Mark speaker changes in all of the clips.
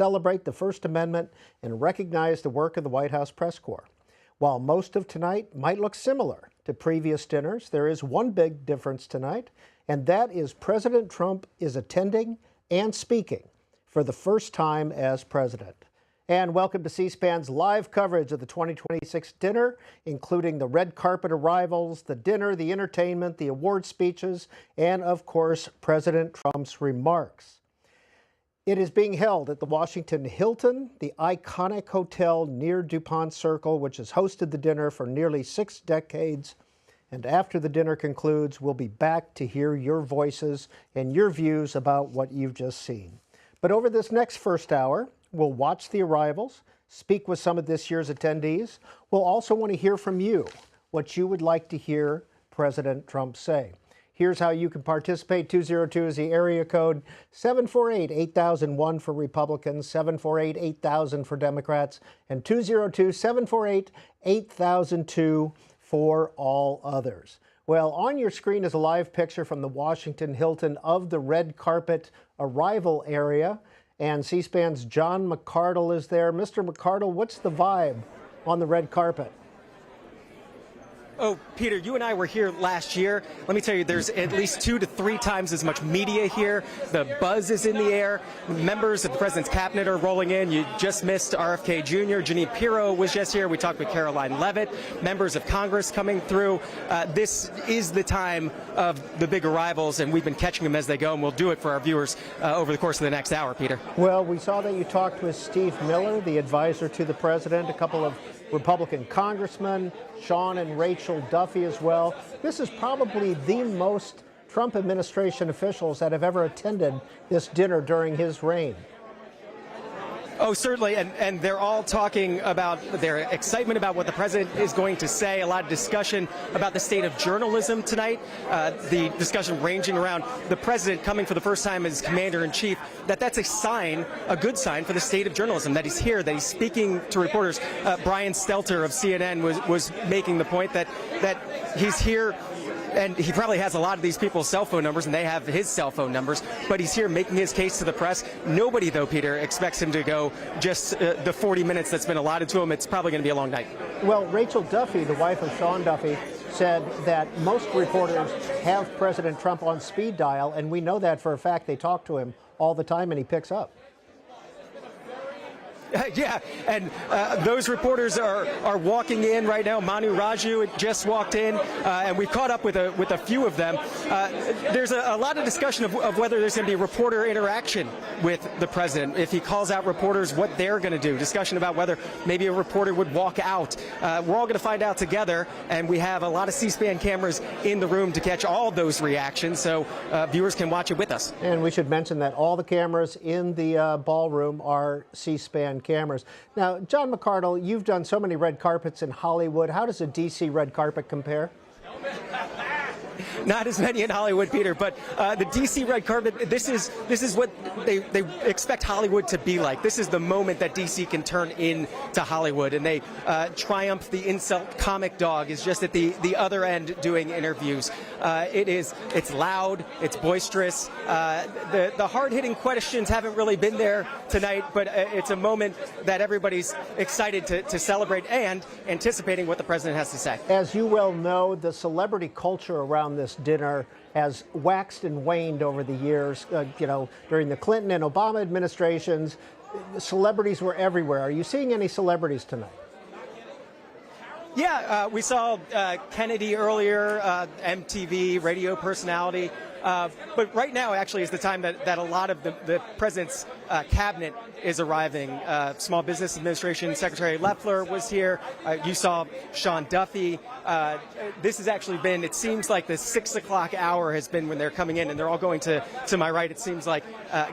Speaker 1: celebrate the First Amendment and recognize the work of the White House press corps. While most of tonight might look similar to previous dinners, there is one big difference tonight, and that is President Trump is attending and speaking for the first time as president. And welcome to C-SPAN's live coverage of the 2026 dinner, including the red carpet arrivals, the dinner, the entertainment, the award speeches, and of course, President Trump's remarks. It is being held at the Washington Hilton, the iconic hotel near DuPont Circle, which has hosted the dinner for nearly 6 decades. And after the dinner concludes, we'll be back to hear your voices and your views about what you've just seen. But over this next first hour, we'll watch the arrivals, speak with some of this year's attendees. We'll also want to hear from you, what you would like to hear President Trump say. Here's how you can participate. 202 is the area code, 748-8001 for Republicans, 748-8000 for Democrats, and 202-748-8002 for all others. Well, on your screen is a live picture from the Washington Hilton of the red carpet arrival area. And C-SPAN's John McArdle is there. Mr. McArdle, what's the vibe on the red carpet?
Speaker 2: Oh, Peter, you and I were here last year. Let me tell you, there's at least 2 to 3 times as much media here. The buzz is in the air. Members of the president's cabinet are rolling in. You just missed RFK Jr. Jeanine Pirro was just here. We talked with Caroline Leavitt. Members of Congress coming through. This is the time of the big arrivals, and we've been catching them as they go, and we'll do it for our viewers over the course of the next hour, Peter.
Speaker 1: Well, we saw that you talked with Steve Miller, the advisor to the president, a couple of Republican congressmen, Sean and Rachel Duffy as well. This is probably the most Trump administration officials that have ever attended this dinner during his reign.
Speaker 2: Oh, certainly, and they're all talking about their excitement about what the president is going to say. A lot of discussion about the state of journalism tonight. The discussion ranging around the president coming for the first time as commander-in-chief, that's a sign, a good sign for the state of journalism, that he's here, that he's speaking to reporters. Brian Stelter of CNN was making the point that he's here. And he probably has a lot of these people's cell phone numbers, and they have his cell phone numbers, but he's here making his case to the press. Nobody, though, Peter, expects him to go just the 40 minutes that's been allotted to him. It's probably going to be a long night.
Speaker 1: Well, Rachel Duffy, the wife of Sean Duffy, said that most reporters have President Trump on speed dial, and we know that for a fact. They talk to him all the time, and he picks up.
Speaker 2: Yeah, and those reporters are walking in right now. Manu Raju just walked in, and we caught up with a few of them. There's a lot of discussion of whether there's going to be reporter interaction with the president. If he calls out reporters, what they're going to do. Discussion about whether maybe a reporter would walk out. We're all going to find out together, and we have a lot of C-SPAN cameras in the room to catch all those reactions, so viewers can watch it with us.
Speaker 1: And we should mention that all the cameras in the ballroom are C-SPAN cameras. Now, John McArdle, you've done so many red carpets in Hollywood. How does a D.C. red carpet compare?
Speaker 2: Not as many in Hollywood, Peter, but the D.C. red carpet, this is what they expect Hollywood to be like. This is the moment that D.C. can turn into Hollywood, and they triumph. The insult comic dog is just at the other end doing interviews. It's loud, it's boisterous. The hard-hitting questions haven't really been there tonight, but it's a moment that everybody's excited to celebrate and anticipating what the president has to say.
Speaker 1: As you well know, the celebrity culture around this dinner has waxed and waned over the years. During the Clinton and Obama administrations, celebrities were everywhere. Are you seeing any celebrities tonight?
Speaker 2: Yeah, we saw Kennedy earlier, MTV, radio personality. But right now, actually, is the time that a lot of the president's cabinet is arriving. Small Business Administration Secretary Loeffler was here. You saw Sean Duffy. This has actually been, it seems like the 6 o'clock hour has been when they're coming in, and they're all going to my right, it seems like,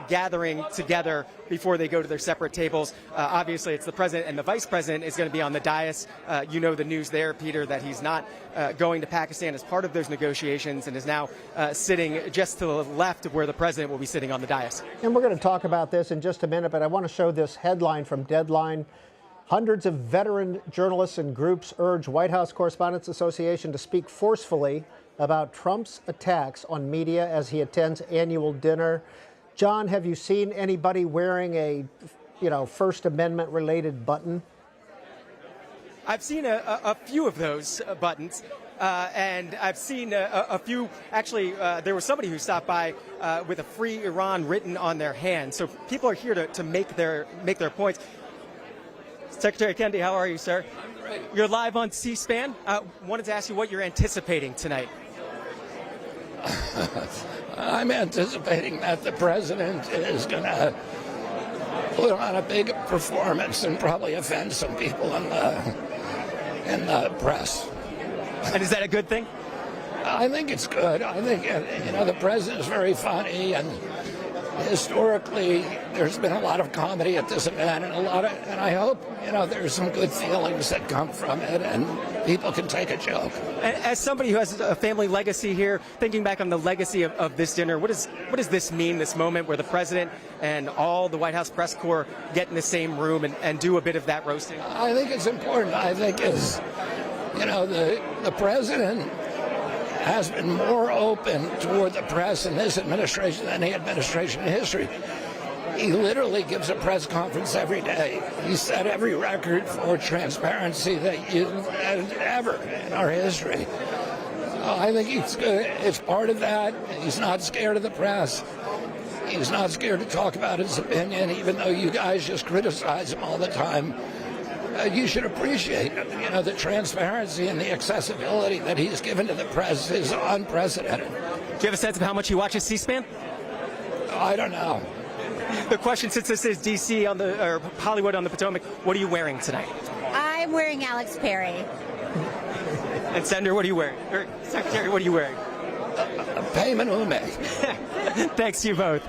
Speaker 2: gathering together before they go to their separate tables. Obviously, it's the president and the vice president is going to be on the dais. You know the news there, Peter, that he's not going to Pakistan as part of those negotiations and is now sitting just to the left of where the president will be sitting on the dais.
Speaker 1: And we're going to talk about this in just a minute, but I want to show this headline from Deadline. Hundreds of veteran journalists and groups urge White House Correspondents Association to speak forcefully about Trump's attacks on media as he attends annual dinner. John, have you seen anybody wearing a First Amendment related button?
Speaker 2: I've seen a few of those buttons, and I've seen a few. Actually, there was somebody who stopped by with a free Iran written on their hand. So people are here to make their points. Secretary Kennedy, how are you, sir?
Speaker 3: I'm great.
Speaker 2: You're live on C-SPAN. Wanted to ask you what you're anticipating tonight.
Speaker 3: I'm anticipating that the president is going to put on a big performance and probably offend some people in the press.
Speaker 2: And is that a good thing?
Speaker 3: I think it's good. I think, the president is very funny, and historically there's been a lot of comedy at this event, and I hope, there's some good feelings that come from it, and people can take a joke.
Speaker 2: As somebody who has a family legacy here, thinking back on the legacy of this dinner, what does this mean, this moment where the president and all the White House press corps get in the same room and do a bit of that roasting?
Speaker 3: I think it's important. I think the president has been more open toward the press in this administration than any administration in history. He literally gives a press conference every day. He set every record for transparency that ever in our history. I think it's part of that. He's not scared of the press. He's not scared to talk about his opinion, even though you guys just criticize him all the time. You should appreciate, the transparency and the accessibility that he's given to the press is unprecedented.
Speaker 2: Do you have a sense of how much he watches C-SPAN?
Speaker 3: I don't know.
Speaker 2: The question, since this is D.C. or Hollywood on the Potomac, what are you wearing tonight?
Speaker 4: I'm wearing Alex Perry.
Speaker 2: And Senator, what are you wearing? Or Secretary, what are you wearing?
Speaker 3: Payment ume.
Speaker 2: Thanks to you both.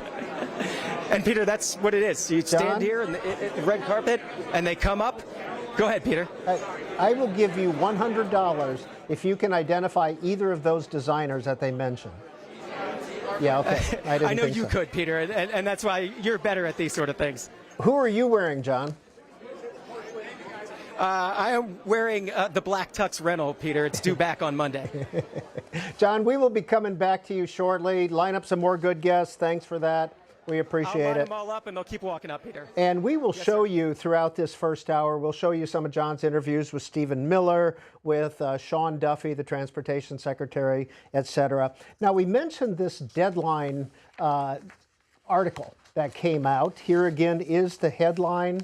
Speaker 2: And Peter, that's what it is. You stand here in the red carpet, and they come up. Go ahead, Peter.
Speaker 1: I will give you $100 if you can identify either of those designers that they mentioned. Yeah, okay.
Speaker 2: I know you could, Peter, and that's why you're better at these sort of things.
Speaker 1: Who are you wearing, John?
Speaker 2: I am wearing the black tux rental, Peter. It's due back on Monday.
Speaker 1: John, we will be coming back to you shortly. Line up some more good guests. Thanks for that. We appreciate
Speaker 2: I'll line
Speaker 1: it.
Speaker 2: them all up, and they'll keep walking up, Peter.
Speaker 1: And we will show you throughout this first hour, we'll show you some of John's interviews with Stephen Miller, with Sean Duffy, the Transportation Secretary, et cetera. Now, we mentioned this Deadline article that came out. Here again is the headline.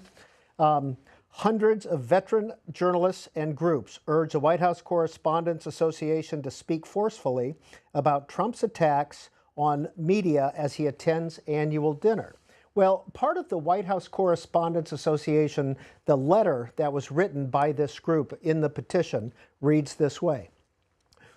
Speaker 1: Hundreds of veteran journalists and groups urge the White House Correspondents Association to speak forcefully about Trump's attacks on media as he attends annual dinner. Well, part of the White House Correspondents Association, the letter that was written by this group in the petition reads this way.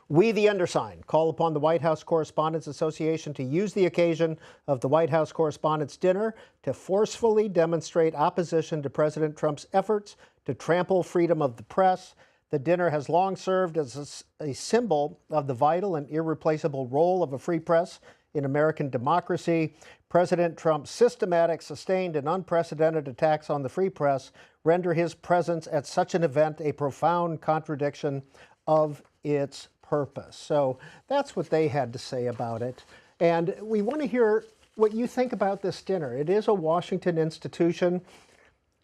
Speaker 1: We, the undersigned, call upon the White House Correspondents Association to use the occasion of the White House Correspondents' Dinner to forcefully demonstrate opposition to President Trump's efforts to trample freedom of the press. The dinner has long served as a symbol of the vital and irreplaceable role of a free press in American democracy. President Trump's systematic, sustained, and unprecedented attacks on the free press render his presence at such an event a profound contradiction of its purpose. So that's what they had to say about it. And we want to hear what you think about this dinner. It is a Washington institution.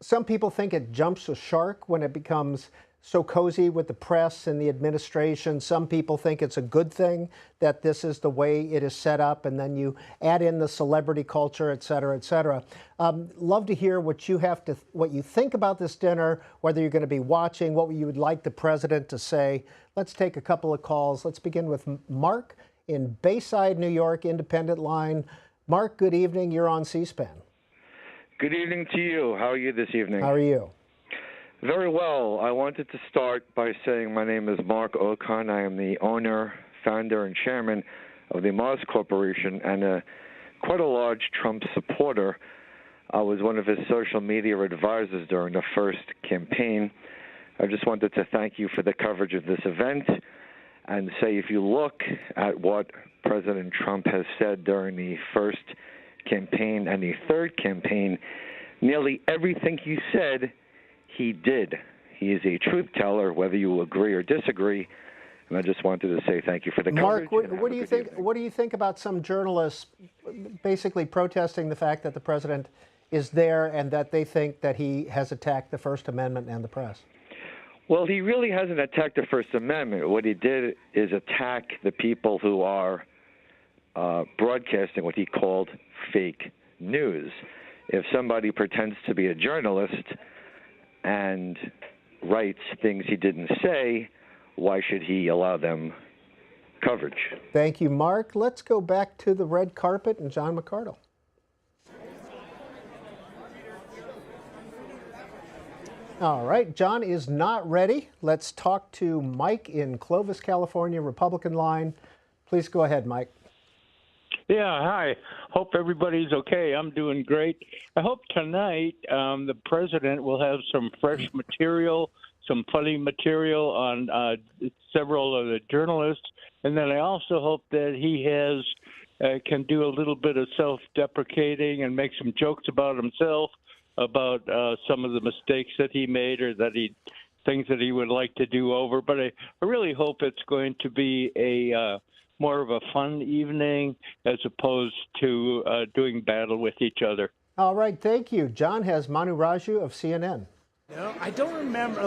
Speaker 1: Some people think it jumps the shark when it becomes so cozy with the press and the administration. Some people think it's a good thing that this is the way it is set up, and then you add in the celebrity culture, et cetera, et cetera. Love to hear what you think about this dinner, whether you're going to be watching, what you would like the president to say. Let's take a couple of calls. Let's begin with Mark in Bayside, New York, independent line. Mark, good evening. You're on C-SPAN.
Speaker 5: Good evening to you. How are you this evening?
Speaker 1: How are you?
Speaker 5: Very well. I wanted to start by saying my name is Mark Okon. I am the owner, founder, and chairman of the Mars Corporation and quite a large Trump supporter. I was one of his social media advisors during the first campaign. I just wanted to thank you for the coverage of this event and say if you look at what President Trump has said during the first campaign and the third campaign, nearly everything he said he did. He is a truth teller, whether you agree or disagree. And I just wanted to say thank you for the coverage.
Speaker 1: Mark, what do you think? What do you think about some journalists basically protesting the fact that the president is there and that they think that he has attacked the First Amendment and the press?
Speaker 5: Well, he really hasn't attacked the First Amendment. What he did is attack the people who are broadcasting what he called fake news. If somebody pretends to be a journalist and writes things he didn't say, why should he allow them coverage?
Speaker 1: Thank you, Mark. Let's go back to the red carpet and John McArdle. All right, John is not ready. Let's talk to Mike in Clovis, California, Republican line. Please go ahead, Mike.
Speaker 6: Yeah, hi. Hope everybody's okay. I'm doing great. I hope tonight the president will have some fresh material, some funny material on several of the journalists. And then I also hope that he can do a little bit of self-deprecating and make some jokes about himself, about some of the mistakes that he made or things that he would like to do over. But I really hope it's going to be a more of a fun evening as opposed to doing battle with each other.
Speaker 1: All right, thank you. John has Manu Raju of CNN.
Speaker 7: No, I don't remember,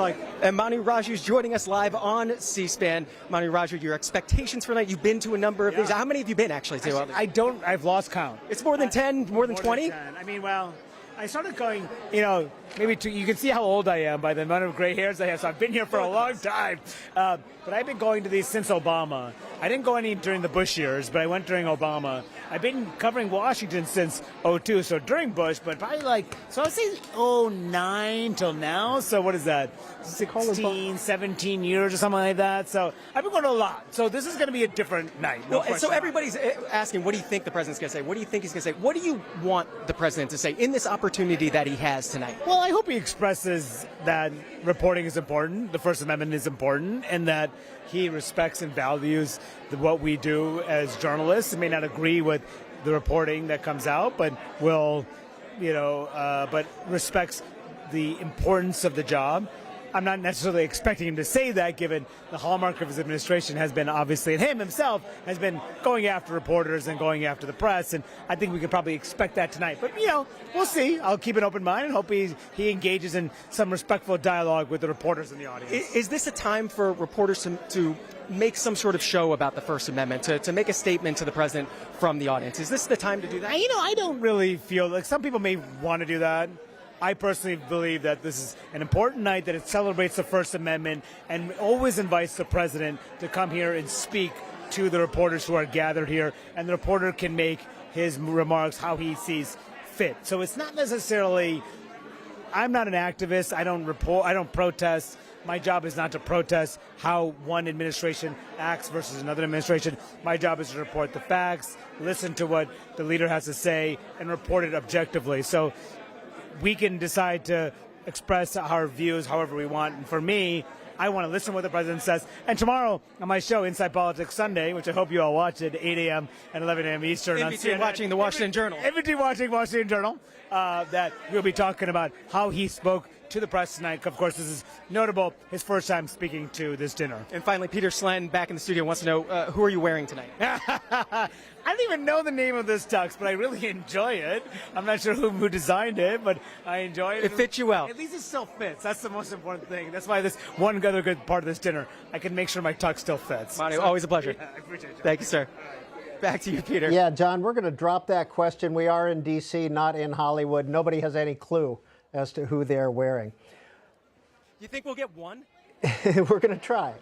Speaker 2: And Manu Raju's joining us live on C-SPAN. Manu Raju, your expectations for tonight, you've been to a number of these. How many have you been, actually, to?
Speaker 7: I've lost count.
Speaker 2: It's more than 10, more than 20?
Speaker 7: I mean, well, I started going, maybe you can see how old I am by the amount of gray hairs I have, so I've been here for a long time. But I've been going to these since Obama. I didn't go any during the Bush years, but I went during Obama. I've been covering Washington since '02, so during Bush, but probably so I'd say '09 till now. So what is that? 16, 17 years or something like that. So I've been going to a lot. So this is going to be a different night.
Speaker 2: So everybody's asking, what do you think the president's going to say? What do you think he's going to say? What do you want the president to say in this opportunity that he has tonight?
Speaker 7: Well, I hope he expresses that reporting is important, the First Amendment is important, and that he respects and values what we do as journalists. He may not agree with the reporting that comes out, but but respects the importance of the job. I'm not necessarily expecting him to say that, given the hallmark of his administration has been, obviously, and him himself has been going after reporters and going after the press, and I think we could probably expect that tonight. But, we'll see. I'll keep an open mind and hope he engages in some respectful dialogue with the reporters in the audience.
Speaker 2: Is this a time for reporters to make some sort of show about the First Amendment, to make a statement to the president from the audience? Is this the time to do that?
Speaker 7: I don't really feel like some people may want to do that. I personally believe that this is an important night, that it celebrates the First Amendment and always invites the president to come here and speak to the reporters who are gathered here, and the reporter can make his remarks how he sees fit. So it's not necessarily, I'm not an activist, I don't protest. My job is not to protest how one administration acts versus another administration. My job is to report the facts, listen to what the leader has to say, and report it objectively. So we can decide to express our views however we want. And for me, I want to listen to what the president says. And tomorrow on my show, Inside Politics Sunday, which I hope you all watch at 8 a.m. and 11 a.m. Eastern.
Speaker 2: In between watching the Washington Journal.
Speaker 7: In between watching Washington Journal, that we'll be talking about how he spoke to the press tonight. Of course, this is notable, his first time speaking to this dinner.
Speaker 2: And finally, Peter Slen, back in the studio, wants to know, who are you wearing tonight?
Speaker 7: I don't even know the name of this tux, but I really enjoy it. I'm not sure who designed it, but I enjoy it.
Speaker 2: It fits you well.
Speaker 7: At least it still fits. That's the most important thing. That's why this one other good part of this dinner, I can make sure my tux still fits.
Speaker 2: Manu, always a pleasure.
Speaker 7: Yeah, I appreciate it.
Speaker 2: Thank you, sir. Back to you, Peter.
Speaker 1: Yeah, John, we're going to drop that question. We are in D.C., not in Hollywood. Nobody has any clue as to who they're wearing.
Speaker 2: You think we'll get one?
Speaker 1: We're going to try.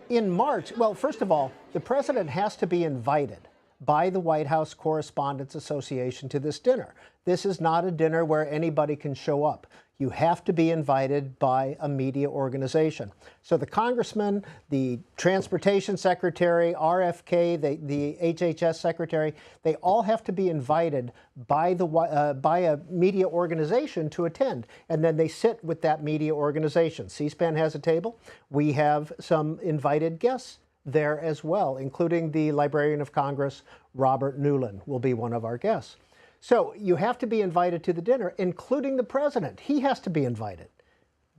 Speaker 1: In March, well, first of all, the president has to be invited by the White House Correspondents Association to this dinner. This is not a dinner where anybody can show up. You have to be invited by a media organization. So the congressman, the transportation secretary, RFK, the HHS secretary, they all have to be invited by a media organization to attend. And then they sit with that media organization. C-SPAN has a table. We have some invited guests there as well, including the Librarian of Congress, Robert Newland, will be one of our guests. So you have to be invited to the dinner, including the president. He has to be invited.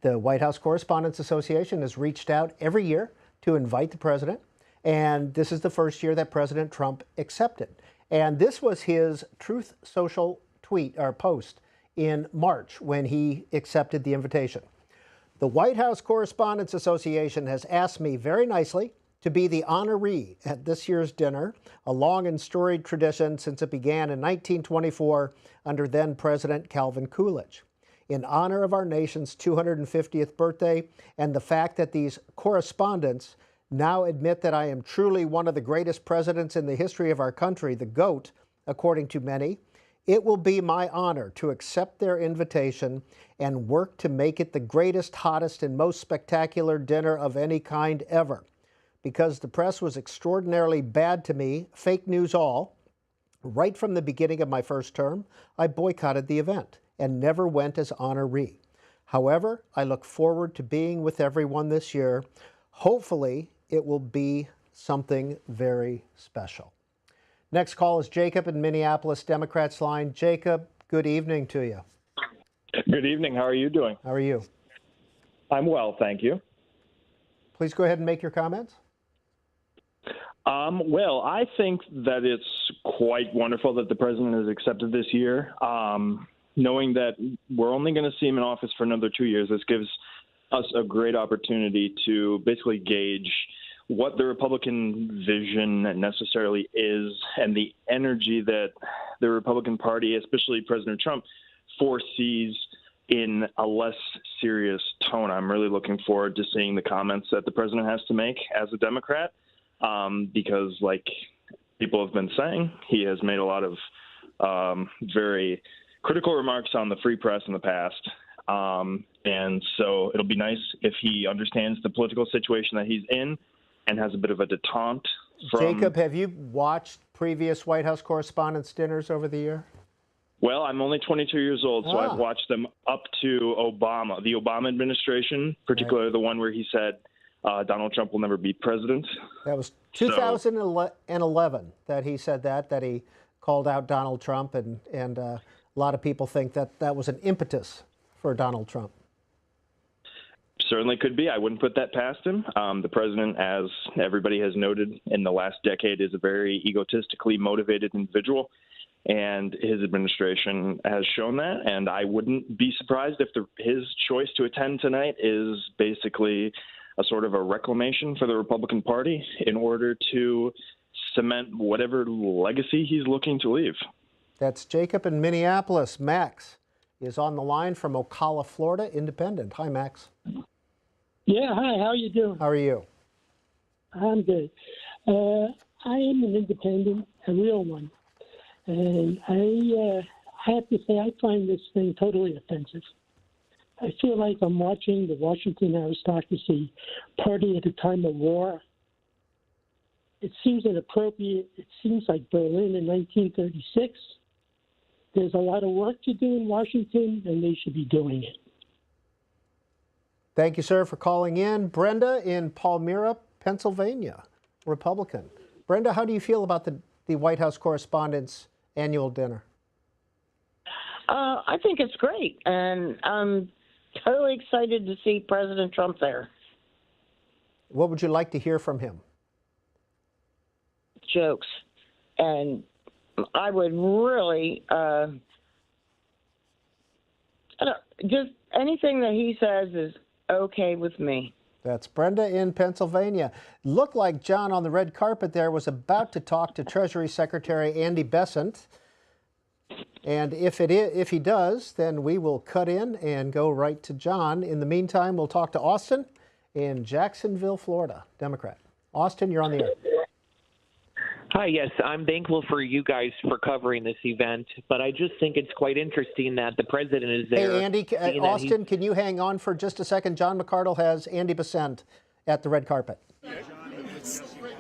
Speaker 1: The White House Correspondents Association has reached out every year to invite the president, and this is the first year that President Trump accepted. And this was his Truth Social tweet or post in March when he accepted the invitation. The White House Correspondents Association has asked me very nicely to be the honoree at this year's dinner, a long and storied tradition since it began in 1924 under then President Calvin Coolidge. In honor of our nation's 250th birthday and the fact that these correspondents now admit that I am truly one of the greatest presidents in the history of our country, the GOAT, according to many, it will be my honor to accept their invitation and work to make it the greatest, hottest, and most spectacular dinner of any kind ever. Because the press was extraordinarily bad to me, fake news all, right from the beginning of my first term, I boycotted the event and never went as honoree. However, I look forward to being with everyone this year. Hopefully, it will be something very special. Next call is Jacob in Minneapolis, Democrats line. Jacob, good evening to you.
Speaker 8: Good evening. How are you doing?
Speaker 1: How are you?
Speaker 8: I'm well, thank you.
Speaker 1: Please go ahead and make your comments.
Speaker 8: Well, I think that it's quite wonderful that the president has accepted this year. Knowing that we're only going to see him in office for another 2 years, this gives us a great opportunity to basically gauge what the Republican vision necessarily is and the energy that the Republican Party, especially President Trump, foresees in a less serious tone. I'm really looking forward to seeing the comments that the president has to make as a Democrat, because, like people have been saying, he has made a lot of very critical remarks on the free press in the past. And so it'll be nice if he understands the political situation that he's in and has a bit of a detente from...
Speaker 1: Jacob, have you watched previous White House Correspondents' dinners over the year?
Speaker 8: Well, I'm only 22 years old, so I've watched them up to Obama, the Obama administration, particularly the one where he said Donald Trump will never be president.
Speaker 1: That was 2011 that he said that he called out Donald Trump, and a lot of people think that that was an impetus for Donald Trump.
Speaker 8: Certainly could be. I wouldn't put that past him. The president, as everybody has noted in the last decade, is a very egotistically motivated individual, and his administration has shown that. And I wouldn't be surprised if his choice to attend tonight is basically a sort of a reclamation for the Republican Party in order to cement whatever legacy he's looking to leave.
Speaker 1: That's Jacob in Minneapolis. Max is on the line from Ocala, Florida, independent. Hi, Max.
Speaker 9: Yeah, hi, how are you doing?
Speaker 1: How are you?
Speaker 9: I'm good. I am an independent, a real one. And I have to say I find this thing totally offensive. I feel like I'm watching the Washington aristocracy party at a time of war. It seems inappropriate. It seems like Berlin in 1936. There's a lot of work to do in Washington, and they should be doing it.
Speaker 1: Thank you, sir, for calling in. Brenda in Palmyra, Pennsylvania, Republican. Brenda, how do you feel about the White House Correspondents' annual dinner?
Speaker 10: I think it's great, and I'm totally excited to see President Trump there.
Speaker 1: What would you like to hear from him?
Speaker 10: Jokes. And I would really, just anything that he says is okay with me.
Speaker 1: That's Brenda in Pennsylvania. Looked like John on the red carpet there was about to talk to Treasury Secretary Andy Besant. And if he does, then we will cut in and go right to John. In the meantime, we'll talk to Austin in Jacksonville, Florida, Democrat. Austin, you're on the air.
Speaker 11: Hi, yes, I'm thankful for you guys for covering this event, but I just think it's quite interesting that the president is there.
Speaker 1: Hey, Andy, Austin, can you hang on for just a second? John McArdle has Andy Besant at the red carpet.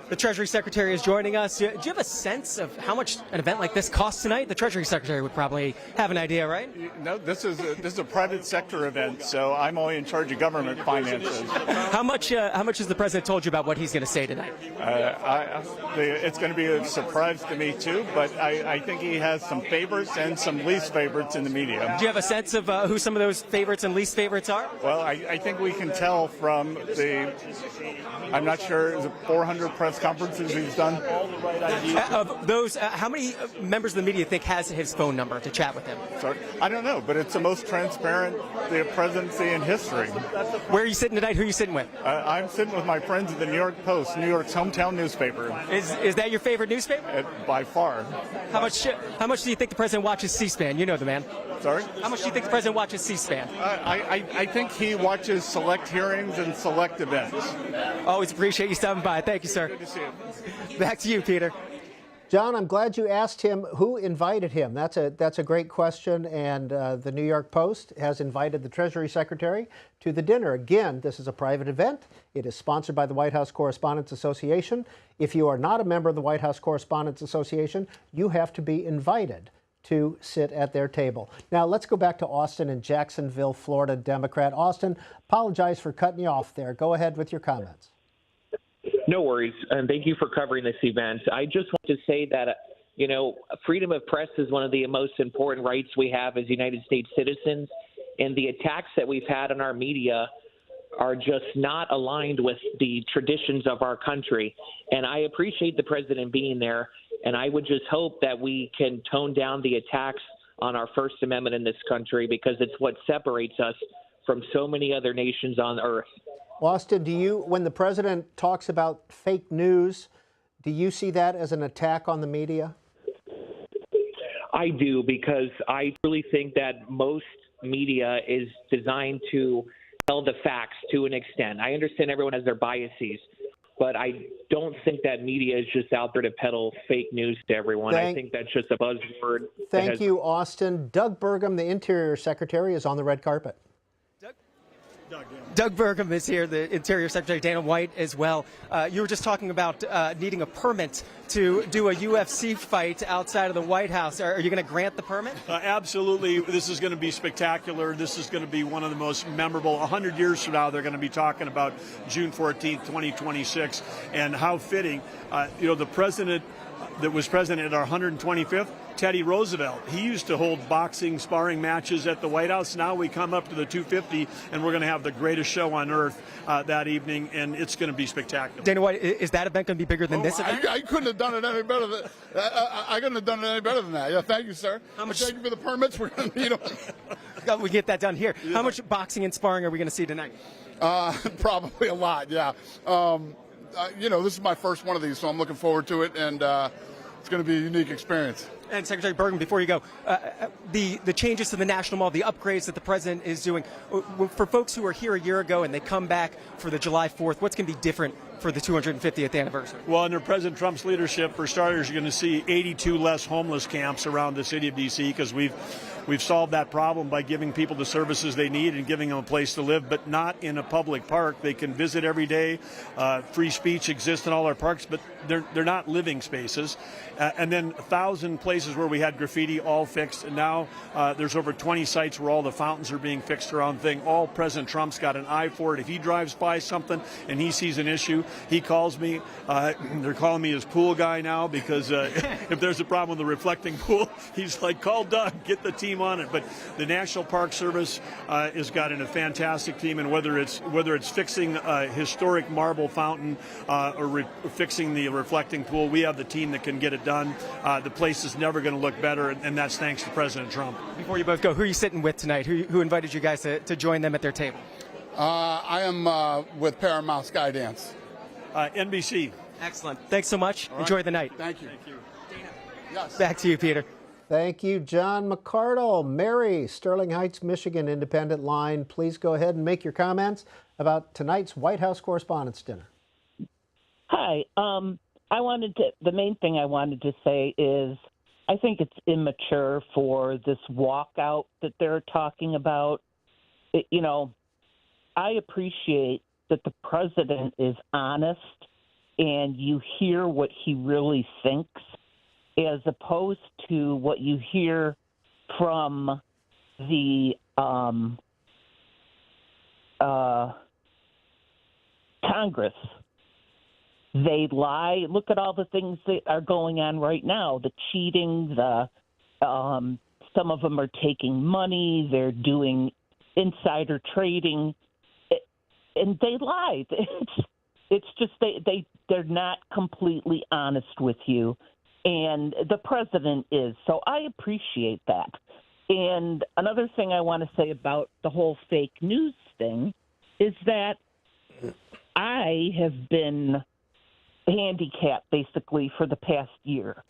Speaker 2: The Treasury Secretary is joining us. Do you have a sense of how much an event like this costs tonight? The Treasury Secretary would probably have an idea, right?
Speaker 12: No, this is a private sector event, so I'm only in charge of government finances.
Speaker 2: How much has the president told you about what he's going to say tonight?
Speaker 12: It's going to be a surprise to me too, but I think he has some favorites and some least favorites in the media.
Speaker 2: Do you have a sense of who some of those favorites and least favorites are?
Speaker 12: Well, I think we can tell from I'm not sure, is it 400 press press conferences he's done. All the right ideas.
Speaker 2: Of those, how many members of the media think has his phone number to chat with him?
Speaker 12: Sorry, I don't know, but it's the most transparent presidency in history.
Speaker 2: Where are you sitting tonight? Who are you sitting with?
Speaker 12: I'm sitting with my friends at the New York Post, New York's hometown newspaper.
Speaker 2: Is that your favorite newspaper?
Speaker 12: By far.
Speaker 2: How much do you think the president watches C-SPAN? You know the man.
Speaker 12: Sorry?
Speaker 2: How much do you think the president watches C-SPAN?
Speaker 12: I think he watches select hearings and select events.
Speaker 2: Always appreciate you stopping by. Thank you, sir.
Speaker 12: Good to see you.
Speaker 2: Back to you, Peter.
Speaker 1: John, I'm glad you asked him who invited him. That's a great question, and the New York Post has invited the Treasury Secretary to the dinner. Again, this is a private event. It is sponsored by the White House Correspondents Association. If you are not a member of the White House Correspondents Association, you have to be invited to sit at their table. Now, let's go back to Austin in Jacksonville, Florida, Democrat. Austin, apologize for cutting you off there. Go ahead with your comments.
Speaker 11: No worries, and thank you for covering this event. I just want to say that, freedom of press is one of the most important rights we have as United States citizens, and the attacks that we've had on our media are just not aligned with the traditions of our country. And I appreciate the president being there, and I would just hope that we can tone down the attacks on our First Amendment in this country, because it's what separates us from so many other nations on earth.
Speaker 1: Austin, when the president talks about fake news, do you see that as an attack on the media?
Speaker 11: I do, because I really think that most media is designed to tell the facts to an extent. I understand everyone has their biases, but I don't think that media is just out there to peddle fake news to everyone. I think that's just a buzzword.
Speaker 1: Thank you, Austin. Doug Burgum, the Interior Secretary, is on the red carpet.
Speaker 2: Doug Burgum is here, the Interior Secretary, Dana White as well. You were just talking about needing a permit to do a UFC fight outside of the White House. Are you going to grant the permit?
Speaker 13: Absolutely. This is going to be spectacular. This is going to be one of the most memorable. 100 years from now, they're going to be talking about June 14th, 2026, and how fitting. The president that was president at our 125th, Teddy Roosevelt, he used to hold boxing sparring matches at the White House. Now we come up to the 250, and we're going to have the greatest show on earth that evening, and it's going to be spectacular.
Speaker 2: Dana White, is that event going to be bigger than this event?
Speaker 14: I couldn't have done it any better than I couldn't have done it any better than that. Yeah, thank you, sir. Thank you for the permits. We're going to need them.
Speaker 2: We get that done here. Yeah. How much boxing and sparring are we going to see tonight?
Speaker 14: Probably a lot. Yeah. This is my first one of these, so I'm looking forward to it, and it's going to be a unique experience.
Speaker 2: And Secretary Burgum, before you go, the changes to the National Mall, the upgrades that the president is doing, for folks who were here a year ago and they come back for the July 4th, what's going to be different for the 250th anniversary?
Speaker 13: Well, under President Trump's leadership, for starters, you're going to see 82 less homeless camps around the city of D.C. because we've solved that problem by giving people the services they need and giving them a place to live, but not in a public park. They can visit every day. Free speech exists in all our parks, but they're not living spaces. And then 1,000 places where we had graffiti all fixed, and now there's over 20 sites where all the fountains are being fixed around thing. All President Trump's got an eye for it. If he drives by something and he sees an issue, he calls me. They're calling me his pool guy now because if there's a problem with the reflecting pool, he's like, call Doug, get the team on it. But the National Park Service has got a fantastic team, and whether it's fixing a historic marble fountain or fixing the reflecting pool, we have the team that can get it done. The place is never going to look better, and that's thanks to President Trump.
Speaker 2: Before you both go, who are you sitting with tonight? Who invited you guys to join them at their table?
Speaker 14: I am with Paramount Skydance.
Speaker 13: NBC.
Speaker 2: Excellent. Thanks so much. Right. Enjoy the night.
Speaker 14: Thank you.
Speaker 13: Thank you.
Speaker 2: Dana.
Speaker 14: Yes.
Speaker 2: Back to you, Peter.
Speaker 1: Thank you, John McCardle. Mary, Sterling Heights, Michigan, Independent Line. Please go ahead and make your comments about tonight's White House Correspondents' Dinner.
Speaker 15: Hi. The main thing I wanted to say is I think it's immature for this walkout that they're talking about. I appreciate that the president is honest and you hear what he really thinks, as opposed to what you hear from the Congress. They lie. Look at all the things that are going on right now. The cheating, some of them are taking money. They're doing insider trading, and they lie. It's just they they're not completely honest with you, and the president is. So I appreciate that. And another thing I want to say about the whole fake news thing is that I have been handicapped basically for the past year.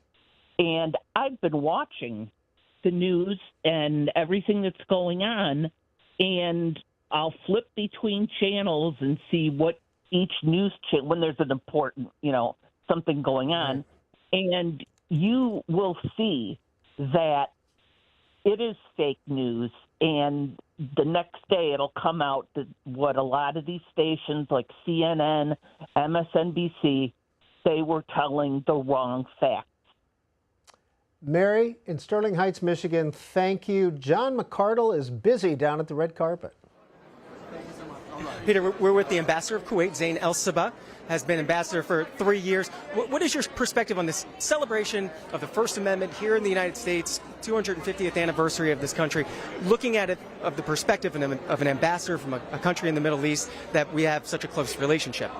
Speaker 15: And I've been watching the news and everything that's going on, and I'll flip between channels and see what each news channel, when there's an important, something going on, and you will see that it is fake news, and the next day it'll come out that what a lot of these stations like CNN, MSNBC, they were telling the wrong facts.
Speaker 1: Mary, in Sterling Heights, Michigan, thank you. John McCardle is busy down at the red carpet.
Speaker 2: Peter, we're with the ambassador of Kuwait, Zain El Sabah, has been ambassador for 3 years. What is your perspective on this celebration of the First Amendment here in the United States, 250th anniversary of this country, looking at it of the perspective of an ambassador from a country in the Middle East that we have such a close relationship?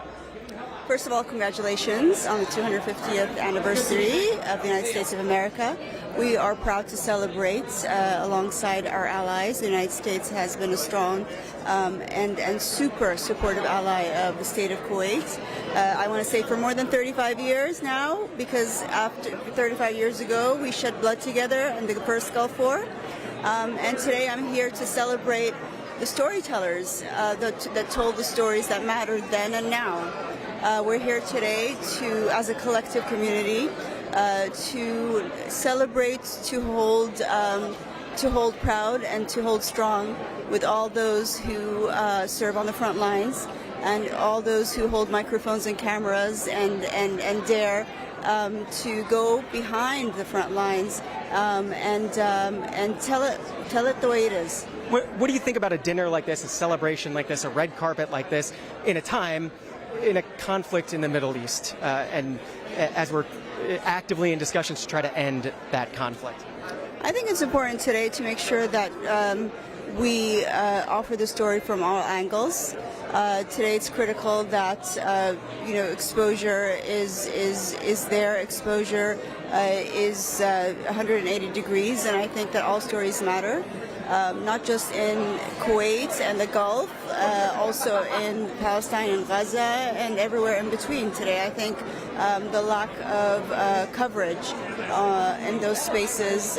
Speaker 16: First of all, congratulations on the 250th anniversary of the United States of America. We are proud to celebrate alongside our allies. The United States has been a strong and super supportive ally of the state of Kuwait. I want to say for more than 35 years now, because after 35 years ago, we shed blood together in the first Gulf War. And today I'm here to celebrate the storytellers that told the stories that mattered then and now. We're here today as a collective community, to celebrate, to hold proud, and to hold strong with all those who serve on the front lines, and all those who hold microphones and cameras and dare to go behind the front lines and tell it the way it is.
Speaker 2: What do you think about a dinner like this, a celebration like this, a red carpet like this, in a time, in a conflict in the Middle East, and as we're actively in discussions to try to end that conflict?
Speaker 16: I think it's important today to make sure that we offer the story from all angles. Today it's critical that exposure is there. Exposure is 180 degrees, and I think that all stories matter. Not just in Kuwait and the Gulf, also in Palestine and Gaza and everywhere in between today. I think the lack of coverage in those spaces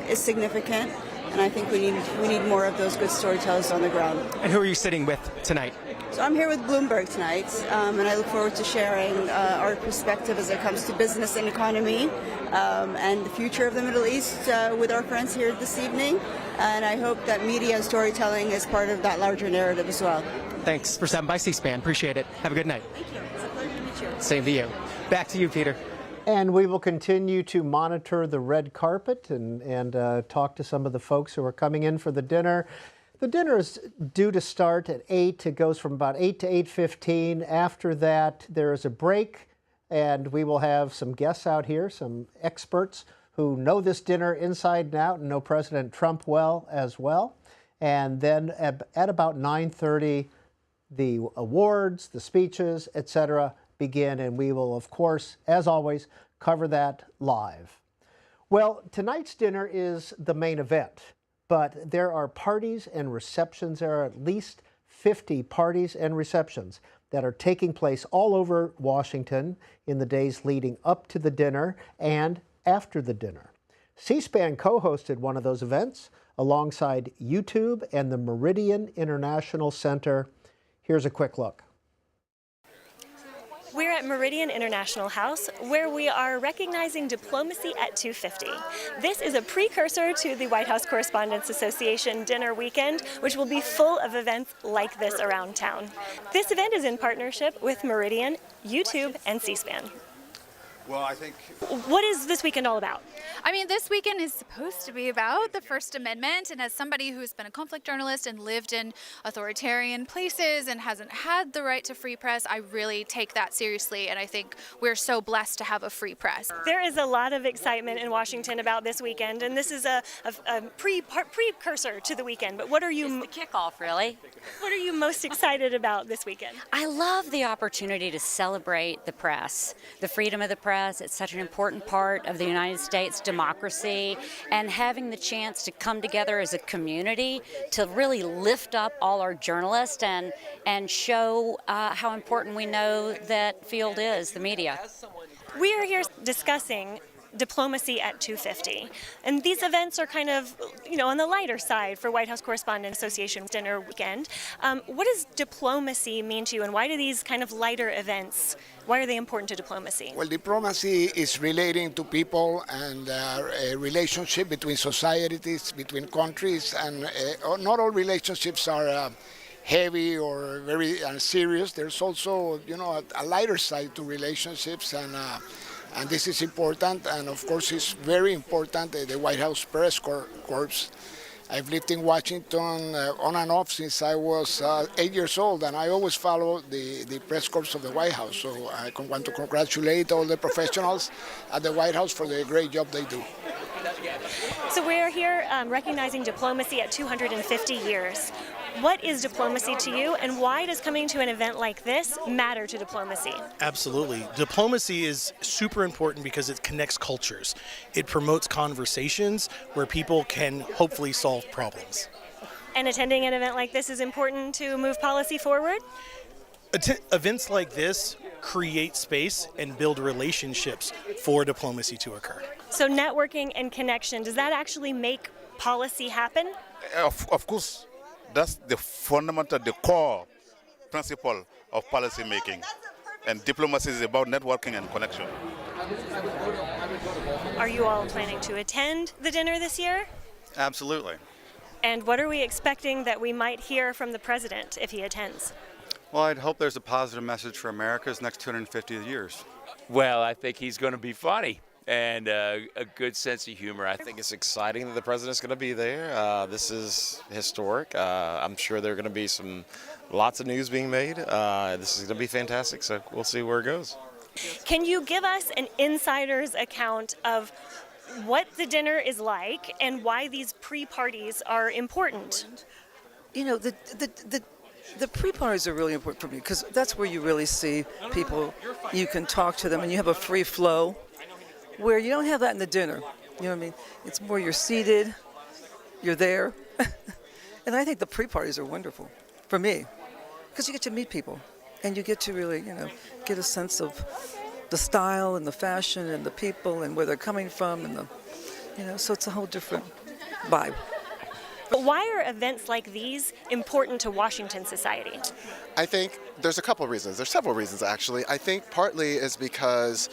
Speaker 16: is significant, and I think we need more of those good storytellers on the ground.
Speaker 2: And who are you sitting with tonight?
Speaker 16: So I'm here with Bloomberg tonight, and I look forward to sharing our perspective as it comes to business and economy and the future of the Middle East with our friends here this evening. And I hope that media and storytelling is part of that larger narrative as well.
Speaker 2: Thanks for stopping by C-SPAN. Appreciate it. Have a good night.
Speaker 16: Thank you. It's a pleasure to meet you.
Speaker 2: Same to you. Back to you, Peter.
Speaker 1: And we will continue to monitor the red carpet and talk to some of the folks who are coming in for the dinner. The dinner is due to start at 8. It goes from about 8 to 8:15. After that, there is a break, and we will have some guests out here, some experts who know this dinner inside and out and know President Trump well as well. And then at about 9:30, the awards, the speeches, etc. begin, and we will, of course, as always, cover that live. Well, tonight's dinner is the main event, but there are parties and receptions. There are at least 50 parties and receptions that are taking place all over Washington in the days leading up to the dinner and after the dinner. C-SPAN co-hosted one of those events alongside YouTube and the Meridian International Center. Here's a quick look.
Speaker 17: We're at Meridian International House, where we are recognizing diplomacy at 250. This is a precursor to the White House Correspondents Association dinner weekend, which will be full of events like this around town. This event is in partnership with Meridian, YouTube, and C-SPAN.
Speaker 18: Well, I think...
Speaker 17: What is this weekend all about?
Speaker 19: I mean, this weekend is supposed to be about the First Amendment, and as somebody who's been a conflict journalist and lived in authoritarian places and hasn't had the right to free press, I really take that seriously, and I think we're so blessed to have a free press.
Speaker 17: There is a lot of excitement in Washington about this weekend, and this is a precursor to the weekend. But what are you...
Speaker 20: It's the kickoff, really.
Speaker 17: What are you most excited about this weekend?
Speaker 20: I love the opportunity to celebrate the press, the freedom of the press. It's such an important part of the United States democracy, and having the chance to come together as a community to really lift up all our journalists and show how important we know that field is, the media.
Speaker 17: We are here discussing diplomacy at 250. And these events are kind of, on the lighter side for White House Correspondents Association dinner weekend. What does diplomacy mean to you, and why do these kind of lighter events, why are they important to diplomacy?
Speaker 21: Well, diplomacy is relating to people and a relationship between societies, between countries, and not all relationships are heavy or very serious. There's also, a lighter side to relationships, and this is important, and of course it's very important, the White House Press Corps. I've lived in Washington on and off since I was 8 years old, and I always follow the press corps of the White House. So I want to congratulate all the professionals at the White House for the great job they do.
Speaker 17: So we're here recognizing diplomacy at 250 years. What is diplomacy to you, and why does coming to an event like this matter to diplomacy?
Speaker 22: Absolutely. Diplomacy is super important because it connects cultures. It promotes conversations where people can hopefully solve problems.
Speaker 17: And attending an event like this is important to move policy forward?
Speaker 22: Events like this create space and build relationships for diplomacy to occur.
Speaker 17: So networking and connection, does that actually make policy happen?
Speaker 18: Of course. That's the fundamental, the core principle of policy making. And diplomacy is about networking and connection.
Speaker 17: Are you all planning to attend the dinner this year?
Speaker 23: Absolutely.
Speaker 17: And what are we expecting that we might hear from the president if he attends?
Speaker 23: Well, I'd hope there's a positive message for America's next 250 years.
Speaker 24: Well, I think he's going to be funny and a good sense of humor. I think
Speaker 25: it's exciting that the president's going to be there. This is historic. I'm sure there are going to be lots of news being made. This is going to be fantastic, so we'll see where it goes.
Speaker 17: Can you give us an insider's account of what the dinner is like and why these pre-parties are important?
Speaker 26: The pre-parties are really important for me because that's where you really see people. You can talk to them and you have a free flow where you don't have that in the dinner. You know what I mean? It's more you're seated, you're there. And I think the pre-parties are wonderful for me because you get to meet people and you get to really, get a sense of the style and the fashion and the people and where they're coming from and so it's a whole different vibe.
Speaker 17: But why are events like these important to Washington society?
Speaker 27: I think there's a couple of reasons. There's several reasons, actually. I think partly is because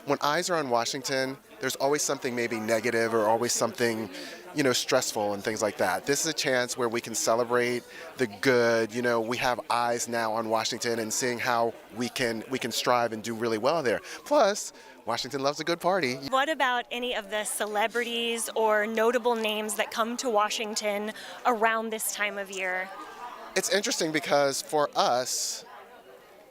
Speaker 27: when eyes are on Washington, there's always something maybe negative or always something, stressful and things like that. This is a chance where we can celebrate the good. We have eyes now on Washington and seeing how we can strive and do really well there. Plus, Washington loves a good party.
Speaker 17: What about any of the celebrities or notable names that come to Washington around this time of year?
Speaker 27: It's interesting because for us,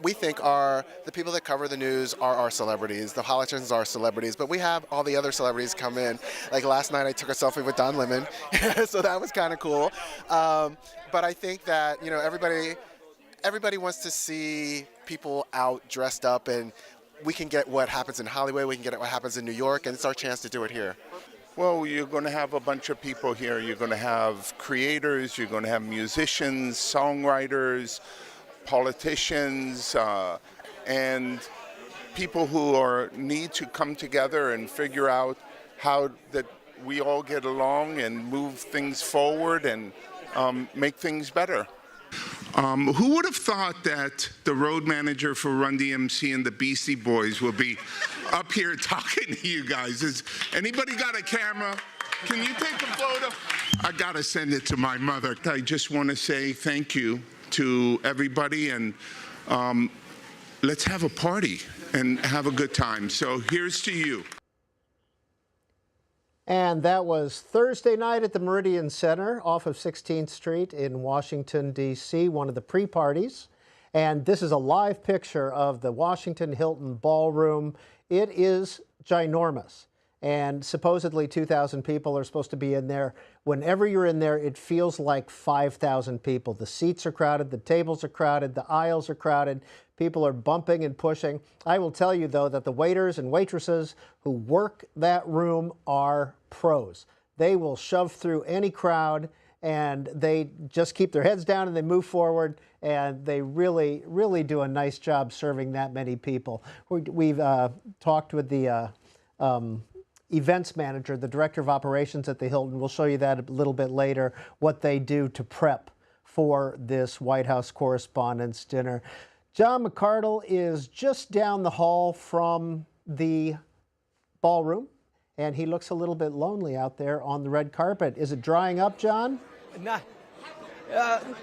Speaker 27: we think the people that cover the news are our celebrities. The politicians are celebrities, but we have all the other celebrities come in. Like last night I took a selfie with Don Lemon, so that was kind of cool. But I think that, everybody wants to see people out dressed up, and we can get what happens in Hollywood, we can get what happens in New York, and it's our chance to do it here.
Speaker 28: Well, you're going to have a bunch of people here. You're going to have creators, you're going to have musicians, songwriters, politicians, and people who need to come together and figure out how that we all get along and move things forward and make things better.
Speaker 29: Who would have thought that the road manager for Run DMC and the Beastie Boys will be up here talking to you guys? Has anybody got a camera? Can you take a photo? I gotta send it to my mother. I just want to say thank you to everybody, and let's have a party and have a good time. So here's to you.
Speaker 1: And that was Thursday night at the Meridian Center off of 16th Street in Washington, D.C., one of the pre-parties. And this is a live picture of the Washington Hilton Ballroom. It is ginormous. And supposedly 2,000 people are supposed to be in there. Whenever you're in there, it feels like 5,000 people. The seats are crowded, the tables are crowded, the aisles are crowded. People are bumping and pushing. I will tell you, though, that the waiters and waitresses who work that room are pros. They will shove through any crowd, and they just keep their heads down and they move forward, and they really, really do a nice job serving that many people. We've talked with the events manager, the director of operations at the Hilton. We'll show you that a little bit later, what they do to prep for this White House Correspondents' Dinner. John McArdle is just down the hall from the ballroom, and he looks a little bit lonely out there on the red carpet. Is it drying up, John?
Speaker 2: Not.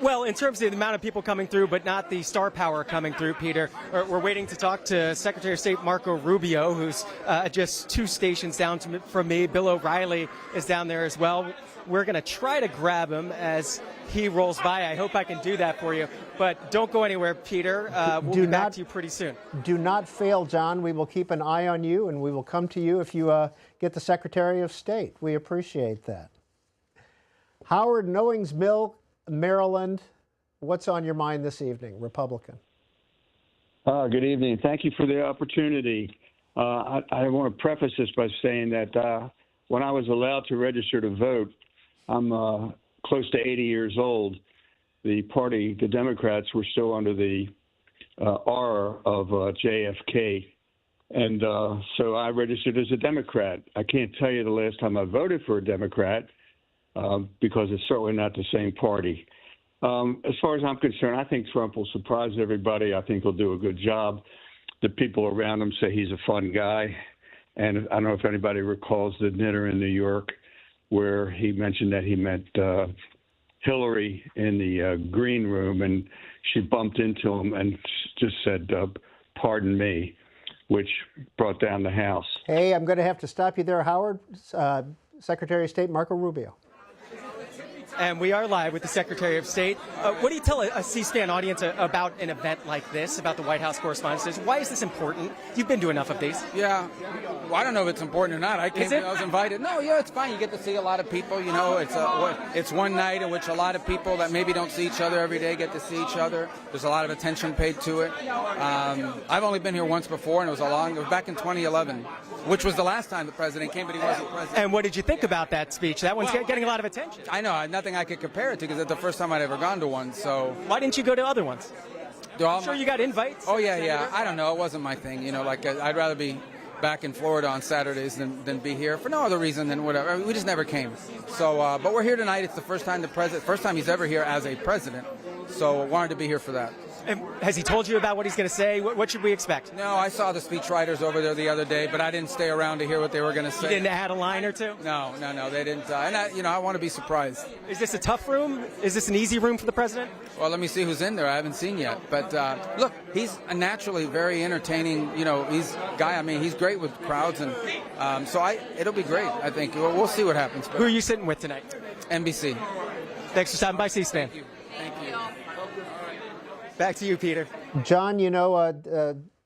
Speaker 2: Well, in terms of the amount of people coming through, but not the star power coming through, Peter. We're waiting to talk to Secretary of State Marco Rubio, who's just 2 stations down from me. Bill O'Reilly is down there as well. We're going to try to grab him as he rolls by. I hope I can do that for you. But don't go anywhere, Peter. We'll be back to you pretty soon. Do not fail, John. We will keep an eye on you, and we will come to you if you get the Secretary of State. We appreciate that. Howard, Knowings Mill, Maryland, what's on your mind this evening, Republican?
Speaker 3: Good evening. Thank you for the opportunity. I want to preface this by saying that when I was allowed to register to vote, I'm close to 80 years old. The party, the Democrats, were still under the aura of JFK. And so I registered as a Democrat. I can't tell you the last time I voted for a Democrat because it's certainly not the same party. As far as I'm concerned, I think Trump will surprise everybody. I think he'll do a good job. The people around him say he's a fun guy. And I don't know if anybody recalls the dinner in New York where he mentioned that he met Hillary in the green room, and she bumped into him and just said, pardon me, which brought down the house.
Speaker 1: Hey, I'm going to have to stop you there, Howard. Secretary of State Marco Rubio.
Speaker 2: And we are live with the Secretary of State. What do you tell a C-SPAN audience about an event like this, about the White House Correspondents' Dinner? Why is this important? You've been to enough of these.
Speaker 4: Yeah. Well, I don't know if it's important or not. I was invited. No, yeah, it's fine. You get to see a lot of people. You know, it's one night in which a lot of people that maybe don't see each other every day get to see each other. There's a lot of attention paid to it. I've only been here once before, and it was back in 2011, which was the last time the president came, but he wasn't president.
Speaker 2: And what did you think about that speech? That one's getting a lot of attention.
Speaker 4: I know. Nothing I could compare it to because it's the first time I'd ever gone to one. So
Speaker 2: why didn't you go to other ones? I'm sure you got invites.
Speaker 4: Oh, yeah. I don't know. It wasn't my thing. You know, like I'd rather be back in Florida on Saturdays than be here for no other reason than whatever. I mean, we just never came. So, but we're here tonight. It's the first time first time he's ever here as a president. So wanted to be here for that.
Speaker 2: And has he told you about what he's going to say? What should we expect?
Speaker 4: No, I saw the speechwriters over there the other day, but I didn't stay around to hear what they were going to say.
Speaker 2: You didn't add a line or two?
Speaker 4: No, they didn't. And I want to be surprised.
Speaker 2: Is this a tough room? Is this an easy room for the president?
Speaker 4: Well, let me see who's in there. I haven't seen yet. But look, he's a naturally very entertaining, guy. I mean, he's great with crowds, and it'll be great. I think we'll see what happens. But
Speaker 2: who are you sitting with tonight?
Speaker 4: NBC.
Speaker 2: Thanks for stopping by, C-SPAN.
Speaker 4: Thank you.
Speaker 2: Back to you, Peter.
Speaker 1: John,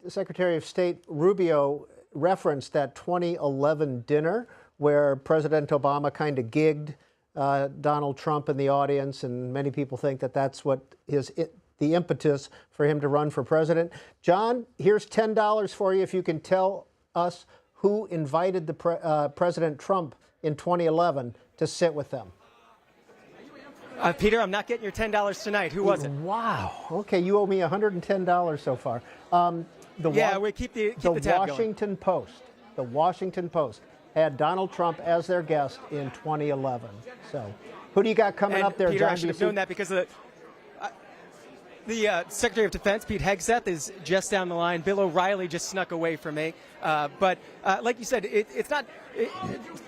Speaker 1: Secretary of State Rubio referenced that 2011 dinner where President Obama kind of gigged Donald Trump in the audience, and many people think that that's what the impetus for him to run for president. John, here's $10 for you if you can tell us who invited the President Trump in 2011 to sit with them.
Speaker 2: Peter, I'm not getting your $10 tonight. Who was it?
Speaker 1: Wow. Okay, you owe me $110 so far.
Speaker 2: We keep the tab
Speaker 1: Washington
Speaker 2: going.
Speaker 1: The Washington Post had Donald Trump as their guest in 2011. So, who do you got coming up there,
Speaker 2: Peter,
Speaker 1: John?
Speaker 2: I should have known that because of The Secretary of Defense, Pete Hegseth, is just down the line. Bill O'Reilly just snuck away from me. But like you said, it's not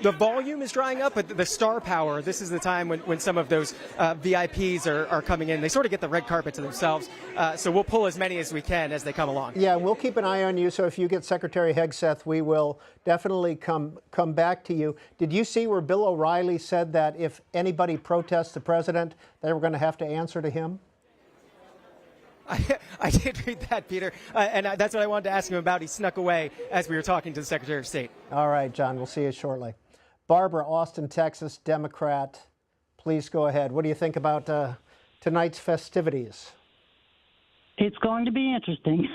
Speaker 2: the volume is drying up, but the star power, this is the time when some of those VIPs are coming in. They sort of get the red carpet to themselves. So we'll pull as many as we can as they come along.
Speaker 1: Yeah, we'll keep an eye on you. So if you get Secretary Hegseth, we will definitely come back to you. Did you see where Bill O'Reilly said that if anybody protests the president, they were going to have to answer to him?
Speaker 2: I did read that, Peter, and that's what I wanted to ask him about. He snuck away as we were talking to the Secretary of State.
Speaker 1: All right, John, we'll see you shortly. Barbara, Austin, Texas, Democrat. Please go ahead. What do you think about tonight's festivities?
Speaker 5: It's going to be interesting.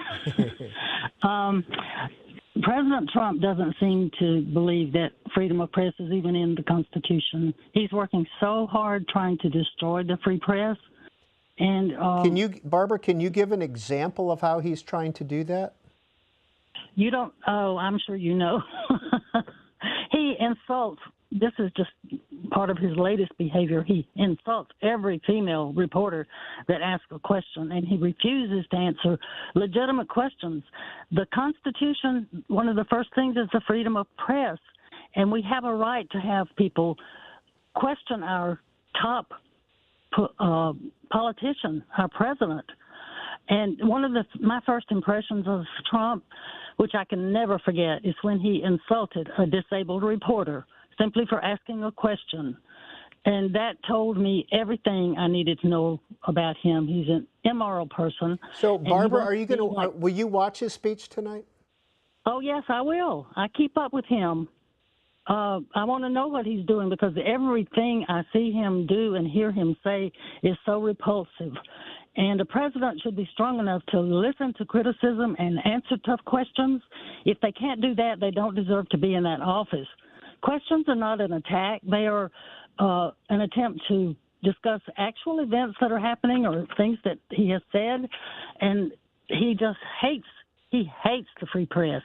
Speaker 5: President Trump doesn't seem to believe that freedom of press is even in the Constitution. He's working so hard trying to destroy the free press. And
Speaker 1: Barbara, can you give an example of how he's trying to do that?
Speaker 5: You don't. Oh, I'm sure you know. He insults. This is just part of his latest behavior. He insults every female reporter that asks a question, and he refuses to answer legitimate questions. The Constitution, one of the first things is the freedom of press, and we have a right to have people question our top politician, our president. And one of my first impressions of Trump, which I can never forget, is when he insulted a disabled reporter simply for asking a question. And that told me everything I needed to know about him. He's an immoral person.
Speaker 1: So, Barbara, will you watch his speech tonight?
Speaker 5: Oh, yes, I will. I keep up with him. I want to know what he's doing because everything I see him do and hear him say is so repulsive. And a president should be strong enough to listen to criticism and answer tough questions. If they can't do that, they don't deserve to be in that office. Questions are not an attack. They are an attempt to discuss actual events that are happening or things that he has said. And he just hates the free press.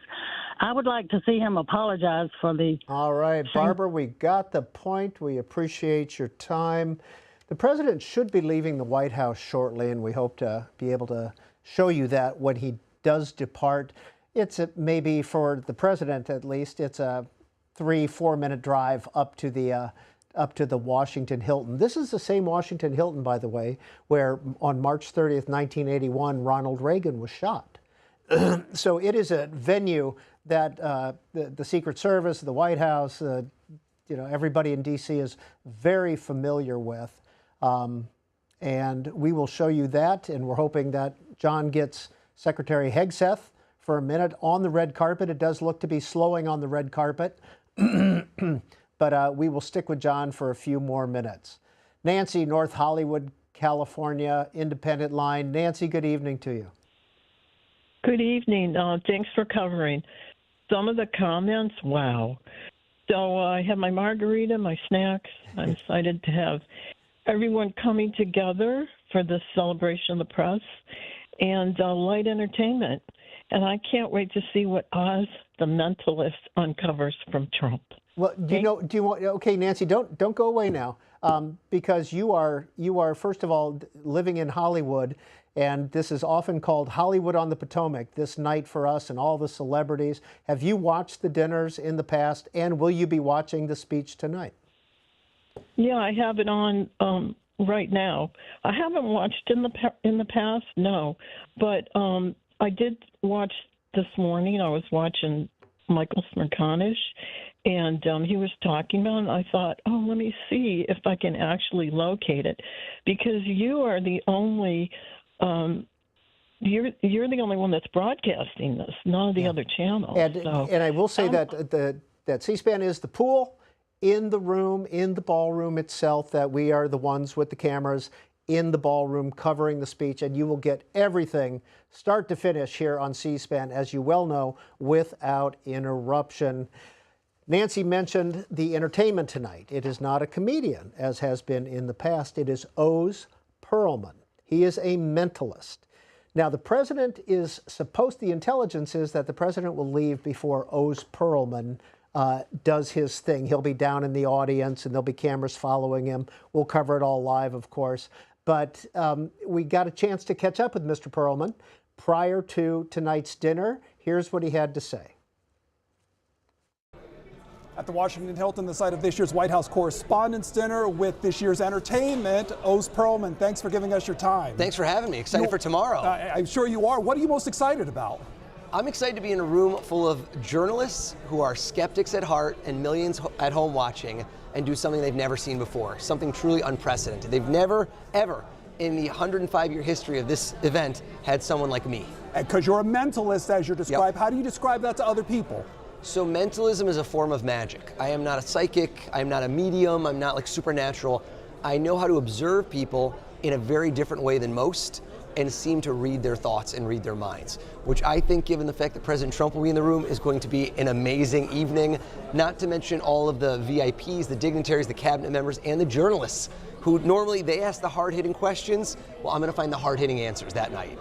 Speaker 5: I would like to see him apologize for the...
Speaker 1: All right, Barbara, we got the point. We appreciate your time. The president should be leaving the White House shortly, and we hope to be able to show you that when he does depart. It's maybe for the president, at least, it's a 3-4 minute drive up to the Washington Hilton. This is the same Washington Hilton, by the way, where on March 30th, 1981, Ronald Reagan was shot. So it is a venue that the Secret Service, the White House, everybody in D.C. is very familiar with. And we will show you that, and we're hoping that John gets Secretary Hegseth for a minute on the red carpet. It does look to be slowing on the red carpet, but we will stick with John for a few more minutes. Nancy, North Hollywood, California, Independent Line. Nancy, good evening to you.
Speaker 6: Good evening. Thanks for covering some of the comments. Wow. So I have my margarita, my snacks. I'm excited to have everyone coming together for this celebration of the press and light entertainment. And I can't wait to see what Oz, the mentalist, uncovers from Trump.
Speaker 1: Well, okay, Nancy, don't go away now, because you are first of all living in Hollywood. And this is often called Hollywood on the Potomac, this night for us and all the celebrities. Have you watched the dinners in the past, and will you be watching the speech tonight?
Speaker 6: Yeah, I have it on right now. I haven't watched in the past, no. But I did watch this morning. I was watching Michael Smerconish, and he was talking about it, and I thought, oh, let me see if I can actually locate it. Because you are the only... you're the only one that's broadcasting this, none of the other channels.
Speaker 1: And I will say that C-SPAN is the pool in the room, in the ballroom itself, that we are the ones with the cameras in the ballroom covering the speech, and you will get everything start to finish here on C-SPAN, as you well know, without interruption. Nancy mentioned the entertainment tonight. It is not a comedian, as has been in the past. It is Oz Perlman. He is a mentalist. Now, the president is the intelligence is that the president will leave before Oz Perlman does his thing. He'll be down in the audience, and there'll be cameras following him. We'll cover it all live, of course. But we got a chance to catch up with Mr. Perlman prior to tonight's dinner. Here's what he had to say.
Speaker 7: At the Washington Hilton, the site of this year's White House Correspondents' Dinner with this year's entertainment, Oz Perlman, thanks for giving us your time.
Speaker 8: Thanks for having me. Excited for tomorrow.
Speaker 7: I'm sure you are. What are you most excited about?
Speaker 8: I'm excited to be in a room full of journalists who are skeptics at heart and millions at home watching and do something they've never seen before, something truly unprecedented. They've never, ever, in the 105-year history of this event, had someone like me.
Speaker 7: Because you're a mentalist, as you're described.
Speaker 8: Yep.
Speaker 7: How do you describe that to other people?
Speaker 8: So mentalism is a form of magic. I am not a psychic, I'm not a medium, I'm not like supernatural. I know how to observe people in a very different way than most and seem to read their thoughts and read their minds, which I think, given the fact that President Trump will be in the room, is going to be an amazing evening, not to mention all of the VIPs, the dignitaries, the cabinet members, and the journalists who normally they ask the hard-hitting questions. Well, I'm gonna find the hard-hitting answers that night.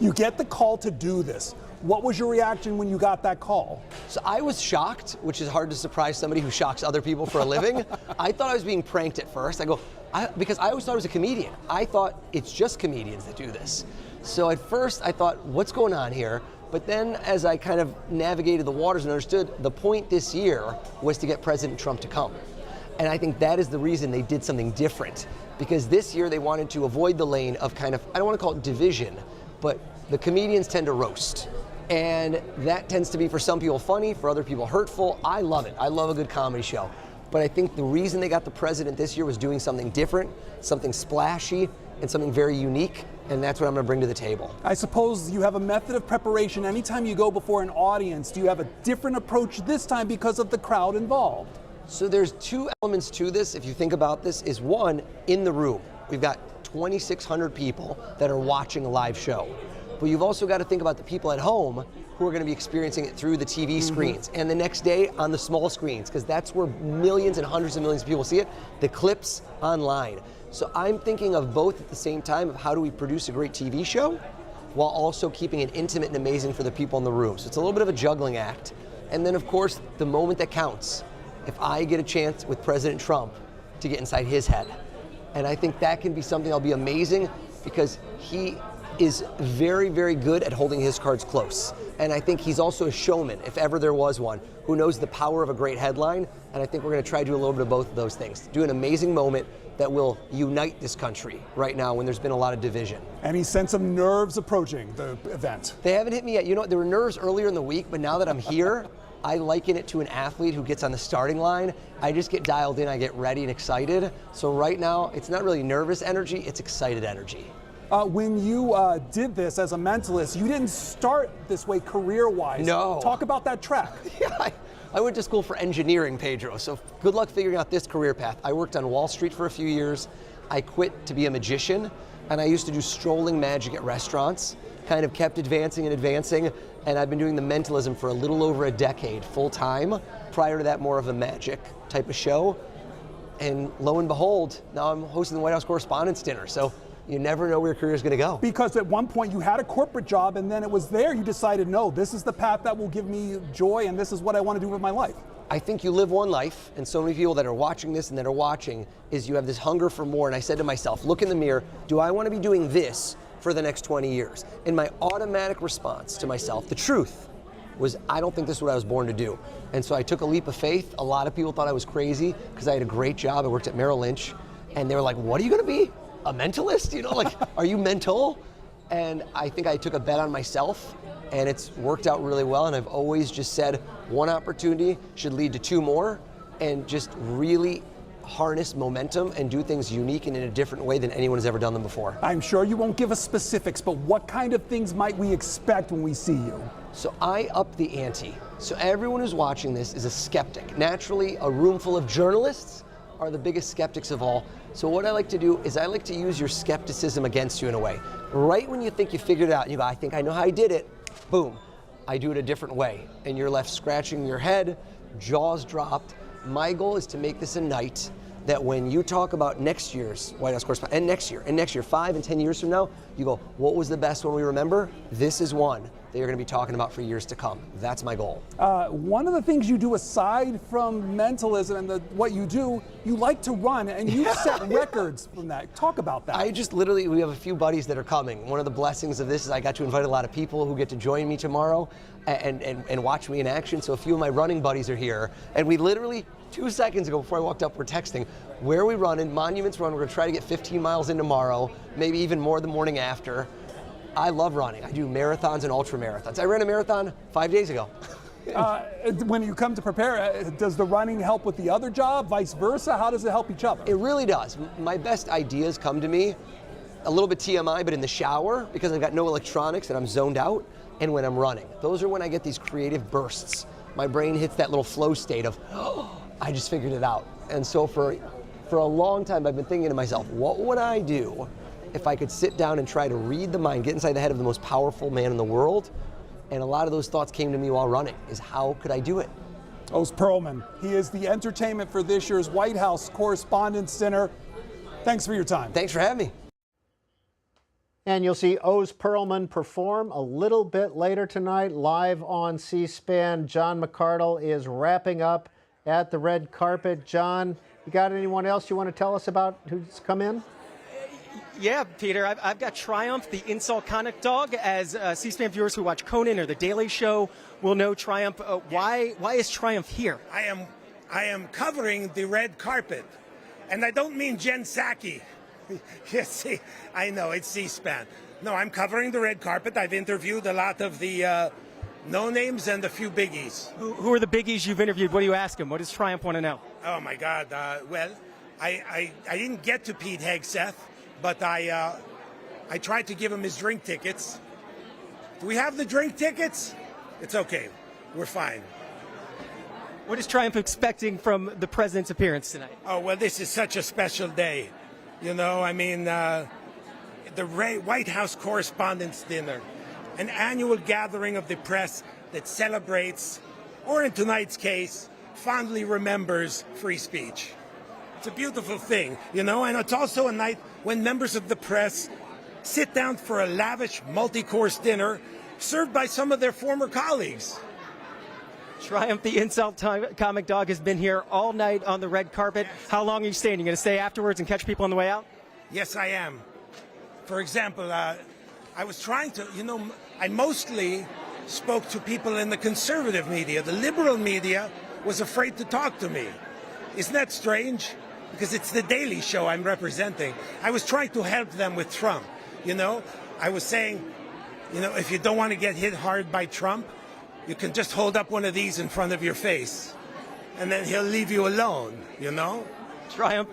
Speaker 7: You get the call to do this. What was your reaction when you got that call?
Speaker 8: So I was shocked, which is hard to surprise somebody who shocks other people for a living. I thought I was being pranked at first. Because I always thought I was a comedian. I thought it's just comedians that do this. So at first I thought, what's going on here? But then as I kind of navigated the waters and understood, the point this year was to get President Trump to come. And I think that is the reason they did something different. Because this year they wanted to avoid the lane of kind of, I don't want to call it division, but the comedians tend to roast. And that tends to be for some people funny, for other people hurtful. I love it. I love a good comedy show. But I think the reason they got the president this year was doing something different, something splashy, and something very unique, and that's what I'm going to bring to the table.
Speaker 7: I suppose you have a method of preparation. Anytime you go before an audience, do you have a different approach this time because of the crowd involved?
Speaker 8: So there's two elements to this, if you think about this, is one, in the room. We've got 2,600 people that are watching a live show. But you've also got to think about the people at home who are going to be experiencing it through the TV screens and the next day on the small screens, because that's where millions and hundreds of millions of people see it, the clips online. So I'm thinking of both at the same time of how do we produce a great TV show while also keeping it intimate and amazing for the people in the room. So it's a little bit of a juggling act. And then of course, the moment that counts, if I get a chance with President Trump to get inside his head. And I think that can be something that'll be amazing because he is very, very good at holding his cards close. And I think he's also a showman, if ever there was one, who knows the power of a great headline. And I think we're going to try to do a little bit of both of those things. Do an amazing moment that will unite this country right now when there's been a lot of division.
Speaker 7: Any sense of nerves approaching the event?
Speaker 8: They haven't hit me yet. You know, there were nerves earlier in the week, but now that I'm here, I liken it to an athlete who gets on the starting line. I just get dialed in, I get ready and excited. So right now, it's not really nervous energy, it's excited energy.
Speaker 7: When you did this as a mentalist, you didn't start this way career-wise.
Speaker 8: No.
Speaker 7: Talk about that track.
Speaker 8: Yeah, I went to school for engineering, Pedro, so good luck figuring out this career path. I worked on Wall Street for a few years. I quit to be a magician, and I used to do strolling magic at restaurants, kind of kept advancing and advancing, and I've been doing the mentalism for a little over a decade, full-time. Prior to that, more of a magic type of show. And lo and behold, now I'm hosting the White House Correspondents' Dinner, so you never know where your career is going to go.
Speaker 7: Because at one point you had a corporate job and then it was there you decided, no, this is the path that will give me joy and this is what I want to do with my life.
Speaker 8: I think you live one life, and so many people that are watching this and that are watching is you have this hunger for more. And I said to myself, look in the mirror, do I want to be doing this for the next 20 years? And my automatic response to myself, the truth, was I don't think this is what I was born to do. And so I took a leap of faith. A lot of people thought I was crazy because I had a great job. I worked at Merrill Lynch, and they were like, what are you going to be? A mentalist? You know, like, are you mental? And I think I took a bet on myself, and it's worked out really well. And I've always just said one opportunity should lead to two more, and just really harness momentum and do things unique and in a different way than anyone has ever done them before.
Speaker 7: I'm sure you won't give us specifics, but what kind of things might we expect when we see you?
Speaker 8: So I up the ante. So everyone who's watching this is a skeptic. Naturally, a room full of journalists are the biggest skeptics of all. So what I like to do is I like to use your skepticism against you in a way. Right when you think you figured it out and you go, I think I know how I did it, boom, I do it a different way. And you're left scratching your head, jaws dropped. My goal is to make this a night that when you talk about next year's White House Correspondent, and next year, 5 and 10 years from now, you go, what was the best one we remember? This is one that you're going to be talking about for years to come. That's my goal.
Speaker 7: One of the things you do aside from mentalism and what you do, you like to run, and you set records from that. Talk about that.
Speaker 8: I just literally, we have a few buddies that are coming. One of the blessings of this is I got to invite a lot of people who get to join me tomorrow and watch me in action. So a few of my running buddies are here, and we literally, 2 seconds ago before I walked up, we're texting, where are we running? Monuments Run, we're gonna try to get 15 miles in tomorrow, maybe even more the morning after. I love running. I do marathons and ultra marathons. I ran a marathon 5 days ago.
Speaker 7: When you come to prepare, does the running help with the other job, vice versa? How does it help each other?
Speaker 8: It really does. My best ideas come to me, a little bit TMI, but in the shower, because I've got no electronics and I'm zoned out, and when I'm running. Those are when I get these creative bursts. My brain hits that little flow state of, oh, I just figured it out. And so for a long time, I've been thinking to myself, what would I do if I could sit down and try to read the mind, get inside the head of the most powerful man in the world? And a lot of those thoughts came to me while running, is how could I do it?
Speaker 7: Oz Perlman, he is the entertainment for this year's White House Correspondents' Dinner. Thanks for your time.
Speaker 8: Thanks for having me.
Speaker 1: And you'll see Oz Perlman perform a little bit later tonight, live on C-SPAN. John McArdle is wrapping up at the red carpet. John, you got anyone else you want to tell us about who's come in?
Speaker 2: Yeah, Peter, I've got Triumph, the insult comic dog. As C-SPAN viewers who watch Conan or The Daily Show will know Triumph. Why is Triumph here?
Speaker 9: I am covering the red carpet, and I don't mean Jen Psaki. Yes, see, I know, it's C-SPAN. No, I'm covering the red carpet. I've interviewed a lot of the no-names and a few biggies.
Speaker 2: Who are the biggies you've interviewed? What do you ask them? What does Triumph want to know?
Speaker 9: Oh, my God. Well, I didn't get to Pete Hegseth, but I tried to give him his drink tickets. Do we have the drink tickets? It's okay. We're fine.
Speaker 2: What is Triumph expecting from the president's appearance tonight?
Speaker 9: Oh, well, this is such a special day. You know, I mean, the White House Correspondents' Dinner, an annual gathering of the press that celebrates, or in tonight's case, fondly remembers free speech. It's a beautiful thing, you know, and it's also a night when members of the press sit down for a lavish multi-course dinner served by some of their former colleagues.
Speaker 2: Triumph, the insult comic dog, has been here all night on the red carpet. Yes. How long are you staying? You going to stay afterwards and catch people on the way out?
Speaker 9: Yes, I am. For example, I was trying to, you know, I mostly spoke to people in the conservative media. The liberal media was afraid to talk to me. Isn't that strange? Because it's the Daily Show I'm representing. I was trying to help them with Trump, you know. I was saying, you know, if you don't want to get hit hard by Trump, you can just hold up one of these in front of your face, and then he'll leave you alone, you know?
Speaker 2: Triumph,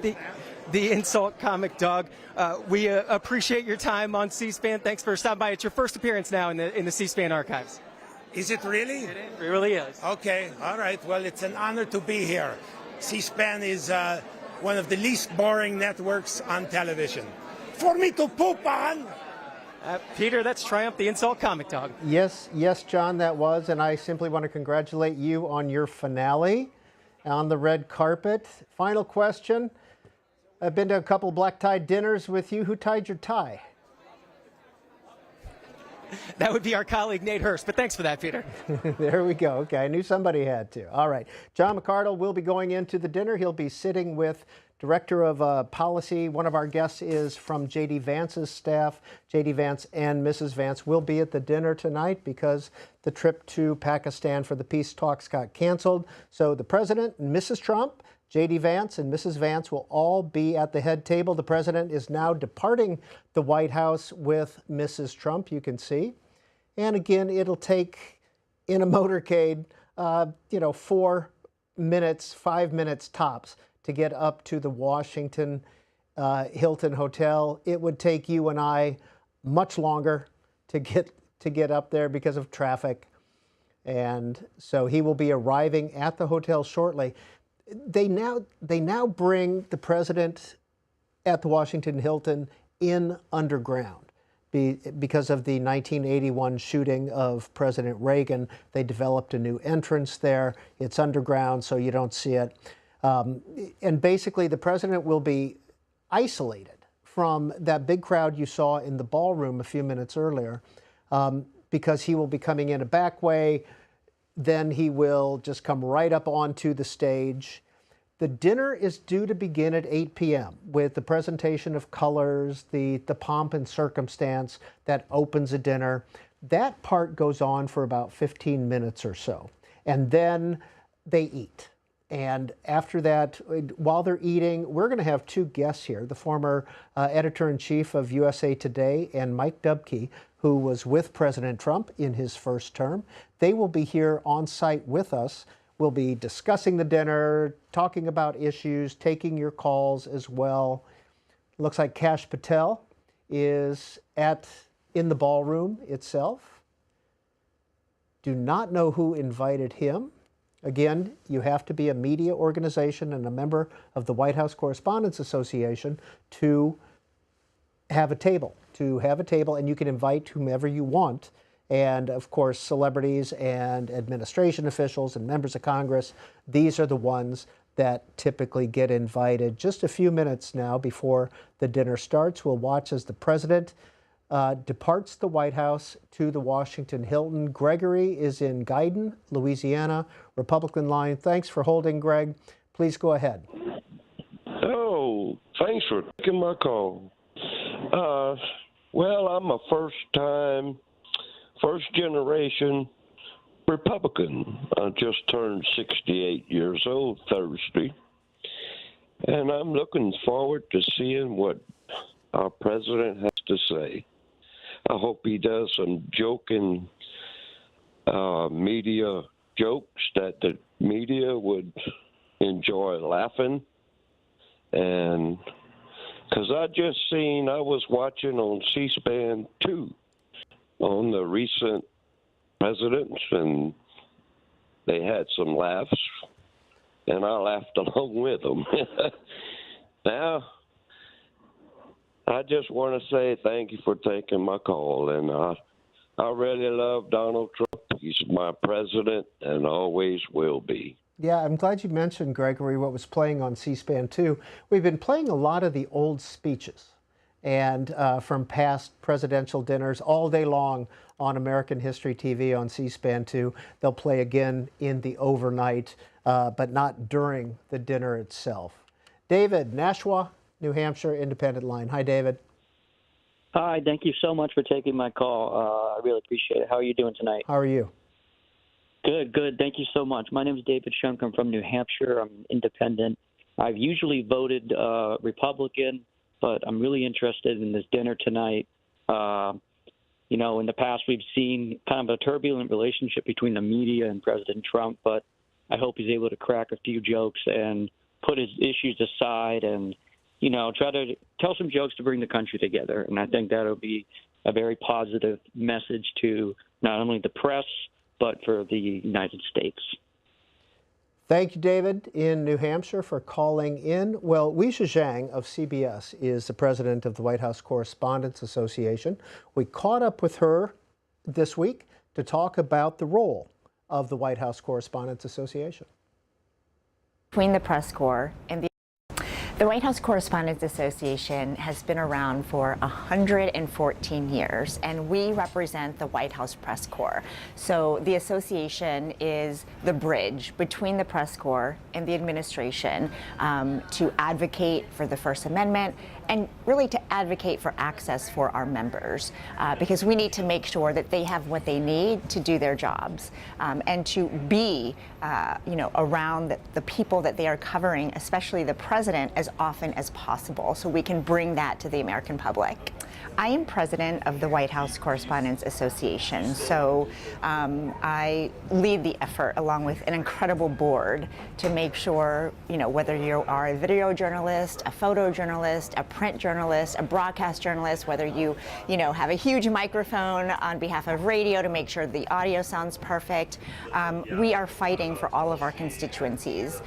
Speaker 2: the insult comic dog. We appreciate your time on C-SPAN. Thanks for stopping by. It's your first appearance now in the C-SPAN archives.
Speaker 9: Is it really?
Speaker 2: It really is.
Speaker 9: Okay, all right. Well, it's an honor to be here. C-SPAN is one of the least boring networks on television. For me to poop on!
Speaker 2: Peter, that's Triumph, the insult comic dog.
Speaker 1: Yes, John, that was, and I simply want to congratulate you on your finale on the red carpet. Final question. I've been to a couple black-tie dinners with you. Who tied your tie?
Speaker 2: That would be our colleague, Nate Hurst, but thanks for that, Peter.
Speaker 1: There we go. Okay, I knew somebody had to. All right. John McArdle will be going into the dinner. He'll be sitting with Director of Policy. One of our guests is from J.D. Vance's staff. J.D. Vance and Mrs. Vance will be at the dinner tonight because the trip to Pakistan for the peace talks got canceled. So the President and Mrs. Trump, J.D. Vance and Mrs. Vance will all be at the head table. The President is now departing the White House with Mrs. Trump, you can see. And again, it'll take, in a motorcade, 4 minutes, 5 minutes tops to get up to the Washington Hilton Hotel. It would take you and I much longer to get up there because of traffic. And so he will be arriving at the hotel shortly. They now bring the president at the Washington Hilton in underground. Because of the 1981 shooting of President Reagan, they developed a new entrance there. It's underground, so you don't see it. And basically, the president will be isolated from that big crowd you saw in the ballroom a few minutes earlier, because he will be coming in a back way. Then he will just come right up onto the stage. The dinner is due to begin at 8 p.m. with the presentation of colors, the pomp and circumstance that opens a dinner. That part goes on for about 15 minutes or so. And then they eat. And after that, while they're eating, we're going to have two guests here, the former editor-in-chief of USA Today and Mike Dubke, who was with President Trump in his first term. They will be here on site with us. We'll be discussing the dinner, talking about issues, taking your calls as well. Looks like Kash Patel is in the ballroom itself. Do not know who invited him. Again, you have to be a media organization and a member of the White House Correspondents Association to have a table. And you can invite whomever you want. And of course, celebrities and administration officials and members of Congress, these are the ones that typically get invited. Just a few minutes now before the dinner starts, we'll watch as the president departs the White House to the Washington Hilton. Gregory is in Guidon, Louisiana, Republican line. Thanks for holding, Greg. Please go ahead.
Speaker 10: Oh, thanks for taking my call. Well, I'm a first generation Republican. I just turned 68 years old Thursday. And I'm looking forward to seeing what our president has to say. I hope he does some joking media jokes that the media would enjoy laughing. And because I was watching on CSPAN 2 on the recent presidents, and they had some laughs, and I laughed along with them. Now, I just want to say thank you for taking my call, and I really love Donald Trump. He's my president and always will be.
Speaker 1: Yeah, I'm glad you mentioned, Gregory, what was playing on C-SPAN 2. We've been playing a lot of the old speeches and from past presidential dinners all day long on American History TV on C-SPAN 2. They'll play again in the overnight, but not during the dinner itself. David, Nashua, New Hampshire, Independent Line. Hi, David.
Speaker 11: Hi, thank you so much for taking my call. I really appreciate it. How are you doing tonight?
Speaker 1: How are you?
Speaker 11: Good, good. Thank you so much. My name is David Shunk. I'm from New Hampshire. I'm independent. I've usually voted Republican, but I'm really interested in this dinner tonight. You know, in the past, we've seen kind of a turbulent relationship between the media and President Trump, but I hope he's able to crack a few jokes and put his issues aside and, you know, try to tell some jokes to bring the country together. And I think that'll be a very positive message to not only the press, but for the United States.
Speaker 1: Thank you, David, in New Hampshire for calling in. Well, Weijia Jiang of CBS is the president of the White House Correspondents Association. We caught up with her this week to talk about the role of the White House Correspondents Association.
Speaker 12: Between the press corps and the White House Correspondents Association has been around for 114 years, and we represent the White House Press Corps. So the association is the bridge between the press corps and the administration to advocate for the First Amendment and really to advocate for access for our members, because we need to make sure that they have what they need to do their jobs and to be, you know, around the people that they are covering, especially the president, as often as possible, so we can bring that to the American public. I am president of the White House Correspondents Association, so I lead the effort along with an incredible board to make sure, you know, whether you are a video journalist, a photojournalist, a print journalist, a broadcast journalist, whether you know, have a huge microphone on behalf of radio to make sure the audio sounds perfect. We are fighting for all of our constituencies,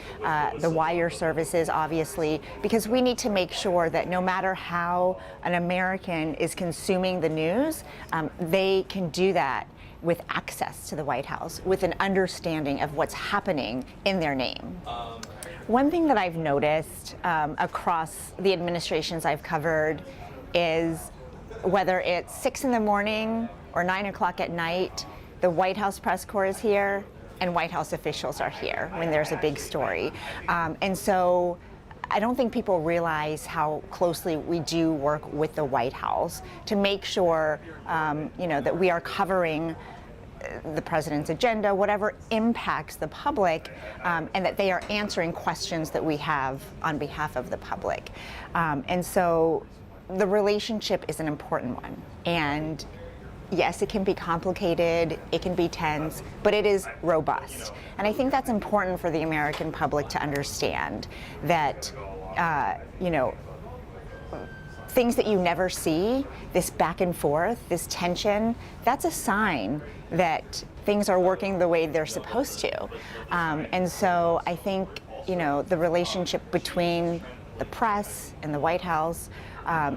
Speaker 12: the wire services, obviously, because we need to make sure that no matter how an American is consuming the news, they can do that with access to the White House, with an understanding of what's happening in their name. One thing that I've noticed across the administrations I've covered is whether it's 6 in the morning or 9 o'clock at night, the White House press corps is here and White House officials are here when there's a big story. And so I don't think people realize how closely we do work with the White House to make sure that we are covering the president's agenda, whatever impacts the public, and that they are answering questions that we have on behalf of the public. And so the relationship is an important one. And yes, it can be complicated, it can be tense, but it is robust. And I think that's important for the American public to understand that, things that you never see, this back and forth, this tension, that's a sign that things are working the way they're supposed to. And so I think, the relationship between the press and the White House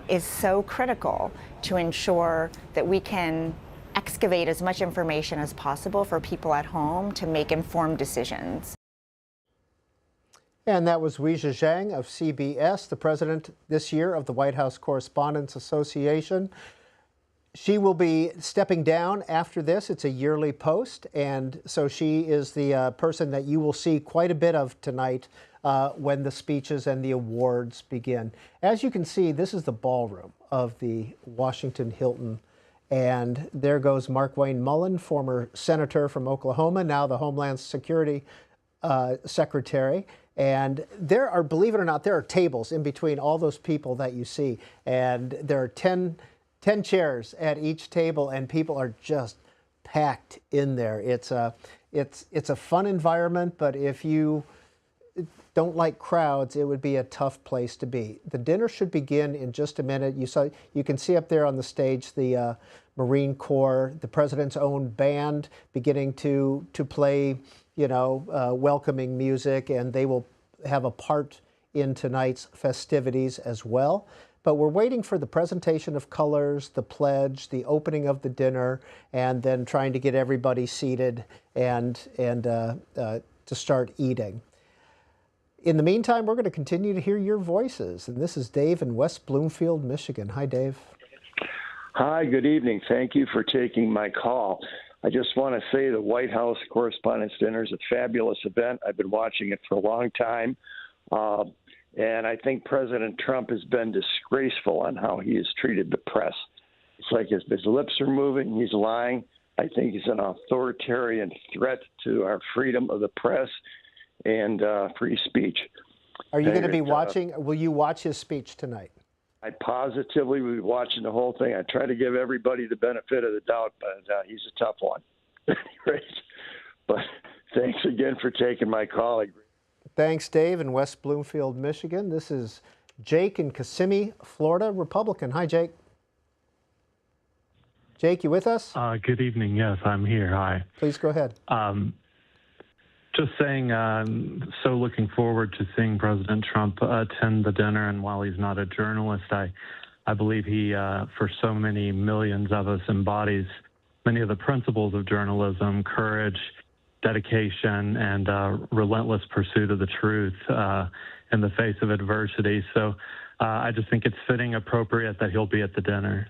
Speaker 12: is so critical to ensure that we can excavate as much information as possible for people at home to make informed decisions.
Speaker 1: And that was Weijia Jiang of CBS, the president this year of the White House Correspondents Association. She will be stepping down after this. It's a yearly post, and so she is the person that you will see quite a bit of tonight when the speeches and the awards begin. As you can see, this is the ballroom of the Washington Hilton, and there goes Markwayne Mullin, former senator from Oklahoma, now the Homeland Security Secretary. And there are, believe it or not, there are tables in between all those people that you see. And there are 10 chairs at each table, and people are just packed in there. It's a fun environment, but if you don't like crowds, it would be a tough place to be. The dinner should begin in just a minute. You can see up there on the stage the Marine Corps, the president's own band beginning to play welcoming music, and they will have a part in tonight's festivities as well. But we're waiting for the presentation of colors, the pledge, the opening of the dinner, and then trying to get everybody seated and to start eating. In the meantime, we're going to continue to hear your voices. And this is Dave in West Bloomfield, Michigan. Hi, Dave.
Speaker 13: Hi, good evening. Thank you for taking my call. I just want to say the White House Correspondents' Dinner is a fabulous event. I've been watching it for a long time. And I think President Trump has been disgraceful on how he has treated the press. It's like his lips are moving, he's lying. I think he's an authoritarian threat to our freedom of the press and free speech.
Speaker 1: Are you going to be watching? Will you watch his speech tonight?
Speaker 13: I positively will be watching the whole thing. I try to give everybody the benefit of the doubt, but he's a tough one. But thanks again for taking my call.
Speaker 1: Thanks, Dave, in West Bloomfield, Michigan. This is Jake in Kissimmee, Florida, Republican. Hi, Jake. Jake, you with us?
Speaker 14: Good evening. Yes, I'm here. Hi.
Speaker 1: Please go ahead.
Speaker 14: Just saying, so looking forward to seeing President Trump attend the dinner. And while he's not a journalist, I believe he, for so many millions of us, embodies many of the principles of journalism: courage, dedication, and relentless pursuit of the truth in the face of adversity. So I just think it's fitting, appropriate that he'll be at the dinner.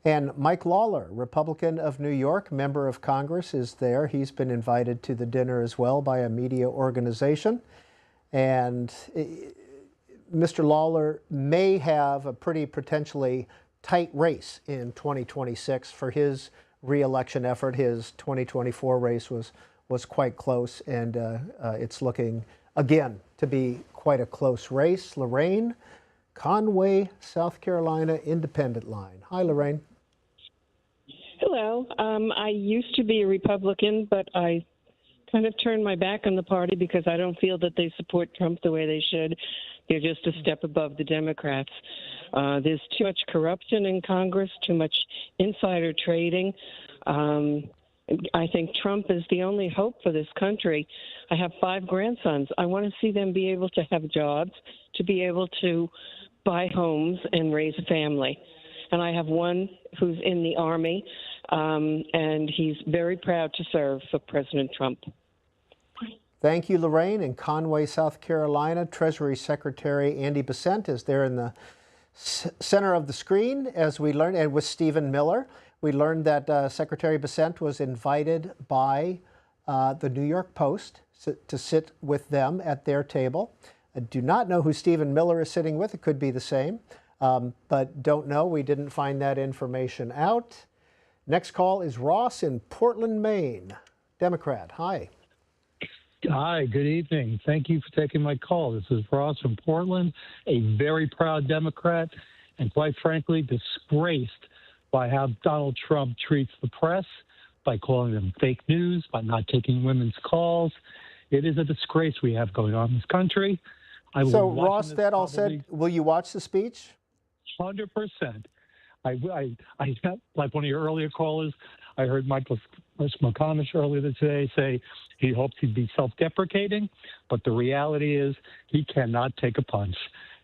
Speaker 1: And Mike Lawler, Republican of New York, member of Congress, is there. He's been invited to the dinner as well by a media organization. And Mr. Lawler may have a pretty potentially tight race in 2026 for his re-election effort. His 2024 race was quite close, and it's looking, again, to be quite a close race. Lorraine, Conway, South Carolina, independent line. Hi, Lorraine.
Speaker 15: Hello. I used to be a Republican, but I kind of turned my back on the party because I don't feel that they support Trump the way they should. They're just a step above the Democrats. There's too much corruption in Congress, too much insider trading. I think Trump is the only hope for this country. I have 5 grandsons. I want to see them be able to have jobs, to be able to buy homes and raise a family. And I have one who's in the Army, and he's very proud to serve for President Trump.
Speaker 1: Thank you, Lorraine. In Conway, South Carolina, Treasury Secretary Andy Besant is there in the center of the screen, as we learned, and with Stephen Miller. We learned that Secretary Besant was invited by the New York Post to sit with them at their table. I do not know who Stephen Miller is sitting with. It could be the same, but don't know. We didn't find that information out. Next call is Ross in Portland, Maine. Democrat. Hi.
Speaker 16: Hi, good evening. Thank you for taking my call. This is Ross from Portland, a very proud Democrat, and quite frankly, disgraced by how Donald Trump treats the press, by calling them fake news, by not taking women's calls. It is a disgrace we have going on in this country.
Speaker 1: So, Ross, that all said, will you watch the speech?
Speaker 16: 100%. I like one of your earlier callers, I heard Michael McConnell earlier today say he hopes he'd be self-deprecating, but the reality is he cannot take a punch.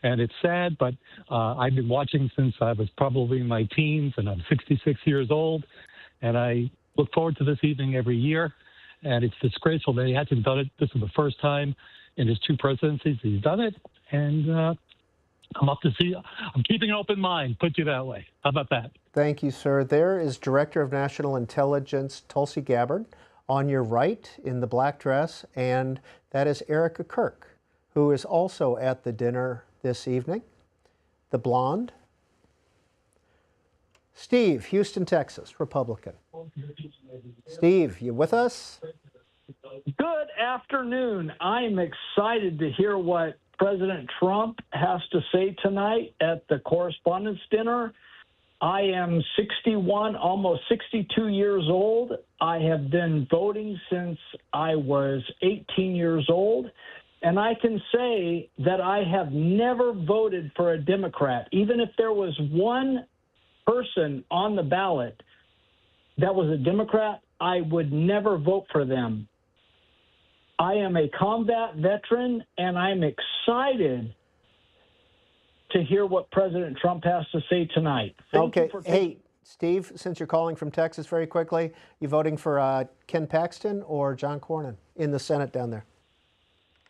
Speaker 16: And it's sad, but I've been watching since I was probably in my teens, and I'm 66 years old, and I look forward to this evening every year. And it's disgraceful that he hasn't done it. This is the first time in his 2 presidencies he's done it, and I'm up to see. I'm keeping an open mind, put you that way. How about that?
Speaker 1: Thank you, sir. There is Director of National Intelligence Tulsi Gabbard on your right in the black dress, and that is Erica Kirk, who is also at the dinner this evening. The blonde. Steve, Houston, Texas, Republican. Steve, you with us?
Speaker 18: Good afternoon. I'm excited to hear what President Trump has to say tonight at the Correspondents' Dinner. I am 61, almost 62 years old. I have been voting since I was 18 years old. And I can say that I have never voted for a Democrat. Even if there was one person on the ballot that was a Democrat, I would never vote for them. I am a combat veteran, and I'm excited to hear what President Trump has to say tonight.
Speaker 1: Okay. Hey, Steve, since you're calling from Texas very quickly, you voting for Ken Paxton or John Cornyn in the Senate down there?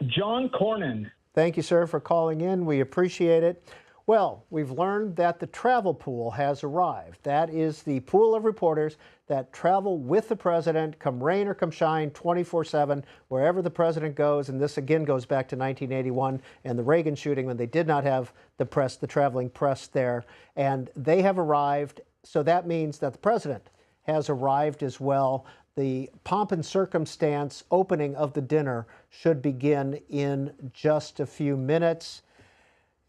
Speaker 18: John Cornyn.
Speaker 1: Thank you, sir, for calling in. We appreciate it. Well, we've learned that the travel pool has arrived. That is the pool of reporters that travel with the president, come rain or come shine, 24/7, wherever the president goes. And this again goes back to 1981 and the Reagan shooting when they did not have the press, the traveling press there. And they have arrived. So that means that the president has arrived as well. The pomp and circumstance opening of the dinner should begin in just a few minutes.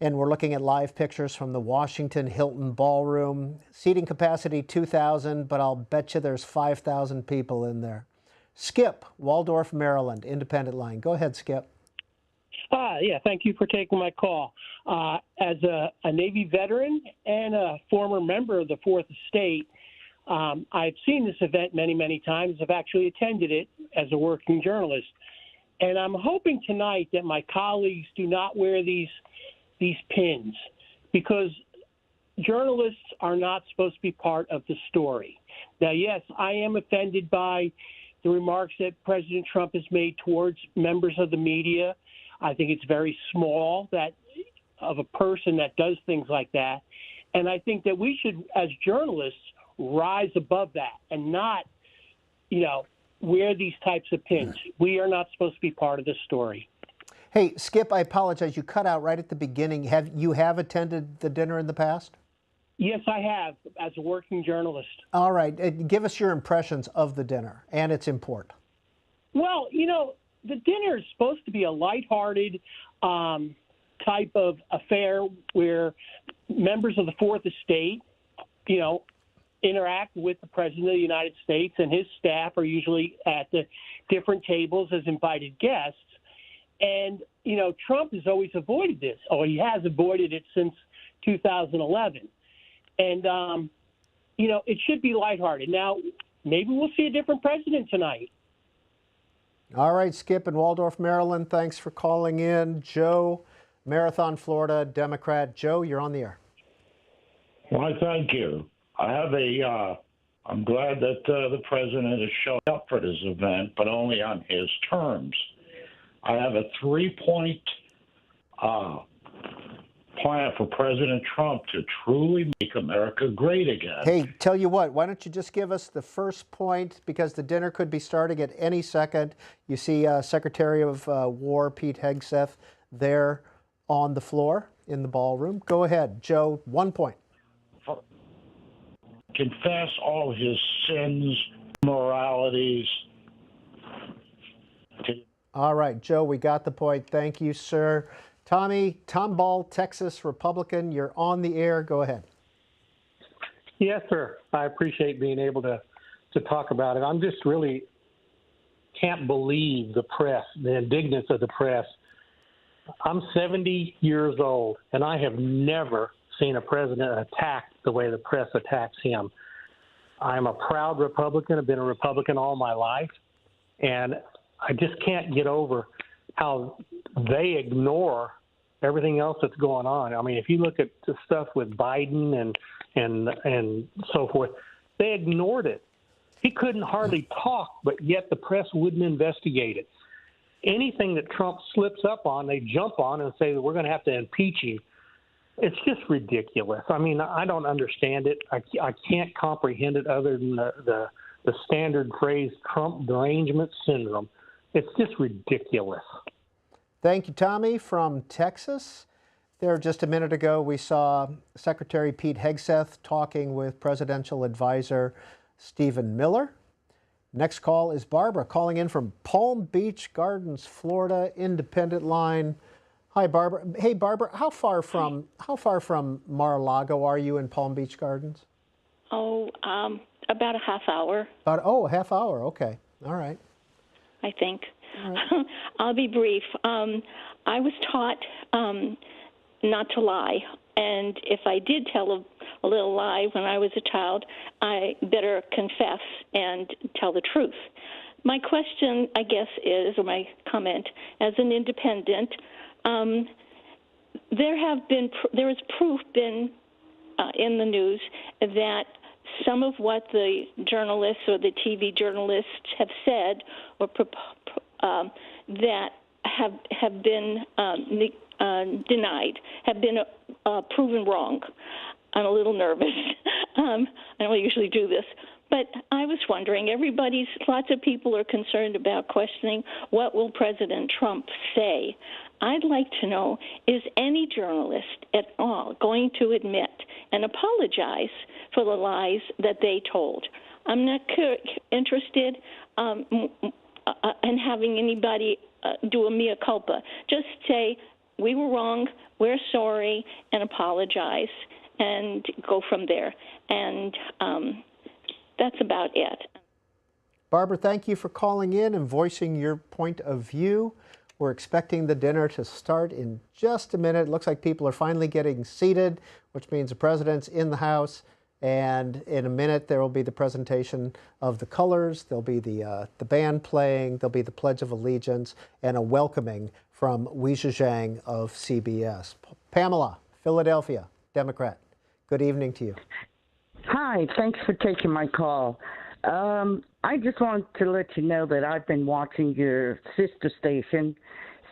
Speaker 1: And we're looking at live pictures from the Washington Hilton Ballroom. Seating capacity 2,000, but I'll bet you there's 5,000 people in there. Skip, Waldorf, Maryland, Independent Line. Go ahead, Skip.
Speaker 19: Yeah, thank you for taking my call. As a Navy veteran and a former member of the Fourth Estate, I've seen this event many, many times. I've actually attended it as a working journalist. And I'm hoping tonight that my colleagues do not wear these pins, because journalists are not supposed to be part of the story. Now, yes, I am offended by the remarks that President Trump has made towards members of the media. I think it's very small of a person that does things like that. And I think that we should, as journalists, rise above that and not, wear these types of pins. We are not supposed to be part of this story.
Speaker 1: Hey, Skip, I apologize. You cut out right at the beginning. Have you attended the dinner in the past?
Speaker 19: Yes, I have, as a working journalist. All
Speaker 1: right. Give us your impressions of the dinner and its import.
Speaker 19: Well, the dinner is supposed to be a lighthearted type of affair where members of the Fourth Estate, interact with the President of the United States, and his staff are usually at the different tables as invited guests. And, Trump has always avoided this, or he has avoided it since 2011. And, it should be lighthearted. Now, maybe we'll see a different president tonight.
Speaker 1: All right, Skip in Waldorf, Maryland, thanks for calling in. Joe, Marathon, Florida, Democrat. Joe, you're on the air.
Speaker 20: Why, thank you. I'm glad that the president has shown up for this event, but only on his terms. I have a 3-point plan for President Trump to truly make America great again.
Speaker 1: Hey, tell you what, why don't you just give us the first point, because the dinner could be starting at any second. You see Secretary of War Pete Hegseth there on the floor in the ballroom. Go ahead, Joe, 1 point.
Speaker 20: Confess all his sins, moralities.
Speaker 1: All right, Joe, we got the point. Thank you, sir. Tommy, Tom Ball, Texas Republican, you're on the air. Go ahead.
Speaker 16: Yes, sir. I appreciate being able to talk about it. I'm just really can't believe the press, the indignance of the press. I'm 70 years old, and I have never seen a president attacked the way the press attacks him. I'm a proud Republican. I've been a Republican all my life, and I just can't get over how they ignore everything else that's going on. I mean, if you look at the stuff with Biden and so forth, they ignored it. He couldn't hardly talk, but yet the press wouldn't investigate it. Anything that Trump slips up on, they jump on and say that we're going to have to impeach him. It's just ridiculous. I mean, I don't understand it. I can't comprehend it other than the standard phrase Trump derangement syndrome. It's just ridiculous.
Speaker 1: Thank you, Tommy, from Texas. There just a minute ago, we saw Secretary Pete Hegseth talking with presidential advisor Stephen Miller. Next call is Barbara calling in from Palm Beach Gardens, Florida, independent line. Hi, Barbara. Hey, Barbara, how far from Mar-a-Lago are you in Palm Beach Gardens?
Speaker 17: Oh, about a half hour.
Speaker 1: A half hour. Okay. All right.
Speaker 17: I think.
Speaker 1: Right.
Speaker 17: I'll be brief. I was taught not to lie, and if I did tell a little lie when I was a child, I better confess and tell the truth. My question, I guess, is, or my comment, as an independent, there is proof in the news that some of what the journalists or the TV journalists have said or that have been denied, have been proven wrong. I'm a little nervous. I don't usually do this. But I was wondering, lots of people are concerned about questioning what will President Trump say. I'd like to know, is any journalist at all going to admit and apologize for the lies that they told? I'm not interested in having anybody do a mea culpa. Just say, we were wrong, we're sorry, and apologize, and go from there. And that's about it.
Speaker 1: Barbara, thank you for calling in and voicing your point of view. We're expecting the dinner to start in just a minute. It looks like people are finally getting seated, which means the president's in the House. And in a minute, there will be the presentation of the colors. There'll be the band playing. There'll be the Pledge of Allegiance and a welcoming from Weijia Jiang of CBS. Pamela, Philadelphia, Democrat. Good evening to you.
Speaker 21: Hi, thanks for taking my call. I just wanted to let you know that I've been watching your sister station,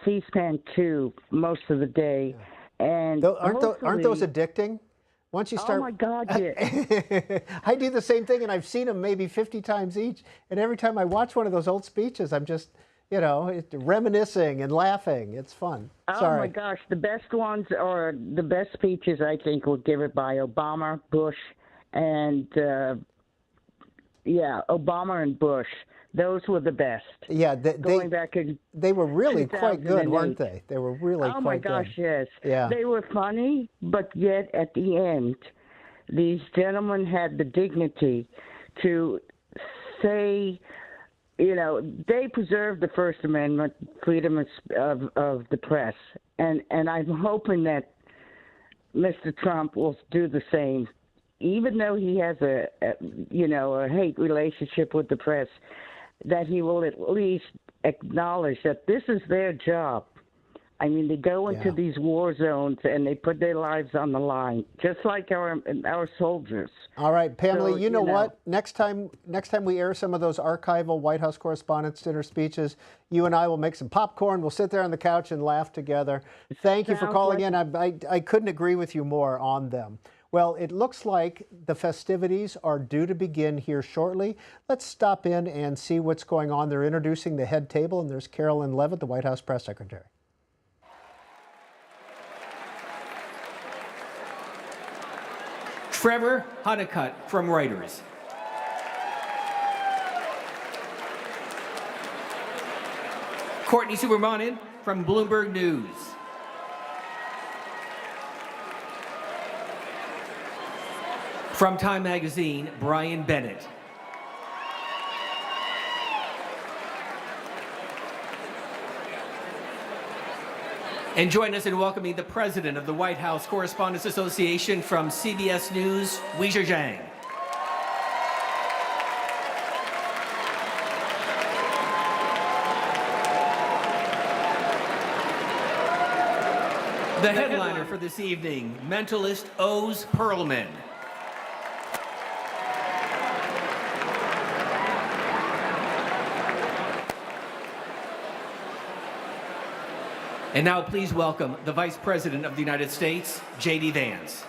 Speaker 21: C-SPAN 2, most of the day. And
Speaker 1: aren't those addicting? Once you start,
Speaker 21: oh my God, yeah.
Speaker 1: I do the same thing, and I've seen them maybe 50 times each. And every time I watch one of those old speeches, I'm just, reminiscing and laughing. It's fun. Sorry.
Speaker 21: Oh my gosh, the best ones or the best speeches I think were given by Obama, Bush, and Obama and Bush. Those were the best.
Speaker 1: Yeah, they were really
Speaker 21: 2008.
Speaker 1: quite good, weren't they? They were really
Speaker 21: quite good.
Speaker 1: Oh my
Speaker 21: gosh,
Speaker 1: good.
Speaker 21: yes.
Speaker 1: Yeah.
Speaker 21: They were funny, but yet at the end, these gentlemen had the dignity to say, they preserved the First Amendment, freedom of the press, and I'm hoping that Mr. Trump will do the same. Even though he has a hate relationship with the press, that he will at least acknowledge that this is their job. I mean, they go into these war zones and they put their lives on the line, just like our soldiers.
Speaker 1: All right, Pamela,
Speaker 21: So,
Speaker 1: you know what? Next time we air some of those archival White House Correspondents' Dinner speeches, you and I will make some popcorn. We'll sit there on the couch and laugh together. Thank you for calling in. I couldn't agree with you more on them. Well, it looks like the festivities are due to begin here shortly. Let's stop in and see what's going on. They're introducing the head table, and there's Carolyn Levitt, the White House press secretary.
Speaker 3: Trevor Honeycutt from Reuters. Courtney Subramanian from Bloomberg News. From Time Magazine, Brian Bennett. And join us in welcoming the president of the White House Correspondents Association from CBS News, Weijia Jiang. The headliner for this evening, mentalist Oz Perlman. And now please welcome the Vice President of the United States, J.D. Vance.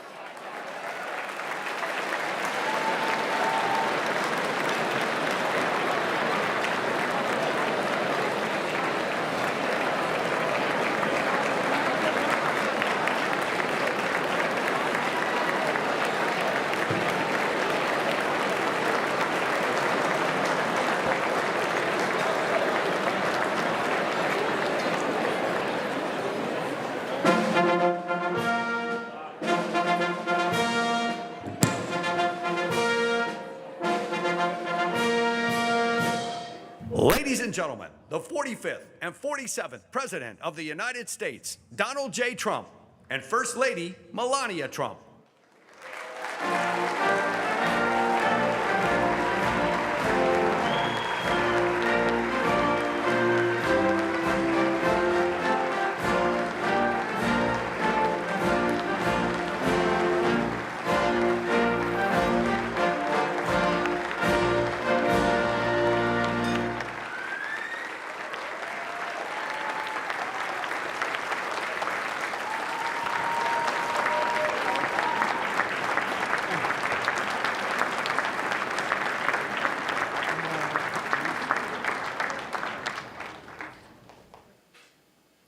Speaker 22: Ladies and gentlemen, the 45th and 47th President of the United States, Donald J. Trump, and First Lady Melania Trump.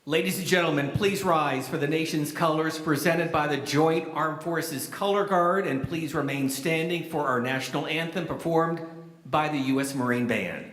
Speaker 3: Ladies and gentlemen, please rise for the nation's colors presented by the Joint Armed Forces Color Guard, and please remain standing for our national anthem performed by the U.S. Marine Band.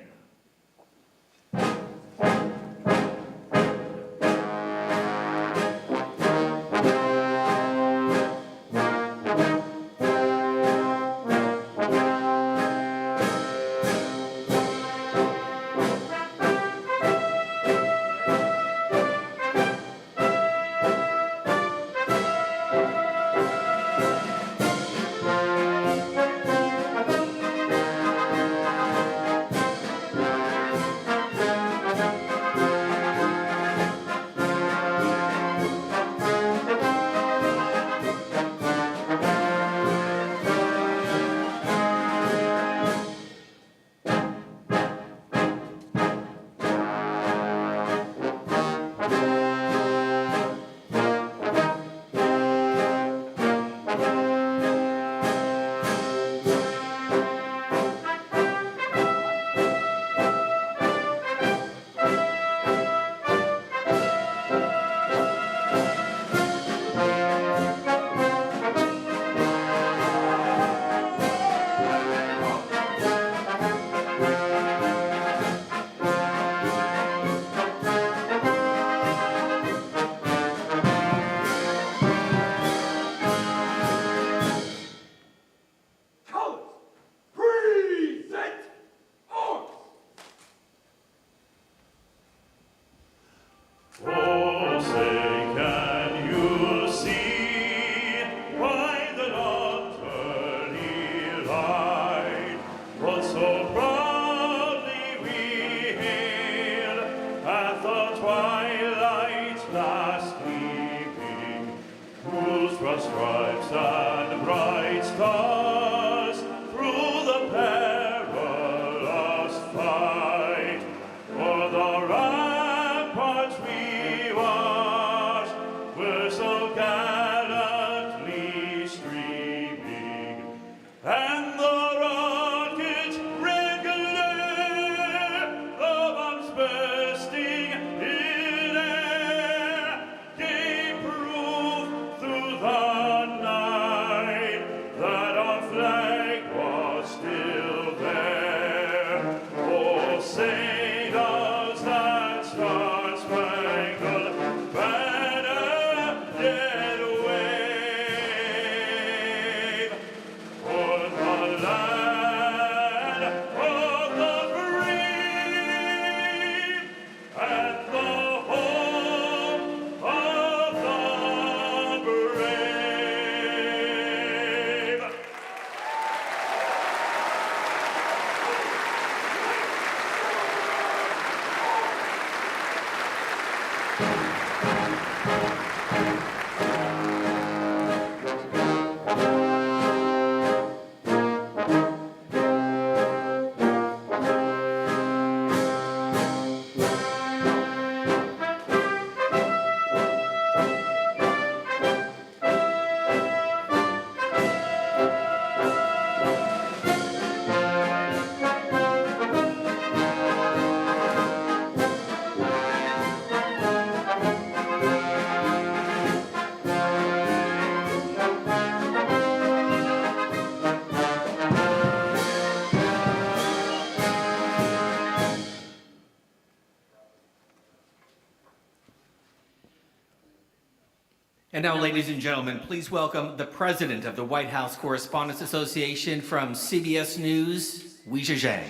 Speaker 3: And now, ladies and gentlemen, please welcome the president of the White House Correspondents Association from CBS News, Weijia Jiang.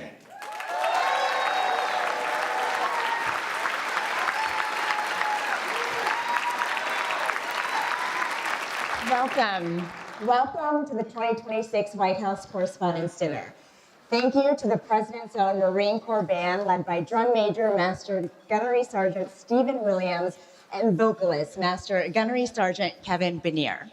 Speaker 4: Welcome. Welcome to the 2026 White House Correspondents' Dinner. Thank you to the President's own Marine Corps Band, led by Drum Major Master Gunnery Sergeant Stephen Williams and vocalist Master Gunnery Sergeant Kevin Benier.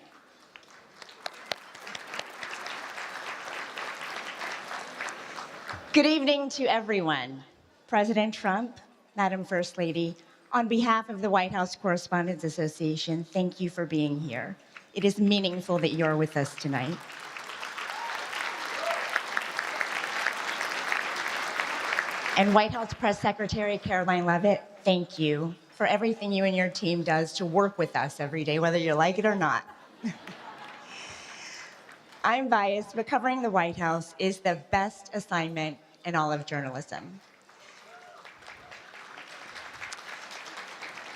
Speaker 4: Good evening to everyone. President Trump, Madam First Lady, on behalf of the White House Correspondents Association, thank you for being here. It is meaningful that you're with us tonight. And White House Press Secretary Caroline Leavitt, thank you for everything you and your team does to work with us every day, whether you like it or not. I'm biased, but covering the White House is the best assignment in all of journalism.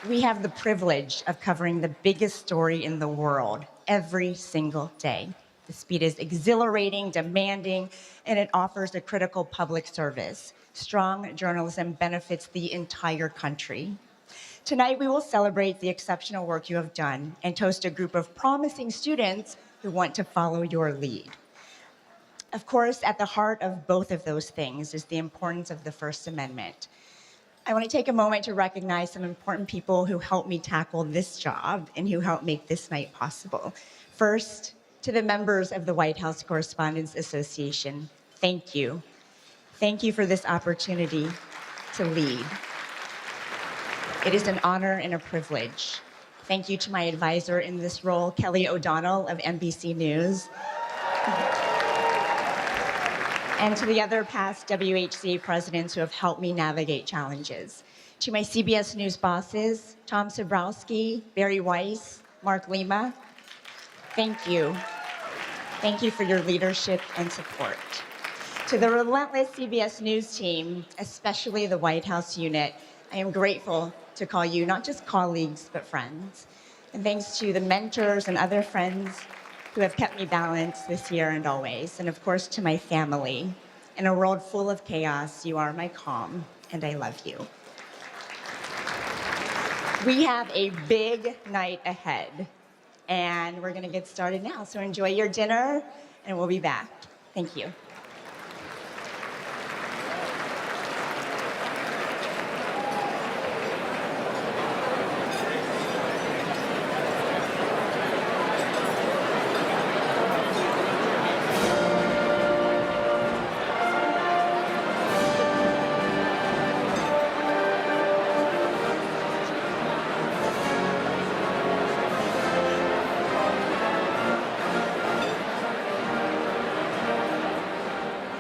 Speaker 4: We have the privilege of covering the biggest story in the world every single day. The speed is exhilarating, demanding, and it offers a critical public service. Strong journalism benefits the entire country. Tonight, we will celebrate the exceptional work you have done and toast a group of promising students who want to follow your lead. Of course, at the heart of both of those things is the importance of the First Amendment. I want to take a moment to recognize some important people who helped me tackle this job and who helped make this night possible. First, to the members of the White House Correspondents Association, thank you. Thank you for this opportunity to lead. It is an honor and a privilege. Thank you to my advisor in this role, Kelly O'Donnell of NBC News. And to the other past WHCA presidents who have helped me navigate challenges. To my CBS News bosses, Tom Sobrowski, Barry Weiss, Mark Lima, thank you. Thank you for your leadership and support. To the relentless CBS News team, especially the White House unit, I am grateful to call you not just colleagues, but friends. And thanks to the mentors and other friends who have kept me balanced this year and always. And of course, to my family. In a world full of chaos, you are my calm, and I love you. We have a big night ahead, and we're gonna get started now. So enjoy your dinner, and we'll be back. Thank you.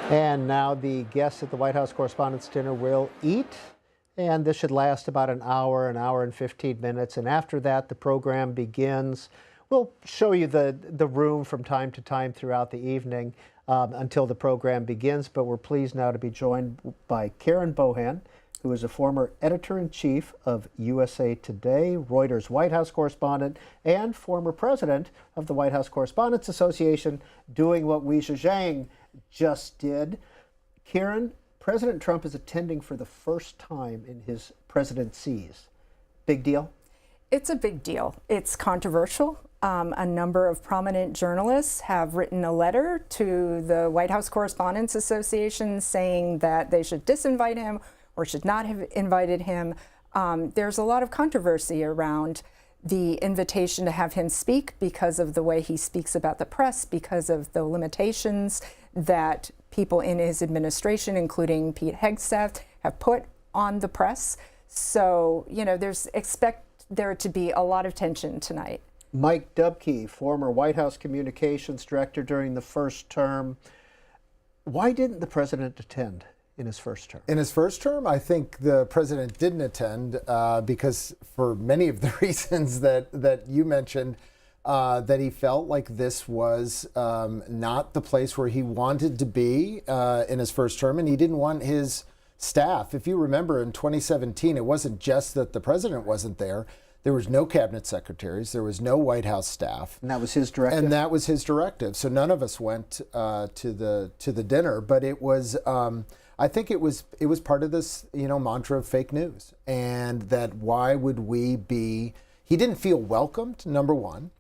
Speaker 1: And now the guests at the White House Correspondents' Dinner will eat, and this should last about an hour and 15 minutes. And after that, the program begins. We'll show you the room from time to time throughout the evening until the program begins. But we're pleased now to be joined by Karen Bohan, who is a former editor-in-chief of USA Today, Reuters White House correspondent, and former president of the White House Correspondents Association, doing what Weijia Jiang just did. Karen, President Trump is attending for the first time in his presidencies. Big deal?
Speaker 5: It's a big deal. It's controversial. A number of prominent journalists have written a letter to the White House Correspondents Association saying that they should disinvite him or should not have invited him. There's a lot of controversy around the invitation to have him speak because of the way he speaks about the press, because of the limitations that people in his administration, including Pete Hegseth, have put on the press. So, you know, expect there to be a lot of tension tonight.
Speaker 1: Mike Dubke, former White House communications director during the first term. Why didn't the president attend in his first term?
Speaker 23: In his first term, I think the president didn't attend because for many of the reasons that you mentioned, that he felt like this was not the place where he wanted to be in his first term, and he didn't want his staff. If you remember in 2017, it wasn't just that the president wasn't there. There was no cabinet secretaries. There was no White House staff.
Speaker 1: And that was his directive?
Speaker 23: And that was his directive. So none of us went to the dinner, but it was, I think it was part of this, mantra of fake news. And that why would we be, he didn't feel welcomed, number one.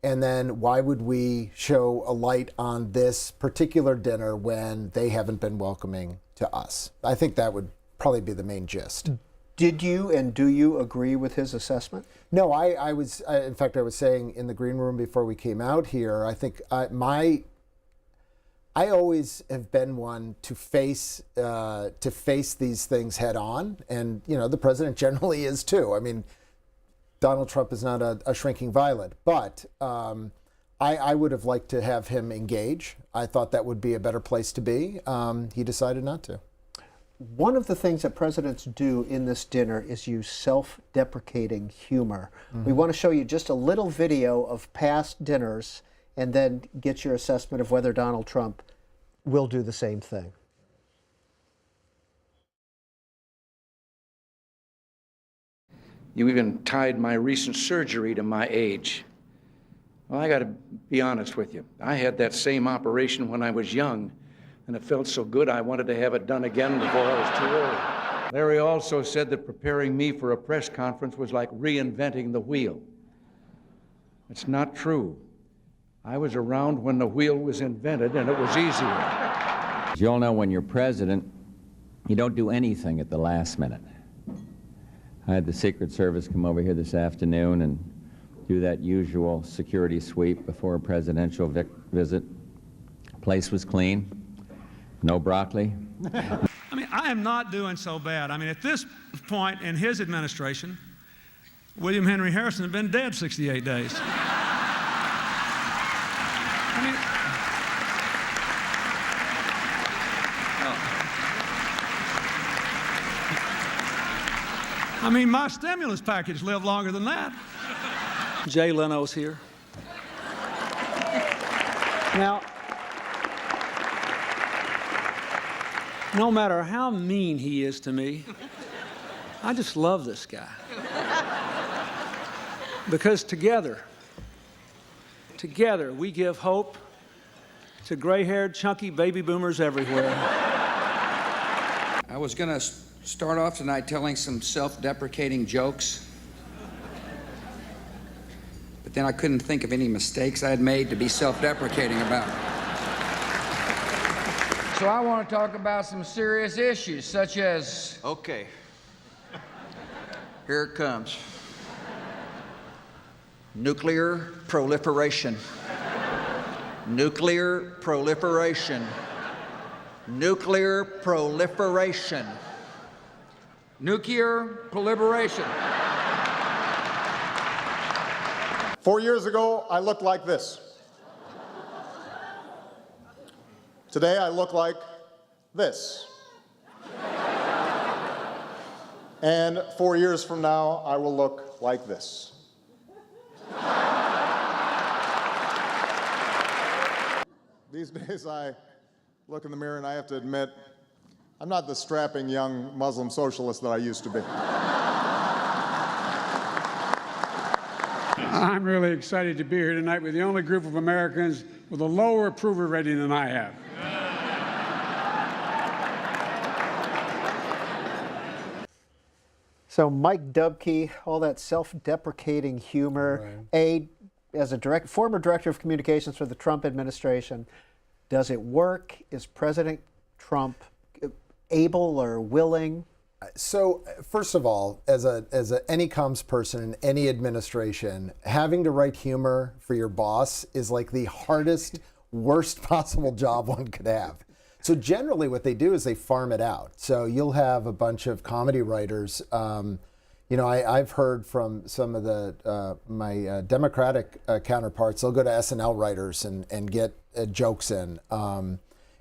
Speaker 23: And then why would we show a light on this particular dinner when they haven't been welcoming to us? I think that would probably be the main gist.
Speaker 1: Did you and do you agree with his assessment?
Speaker 23: No, I was, in fact, I was saying in the green room before we came out here, I think I always have been one to face these things head on. And, the president generally is too. I mean, Donald Trump is not a shrinking violet, but I would have liked to have him engage. I thought that would be a better place to be. He decided not to.
Speaker 1: One of the things that presidents do in this dinner is use self-deprecating humor. Mm-hmm. We want to show you just a little video of past dinners and then get your assessment of whether Donald Trump will do the same thing.
Speaker 6: You even tied my recent surgery to my age. Well, I got to be honest with you. I had that same operation when I was young, and it felt so good I wanted to have it done again before I was too old. Larry also said that preparing me for a press conference was like reinventing the wheel. It's not true. I was around when the wheel was invented, and it was easier.
Speaker 7: As you all know, when you're president, you don't do anything at the last minute. I had the Secret Service come over here this afternoon and do that usual security sweep before a presidential visit. Place was clean, no broccoli.
Speaker 8: I mean, I am not doing so bad. I mean, at this point in his administration, William Henry Harrison had been dead 68 days. I mean, my stimulus package lived longer than that. Jay Leno's here. Now, no matter how mean he is to me, I just love this guy. Because together, we give hope to gray-haired, chunky baby boomers everywhere.
Speaker 24: I was going to start off tonight telling some self-deprecating jokes, but then I couldn't think of any mistakes I had made to be self-deprecating about. So I want to talk about some serious issues, such as, okay, here it comes. Nuclear proliferation. Nuclear proliferation. Nuclear proliferation. Nuclear proliferation.
Speaker 25: 4 years ago, I looked like this. Today, I look like this. And 4 years from now, I will look like this. These days, I look in the mirror and I have to admit, I'm not the strapping young Muslim socialist that I used to be.
Speaker 26: I'm really excited to be here tonight with the only group of Americans with a lower approval rating than I have.
Speaker 1: So Mike Dubke, all that self-deprecating humor, right. As a former director of communications for the Trump administration, does it work? Is President Trump able or willing?
Speaker 23: So first of all, as any comms person in any administration, having to write humor for your boss is like the hardest, worst possible job one could have. So generally what they do is they farm it out. So you'll have a bunch of comedy writers. I've heard from some of my Democratic counterparts, they'll go to SNL writers and get jokes in.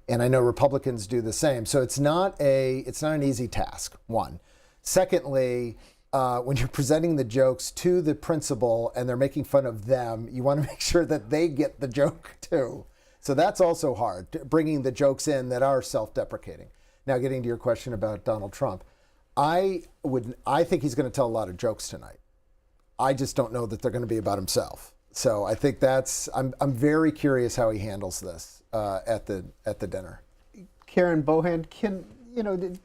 Speaker 23: And I know Republicans do the same. So it's not an easy task, one. Secondly, when you're presenting the jokes to the principal and they're making fun of them, you want to make sure that they get the joke too. So that's also hard, bringing the jokes in that are self-deprecating. Now, getting to your question about Donald Trump, I think he's going to tell a lot of jokes tonight. I just don't know that they're going to be about himself. So I think I'm very curious how he handles this at the dinner.
Speaker 1: Karen Bohan,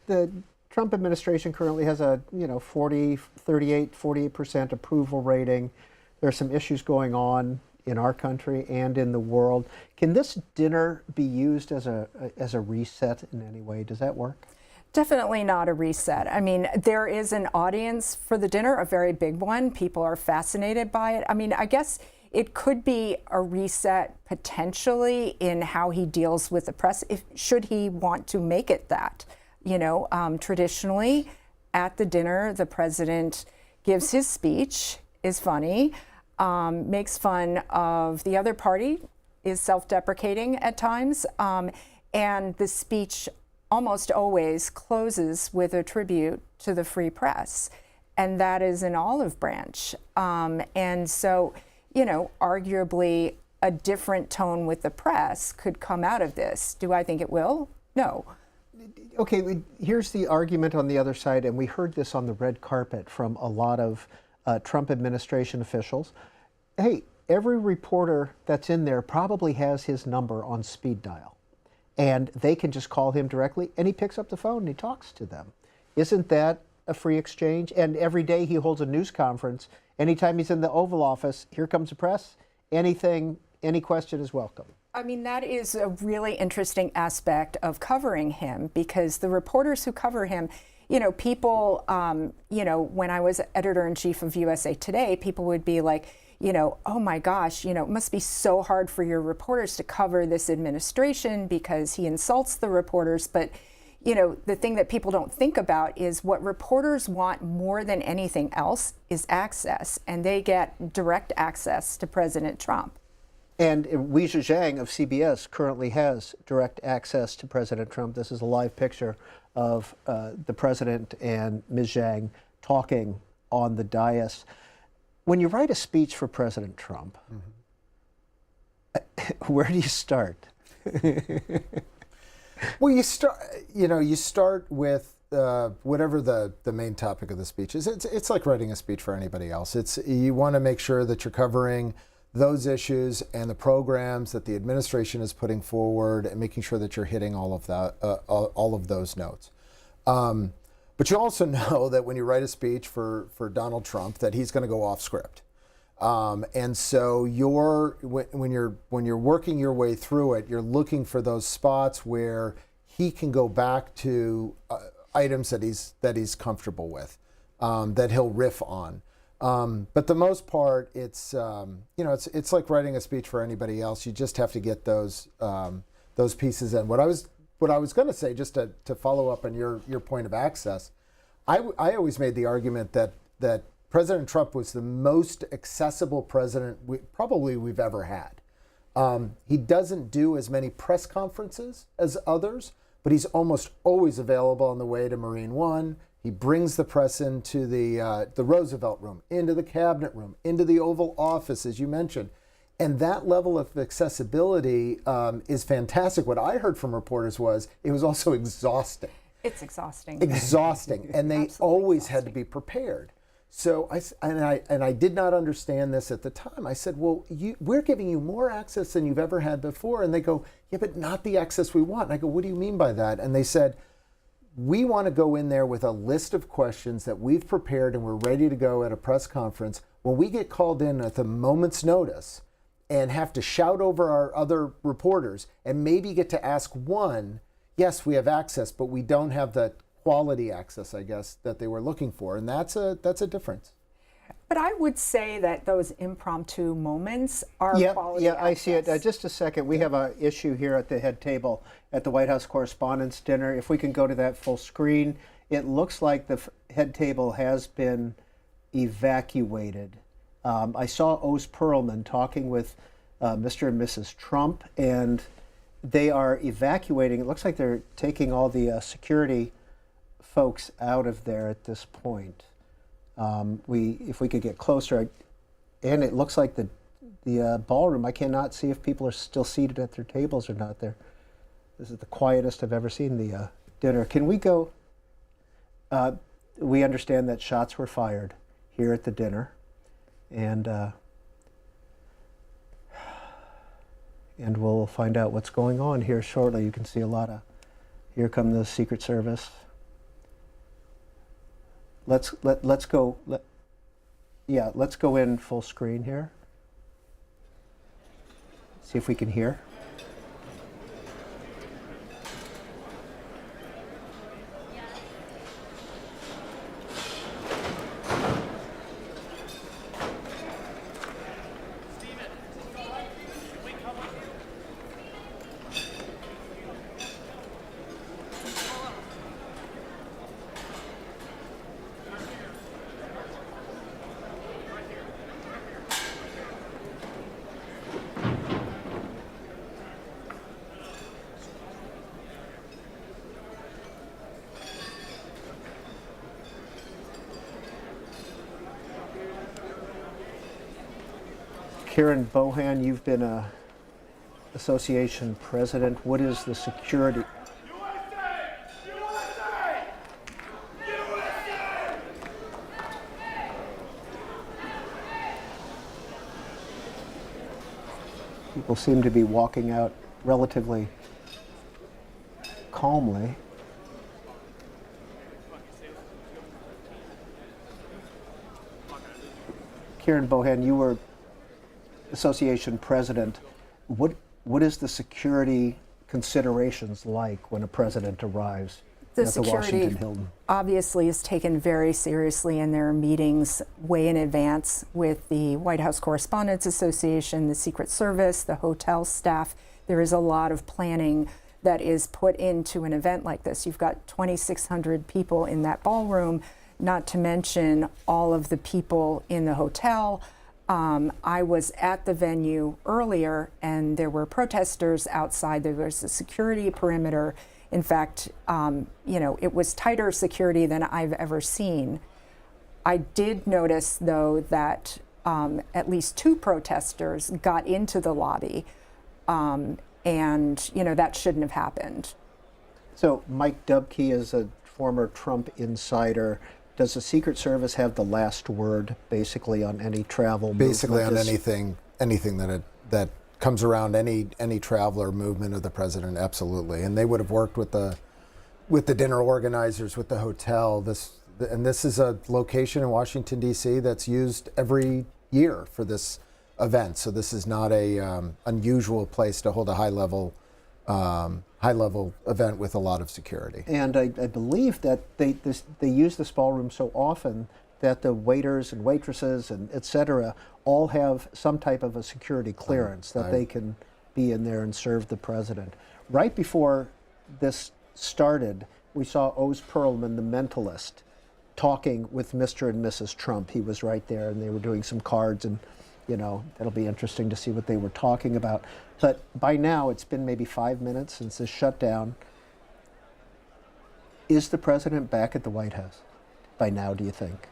Speaker 1: the Trump administration currently has a 48% approval rating. There are some issues going on in our country and in the world. Can this dinner be used as a reset in any way? Does that work?
Speaker 5: Definitely not a reset. I mean, there is an audience for the dinner, a very big one. People are fascinated by it. I mean, I guess it could be a reset potentially in how he deals with the press, should he want to make it that. Traditionally at the dinner, the president gives his speech, is funny, makes fun of the other party, is self-deprecating at times, and the speech almost always closes with a tribute to the free press, and that is an olive branch. And so, arguably a different tone with the press could come out of this. Do I think it will? No.
Speaker 1: Okay, here's the argument on the other side, and we heard this on the red carpet from a lot of Trump administration officials. Hey, every reporter that's in there probably has his number on speed dial, and they can just call him directly, and he picks up the phone and he talks to them. Isn't that a free exchange? And every day he holds a news conference. Anytime he's in the Oval Office, here comes the press. Anything, any question is welcome.
Speaker 5: I mean, that is a really interesting aspect of covering him, because the reporters who cover him, people, when I was editor-in-chief of USA Today, people would be like, oh my gosh, it must be so hard for your reporters to cover this administration because he insults the reporters. But, the thing that people don't think about is what reporters want more than anything else is access, and they get direct access to President Trump.
Speaker 1: And Weijia Jiang of CBS currently has direct access to President Trump. This is a live picture of the president and Ms. Jiang talking on the dais. When you write a speech for President Trump, where do you start?
Speaker 23: Well, you start with whatever the main topic of the speech is. It's like writing a speech for anybody else. You want to make sure that you're covering those issues and the programs that the administration is putting forward, and making sure that you're hitting all of that, all of those notes. But you also know that when you write a speech for Donald Trump, that he's going to go off script. And so when you're working your way through it, you're looking for those spots where he can go back to items that he's comfortable with, that he'll riff on. But the most part, it's like writing a speech for anybody else. You just have to get those pieces in. What I was going to say, just to follow up on your point of access, I always made the argument that President Trump was the most accessible president we've ever had. He doesn't do as many press conferences as others, but he's almost always available on the way to Marine One. He brings the press into the Roosevelt Room, into the Cabinet Room, into the Oval Office, as you mentioned. And that level of accessibility is fantastic. What I heard from reporters was it was also exhausting.
Speaker 5: It's exhausting.
Speaker 23: Exhausting. And they always had to be prepared. So I did not understand this at the time. I said, well, we're giving you more access than you've ever had before. And they go, yeah, but not the access we want. And I go, what do you mean by that? And they said, we want to go in there with a list of questions that we've prepared and we're ready to go at a press conference. When we get called in at the moment's notice and have to shout over our other reporters and maybe get to ask one, yes, we have access, but we don't have the quality access, I guess, that they were looking for. And that's a difference.
Speaker 5: But I would say that those impromptu moments are quality access.
Speaker 1: I see it. Just a second. We have an issue here at the head table at the White House Correspondents' Dinner. If we can go to that full screen, it looks like the head table has been evacuated. I saw Oz Perlman talking with Mr. and Mrs. Trump, and they are evacuating. It looks like they're taking all the security folks out of there at this point. If we could get closer, and it looks like the ballroom, I cannot see if people are still seated at their tables or not there. This is the quietest I've ever seen the dinner. Can we go? We understand that shots were fired here at the dinner. and we'll find out what's going on here shortly. You can see a lot of, here come the Secret Service. Let's go in full screen here. See if we can hear. Karen Bohan, you've been a association president. What is the security? People seem to be walking out relatively calmly. Karen Bohan, you were association president. What is the security considerations like when a president arrives at the Washington Hilton?
Speaker 5: Obviously is taken very seriously, and there are meetings way in advance with the White House Correspondents Association, the Secret Service, the hotel staff. There is a lot of planning that is put into an event like this. You've got 2,600 people in that ballroom, not to mention all of the people in the hotel. I was at the venue earlier, and there were protesters outside. There was a security perimeter. In fact, it was tighter security than I've ever seen. I did notice, though, that at least 2 protesters got into the lobby, and that shouldn't have happened.
Speaker 1: So Mike Dubke is a former Trump insider. Does the Secret Service have the last word, basically, on any travel movement?
Speaker 23: Basically on anything that comes around any traveler movement of the president, absolutely. And they would have worked with the dinner organizers, with the hotel. This is a location in Washington, D.C. that's used every year for this event. So this is not a unusual place to hold a high-level event with a lot of security.
Speaker 1: And I believe that they use this ballroom so often that the waiters and waitresses and et cetera all have some type of a security clearance that they can be in there and serve the president. Right before this started, we saw Oz Perlman, the mentalist, talking with Mr. and Mrs. Trump. He was right there, and they were doing some cards, and it'll be interesting to see what they were talking about. But by now, it's been maybe 5 minutes since this shutdown. Is the president back at the White House by now, do you think?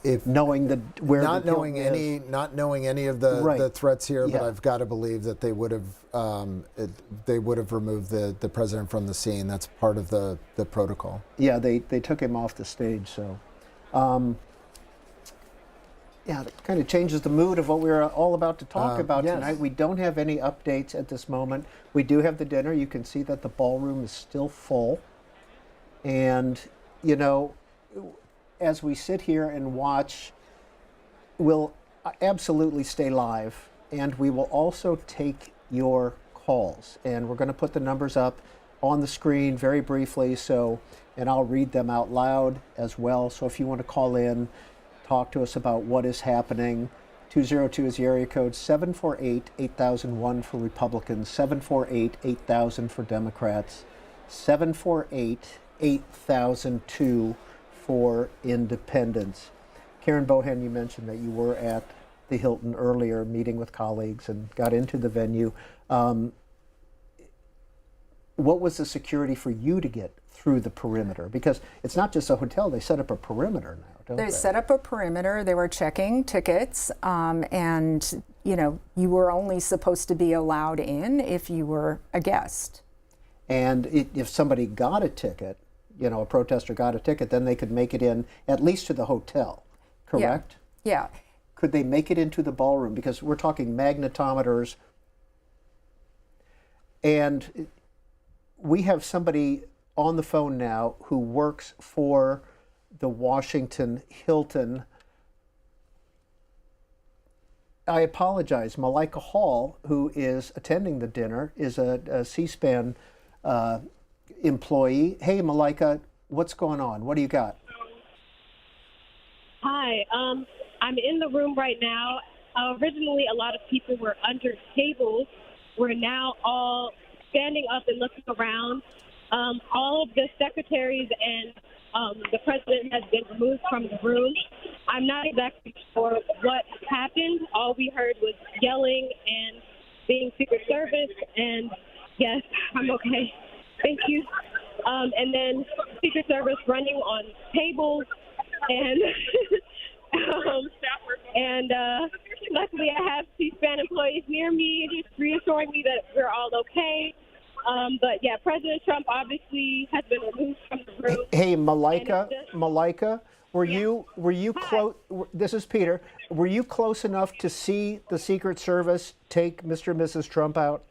Speaker 23: If
Speaker 1: knowing
Speaker 23: not knowing any of the threats here, but I've got to believe that they would have removed the president from the scene. That's part of the protocol.
Speaker 1: Yeah, they took him off the stage. So, that kind of changes the mood of what we're all about to talk about tonight. We don't have any updates at this moment. We do have the dinner. You can see that the ballroom is still full, and as we sit here and watch, we'll absolutely stay live, and we will also take your calls. And we're going to put the numbers up on the screen very briefly, and I'll read them out loud as well. So if you want to call in, talk to us about what is happening, 202 is the area code, 748-8001 for Republicans, 748-8000 for Democrats, 748-8002 for independents. Karen Bohan, you mentioned that you were at the Hilton earlier, meeting with colleagues and got into the venue. What was the security for you to get through the perimeter? Because it's not just a hotel, they set up a perimeter now, don't they?
Speaker 5: They set up a perimeter, they were checking tickets, and you were only supposed to be allowed in if you were a guest.
Speaker 1: And if somebody got a ticket, a protester got a ticket, then they could make it in at least to the hotel, correct?
Speaker 5: Yeah.
Speaker 1: Could they make it into the ballroom? Because we're talking magnetometers. And we have somebody on the phone now who works for the Washington Hilton. I apologize. Malika Hall, who is attending the dinner, is a C-SPAN employee. Hey, Malika, what's going on? What do you got?
Speaker 2: Hi, I'm in the room right now. Originally, a lot of people were under tables. We're now all standing up and looking around. All of the secretaries and the president has been removed from the room. I'm not exactly sure what happened. All we heard was yelling and being Secret Service, and yes, I'm okay. Thank you. And then Secret Service running on tables, and luckily I have C-SPAN employees near me, just reassuring me that we're all okay. But yeah, President Trump obviously has been removed from the room.
Speaker 1: Hey, Malika, were you close? This is Peter. Were you close enough to see the Secret Service take Mr. and Mrs. Trump out?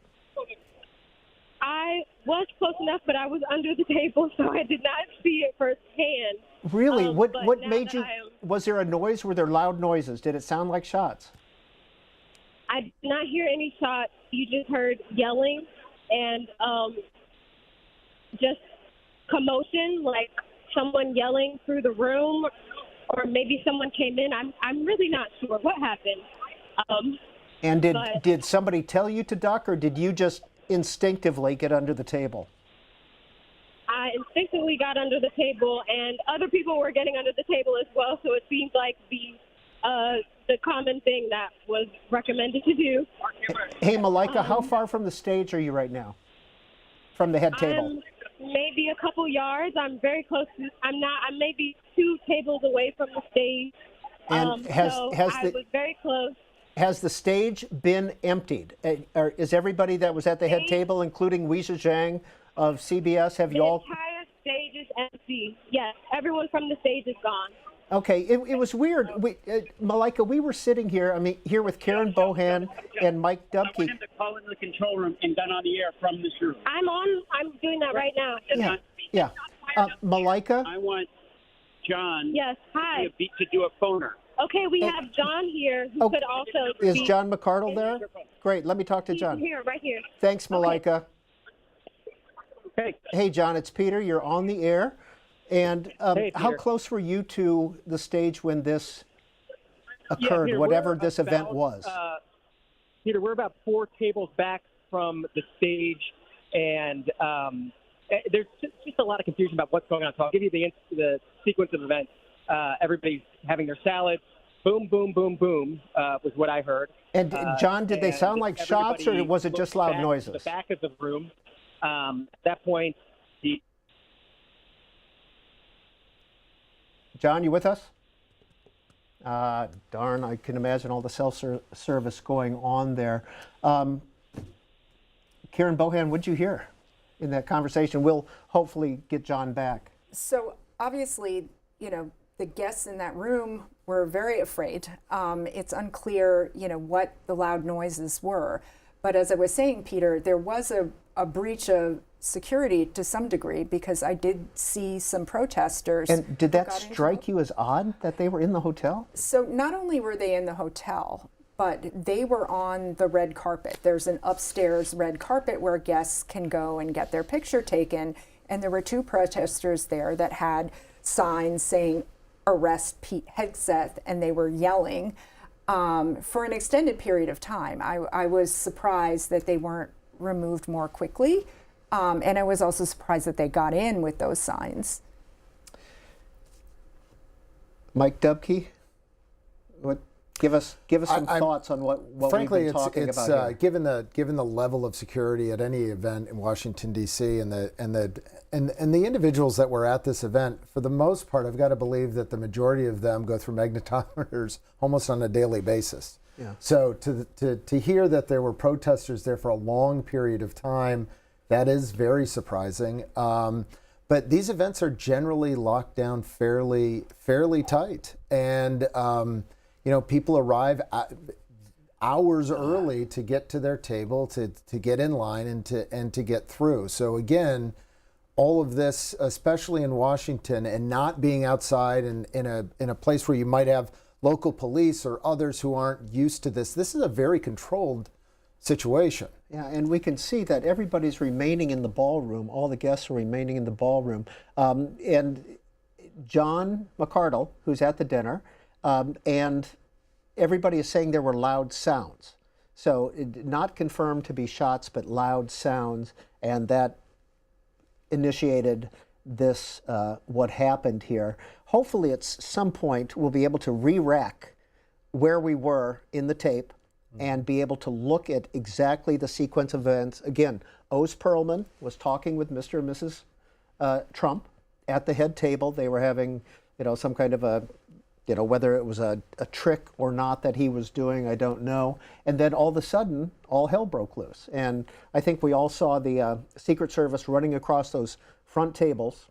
Speaker 2: I was close enough, but I was under the table, so I did not see it firsthand.
Speaker 1: Really? What made you? Was there a noise? Were there loud noises? Did it sound like shots?
Speaker 2: I did not hear any shots. You just heard yelling and just commotion, like someone yelling through the room, or maybe someone came in. I'm really not sure what happened.
Speaker 1: And did somebody tell you to duck, or did you just instinctively get under the table?
Speaker 2: I instinctively got under the table, and other people were getting under the table as well. So it seems like the common thing that was recommended to do.
Speaker 1: Hey, Malika, how far from the stage are you right now? From the head table?
Speaker 2: Maybe a couple yards. I'm very close to. I'm maybe 2 tables away from the stage.
Speaker 1: And
Speaker 2: I was very close.
Speaker 1: Has the stage been emptied? Or is everybody that was at the head table, including Weijia Jiang of CBS, have you all?
Speaker 2: The entire stage is empty. Yes, everyone from the stage is gone.
Speaker 1: Okay, it was weird. Malika, we were sitting here, here with Karen Bohan and Mike Dubke.
Speaker 9: I want him to call into the control room and then on the air from this room.
Speaker 2: I'm doing that right now.
Speaker 1: Yeah. Malika?
Speaker 9: I want John
Speaker 2: Yes, hi.
Speaker 9: to do a phoner.
Speaker 2: Okay, we have John here who could also
Speaker 1: Is
Speaker 2: be
Speaker 1: John McCardle there? Great, let me talk to John.
Speaker 2: He's here, right here.
Speaker 1: Thanks, Malika.
Speaker 9: Okay.
Speaker 1: Hey, John, it's Peter. You're on the air. And
Speaker 9: Hey,
Speaker 1: how
Speaker 9: Peter.
Speaker 1: close were you to the stage when this occurred,
Speaker 9: Peter,
Speaker 1: whatever
Speaker 9: we're
Speaker 1: this event was?
Speaker 9: Peter, we're about 4 tables back from the stage, and there's just a lot of confusion about what's going on. So I'll give you the sequence of events. Everybody's having their salad. Boom, boom, boom, boom was what I heard.
Speaker 1: And John, did they sound like shots, or
Speaker 9: everybody
Speaker 1: was it just loud
Speaker 9: looked back
Speaker 1: noises?
Speaker 9: to the back of the room. At that point,
Speaker 1: John, you with us? Darn, I can imagine all the self-service going on there. Karen Bohan, what'd you hear in that conversation? We'll hopefully get John back.
Speaker 5: So obviously, the guests in that room were very afraid. It's unclear, what the loud noises were. But as I was saying, Peter, there was a breach of security to some degree, because I did see some protesters.
Speaker 1: And did that strike you as odd that they were in the hotel?
Speaker 5: So not only were they in the hotel, but they were on the red carpet. There's an upstairs red carpet where guests can go and get their picture taken. And there were 2 protesters there that had signs saying, "Arrest Pete Hegseth," and they were yelling for an extended period of time. I was surprised that they weren't removed more quickly. And I was also surprised that they got in with those signs.
Speaker 1: Mike Dubke, give us some thoughts on what
Speaker 23: frankly,
Speaker 1: we've been talking about here.
Speaker 23: Given the level of security at any event in Washington D.C. and the individuals that were at this event, for the most part, I've got to believe that the majority of them go through magnetometers almost on a daily basis.
Speaker 1: Yeah.
Speaker 23: So to hear that there were protesters there for a long period of time, that is very surprising. But these events are generally locked down fairly tight. And, people arrive hours early to get to their table, to get in line and to get through. So again, all of this, especially in Washington, and not being outside in a place where you might have local police or others who aren't used to this. This is a very controlled situation.
Speaker 1: Yeah, and we can see that everybody's remaining in the ballroom. All the guests are remaining in the ballroom. And John McArdle, who's at the dinner, and everybody is saying there were loud sounds. So not confirmed to be shots, but loud sounds, and that initiated this, what happened here. Hopefully at some point we'll be able to re-rack where we were in the tape and be able to look at exactly the sequence of events. Again, Oz Perlman was talking with Mr. and Mrs. Trump at the head table. They were having, some kind of a, whether it was a trick or not that he was doing, I don't know. And then all of a sudden, all hell broke loose. And I think we all saw the Secret Service running across those front tables.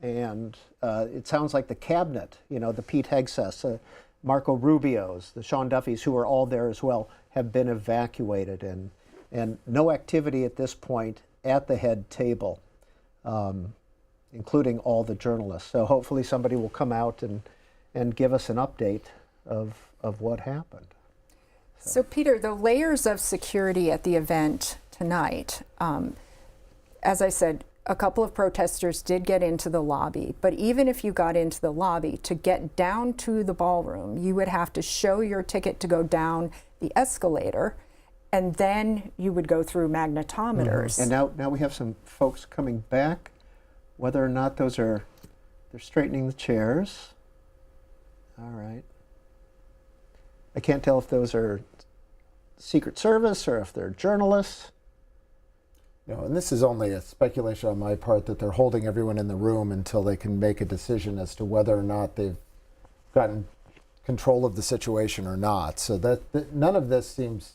Speaker 1: And it sounds like the cabinet, the Pete Hegseths, Marco Rubio's, the Sean Duffys, who are all there as well, have been evacuated. And no activity at this point at the head table, including all the journalists. So hopefully somebody will come out and give us an update of what happened.
Speaker 5: So Peter, the layers of security at the event tonight, as I said, a couple of protesters did get into the lobby, but even if you got into the lobby, to get down to the ballroom, you would have to show your ticket to go down the escalator, and then you would go through magnetometers.
Speaker 1: And now we have some folks coming back. Whether or not they're straightening the chairs. All right. I can't tell if those are Secret Service or if they're journalists.
Speaker 23: No, and this is only a speculation on my part that they're holding everyone in the room until they can make a decision as to whether or not they've gotten control of the situation or not. So that none of this seems,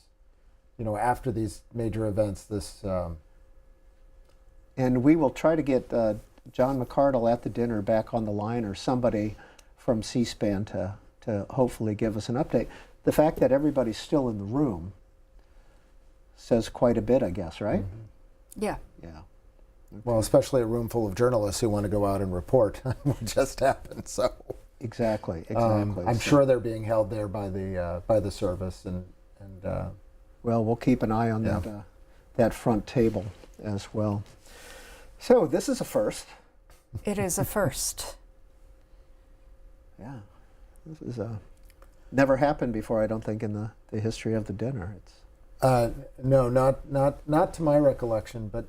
Speaker 23: after these major events, this.
Speaker 1: And we will try to get John McArdle at the dinner back on the line, or somebody from C-SPAN to hopefully give us an update. The fact that everybody's still in the room says quite a bit, I guess, right?
Speaker 23: Mm-hmm.
Speaker 5: Yeah.
Speaker 1: Yeah. Okay.
Speaker 23: Well, especially a room full of journalists who want to go out and report what just happened. So
Speaker 1: exactly.
Speaker 23: I'm sure they're being held there by the service, and
Speaker 1: well, we'll keep an eye on that front table as well. So this is a first.
Speaker 5: It is a first.
Speaker 1: Yeah, this is never happened before, I don't think, in the history of the dinner. It's
Speaker 23: no, not to my recollection, but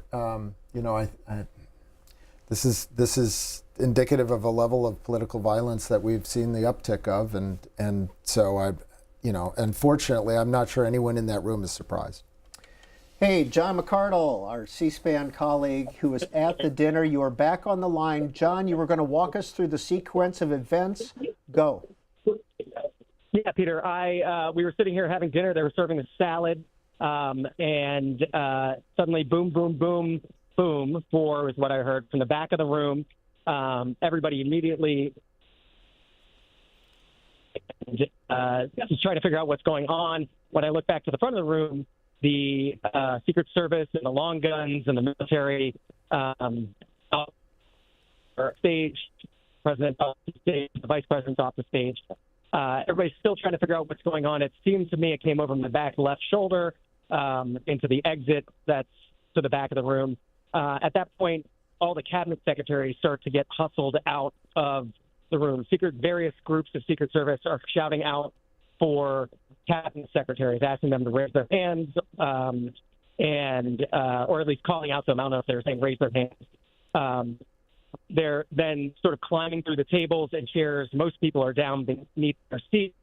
Speaker 23: this is indicative of a level of political violence that we've seen the uptick of, and so unfortunately, I'm not sure anyone in that room is surprised.
Speaker 1: Hey, John McArdle, our C-SPAN colleague who was at the dinner, you are back on the line. John, you were going to walk us through the sequence of events. Go.
Speaker 9: Yeah, Peter, we were sitting here having dinner. They were serving a salad, and suddenly boom, boom, boom, boom, 4 is what I heard from the back of the room. Everybody immediately just trying to figure out what's going on. When I look back to the front of the room, the Secret Service and the long guns and the military stage, President off the stage, the Vice President's off the stage. Everybody's still trying to figure out what's going on. It seems to me it came over my back left shoulder into the exit that's to the back of the room. At that point, all the cabinet secretaries start to get hustled out of the room. Various groups of Secret Service are shouting out for cabinet secretaries, asking them to raise their hands, or at least calling out to them. I don't know if they're saying raise their hands. They're then sort of climbing through the tables and chairs. Most people are down beneath their seats,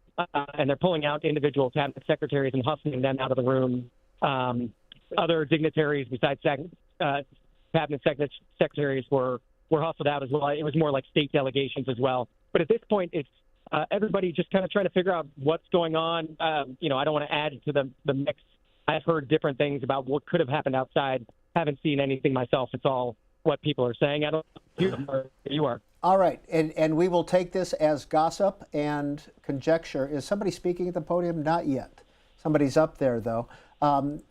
Speaker 9: and they're pulling out individual cabinet secretaries and hustling them out of the room. Other dignitaries besides cabinet secretaries were hustled out as well. It was more like state delegations as well. But at this point, it's everybody just kind of trying to figure out what's going on. I don't want to add to the mix. I've heard different things about what could have happened outside. Haven't seen anything myself. It's all what people are saying. I don't know if you are.
Speaker 1: All right, and we will take this as gossip and conjecture. Is somebody speaking at the podium? Not yet. Somebody's up there, though.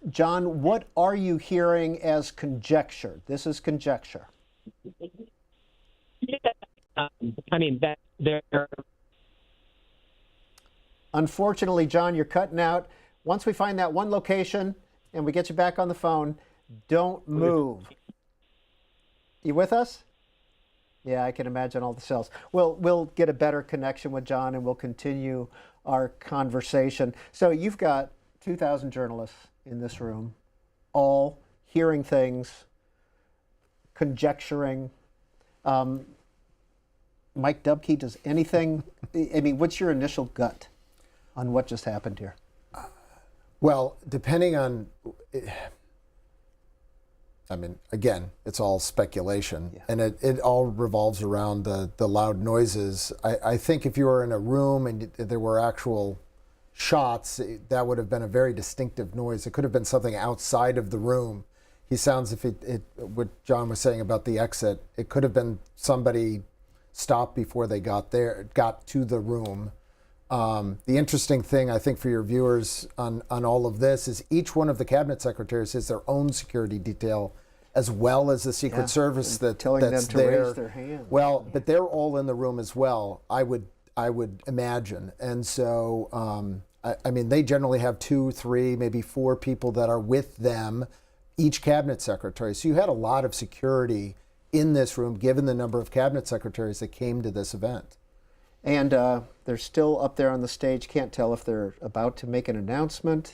Speaker 1: John, what are you hearing as conjecture? This is conjecture.
Speaker 19: Yeah, I mean, that there.
Speaker 1: Unfortunately, John, you're cutting out. Once we find that one location and we get you back on the phone, don't move. You with us? Yeah, I can imagine all the cells. We'll get a better connection with John and we'll continue our conversation. So you've got 2,000 journalists in this room, all hearing things, conjecturing. Mike Dubke, does anything, I mean, what's your initial gut on what just happened here?
Speaker 23: Well, depending on, I mean, again, it's all speculation, and it all revolves around the loud noises. I think if you were in a room and there were actual shots, that would have been a very distinctive noise. It could have been something outside of the room. He sounds, if what John was saying about the exit, it could have been somebody stopped before they got to the room. The interesting thing, I think, for your viewers on all of this is each one of the cabinet secretaries has their own security detail, as well as the Secret Service that's
Speaker 1: them to
Speaker 23: there.
Speaker 1: raise their hand.
Speaker 23: Well, but they're all in the room as well, I would imagine. And so, I mean, they generally have 2, 3, maybe 4 people that are with them, each cabinet secretary. So you had a lot of security in this room, given the number of cabinet secretaries that came to this event.
Speaker 1: And they're still up there on the stage. Can't tell if they're about to make an announcement.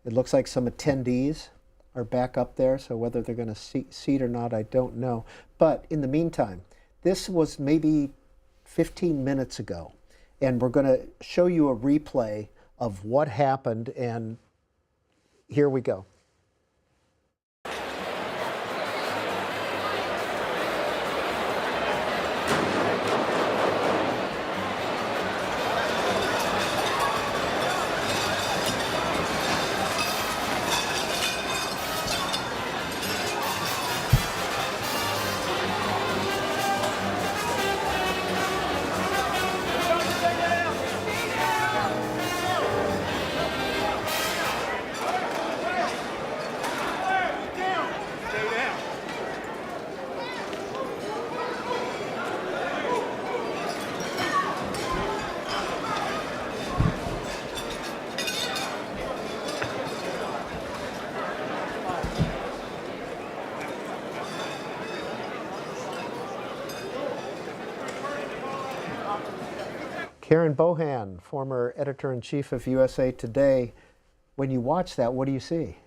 Speaker 1: It looks like some attendees are back up there, so whether they're going to seat or not, I don't know. But in the meantime, this was maybe 15 minutes ago, and we're going to show you a replay of what happened, and here we go. Karen Bohan, former editor-in-chief of USA Today. When you watch that, what do you see?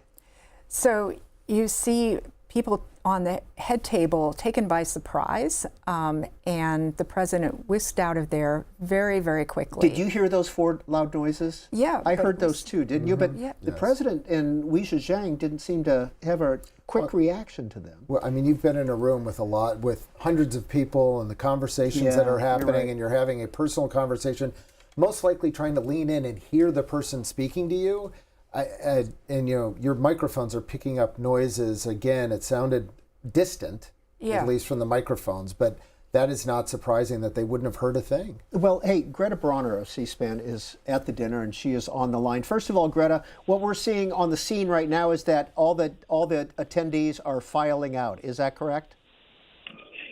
Speaker 5: So you see people on the head table taken by surprise, and the president whisked out of there very, very quickly.
Speaker 1: Did you hear those 4 loud noises?
Speaker 5: Yeah.
Speaker 1: I heard those too, didn't you? But the president and Weijia Jiang didn't seem to have a quick reaction to them.
Speaker 23: Well, I mean, you've been in a room with hundreds of people and the conversations that are happening,
Speaker 1: right.
Speaker 23: and you're having a personal conversation, most likely trying to lean in and hear the person speaking to you. And you know, your microphones are picking up noises. Again, it sounded distant, at least from the microphones, but that is not surprising that they wouldn't have heard a thing.
Speaker 1: Well, hey, Greta Bronner of C-SPAN is at the dinner, and she is on the line. First of all, Greta, what we're seeing on the scene right now is that all the attendees are filing out. Is that correct?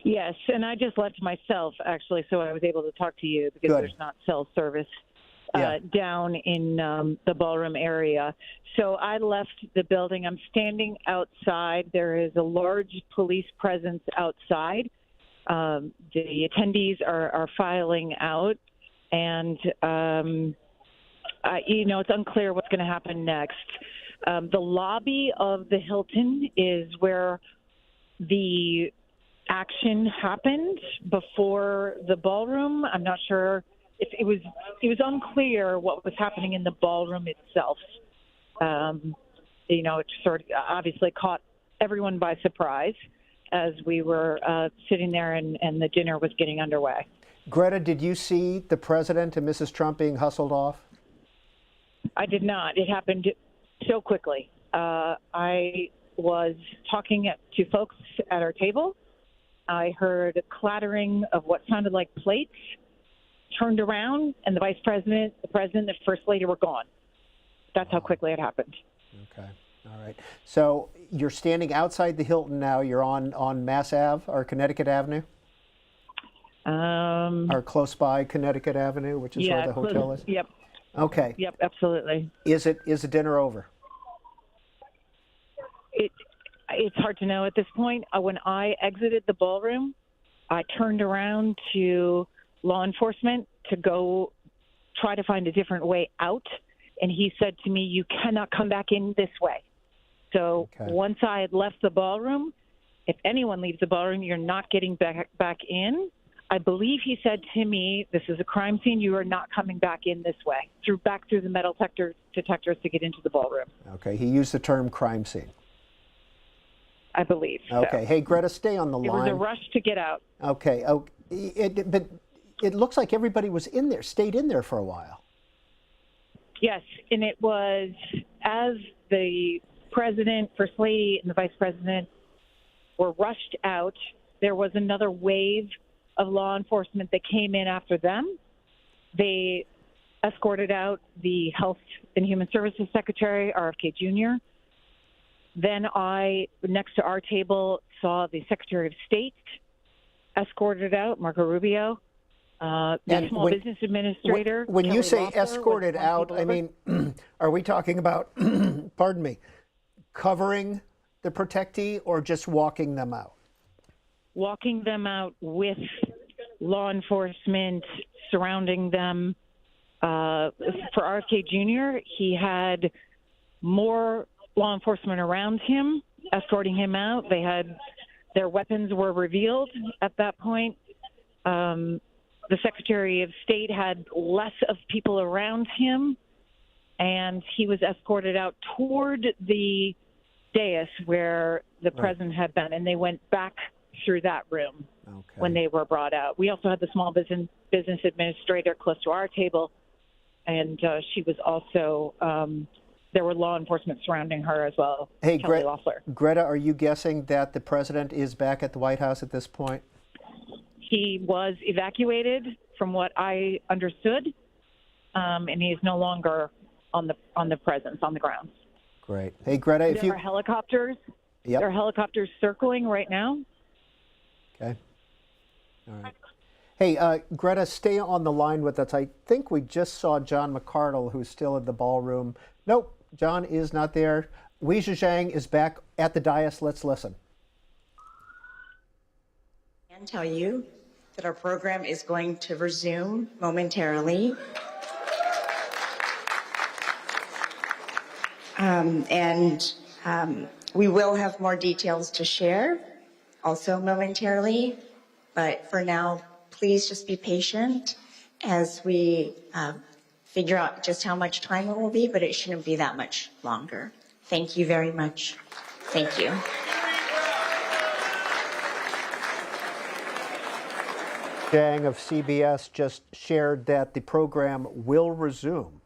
Speaker 10: Yes, and I just left myself, actually, so I was able to talk to you because there's not cell service down in the ballroom area. So I left the building. I'm standing outside. There is a large police presence outside. The attendees are filing out, and it's unclear what's going to happen next. The lobby of the Hilton is where the action happened before the ballroom. I'm not sure if it was unclear what was happening in the ballroom itself. It sort of obviously caught everyone by surprise as we were sitting there and the dinner was getting underway.
Speaker 1: Greta, did you see the president and Mrs. Trump being hustled off?
Speaker 10: I did not. It happened so quickly. I was talking to folks at our table, I heard a clattering of what sounded like plates, turned around, and the vice president, the president, and the first lady were gone. That's how quickly it happened.
Speaker 1: Okay. All right. So you're standing outside the Hilton now. You're on Mass Ave or Connecticut Avenue? Or close by Connecticut Avenue, which is where the hotel is?
Speaker 10: Yep.
Speaker 1: Okay.
Speaker 10: Yep, absolutely.
Speaker 1: Is the dinner over?
Speaker 10: It's hard to know at this point. When I exited the ballroom, I turned around to law enforcement to go try to find a different way out. And he said to me, "You cannot come back in this way." So once I had left the ballroom, if anyone leaves the ballroom, you're not getting back in. I believe he said to me, "This is a crime scene. You are not coming back in this way." Back through the metal detectors to get into the ballroom.
Speaker 1: Okay. He used the term crime scene.
Speaker 10: I believe.
Speaker 1: Okay.
Speaker 10: So.
Speaker 1: Hey, Greta, stay on the line.
Speaker 10: It was a rush to get out.
Speaker 1: Okay. Oh, but it looks like everybody was in there, stayed in there for a while.
Speaker 10: Yes, and it was as the president, first lady, and the vice president were rushed out, there was another wave of law enforcement that came in after them. They escorted out the Health and Human Services Secretary, RFK Jr. Then I, next to our table, saw the Secretary of State escorted out, Marco Rubio. The Small Business Administrator.
Speaker 1: When you say
Speaker 10: Loeffler,
Speaker 1: escorted out, I mean, are we talking about, pardon me, covering the protectee or just walking them out?
Speaker 10: Walking them out with law enforcement surrounding them. For RFK Jr., he had more law enforcement around him, escorting him out. Their weapons were revealed at that point. The Secretary of State had less of people around him, and he was escorted out toward the dais where the president had been, and they went back through that room when they were brought out. We also had the Small Business Administrator close to our table, and she was also, there were law enforcement surrounding her as well.
Speaker 1: Hey,
Speaker 10: Loeffler.
Speaker 1: Greta, are you guessing that the president is back at the White House at this point?
Speaker 10: He was evacuated, from what I understood, and he is no longer on the presence on the grounds.
Speaker 1: Great. Hey, Greta, if
Speaker 10: there are helicopters.
Speaker 1: Yep.
Speaker 10: There are helicopters circling right now.
Speaker 1: Okay. All right. Hey, Greta, stay on the line with us. I think we just saw John McCardle, who's still in the ballroom. Nope, John is not there. Weijia Jiang is back at the dais. Let's listen.
Speaker 4: I can tell you that our program is going to resume momentarily. We will have more details to share also momentarily, but for now, please just be patient as we figure out just how much time it will be, but it shouldn't be that much longer. Thank you very much. Thank you.
Speaker 1: Jiang of CBS just shared that the program will resume.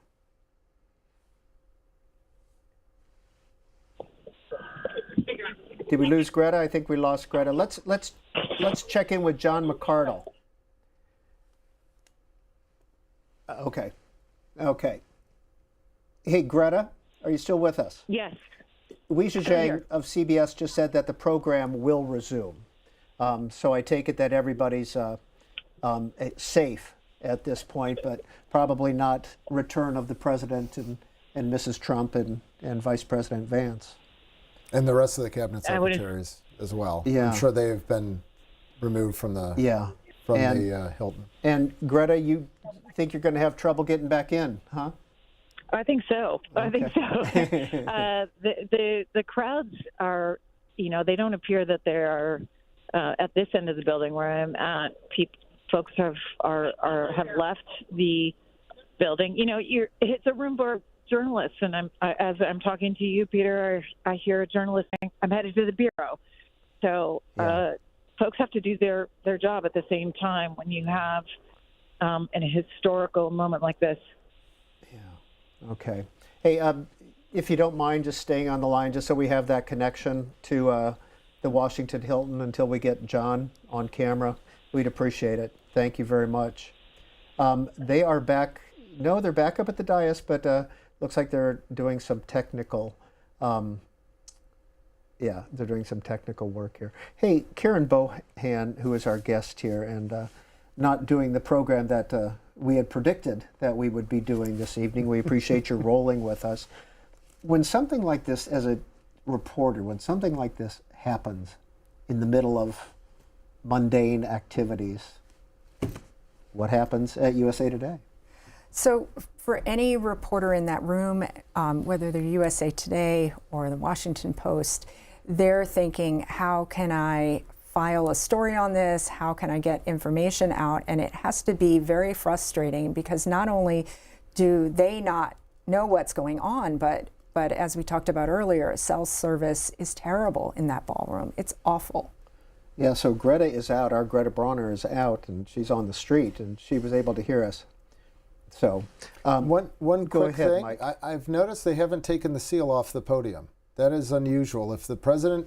Speaker 1: Did we lose Greta? I think we lost Greta. Let's check in with John McCardle. Okay. Hey, Greta, are you still with us?
Speaker 10: Yes.
Speaker 1: Weijia Jiang of CBS just said that the program will resume. So I take it that everybody's safe at this point, but probably not return of the president and Mrs. Trump and Vice President Vance.
Speaker 23: And the rest of the cabinet secretaries as well.
Speaker 1: Yeah.
Speaker 23: I'm sure they've been removed from the the Hilton.
Speaker 1: And Greta, you think you're going to have trouble getting back in, huh?
Speaker 10: I think so. Okay. I think so. The crowds are, they don't appear that they are at this end of the building where I'm at. Folks have left the building. It's a room for journalists, and as I'm talking to you, Peter, I hear a journalist saying, "I'm headed to the bureau." So folks have to do their job at the same time when you have a historical moment like this.
Speaker 1: Yeah. Okay. Hey, if you don't mind just staying on the line, just so we have that connection to the Washington Hilton until we get John on camera. We'd appreciate it. Thank you very much. They are back. No, they're back up at the dais, but looks like they're doing some technical. Yeah, they're doing some technical work here. Hey, Karen Bohan, who is our guest here, and not doing the program that we had predicted that we would be doing this evening. We appreciate your rolling with us. When something like this, as a reporter, when something like this happens in the middle of mundane activities, what happens at USA Today?
Speaker 5: So for any reporter in that room, whether they're USA Today or the Washington Post, they're thinking, how can I file a story on this? How can I get information out? And it has to be very frustrating because not only do they not know what's going on, but as we talked about earlier, cell service is terrible in that ballroom. It's awful.
Speaker 1: Yeah, so Greta is out. Our Greta Bronner is out, and she's on the street, and she was able to hear us. So,
Speaker 23: one quick
Speaker 1: ahead,
Speaker 23: thing.
Speaker 1: Mike.
Speaker 23: I've noticed they haven't taken the seal off the podium. That is unusual. If the president,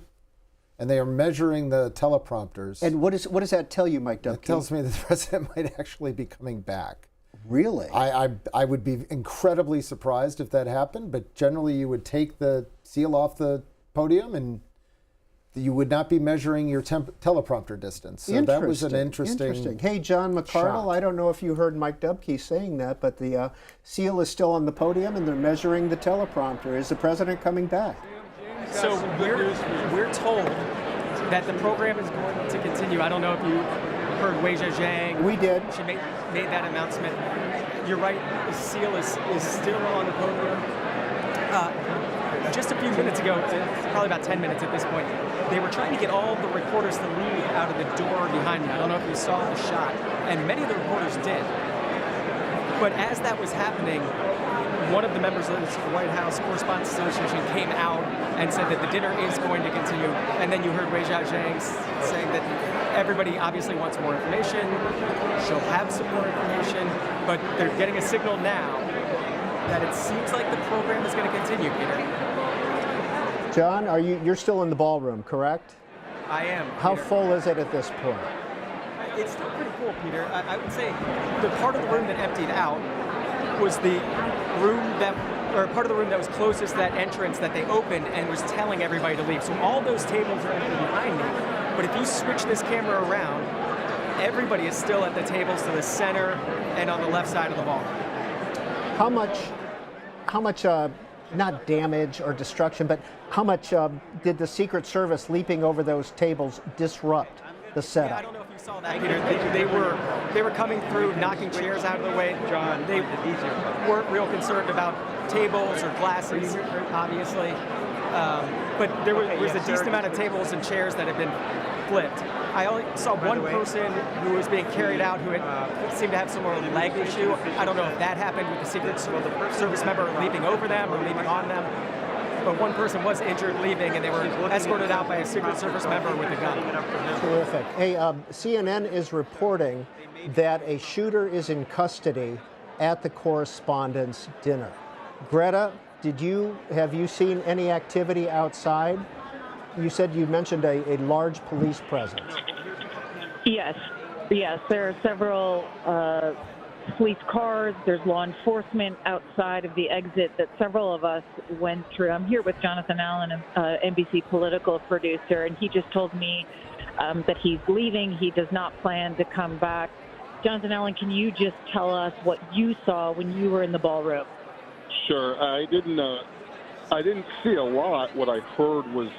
Speaker 23: and they are measuring the teleprompters.
Speaker 1: And what does that tell you, Mike Dubke?
Speaker 23: It tells me the president might actually be coming back.
Speaker 1: Really?
Speaker 23: I would be incredibly surprised if that happened, but generally you would take the seal off the podium and you would not be measuring your teleprompter distance. So that was an interesting.
Speaker 1: Hey, John McCardle, I don't know if you heard Mike Dubke saying that, but the seal is still on the podium and they're measuring the teleprompter. Is the president coming back?
Speaker 11: So we're told that the program is going to continue. I don't know if you heard Weijia Jiang.
Speaker 1: We did.
Speaker 11: She made that announcement. You're right, the seal is still on the podium. Just a few minutes ago, probably about 10 minutes at this point, they were trying to get all the reporters to leave out of the door behind me. I don't know if you saw the shot, and many of the reporters did. But as that was happening, one of the members of the White House Correspondents Association came out and said that the dinner is going to continue. And then you heard Weijia Jiang saying that everybody obviously wants more information. She'll have some more information, but they're getting a signal now that it seems like the program is going to continue, Peter.
Speaker 1: John, you're still in the ballroom, correct?
Speaker 11: I am.
Speaker 1: How
Speaker 11: Peter.
Speaker 1: full is it at this point?
Speaker 11: It's still pretty full, Peter. I would say the part of the room that emptied out was the room part of the room that was closest to that entrance that they opened and was telling everybody to leave. So all those tables are empty behind me. But if you switch this camera around, everybody is still at the tables to the center and on the left side of the ball.
Speaker 1: How much, not damage or destruction, but how much did the Secret Service leaping over those tables disrupt the setup?
Speaker 11: Yeah, I don't know if you saw that, Peter. They were coming through, knocking chairs out of the way. John, they weren't real concerned about tables or glasses, obviously. But there was a decent amount of tables and chairs that had been flipped. I only saw one person who was being carried out who had seemed to have some sort of leg issue. I don't know if that happened with the Secret Service member leaping over them or leaping on them. But one person was injured leaving, and they were escorted out by a Secret Service member with a gun.
Speaker 1: Terrific. Hey, CNN is reporting that a shooter is in custody at the Correspondents' dinner. Greta, have you seen any activity outside? You said you mentioned a large police presence.
Speaker 10: Yes, there are several police cars. There's law enforcement outside of the exit that several of us went through. I'm here with Jonathan Allen, NBC political producer, and he just told me that he's leaving. He does not plan to come back. Jonathan Allen, can you just tell us what you saw when you were in the ballroom?
Speaker 12: Sure. I didn't see a lot. What I heard was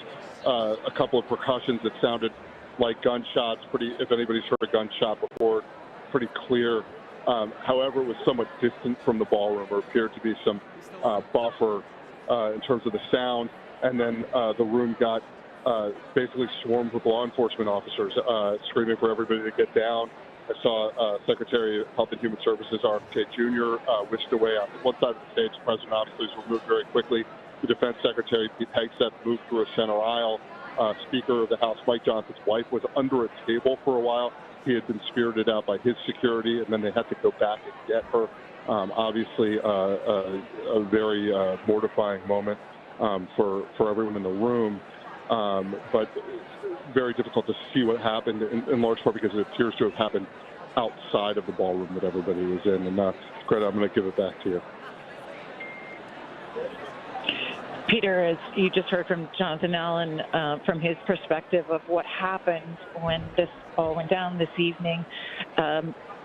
Speaker 12: a couple of percussions that sounded like gunshots. If anybody's heard a gunshot before, pretty clear. However, it was somewhat distant from the ballroom, or appeared to be some buffer in terms of the sound. And then the room got basically swarmed with law enforcement officers screaming for everybody to get down. I saw Secretary of Health and Human Services, RFK Jr., whisked away on one side of the stage. The president obviously was removed very quickly. The Defense Secretary, Pete Hegseth, moved through a center aisle. Speaker of the House, Mike Johnson's wife, was under a table for a while. He had been spirited out by his security, and then they had to go back and get her. Obviously, a very mortifying moment for everyone in the room. but very difficult to see what happened, in large part because it appears to have happened outside of the ballroom that everybody was in. And Greta, I'm going to give it back to you.
Speaker 10: Peter, as you just heard from Jonathan Allen, from his perspective of what happened when this all went down this evening,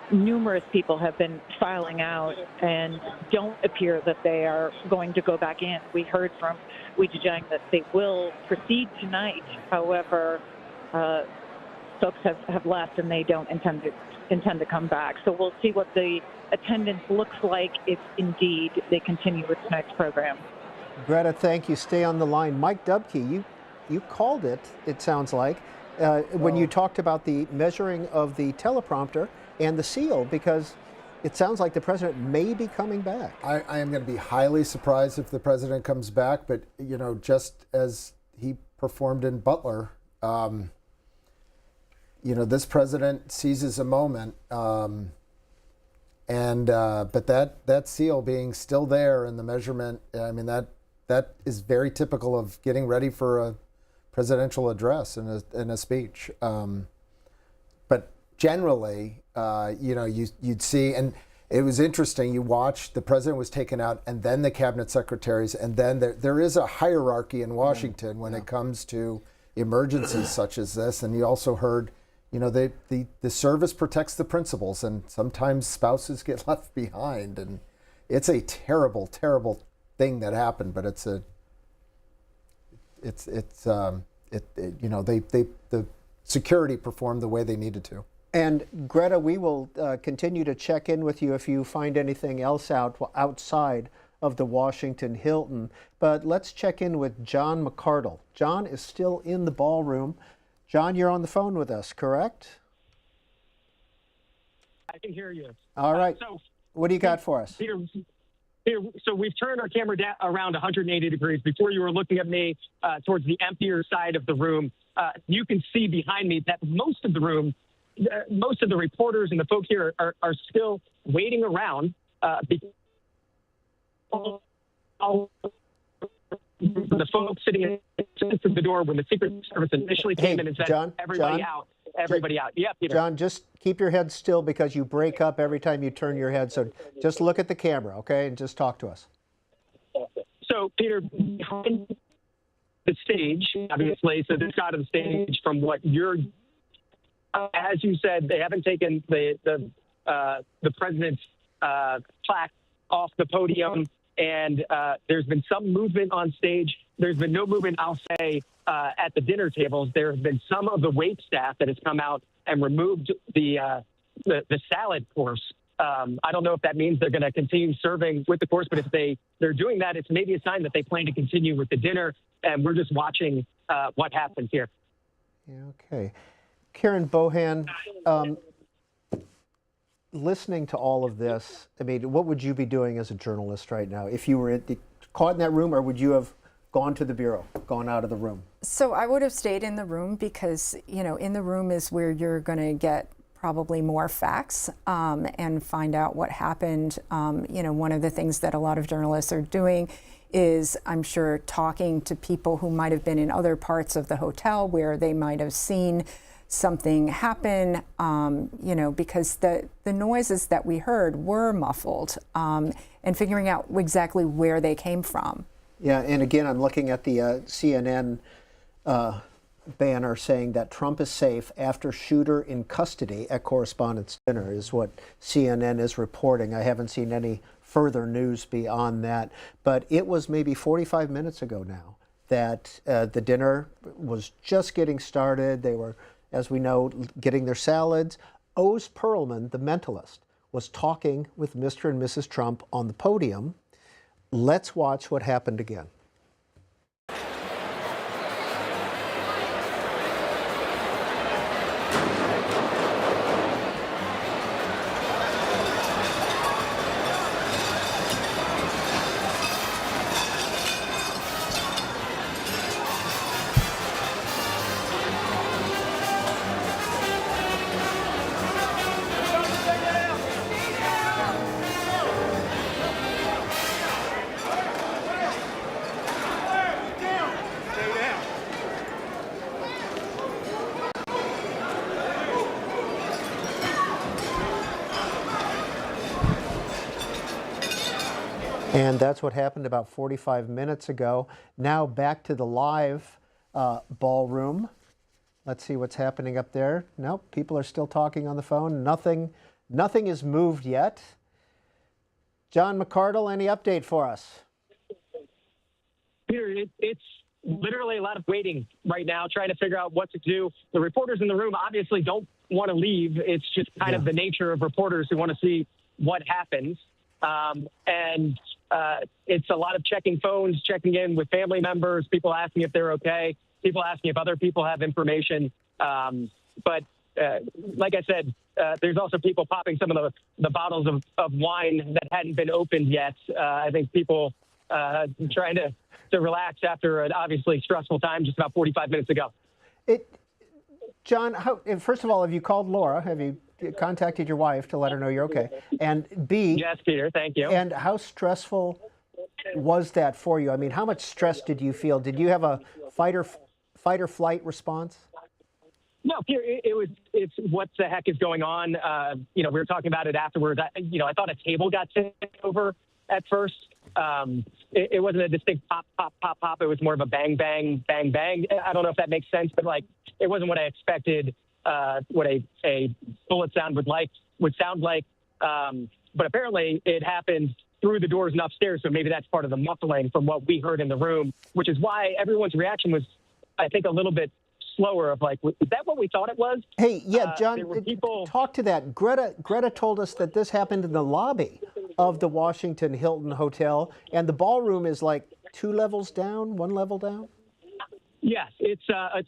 Speaker 10: numerous people have been filing out and don't appear that they are going to go back in. We heard from Weijia Jiang that they will proceed tonight. However, folks have left and they don't intend to come back. So we'll see what the attendance looks like if indeed they continue with tonight's program.
Speaker 1: Greta, thank you. Stay on the line. Mike Dubke, you called it, it sounds like, when you talked about the measuring of the teleprompter and the seal, because it sounds like the president may be coming back.
Speaker 23: I am going to be highly surprised if the president comes back, but, you know, just as he performed in Butler, you know, this president seizes a moment, but that seal being still there and the measurement, I mean, that is very typical of getting ready for a presidential address and a speech. But generally, you know, you'd see, and it was interesting, you watched, the president was taken out and then the cabinet secretaries, and then there is a hierarchy in Washington when it comes to emergencies such as this. And you also heard, you know, the service protects the principals, and sometimes spouses get left behind, and it's a terrible, terrible thing that happened. But you know, the security performed the way they needed to.
Speaker 1: And Greta, we will continue to check in with you if you find anything else outside of the Washington Hilton. But let's check in with John McCardle. John is still in the ballroom. John, you're on the phone with us, correct?
Speaker 13: I can hear you.
Speaker 1: All right.
Speaker 13: So,
Speaker 1: what do you got for us?
Speaker 13: Peter, so we've turned our camera around 180 degrees. Before you were looking at me towards the emptier side of the room. You can see behind me that most of the room, most of the reporters and the folk here are still waiting around because the folks sitting at the door when the Secret Service initially came in and said, everybody out. Yeah, Peter.
Speaker 1: John, just keep your head still because you break up every time you turn your head. So just look at the camera, okay, and just talk to us.
Speaker 13: So, Peter, behind the stage, obviously, so this side of the stage from what you're, as you said, they haven't taken the president's plaque off the podium, and there's been some movement on stage. There's been no movement, I'll say, at the dinner tables. There have been some of the wait staff that has come out and removed the salad course. I don't know if that means they're going to continue serving with the course, but if they're doing that, it's maybe a sign that they plan to continue with the dinner, and we're just watching what happens here.
Speaker 1: Yeah, okay. Karen Bohan, listening to all of this, I mean, what would you be doing as a journalist right now if you were caught in that room, or would you have gone to the bureau, gone out of the room?
Speaker 5: So I would have stayed in the room because, you know, in the room is where you're going to get probably more facts and find out what happened. You know, one of the things that a lot of journalists are doing is, I'm sure, talking to people who might have been in other parts of the hotel where they might have seen something happen, you know, because the noises that we heard were muffled, and figuring out exactly where they came from.
Speaker 1: Yeah, and again, I'm looking at the CNN banner saying that Trump is safe after shooter in custody at Correspondents' dinner is what CNN is reporting. I haven't seen any further news beyond that, but it was maybe 45 minutes ago now that the dinner was just getting started. They were, as we know, getting their salads. Oz Perlman, the mentalist, was talking with Mr. and Mrs. Trump on the podium. Let's watch what happened again. And that's what happened about 45 minutes ago. Now back to the live ballroom. Let's see what's happening up there. Nope, people are still talking on the phone. Nothing is moved yet. John McCardle, any update for us?
Speaker 13: Peter, it's literally a lot of waiting right now, trying to figure out what to do. The reporters in the room obviously don't want to leave. It's just kind of the nature of reporters who want to see what happens. And it's a lot of checking phones, checking in with family members, people asking if they're okay, people asking if other people have information. But like I said, there's also people popping some of the bottles of wine that hadn't been opened yet. I think people trying to relax after an obviously stressful time just about 45 minutes ago.
Speaker 1: John, first of all, have you called Laura? Have you contacted your wife to let her know you're okay? And B,
Speaker 13: yes, Peter, thank you.
Speaker 1: And how stressful was that for you? I mean, how much stress did you feel? Did you have a fight or flight response?
Speaker 13: No, Peter, it's what the heck is going on? We were talking about it afterwards. I thought a table got tipped over at first. It wasn't a distinct pop, pop, pop, pop. It was more of a bang, bang, bang, bang. I don't know if that makes sense, but it wasn't what I expected. What a bullet sound would sound like. But apparently it happened through the doors and upstairs. So maybe that's part of the muffling from what we heard in the room, which is why everyone's reaction was, I think, a little bit slower of is that what we thought it was?
Speaker 1: Hey, yeah, John, talk to that. Greta told us that this happened in the lobby of the Washington Hilton Hotel, and the ballroom is like 2 levels down, 1 level down?
Speaker 13: Yes, it's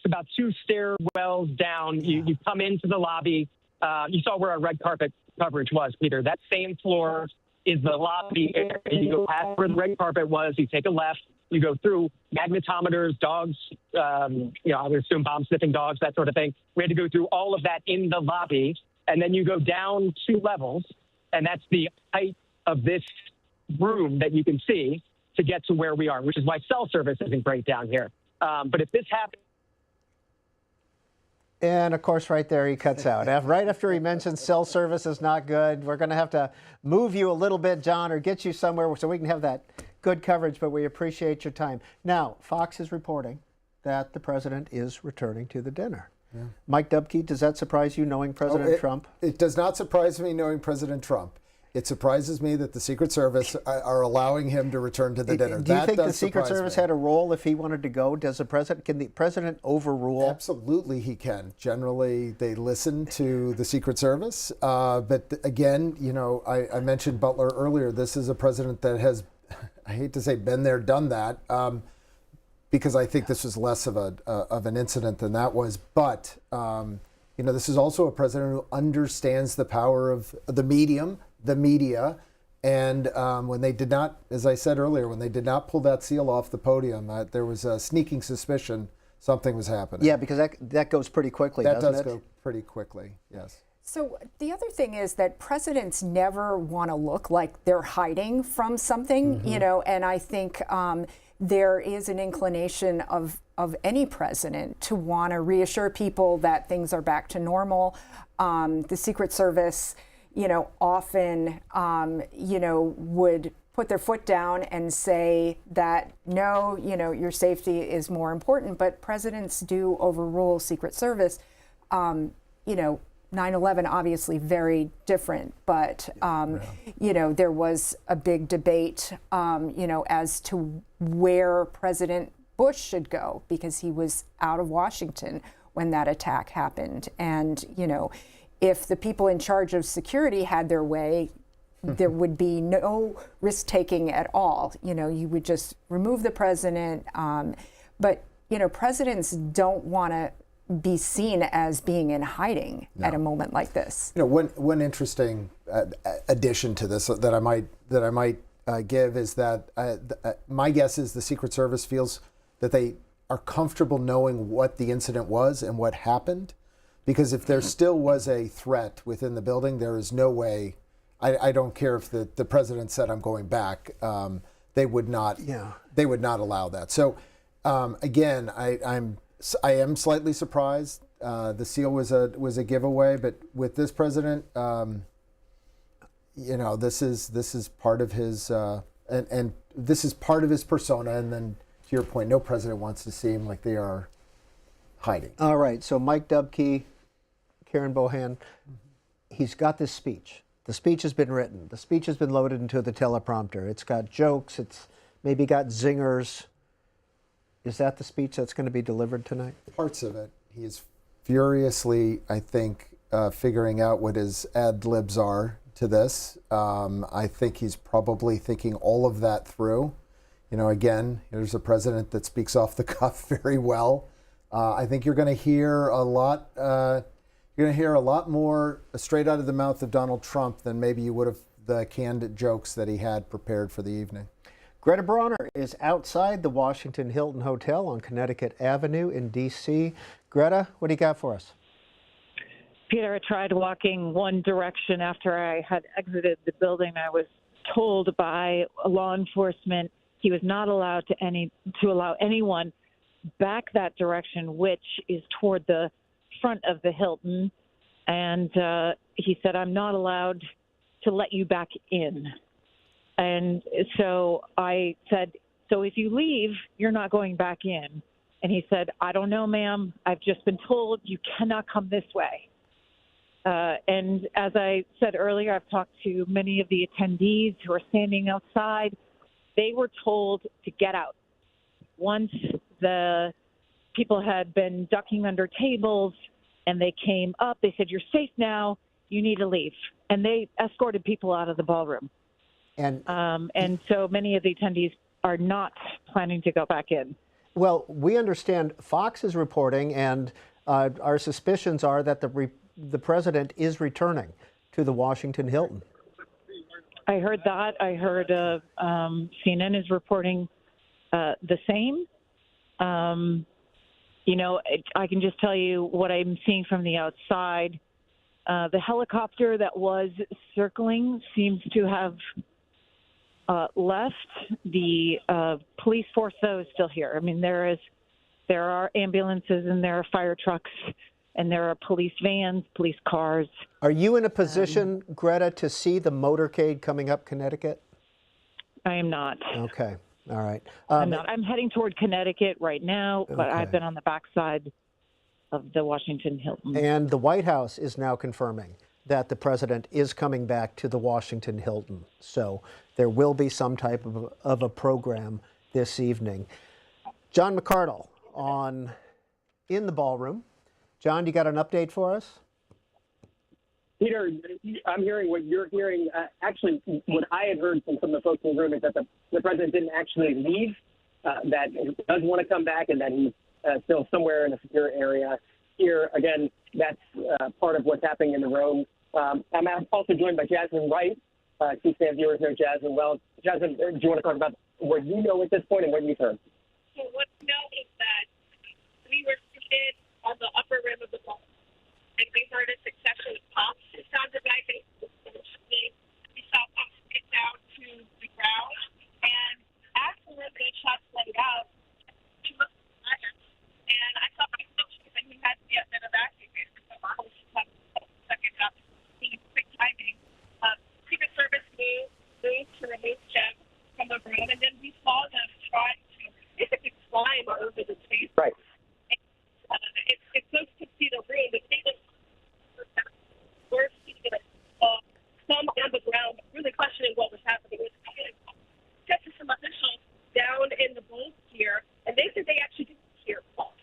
Speaker 13: about 2 stairwells down. You come into the lobby. You saw where our red carpet coverage was, Peter. That same floor is the lobby area. You go past where the red carpet was. You take a left. You go through magnetometers, dogs, I would assume bomb-sniffing dogs, that sort of thing. We had to go through all of that in the lobby, and then you go down 2 levels, and that's the height of this room that you can see to get to where we are, which is why cell service isn't great down here. But if this happens...
Speaker 1: And, of course, right there he cuts out. Right after he mentions cell service is not good, we're going to have to move you a little bit, John, or get you somewhere so we can have that good coverage, but we appreciate your time. Now, Fox is reporting that the president is returning to the dinner. Yeah. Mike Dubke, does that surprise you, knowing President Trump?
Speaker 23: It does not surprise me, knowing President Trump. It surprises me that the Secret Service are allowing him to return to the dinner.
Speaker 1: Do you think the Secret Service had a role if he wanted to go? Can the president overrule?
Speaker 23: Absolutely, he can. Generally, they listen to the Secret Service. But again, I mentioned Butler earlier. This is a president that has, I hate to say, been there, done that, because I think this was less of an incident than that was. But this is also a president who understands the power of the media, and when they did not, as I said earlier, when they did not pull that seal off the podium, there was a sneaking suspicion something was happening.
Speaker 1: Yeah, because that goes pretty quickly, doesn't it?
Speaker 23: That does go pretty quickly, yes.
Speaker 5: So the other thing is that presidents never want to look like they're hiding from something, and I think there is an inclination of any president to want to reassure people that things are back to normal. The Secret Service, often, would put their foot down and say that, no, your safety is more important. But presidents do overrule Secret Service. 9/11, obviously very different, but, there was a big debate, as to where President Bush should go, because he was out of Washington when that attack happened. And, if the people in charge of security had their way, there would be no risk-taking at all. You would just remove the president. But, presidents don't want to be seen as being in hiding at a moment like this.
Speaker 23: One interesting addition to this that I might give is that my guess is the Secret Service feels that they are comfortable knowing what the incident was and what happened. Because if there still was a threat within the building, there is no way, I don't care if the president said I'm going back, they would not allow that. So again, I am slightly surprised. The seal was a giveaway, but with this president, this is part of his and this is part of his persona. And then, to your point, no president wants to seem like they are hiding.
Speaker 1: All right. So Mike Dubke, Karen Bohan, he's got this speech. The speech has been written. The speech has been loaded into the teleprompter. It's got jokes. It's maybe got zingers. Is that the speech that's going to be delivered tonight?
Speaker 23: Parts of it. He is furiously, I think, figuring out what his ad libs are to this. I think he's probably thinking all of that through. You know, again, here's a president that speaks off the cuff very well. I think you're going to hear a lot. You're going to hear a lot more straight out of the mouth of Donald Trump than maybe you would have the canned jokes that he had prepared for the evening.
Speaker 1: Greta Bronner is outside the Washington Hilton Hotel on Connecticut Avenue in D.C. Greta, what do you got for us?
Speaker 10: Peter, I tried walking one direction after I had exited the building. I was told by law enforcement he was not allowed to allow anyone back that direction, which is toward the front of the Hilton. And he said, I'm not allowed to let you back in. And so I said, so if you leave, you're not going back in. And he said, I don't know, ma'am. I've just been told you cannot come this way. And as I said earlier, I've talked to many of the attendees who are standing outside. They were told to get out. Once the people had been ducking under tables and they came up, they said, you're safe now. You need to leave. And they escorted people out of the ballroom. And so many of the attendees are not planning to go back in.
Speaker 1: Well, we understand Fox is reporting, and our suspicions are that the president is returning to the Washington Hilton.
Speaker 10: I heard that. I heard CNN is reporting the same. You know, I can just tell you what I'm seeing from the outside. The helicopter that was circling seems to have left. The police force, though, is still here. I mean, there are ambulances and there are fire trucks and there are police vans, police cars.
Speaker 1: Are you in a position, Greta, to see the motorcade coming up Connecticut?
Speaker 10: I am not.
Speaker 1: Okay. All right.
Speaker 10: I'm not. I'm heading toward Connecticut right now, but
Speaker 1: Okay.
Speaker 10: I've been on the backside of the Washington Hilton.
Speaker 1: And the White House is now confirming that the president is coming back to the Washington Hilton. So there will be some type of a program this evening. John McCardle in the ballroom. John, you got an update for us?
Speaker 9: Peter, I'm hearing what you're hearing. Actually, what I had heard from some of the folks in the room is that the president didn't actually leave, that he does want to come back, and that he's still somewhere in a secure area. Here, again, that's part of what's happening in the room. I'm also joined by Jasmine Wright. CSPAN viewers know Jasmine well. Jasmine, do you want to talk about what you know at this point and what you've heard?
Speaker 2: So what we know is that we were seated on the upper rim of the ball, and we heard a succession of pops. It sounded like we saw pops get down to the ground, and after the shots let out, she looked at us, and I saw my coach and he had to be been evacuated. So our whole second up, he quick timing. Secret Service moved to remove Jeff from the room, and then we saw them try to basically climb over the space.
Speaker 9: Right.
Speaker 2: It's supposed to see the room. The thing is, we're seeing some on the ground, really questioning what was happening. We got to some officials down in the booth here, and they said they actually didn't hear pulse.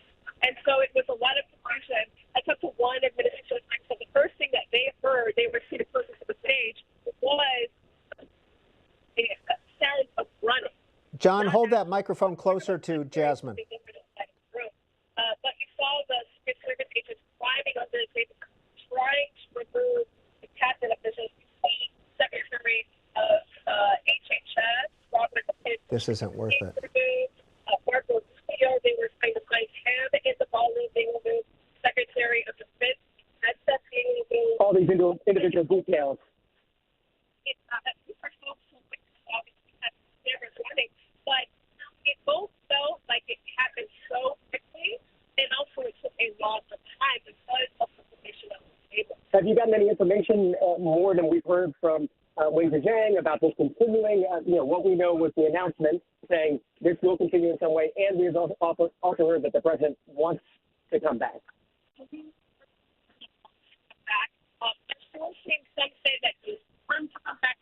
Speaker 2: And so it was a lot of confusion. I talked to one administration, so the first thing that they heard, they were seated closest to the stage, was the sound of running.
Speaker 1: John, hold that microphone closer to Jasmine.
Speaker 2: But you saw the Secret Service agents climbing under the table, trying to remove the cabinet officials. Secretary of HHS, Robert Pitt.
Speaker 1: This isn't worth it.
Speaker 2: Marco Steele, they were trying to find him in the ballroom. They removed Secretary of Defense. That's being removed.
Speaker 9: All these individual details.
Speaker 2: But it both felt like it happened so quickly, and also it took a lot of time because of the position of the table.
Speaker 9: Have you gotten any information more than we've heard from
Speaker 13: Weijia Jiang about this continuing. What we know was the announcement saying this will continue in some way, and we've also heard that the president wants to come back.
Speaker 2: Some say that he's going to come back.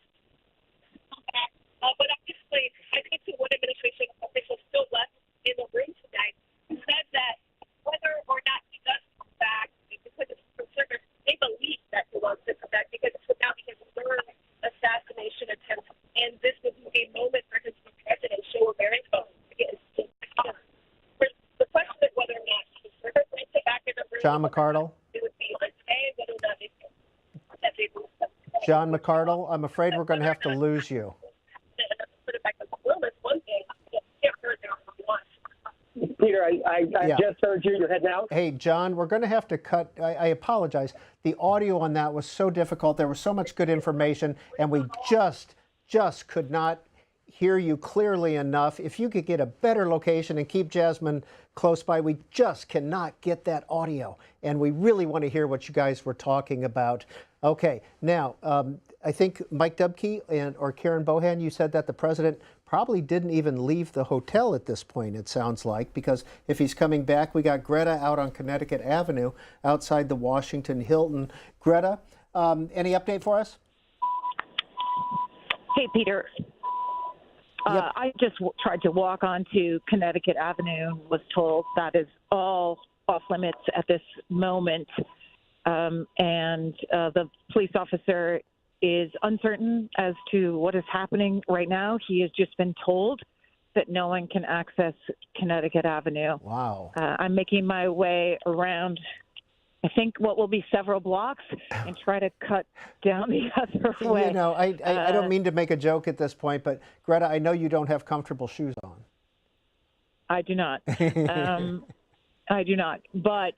Speaker 2: But obviously, I think the one administration official still left in the room today who said that whether or not he does come back, because it's conservative, they believe that he wants to come back because it's about his third assassination attempt, and this would be a moment for him to be president, show America against him. The question is whether or not he's back in the room.
Speaker 1: John McArdle.
Speaker 2: It would be on today, whether or not
Speaker 1: John McArdle, I'm afraid we're going to have to lose you.
Speaker 13: Peter, I just heard you. You're heading out.
Speaker 1: Hey, John, we're going to have to cut. I apologize. The audio on that was so difficult. There was so much good information, and we just could not hear you clearly enough. If you could get a better location and keep Jasmine close by, we just cannot get that audio. And we really want to hear what you guys were talking about. Okay, now, I think Mike Dubke or Karen Bohan, you said that the president probably didn't even leave the hotel at this point, it sounds like, because if he's coming back, we got Greta out on Connecticut Avenue outside the Washington Hilton. Greta, any update for us?
Speaker 10: Hey, Peter.
Speaker 1: Yep.
Speaker 10: I just tried to walk onto Connecticut Avenue, was told that is all off limits at this moment. And the police officer is uncertain as to what is happening right now. He has just been told that no one can access Connecticut Avenue.
Speaker 1: Wow.
Speaker 10: I'm making my way around, I think, what will be several blocks and try to cut down the other way.
Speaker 1: You know, I don't mean to make a joke at this point, but Greta, I know you don't have comfortable shoes on.
Speaker 10: I do not. I do not. But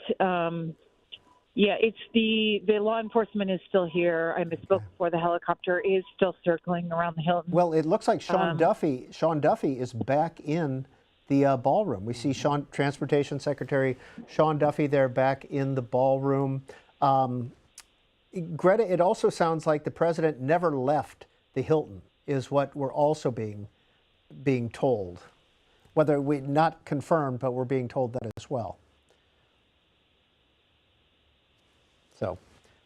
Speaker 10: yeah, it's the law enforcement is still here. I misspoke before. The helicopter is still circling around the Hilton.
Speaker 1: Well, it looks like Sean Duffy is back in the ballroom. We see Transportation Secretary Sean Duffy there back in the ballroom. Greta, it also sounds like the president never left the Hilton, is what we're also being told. Whether we not confirmed, but we're being told that as well. So,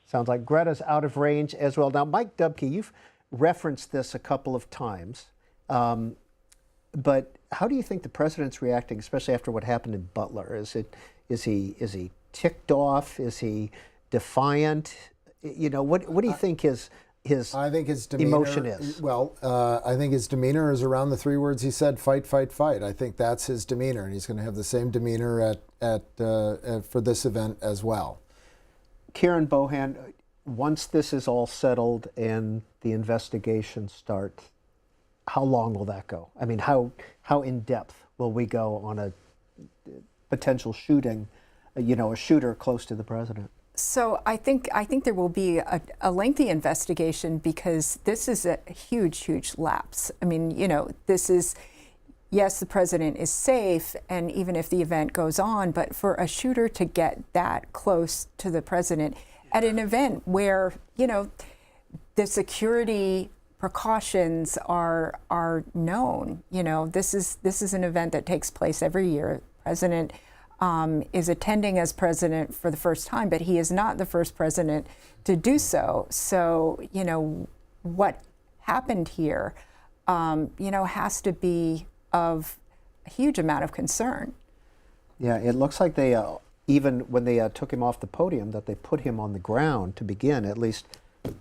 Speaker 1: sounds like Greta's out of range as well. Now, Mike Dubke, you've referenced this a couple of times, but how do you think the president's reacting, especially after what happened in Butler? Is he ticked off? Is he defiant? You know, what do you think his
Speaker 23: I think his demeanor,
Speaker 1: emotion is?
Speaker 23: Well, I think his demeanor is around the three words he said: fight, fight, fight. I think that's his demeanor, and he's going to have the same demeanor for this event as well.
Speaker 1: Karen Bohan, once this is all settled and the investigation starts, how long will that go? I mean, how in depth will we go on a potential shooting, a shooter close to the president?
Speaker 5: So I think there will be a lengthy investigation because this is a huge lapse. I mean, this is, yes, the president is safe, and even if the event goes on, but for a shooter to get that close to the president at an event where, the security precautions are known. This is an event that takes place every year. President is attending as president for the first time, but he is not the first president to do so. So, what happened here, has to be of a huge amount of concern.
Speaker 1: Yeah, it looks like they, even when they took him off the podium, that they put him on the ground to begin, at least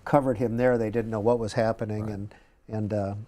Speaker 1: covered him there. They didn't know what was happening. Right.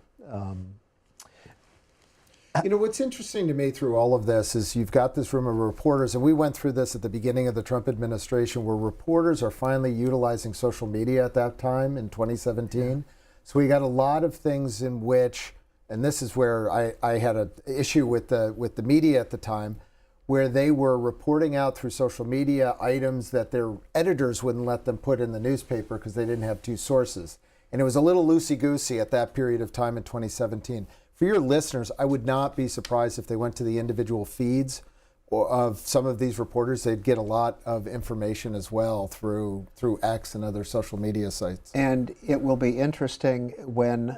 Speaker 23: What's interesting to me through all of this is you've got this room of reporters, and we went through this at the beginning of the Trump administration, where reporters are finally utilizing social media at that time in 2017. Yeah. So we got a lot of things in which, and this is where I had an issue with the media at the time, where they were reporting out through social media items that their editors wouldn't let them put in the newspaper because they didn't have two sources. And it was a little loosey-goosey at that period of time in 2017. For your listeners, I would not be surprised if they went to the individual feeds of some of these reporters, they'd get a lot of information as well through X and other social media sites.
Speaker 1: And it will be interesting when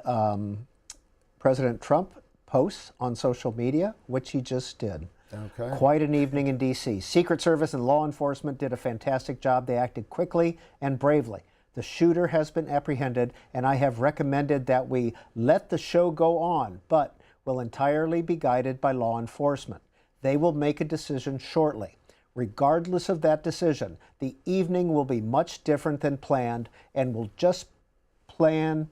Speaker 1: President Trump posts on social media, which he just did.
Speaker 23: Okay.
Speaker 1: Quite an evening in D.C. Secret Service and law enforcement did a fantastic job. They acted quickly and bravely. The shooter has been apprehended, and I have recommended that we let the show go on, but will entirely be guided by law enforcement. They will make a decision shortly. Regardless of that decision, the evening will be much different than planned, and will just plain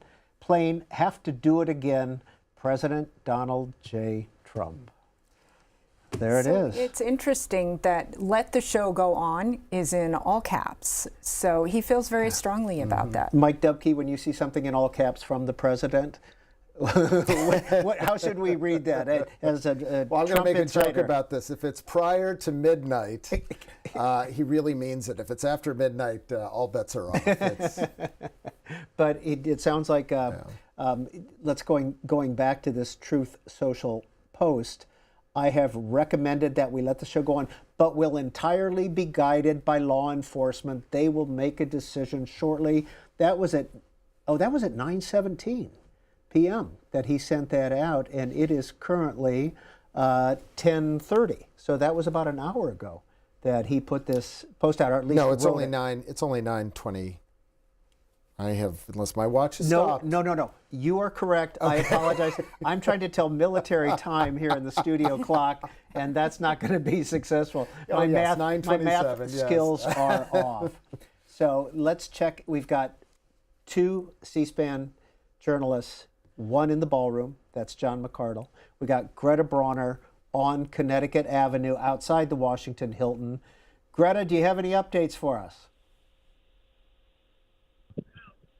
Speaker 1: have to do it again. President Donald J. Trump. There it is.
Speaker 5: It's interesting that "let the show go on" is in all caps. So he feels very strongly about that.
Speaker 1: Mike Dubke, when you see something in all caps from the president, how should we read that? As a
Speaker 23: well, I'm going to make
Speaker 1: insider.
Speaker 23: a joke about this. If it's prior to midnight, he really means it. If it's after midnight, all bets are off.
Speaker 1: But it sounds like going back to this Truth Social post. I have recommended that we let the show go on, but will entirely be guided by law enforcement. They will make a decision shortly. That was at 9:17 p.m. that he sent that out, and it is currently 10:30. So that was about an hour ago that he put this post out, or at least
Speaker 23: no, it's only 9:20. I have, unless my watch is stopped.
Speaker 1: No. You are correct. Okay. I apologize. I'm trying to tell military time here in the studio clock, and that's not going to be successful. My math skills are off. So let's check. We've got 2 C-SPAN journalists, one in the ballroom. That's John McCardle. We got Greta Bronner on Connecticut Avenue outside the Washington Hilton. Greta, do you have any updates for us?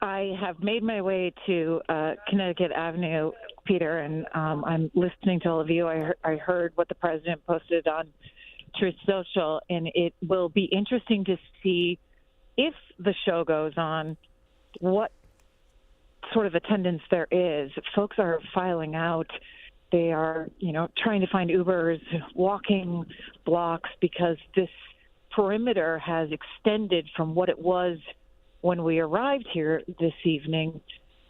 Speaker 10: I have made my way to Connecticut Avenue, Peter, and I'm listening to all of you. I heard what the president posted on Truth Social, and it will be interesting to see if the show goes on, what sort of attendance there is. Folks are filing out. They are, trying to find Ubers, walking blocks, because this perimeter has extended from what it was when we arrived here this evening,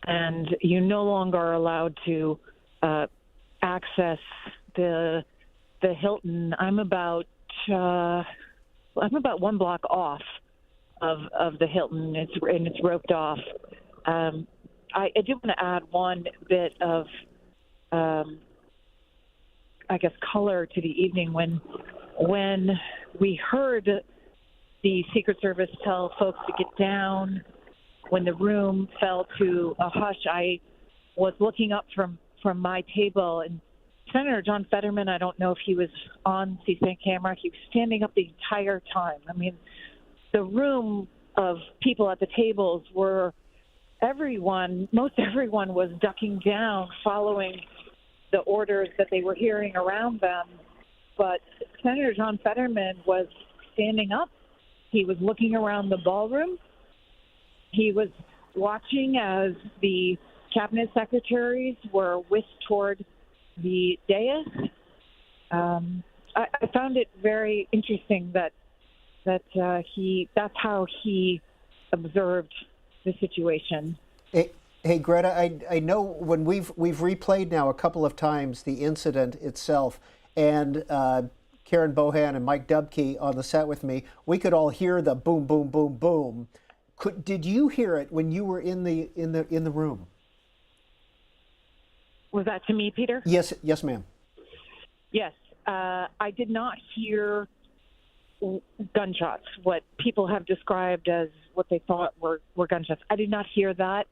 Speaker 10: and you no longer are allowed to access the Hilton. I'm about 1 block off of the Hilton. It's roped off. I do want to add one bit of color to the evening when we heard the Secret Service tell folks to get down. When the room fell to a hush, I was looking up from my table, and Senator John Fetterman, I don't know if he was on C-SPAN camera, he was standing up the entire time. I mean, the room of people at the tables were most everyone was ducking down following the orders that they were hearing around them. But Senator John Fetterman was standing up. He was looking around the ballroom. He was watching as the cabinet secretaries were whisked toward the dais. I found it very interesting that's how he observed the situation.
Speaker 1: Hey Greta, I know when we've replayed now a couple of times the incident itself, and Karen Bohan and Mike Dubke on the set with me, we could all hear the boom, boom, boom, boom. Did you hear it when you were in the room?
Speaker 10: Was that to me, Peter?
Speaker 1: Yes, ma'am.
Speaker 10: Yes, I did not hear gunshots. What people have described as what they thought were gunshots. I did not hear that.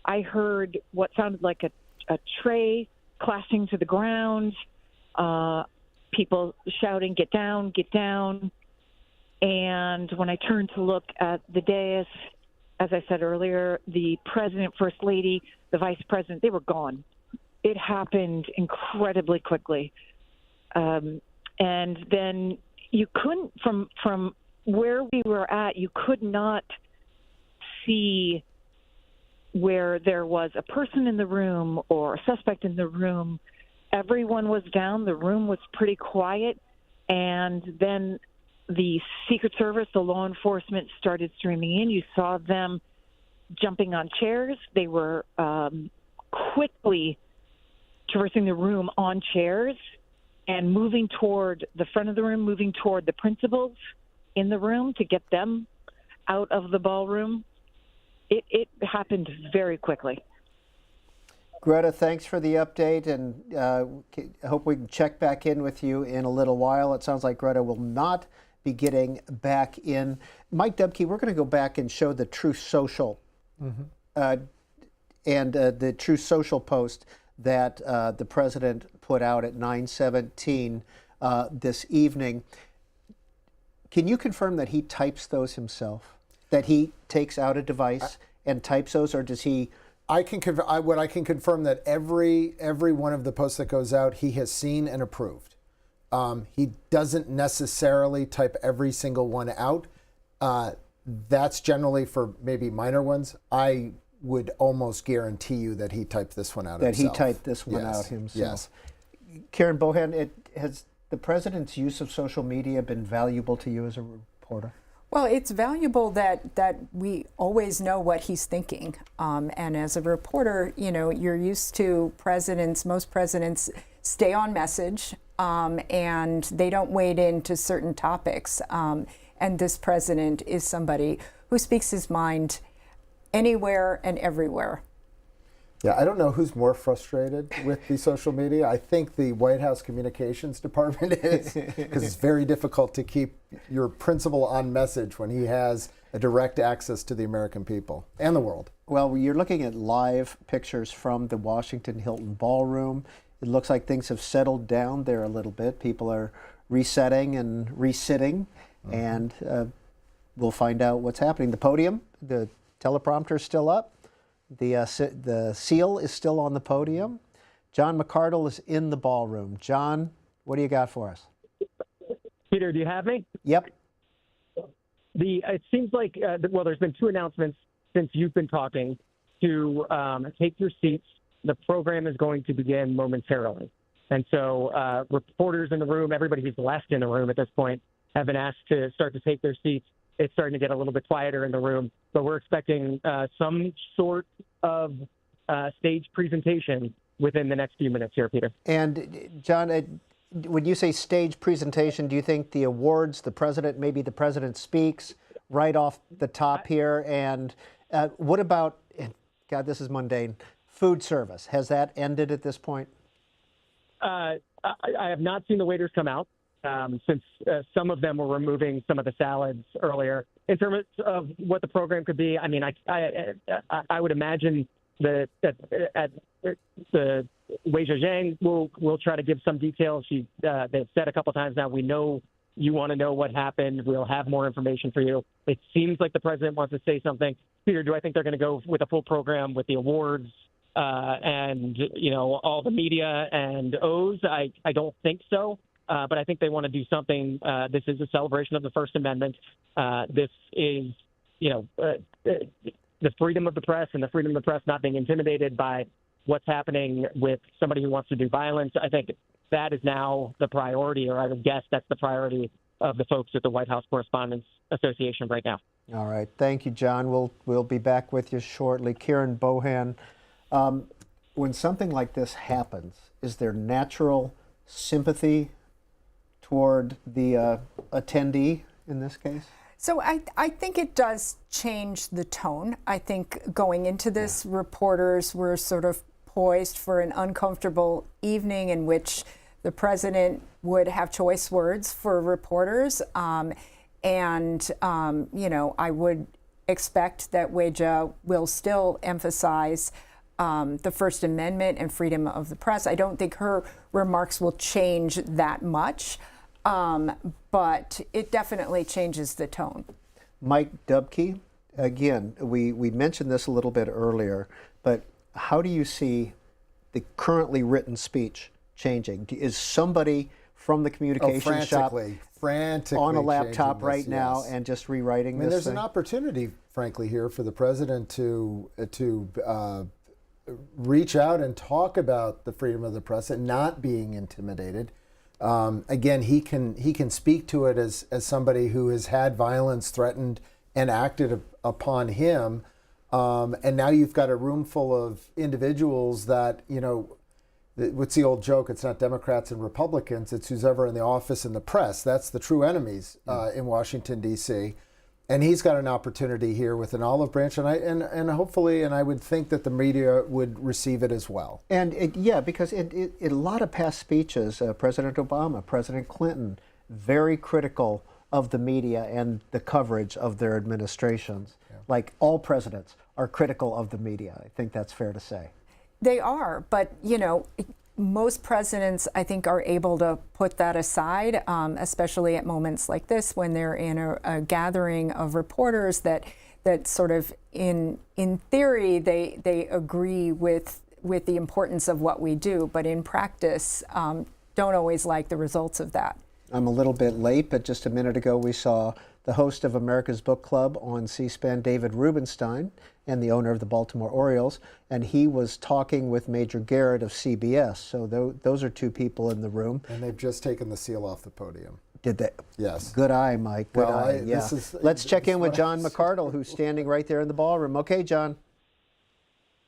Speaker 10: I heard what sounded like a tray clashing to the ground. People shouting, "Get down, get down." And when I turned to look at the dais, as I said earlier, the president, first lady, the vice president, they were gone. It happened incredibly quickly. And then you couldn't, from where we were at, you could not see where there was a person in the room or a suspect in the room. Everyone was down. The room was pretty quiet. And then the Secret Service, the law enforcement started streaming in. You saw them jumping on chairs. They were quickly traversing the room on chairs and moving toward the front of the room, moving toward the principals in the room to get them out of the ballroom. It happened very quickly.
Speaker 1: Greta, thanks for the update, and I hope we can check back in with you in a little while. It sounds like Greta will not be getting back in. Mike Dubke, we're going to go back and show the Truth Social and the Truth Social post that the president put out at 9:17 this evening. Can you confirm that he types those himself? That he takes out a device and types those, or does he?
Speaker 23: I can confirm that every one of the posts that goes out, he has seen and approved. He doesn't necessarily type every single one out. That's generally for maybe minor ones. I would almost guarantee you that he typed this one out himself.
Speaker 1: That he typed this one out himself.
Speaker 23: Yes.
Speaker 1: Karen Bohan, has the president's use of social media been valuable to you as a reporter?
Speaker 5: Well, it's valuable that we always know what he's thinking. And as a reporter, you're used to most presidents stay on message and they don't wade into certain topics. And this president is somebody who speaks his mind anywhere and everywhere.
Speaker 23: Yeah, I don't know who's more frustrated with the social media. I think the White House Communications Department is, because it's very difficult to keep your principal on message when he has a direct access to the American people and the world.
Speaker 1: Well, you're looking at live pictures from the Washington Hilton Ballroom. It looks like things have settled down there a little bit. People are resetting and resitting, and we'll find out what's happening. The podium, the teleprompter is still up. The seal is still on the podium. John McArdle is in the ballroom. John, what do you got for us?
Speaker 13: Peter, do you have me?
Speaker 1: Yep.
Speaker 13: It seems like, there's been two announcements since you've been talking to take your seats. The program is going to begin momentarily. And so reporters in the room, everybody who's left in the room at this point, have been asked to start to take their seats. It's starting to get a little bit quieter in the room, but we're expecting some sort of stage presentation within the next few minutes here, Peter.
Speaker 1: And John, when you say stage presentation, do you think the awards, maybe the president speaks right off the top here? And what about, God, this is mundane, food service? Has that ended at this point?
Speaker 13: I have not seen the waiters come out. Since some of them were removing some of the salads earlier. In terms of what the program could be, I mean, I would imagine that the Weijia Jiang will try to give some details. They've said a couple times now, we know you want to know what happened. We'll have more information for you. It seems like the president wants to say something. Peter, do I think they're going to go with a full program with the awards and all the media and O's? I don't think so. But I think they want to do something. This is a celebration of the First Amendment. This is, the freedom of the press and the freedom of the press not being intimidated by what's happening with somebody who wants to do violence. I think that is now the priority, or I would guess that's the priority of the folks at the White House Correspondents Association right now.
Speaker 1: All right. Thank you, John. We'll be back with you shortly. Karen Bohan, when something like this happens, is there natural sympathy toward the attendee in this case?
Speaker 5: So I think it does change the tone. I think going into this, reporters were sort of poised for an uncomfortable evening in which the president would have choice words for reporters. I would expect that Weijia will still emphasize the First Amendment and freedom of the press. I don't think her remarks will change that much. But it definitely changes the tone.
Speaker 1: Mike Dubke, again, we mentioned this a little bit earlier, but how do you see the currently written speech changing? Is somebody from the communication shop
Speaker 23: frantically
Speaker 1: on a laptop right now and just rewriting this
Speaker 23: there's
Speaker 1: thing?
Speaker 23: an opportunity, frankly, here for the president to reach out and talk about the freedom of the press and not being intimidated. Again, he can speak to it as somebody who has had violence threatened and acted upon him. And now you've got a room full of individuals that, what's the old joke? It's not Democrats and Republicans. It's who's ever in the office and the press. That's the true enemies in Washington, D.C. And he's got an opportunity here with an olive branch, and hopefully, and I would think that the media would receive it as well.
Speaker 1: And because in a lot of past speeches, President Obama, President Clinton, very critical of the media and the coverage of their administrations. Yeah. Like all presidents are critical of the media. I think that's fair to say.
Speaker 5: They are, but most presidents, I think, are able to put that aside, especially at moments like this when they're in a gathering of reporters that sort of, in theory, they agree with the importance of what we do, but in practice, don't always like the results of that.
Speaker 1: I'm a little bit late, but just a minute ago we saw the host of America's Book Club on C-SPAN, David Rubenstein, and the owner of the Baltimore Orioles, and he was talking with Major Garrett of CBS. So those are two people in the room.
Speaker 23: And they've just taken the seal off the podium.
Speaker 1: Did they?
Speaker 23: Yes.
Speaker 1: Good eye, Mike. Good eye. Yeah. Let's check in with John McCardle, who's standing right there in the ballroom. Okay, John.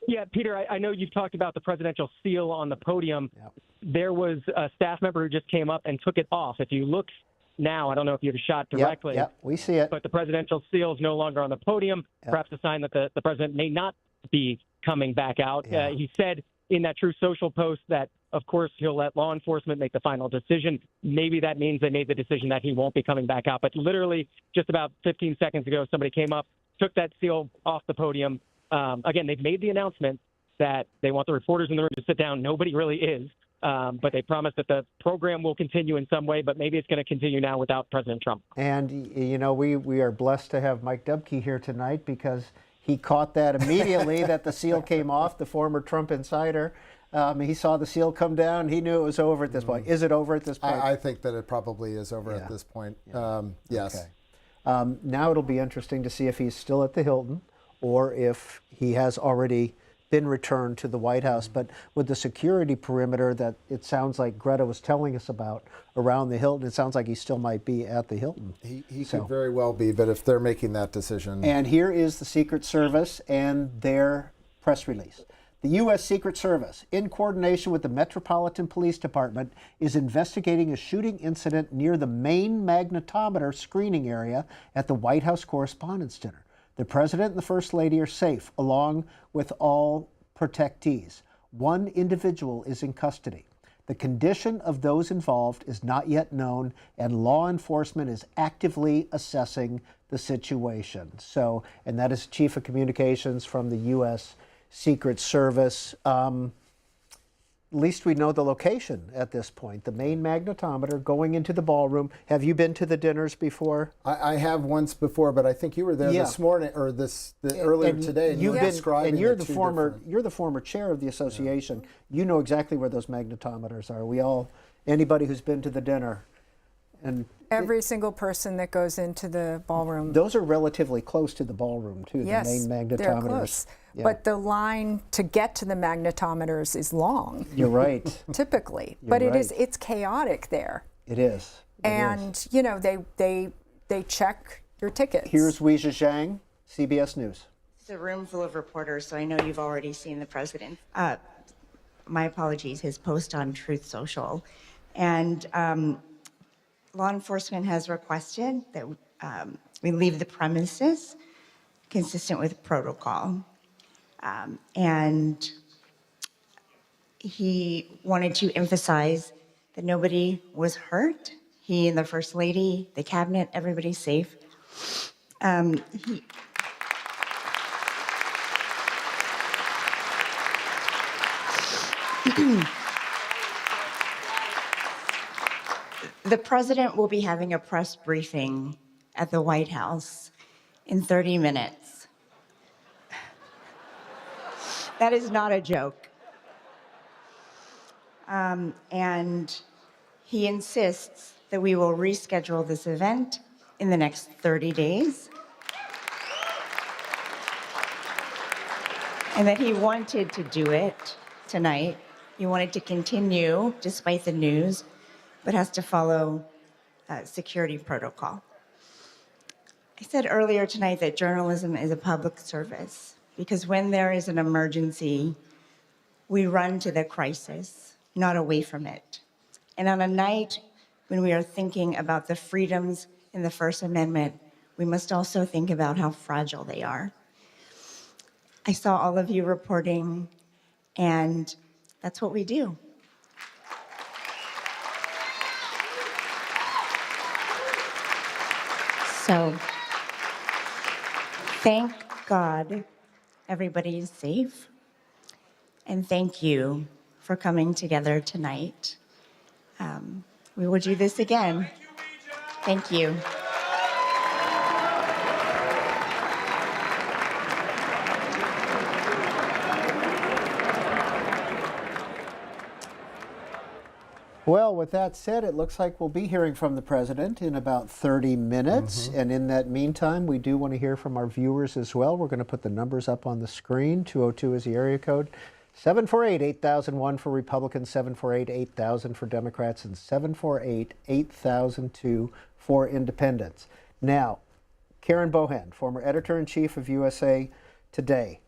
Speaker 9: Yeah, Peter, I know you've talked about the presidential seal on the podium. Yep. There was a staff member who just came up and took it off. If you look now, I don't know if you had a shot directly.
Speaker 1: Yep, we see it.
Speaker 9: But the presidential seal is no longer on the podium, perhaps a sign that the president may not be coming back out. Yeah. He said in that Truth Social post that, of course, he'll let law enforcement make the final decision. Maybe that means they made the decision that he won't be coming back out. But literally just about 15 seconds ago, somebody came up, took that seal off the podium. Again, they've made the announcement that they want the reporters in the room to sit down. Nobody really is. But they promised that the program will continue in some way, but maybe it's going to continue now without President Trump.
Speaker 1: And, we are blessed to have Mike Dubke here tonight because he caught that immediately that the seal came off, the former Trump insider. He saw the seal come down. He knew it was over at this point. Is it over at this point?
Speaker 23: I think that it probably is over at this point. Yeah. Yes.
Speaker 1: Okay. Now it'll be interesting to see if he's still at the Hilton or if he has already been returned to the White House. But with the security perimeter that it sounds like Greta was telling us about around the Hilton, it sounds like he still might be at the Hilton.
Speaker 23: He could very well be, but if they're making that decision.
Speaker 1: And here is the Secret Service and their press release. The U.S. Secret Service, in coordination with the Metropolitan Police Department, is investigating a shooting incident near the main magnetometer screening area at the White House Correspondents' Dinner. The President and the First Lady are safe, along with all protectees. One individual is in custody. The condition of those involved is not yet known, and law enforcement is actively assessing the situation. So, and that is Chief of Communications from the U.S. Secret Service. At least we know the location at this point, the main magnetometer going into the ballroom. Have you been to the dinners before?
Speaker 23: I have once before, but I think you were there this morning or earlier today. And
Speaker 1: you're the former chair of the association. Yeah. You know exactly where those magnetometers are. Anybody who's been to the dinner. And
Speaker 5: every single person that goes into the ballroom.
Speaker 1: Those are relatively close to the ballroom, too,
Speaker 5: yes,
Speaker 1: the main magnetometers.
Speaker 5: They're close. Yeah. But the line to get to the magnetometers is long.
Speaker 1: You're right.
Speaker 5: Typically. But it's chaotic there.
Speaker 1: It is.
Speaker 5: They check your tickets.
Speaker 1: Here's Weijia Jiang, CBS News.
Speaker 4: It's a room full of reporters, so I know you've already seen the president. My apologies, his post on Truth Social. And law enforcement has requested that we leave the premises consistent with protocol. And he wanted to emphasize that nobody was hurt. He and the First Lady, the cabinet, everybody's safe. The president will be having a press briefing at the White House in 30 minutes. That is not a joke. And he insists that we will reschedule this event in the next 30 days. And that he wanted to do it tonight. He wanted to continue, despite the news, but has to follow security protocol. I said earlier tonight that journalism is a public service because when there is an emergency, we run to the crisis, not away from it. And on a night when we are thinking about the freedoms in the First Amendment, we must also think about how fragile they are. I saw all of you reporting, and that's what we do. So, thank God everybody is safe, and thank you for coming together tonight. We will do this again. Thank you.
Speaker 1: Well, with that said, it looks like we'll be hearing from the president in about 30 minutes. And in that meantime, we do want to hear from our viewers as well. We're going to put the numbers up on the screen. 202 is the area code. 748-8001 for Republicans, 748-8000 for Democrats, and 748-8002 for Independents. Now, Karen Bohan, former editor-in-chief of USA Today.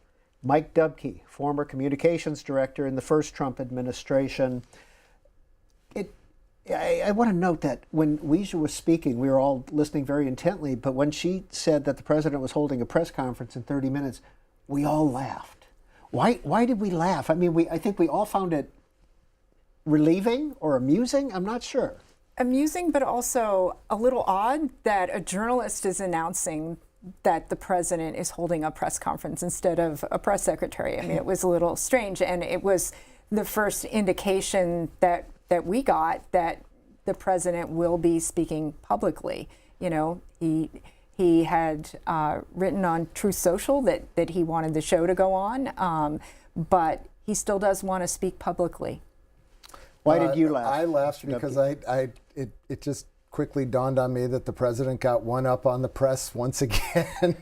Speaker 1: Mike Dubke, former communications director in the first Trump administration. I want to note that when Weijia was speaking, we were all listening very intently, but when she said that the president was holding a press conference in 30 minutes, we all laughed. Why did we laugh? I mean, I think we all found it relieving or amusing. I'm not sure.
Speaker 5: Amusing, but also a little odd that a journalist is announcing that the president is holding a press conference instead of a press secretary. I mean, it was a little strange, and it was the first indication that we got that the president will be speaking publicly. You know, he had written on Truth Social that he wanted the show to go on, but he still does want to speak publicly.
Speaker 1: Why did you laugh?
Speaker 23: I laughed because it just quickly dawned on me that the president got one up on the press once again.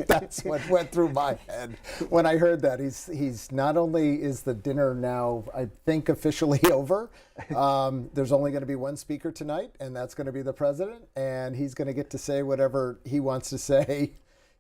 Speaker 23: That's what went through my head when I heard that. He's not only is the dinner now, I think, officially over, there's only going to be one speaker tonight, and that's going to be the president, and he's going to get to say whatever he wants to say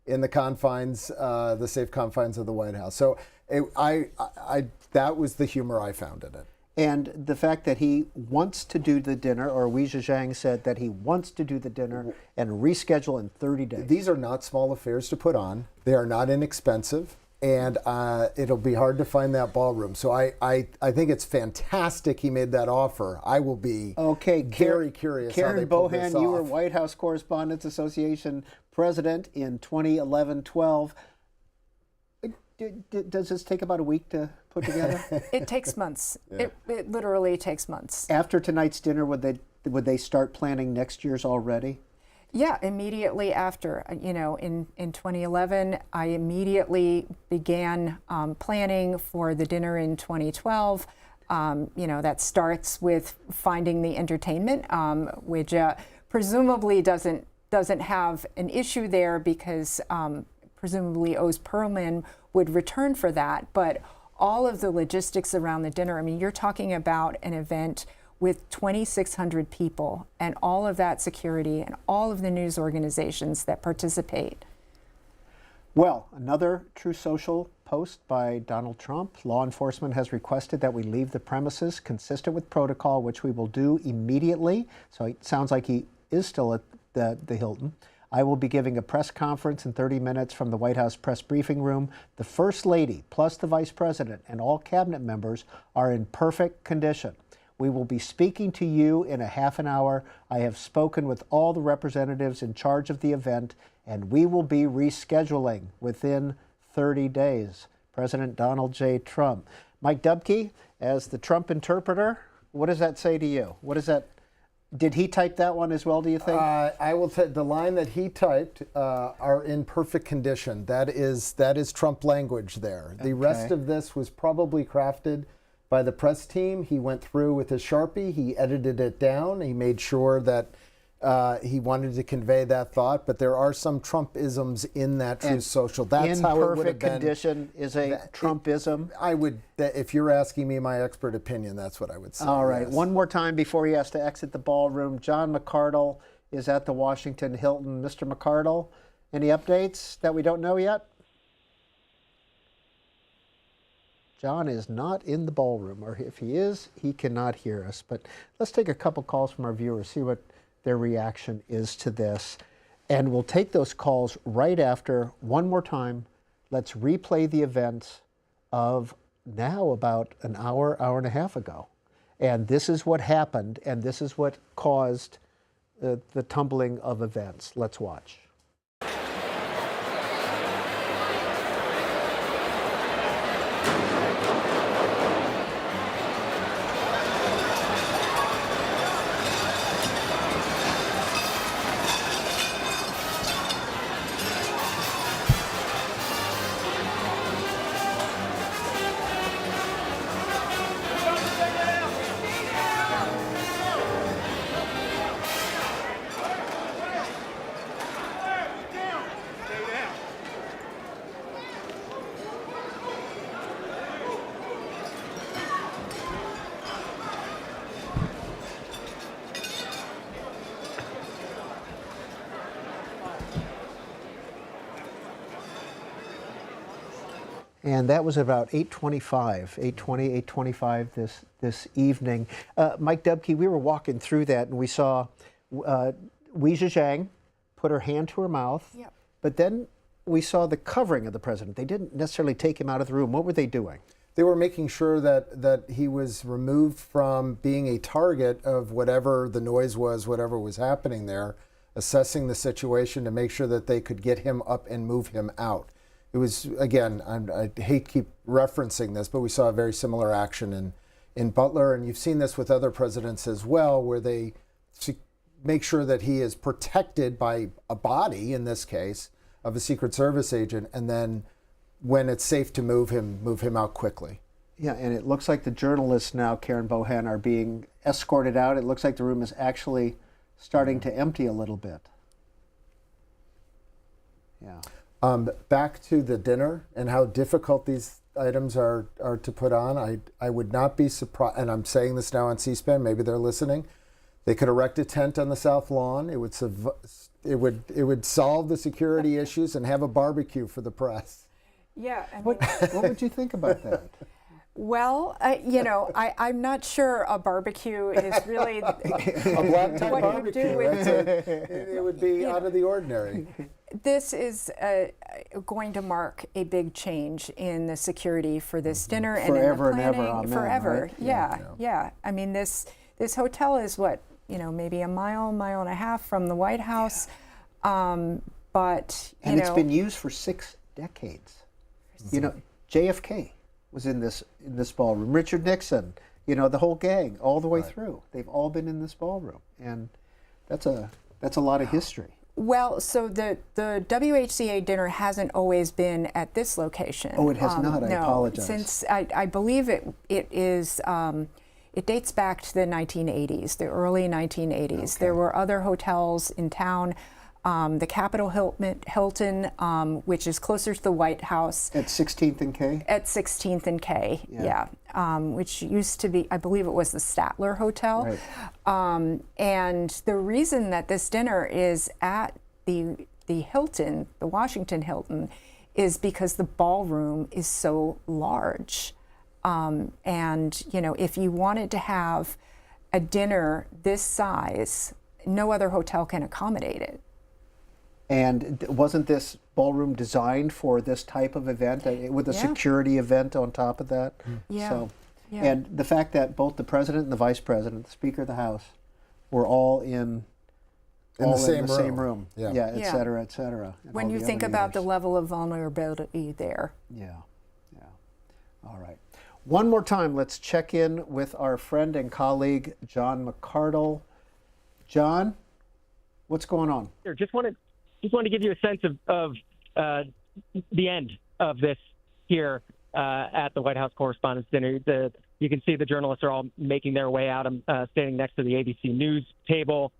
Speaker 23: in the confines, the safe confines of the White House. So that was the humor I found in it.
Speaker 1: And the fact that he wants to do the dinner, or Weijia Jiang said that he wants to do the dinner and reschedule in 30 days.
Speaker 23: These are not small affairs to put on. They are not inexpensive, and it'll be hard to find that ballroom. So I think it's fantastic he made that offer. I will be very curious how they pull this off.
Speaker 1: Karen Bohan, you were White House Correspondents Association president in 2011-12. Does this take about a week to put together?
Speaker 5: It takes months. Yeah. It literally takes months.
Speaker 1: After tonight's dinner, would they start planning next year's already?
Speaker 5: Yeah, immediately after. You know, in 2011, I immediately began planning for the dinner in 2012. You know, that starts with finding the entertainment, which presumably doesn't have an issue there because presumably Oz Perlman would return for that, but all of the logistics around the dinner, I mean, you're talking about an event with 2,600 people and all of that security and all of the news organizations that participate.
Speaker 1: Well, another Truth Social post by Donald Trump. Law enforcement has requested that we leave the premises consistent with protocol, which we will do immediately. So it sounds like he is still at the Hilton. I will be giving a press conference in 30 minutes from the White House press briefing room. The First Lady, plus the Vice President and all cabinet members are in perfect condition. We will be speaking to you in a half an hour. I have spoken with all the representatives in charge of the event, and we will be rescheduling within 30 days. President Donald J. Trump. Mike Dubke, as the Trump interpreter, what does that say to you? What is that? Did he type that one as well, do you think?
Speaker 23: I will say the line that he typed are in perfect condition. That is Trump language there. Okay. The rest of this was probably crafted by the press team. He went through with his Sharpie. He edited it down. He made sure that He wanted to convey that thought, but there are some Trumpisms in that Truth Social. That's how it would have been.
Speaker 1: Imperfect condition is a Trumpism.
Speaker 23: I would, if you're asking me my expert opinion, that's what I would say.
Speaker 1: All right,
Speaker 23: yes.
Speaker 1: one more time before he has to exit the ballroom. John McArdle is at the Washington Hilton. Mr. McArdle, any updates that we don't know yet? John is not in the ballroom, or if he is, he cannot hear us. But let's take a couple calls from our viewers, see what their reaction is to this. And we'll take those calls right after, one more time, let's replay the events of now about an hour, hour and a half ago. And this is what happened, and this is what caused the tumbling of events. Let's watch. And that was about 8:25, 8:20, 8:25 this evening. Mike Dubke, we were walking through that and we saw Weijia Jiang put her hand to her mouth,
Speaker 5: Yep.
Speaker 1: but then we saw the covering of the president. They didn't necessarily take him out of the room. What were they doing?
Speaker 23: They were making sure that he was removed from being a target of whatever the noise was, whatever was happening there, assessing the situation to make sure that they could get him up and move him out. It was, again, I hate to keep referencing this, but we saw a very similar action in Butler, and you've seen this with other presidents as well, where they make sure that he is protected by a body, in this case, of a Secret Service agent, and then when it's safe to move him out quickly.
Speaker 1: Yeah, and it looks like the journalists now, Karen Bohan, are being escorted out. It looks like the room is actually starting to empty a little bit. Yeah.
Speaker 23: Back to the dinner and how difficult these items are to put on. I would not be surprised, and I'm saying this now on C-SPAN, maybe they're listening. They could erect a tent on the South Lawn. It would solve the security issues and have a barbecue for the press.
Speaker 5: Yeah.
Speaker 1: What would you think about that?
Speaker 5: Well, I'm not sure a barbecue is really
Speaker 23: a black tie barbecue. It would be out of the ordinary.
Speaker 5: This is going to mark a big change in the security for this dinner and
Speaker 1: forever
Speaker 5: in the planning.
Speaker 1: And ever,
Speaker 5: forever,
Speaker 1: right?
Speaker 5: Yeah. I mean, this hotel is what, maybe a mile and a half from the White House, but
Speaker 1: it's been used for 6 decades. JFK was in this ballroom. Richard Nixon, the whole gang, all the way through. They've all been in this ballroom, and that's a lot of history.
Speaker 5: Well, so the WHCA dinner hasn't always been at this location.
Speaker 1: Oh, it has not. I apologize.
Speaker 5: Since I believe it is. It dates back to the 1980s, the early 1980s. Okay. There were other hotels in town. The Capitol Hilton, which is closer to the White House.
Speaker 1: At 16th and K?
Speaker 5: At 16th and K, yeah. Which used to be, I believe it was the Statler Hotel.
Speaker 1: Right.
Speaker 5: And the reason that this dinner is at the Hilton, the Washington Hilton, is because the ballroom is so large. And, if you wanted to have a dinner this size, no other hotel can accommodate it.
Speaker 1: And wasn't this ballroom designed for this type of event with a security event on top of that?
Speaker 5: Yeah.
Speaker 1: So, and the fact that both the president and the vice president, the Speaker of the House, were all in the same room.
Speaker 23: Yeah,
Speaker 1: et cetera, et cetera.
Speaker 5: When you think about the level of vulnerability there.
Speaker 1: Yeah. All right. One more time, let's check in with our friend and colleague, John McArdle. John, what's going on?
Speaker 9: Sure. Just wanted to give you a sense of the end of this here at the White House Correspondents' Dinner. You can see the journalists are all making their way out. I'm standing next to the ABC News table.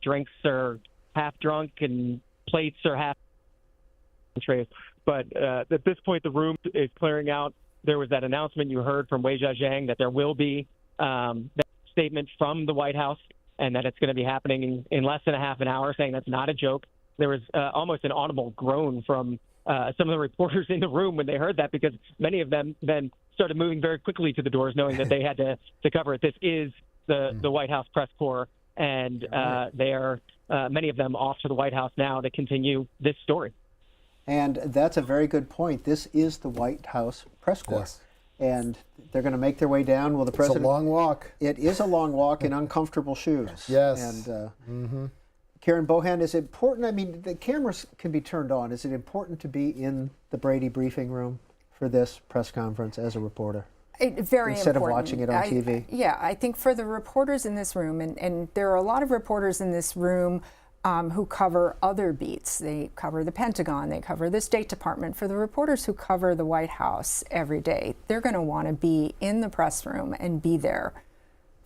Speaker 9: drinks are half drunk and plates are half trays. But at this point, the room is clearing out. There was that announcement you heard from Weijia Jiang that there will be that statement from the White House and that it's going to be happening in less than a half an hour, saying that's not a joke. There was almost an audible groan from some of the reporters in the room when they heard that, because many of them then started moving very quickly to the doors, knowing that they had to cover it. This is the White House press corps, and they are, many of them, off to the White House now to continue this story.
Speaker 1: And that's a very good point. This is the White House press corps.
Speaker 23: Yes.
Speaker 1: And they're going to make their way down. Will the president?
Speaker 23: It's a long walk.
Speaker 1: It is a long walk in uncomfortable shoes.
Speaker 23: Yes.
Speaker 1: And Karen Bohan, is it important? I mean, the cameras can be turned on. Is it important to be in the Brady briefing room for this press conference as a reporter?
Speaker 5: Very
Speaker 1: Instead
Speaker 5: important.
Speaker 1: of watching it on TV?
Speaker 5: Yeah, I think for the reporters in this room, and there are a lot of reporters in this room who cover other beats. They cover the Pentagon, they cover the State Department. For the reporters who cover the White House every day, they're going to want to be in the press room and be there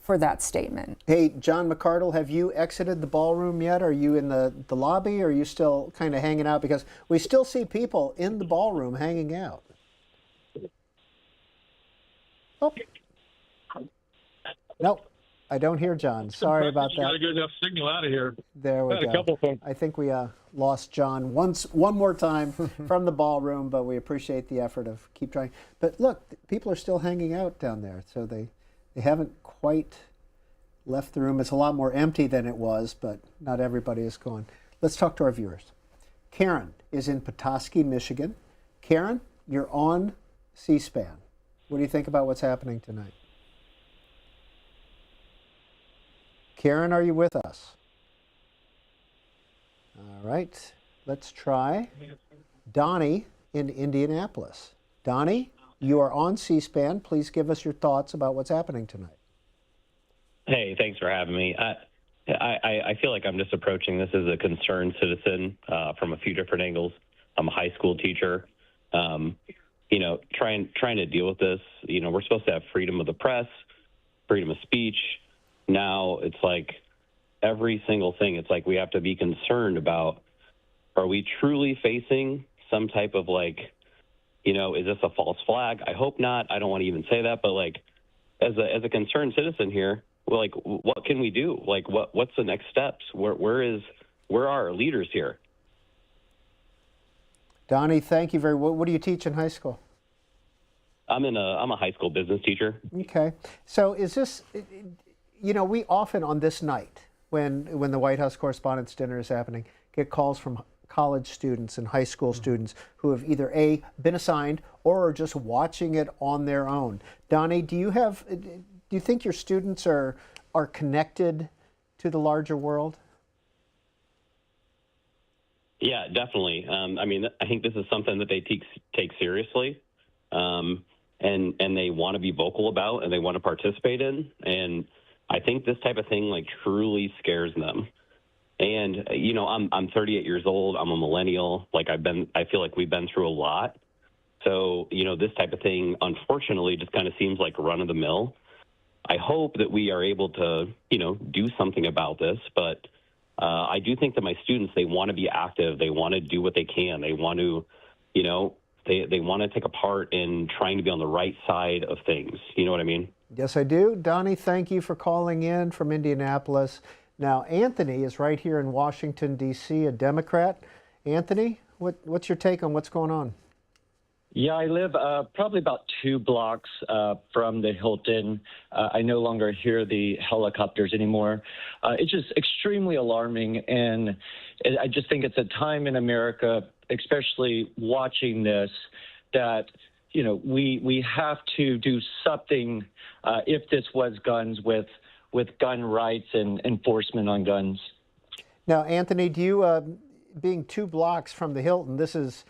Speaker 5: for that statement.
Speaker 1: Hey, John McCardle, have you exited the ballroom yet? Are you in the lobby, or are you still kind of hanging out? Because we still see people in the ballroom hanging out. Oh. Nope. I don't hear John. Sorry about that.
Speaker 14: You got a good enough signal out of here.
Speaker 1: There we go.
Speaker 14: A couple things.
Speaker 1: I think we lost John one more time from the ballroom, but we appreciate the effort of keep trying. But look, people are still hanging out down there, so they haven't quite left the room. It's a lot more empty than it was, but not everybody is gone. Let's talk to our viewers. Karen is in Petoskey, Michigan. Karen, you're on C-SPAN. What do you think about what's happening tonight? Karen, are you with us? All right, let's try Donnie in Indianapolis. Donnie, you are on C-SPAN. Please give us your thoughts about what's happening tonight.
Speaker 15: Hey, thanks for having me. I feel like I'm just approaching this as a concerned citizen from a few different angles. I'm a high school teacher. Trying to deal with this. We're supposed to have freedom of the press, freedom of speech. Now it's like every single thing, it's like we have to be concerned about, are we truly facing some type of is this a false flag? I hope not. I don't want to even say that, but as a concerned citizen here, what can we do? What's the next steps? Where are our leaders here?
Speaker 1: Donnie, thank you very much. What do you teach in high school?
Speaker 15: I'm a high school business teacher.
Speaker 1: Okay. So is this, we often on this night, when the White House Correspondents' Dinner is happening, get calls from college students and high school students who have either A, been assigned or are just watching it on their own. Donnie, do you think your students are connected to the larger world?
Speaker 15: Yeah, definitely. I think this is something that they take seriously, and they want to be vocal about, and they want to participate in. And I think this type of thing truly scares them. And I'm 38 years old. I'm a millennial. I feel like we've been through a lot. So this type of thing, unfortunately, just kind of seems like run of the mill. I hope that we are able to do something about this, but. I do think that my students, they want to be active. They want to do what they can. They want to, they want to take a part in trying to be on the right side of things. You know what I mean?
Speaker 1: Yes, I do. Donnie, thank you for calling in from Indianapolis. Now, Anthony is right here in Washington, D.C., a Democrat. Anthony, what's your take on what's going on?
Speaker 16: Yeah, I live probably about 2 blocks from the Hilton. I no longer hear the helicopters anymore. It's just extremely alarming, and I just think it's a time in America, especially watching this, that we have to do something if this was guns with gun rights and enforcement on guns.
Speaker 1: Now, Anthony, do you being 2 blocks from the Hilton, this is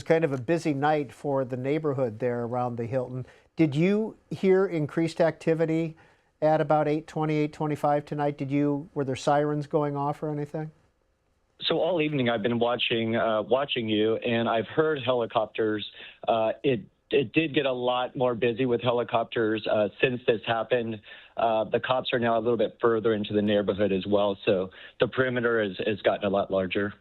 Speaker 1: kind of a busy night for the neighborhood there around the Hilton. Did you hear increased activity at about 8:20, 8:25 tonight? Were there sirens going off or anything?
Speaker 16: So all evening I've been watching you, and I've heard helicopters. It it did get a lot more busy with helicopters since this happened. The cops are now a little bit further into the neighborhood as well, so the perimeter has gotten a lot larger.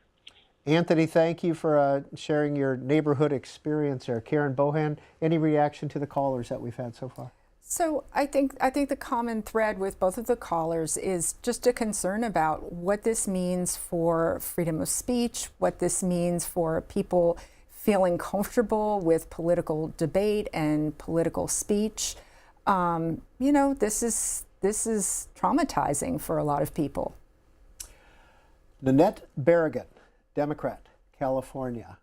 Speaker 1: Anthony, thank you for sharing your neighborhood experience there. Karen Bohan, any reaction to the callers that we've had so far?
Speaker 5: So I think the common thread with both of the callers is just a concern about what this means for freedom of speech, what this means for people feeling comfortable with political debate and political speech. You know, this is traumatizing for a lot of people.
Speaker 1: Nanette Berrigan, Democrat, California.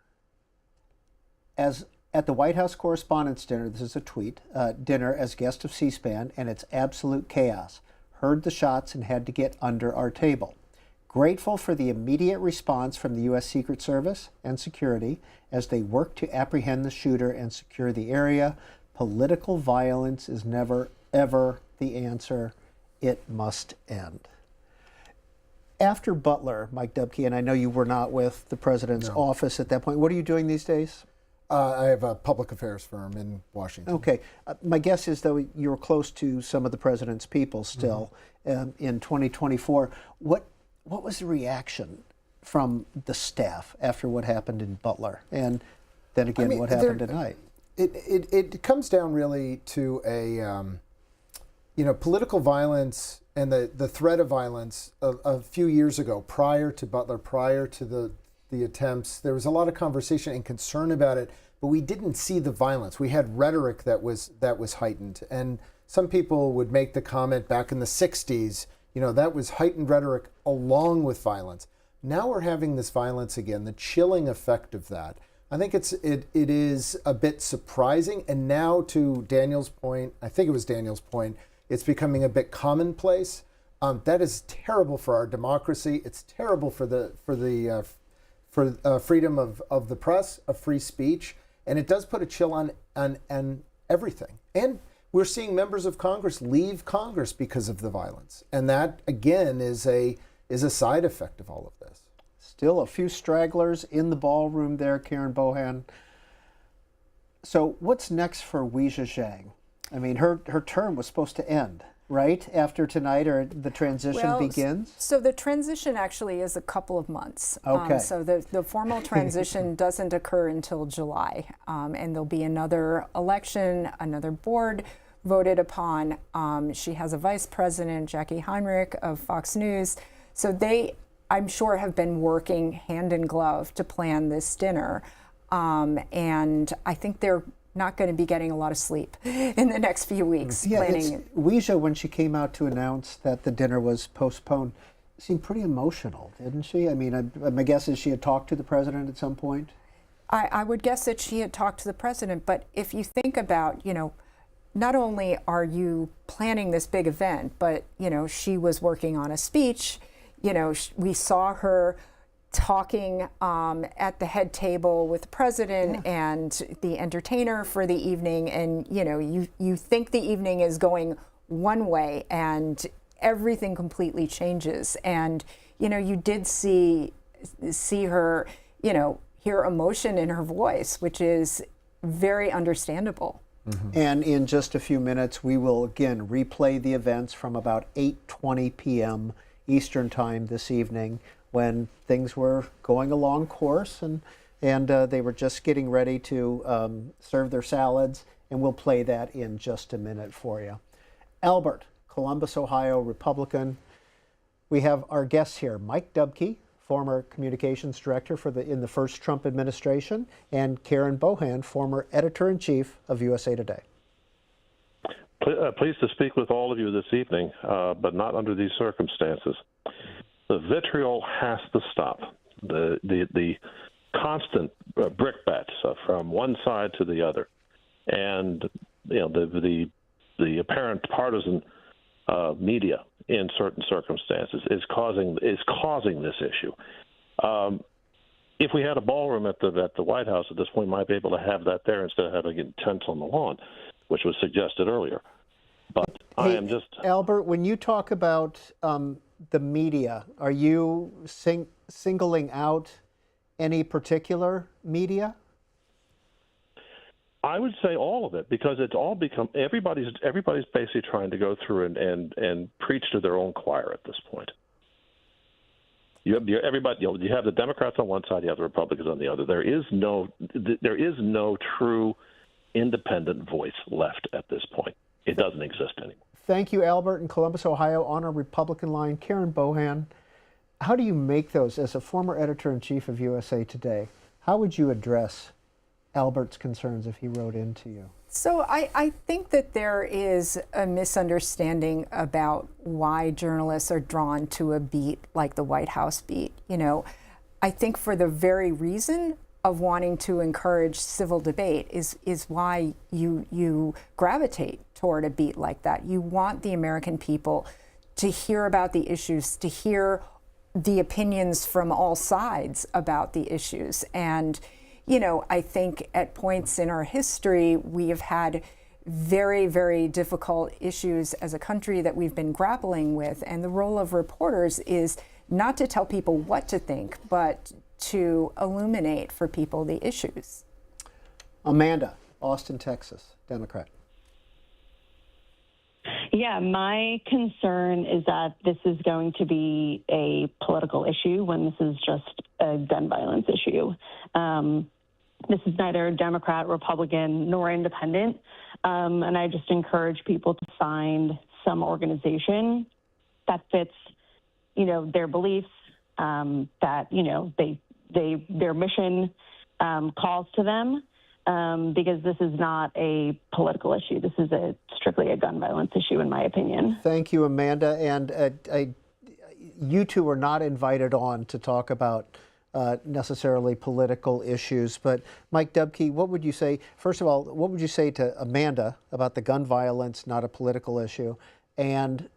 Speaker 1: As at the White House Correspondents' Dinner, this is a tweet, dinner as guest of C-SPAN, and it's absolute chaos. Heard the shots and had to get under our table. Grateful for the immediate response from the U.S. Secret Service and security as they work to apprehend the shooter and secure the area. Political violence is never, ever the answer. It must end. After Butler, Mike Dubke, and I know you were not with the president's office at that point, what are you doing these days?
Speaker 23: I have a public affairs firm in Washington.
Speaker 1: Okay. My guess is, though, you're close to some of the president's people still in 2024. What was the reaction from the staff after what happened in Butler? And then again, what happened tonight?
Speaker 23: It comes down really to a, political violence and the threat of violence a few years ago, prior to Butler, prior to the attempts. There was a lot of conversation and concern about it, but we didn't see the violence. We had rhetoric that was heightened. And some people would make the comment back in the 60s, that was heightened rhetoric along with violence. Now we're having this violence again, the chilling effect of that. I think it is a bit surprising. And now, to Daniel's point, I think it was Daniel's point, it's becoming a bit commonplace. That is terrible for our democracy. It's terrible for freedom of the press, of free speech, and it does put a chill on everything. And we're seeing members of Congress leave Congress because of the violence, and that again is a side effect of all of this.
Speaker 1: Still a few stragglers in the ballroom there, Karen Bohan. So what's next for Weijia Jiang? I mean, her term was supposed to end, right, after tonight, or the transition begins?
Speaker 5: So the transition actually is a couple of months.
Speaker 1: Okay.
Speaker 5: So the formal transition doesn't occur until July, and there'll be another election, another board voted upon. She has a vice president, Jackie Heinrich of Fox News. So they, I'm sure, have been working hand in glove to plan this dinner. And I think they're not going to be getting a lot of sleep in the next few weeks planning it.
Speaker 1: Weijia, when she came out to announce that the dinner was postponed, seemed pretty emotional, didn't she? I mean, my guess is she had talked to the president at some point.
Speaker 5: I would guess that she had talked to the president, but if you think about, not only are you planning this big event, but, she was working on a speech. We saw her talking at the head table with the president and the entertainer for the evening, and you think the evening is going one way and everything completely changes, and you did see her hear emotion in her voice, which is very understandable.
Speaker 1: And in just a few minutes we will again replay the events from about 8:20 p.m. Eastern time this evening, when things were going along course and they were just getting ready to serve their salads, and we'll play that in just a minute for you. Albert, Columbus, Ohio, Republican. We have our guests here, Mike Dubke, former communications director in the first Trump administration, and Karen Bohan, former editor-in-chief of USA Today.
Speaker 14: Pleased to speak with all of you this evening, but not under these circumstances. The vitriol has to stop. The constant brickbats from one side to the other, and the apparent partisan media in certain circumstances is causing this issue. If we had a ballroom at the White House at this point, we might be able to have that there instead of having it tents on the lawn, which was suggested earlier. But I am just
Speaker 1: Albert, when you talk about the media, are you singling out any particular media?
Speaker 14: I would say all of it, because it's all become everybody's basically trying to go through and preach to their own choir at this point. You have the Democrats on one side, you have the Republicans on the other. There is no true independent voice left at this point. It doesn't exist anymore.
Speaker 1: Thank you, Albert in Columbus, Ohio. On our Republican line, Karen Bohan. How do you make those, as a former editor-in-chief of USA Today, how would you address Albert's concerns if he wrote into you?
Speaker 5: So I think that there is a misunderstanding about why journalists are drawn to a beat like the White House beat. You know, I think for the very reason of wanting to encourage civil debate is why you gravitate toward a beat like that. You want the American people to hear about the issues, to hear the opinions from all sides about the issues. And you know, I think at points in our history, we have had very, very difficult issues as a country that we've been grappling with. And the role of reporters is not to tell people what to think, but to illuminate for people the issues.
Speaker 1: Amanda, Austin, Texas, Democrat.
Speaker 3: Yeah, my concern is that this is going to be a political issue when this is just a gun violence issue. This is neither Democrat, Republican, nor independent. And I just encourage people to find some organization that fits, you know, their beliefs, that, you know, their mission calls to them. Because this is not a political issue. This is strictly a gun violence issue, in my opinion.
Speaker 1: Thank you, Amanda. And you two are not invited on to talk about necessarily political issues. But Mike Dubke, what would you say? First of all, what would you say to Amanda about the gun violence, not a political issue? And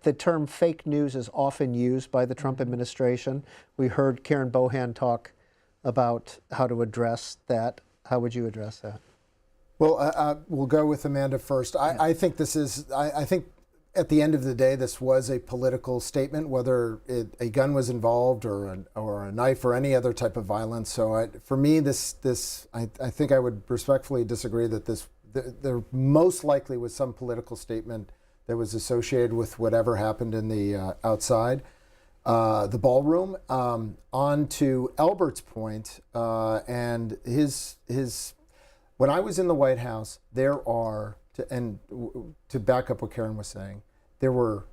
Speaker 1: the term fake news is often used by the Trump administration. We heard Karen Bohan talk about how to address that. How would you address that?
Speaker 23: Well, we'll go with Amanda first. I think this is, I think at the end of the day, this was a political statement, whether a gun was involved or a knife or any other type of violence. So for me, I think I would respectfully disagree that there most likely was some political statement that was associated with whatever happened in the outside. The ballroom. On to Albert's point, and his. When I was in the White House, to back up what Karen was saying, there were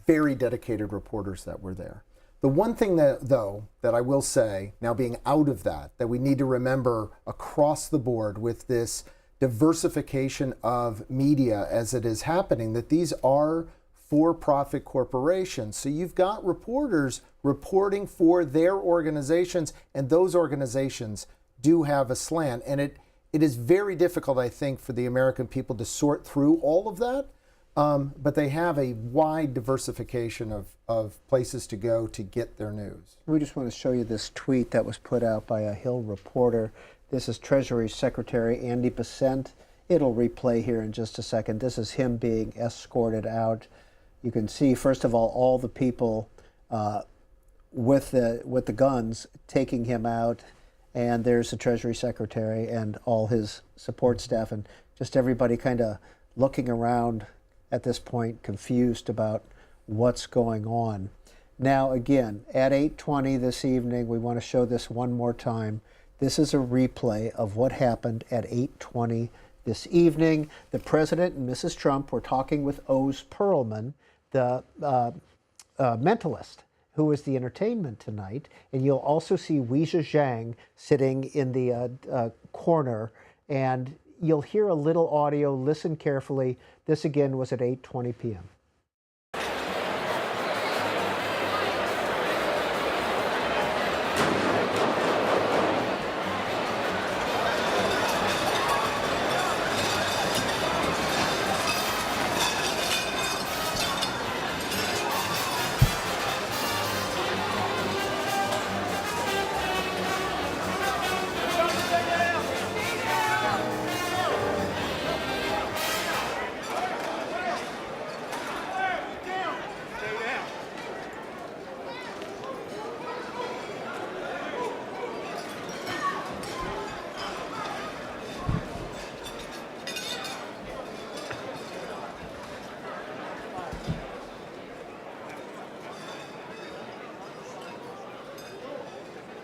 Speaker 23: very dedicated reporters that were there. The one thing that I will say, now being out of that we need to remember across the board with this diversification of media as it is happening, that these are for-profit corporations. So you've got reporters reporting for their organizations, and those organizations do have a slant. And it is very difficult, I think, for the American people to sort through all of that. But they have a wide diversification of places to go to get their news.
Speaker 1: We just want to show you this tweet that was put out by a Hill reporter. This is Treasury Secretary Andy Besant. It'll replay here in just a second. This is him being escorted out. You can see, first of all the people with the guns taking him out, and there's the Treasury Secretary and all his support staff, and just everybody kind of looking around at this point, confused about what's going on. Now, again, at 8:20 this evening, we want to show this one more time. This is a replay of what happened at 8:20 this evening. The President and Mrs. Trump were talking with Oz Perlman, the mentalist, who was the entertainment tonight. And you'll also see Weijia Jiang sitting in the corner. And you'll hear a little audio. Listen carefully. This, again, was at 8:20 p.m.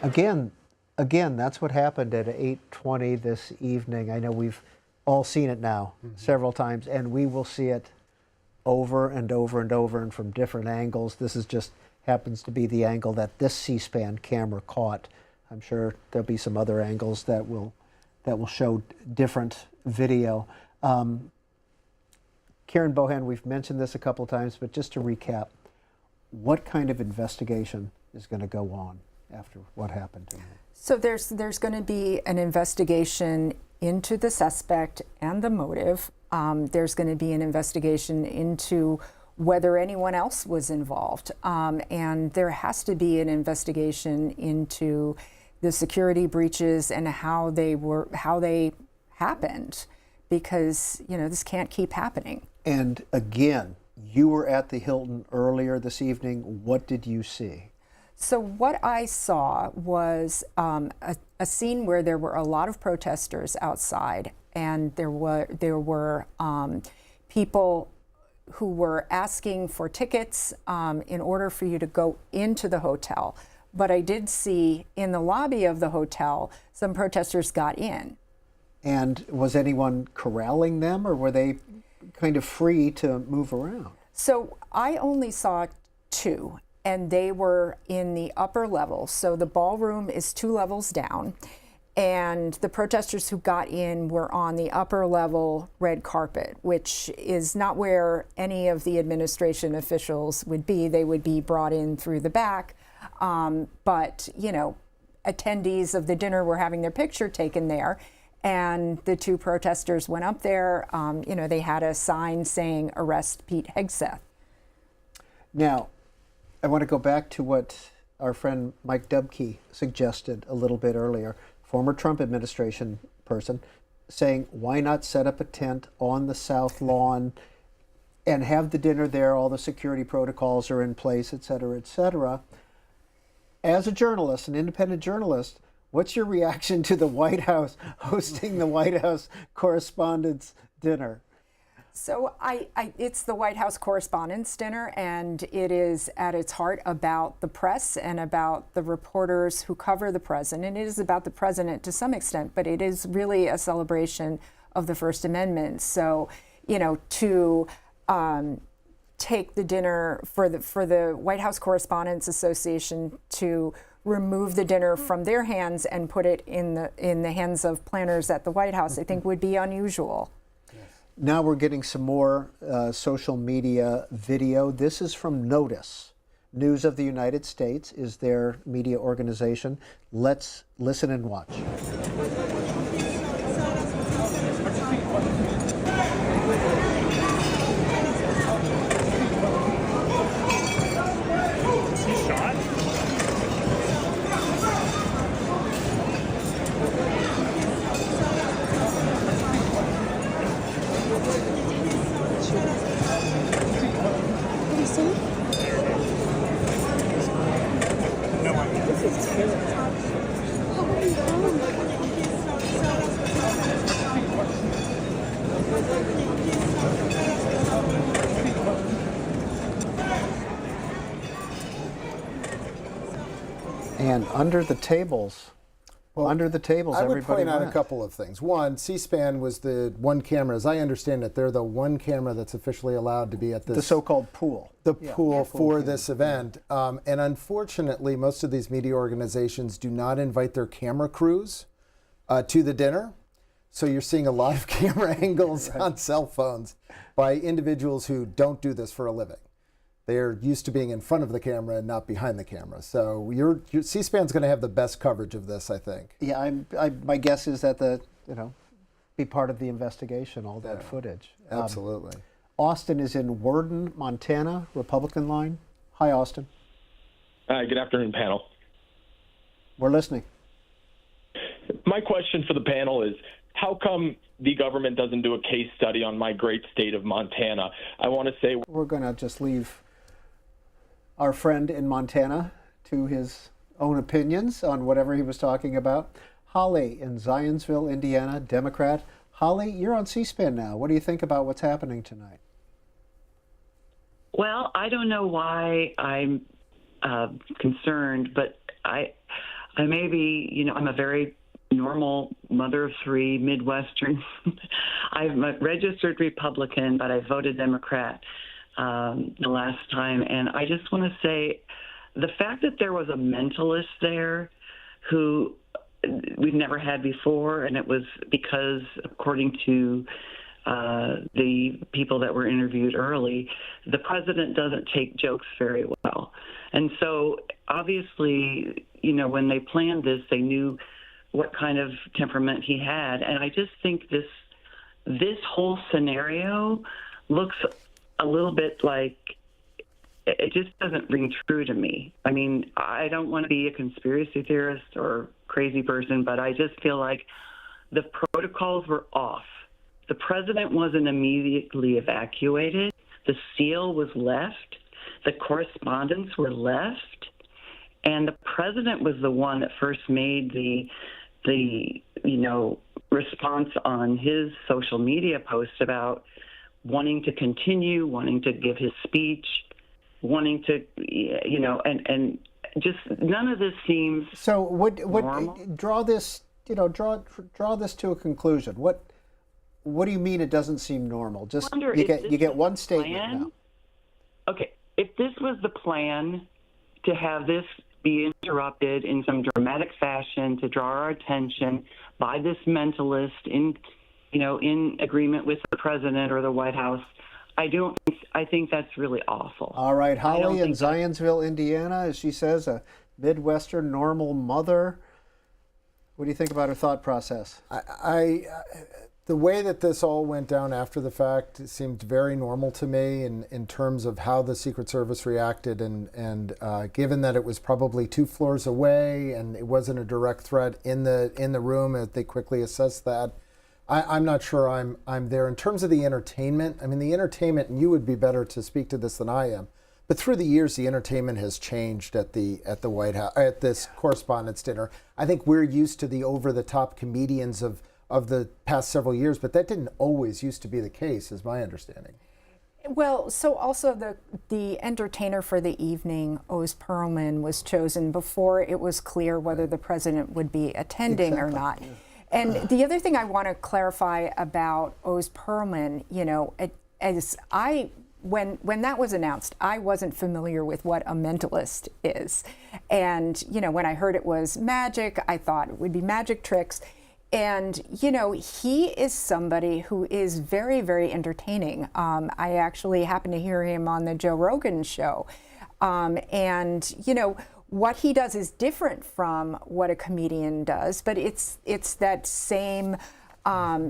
Speaker 1: Again, that's what happened at 8:20 this evening. I know we've all seen it now several times, and we will see it over and over and over and from different angles. This is just happens to be the angle that this C-SPAN camera caught. I'm sure there'll be some other angles that will show different video. Karen Bohan, we've mentioned this a couple of times, but just to recap, what kind of investigation is going to go on after what happened tonight?
Speaker 5: So there's going to be an investigation into the suspect and the motive. There's going to be an investigation into whether anyone else was involved. And there has to be an investigation into the security breaches and how they happened, because, you know, this can't keep happening.
Speaker 1: And again, you were at the Hilton earlier this evening. What did you see?
Speaker 5: So what I saw was a scene where there were a lot of protesters outside, and there were people who were asking for tickets in order for you to go into the hotel. But I did see in the lobby of the hotel some protesters got in.
Speaker 1: And was anyone corralling them, or were they kind of free to move around?
Speaker 5: So I only saw two, and they were in the upper level. So the ballroom is 2 levels down, and the protesters who got in were on the upper level red carpet, which is not where any of the administration officials would be. They would be brought in through the back. But, you know, attendees of the dinner were having their picture taken there. And the 2 protesters went up there. You know, they had a sign saying, "Arrest Pete Hegseth."
Speaker 1: Now, I want to go back to what our friend Mike Dubke suggested a little bit earlier, former Trump administration person, saying, why not set up a tent on the South Lawn and have the dinner there? All the security protocols are in place, et cetera, et cetera. As a journalist, an independent journalist, what's your reaction to the White House hosting the White House Correspondents' Dinner?
Speaker 5: So it's the White House Correspondents' Dinner, and it is at its heart about the press and about the reporters who cover the president. It is about the president to some extent, but it is really a celebration of the First Amendment. So, you know, to take the dinner for the White House Correspondents Association to remove the dinner from their hands and put it in the hands of planners at the White House, I think would be unusual.
Speaker 1: Now we're getting some more social media video. This is from Notice. News of the United States is their media organization. Let's listen and watch. And under the tables,
Speaker 23: I would
Speaker 1: everybody
Speaker 23: point out
Speaker 1: went.
Speaker 23: a couple of things. One, C-SPAN was the one camera, as I understand it, they're the one camera that's officially allowed to be at this.
Speaker 1: The so-called pool.
Speaker 23: The pool for this event. And unfortunately, most of these media organizations do not invite their camera crews to the dinner. So you're seeing a lot of camera angles on cell phones by individuals who don't do this for a living. They're used to being in front of the camera and not behind the camera. So your C-SPAN's going to have the best coverage of this, I think.
Speaker 1: Yeah, my guess is that be part of the investigation, all that footage.
Speaker 23: Absolutely.
Speaker 1: Austin is in Worden, Montana, Republican line. Hi, Austin.
Speaker 6: Hi, good afternoon, panel.
Speaker 1: We're listening.
Speaker 6: My question for the panel is, how come the government doesn't do a case study on my great state of Montana? I want to say
Speaker 1: we're going to just leave our friend in Montana to his own opinions on whatever he was talking about. Holly in Zionsville, Indiana, Democrat. Holly, you're on C-SPAN now. What do you think about what's happening tonight?
Speaker 17: Well, I don't know why I'm concerned, but
Speaker 7: I may be, I'm a very normal mother of three, Midwestern. I'm a registered Republican, but I voted Democrat the last time. And I just want to say the fact that there was a mentalist there who we've never had before, and it was because, according to the people that were interviewed early, the president doesn't take jokes very well. And so obviously, when they planned this, they knew what kind of temperament he had. And I just think this whole scenario looks a little bit like, it just doesn't ring true to me. I mean, I don't want to be a conspiracy theorist or crazy person, but I just feel like the protocols were off. The president wasn't immediately evacuated. The seal was left. The correspondents were left. And the president was the one that first made the response on his social media post about wanting to continue, wanting to give his speech, wanting to, and just none of this seems
Speaker 1: so. What
Speaker 7: normal.
Speaker 1: Draw this to a conclusion. What do you mean it doesn't seem normal? Just you get one statement now.
Speaker 7: Okay, if this was the plan to have this be interrupted in some dramatic fashion to draw our attention by this mentalist in agreement with the president or the White House, I think that's really awful.
Speaker 1: All right, Holly in Zionsville, Indiana, as she says, a Midwestern normal mother. What do you think about her thought process?
Speaker 23: The way that this all went down after the fact seemed very normal to me in terms of how the Secret Service reacted, and given that it was probably 2 floors away and it wasn't a direct threat in the room, they quickly assessed that. I'm not sure I'm there. In terms of the entertainment, I mean, the entertainment, and you would be better to speak to this than I am, but through the years, the entertainment has changed at the White House, at this Correspondents' Dinner. I think we're used to the over-the-top comedians of the past several years, but that didn't always used to be the case, is my understanding.
Speaker 5: Well, so also the entertainer for the evening, Oz Perlman, was chosen before it was clear whether the president would be attending or not. Yeah. And the other thing I want to clarify about Oz Perlman, when that was announced, I wasn't familiar with what a mentalist is. And, when I heard it was magic, I thought it would be magic tricks. And, he is somebody who is very, very entertaining. I actually happened to hear him on the Joe Rogan show. What he does is different from what a comedian does, but it's that same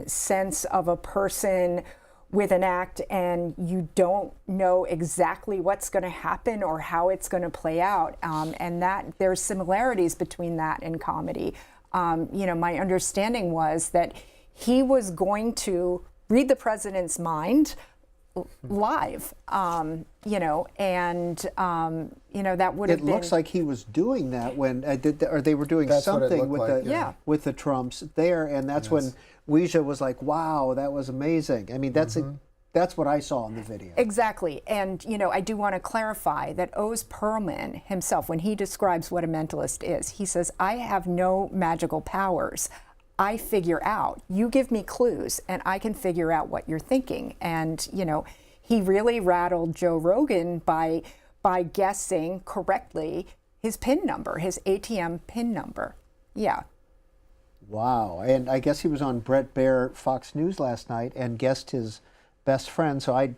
Speaker 5: sense of a person with an act, and you don't know exactly what's going to happen or how it's going to play out, and that there's similarities between that and comedy. My understanding was that he was going to read the president's mind live, that would have been...
Speaker 1: It looks like he was doing that when, or they were doing something with the Trumps there, and that's when Weijia was like, wow, that was amazing. I mean, that's what I saw in the video.
Speaker 5: Exactly, and I do want to clarify that Oz Perlman himself, when he describes what a mentalist is, he says, I have no magical powers. I figure out, you give me clues and I can figure out what you're thinking. And, he really rattled Joe Rogan by guessing correctly his PIN number, his ATM PIN number. Yeah.
Speaker 1: Wow. And I guess he was on Bret Baier Fox News last night and guessed his best friend. So I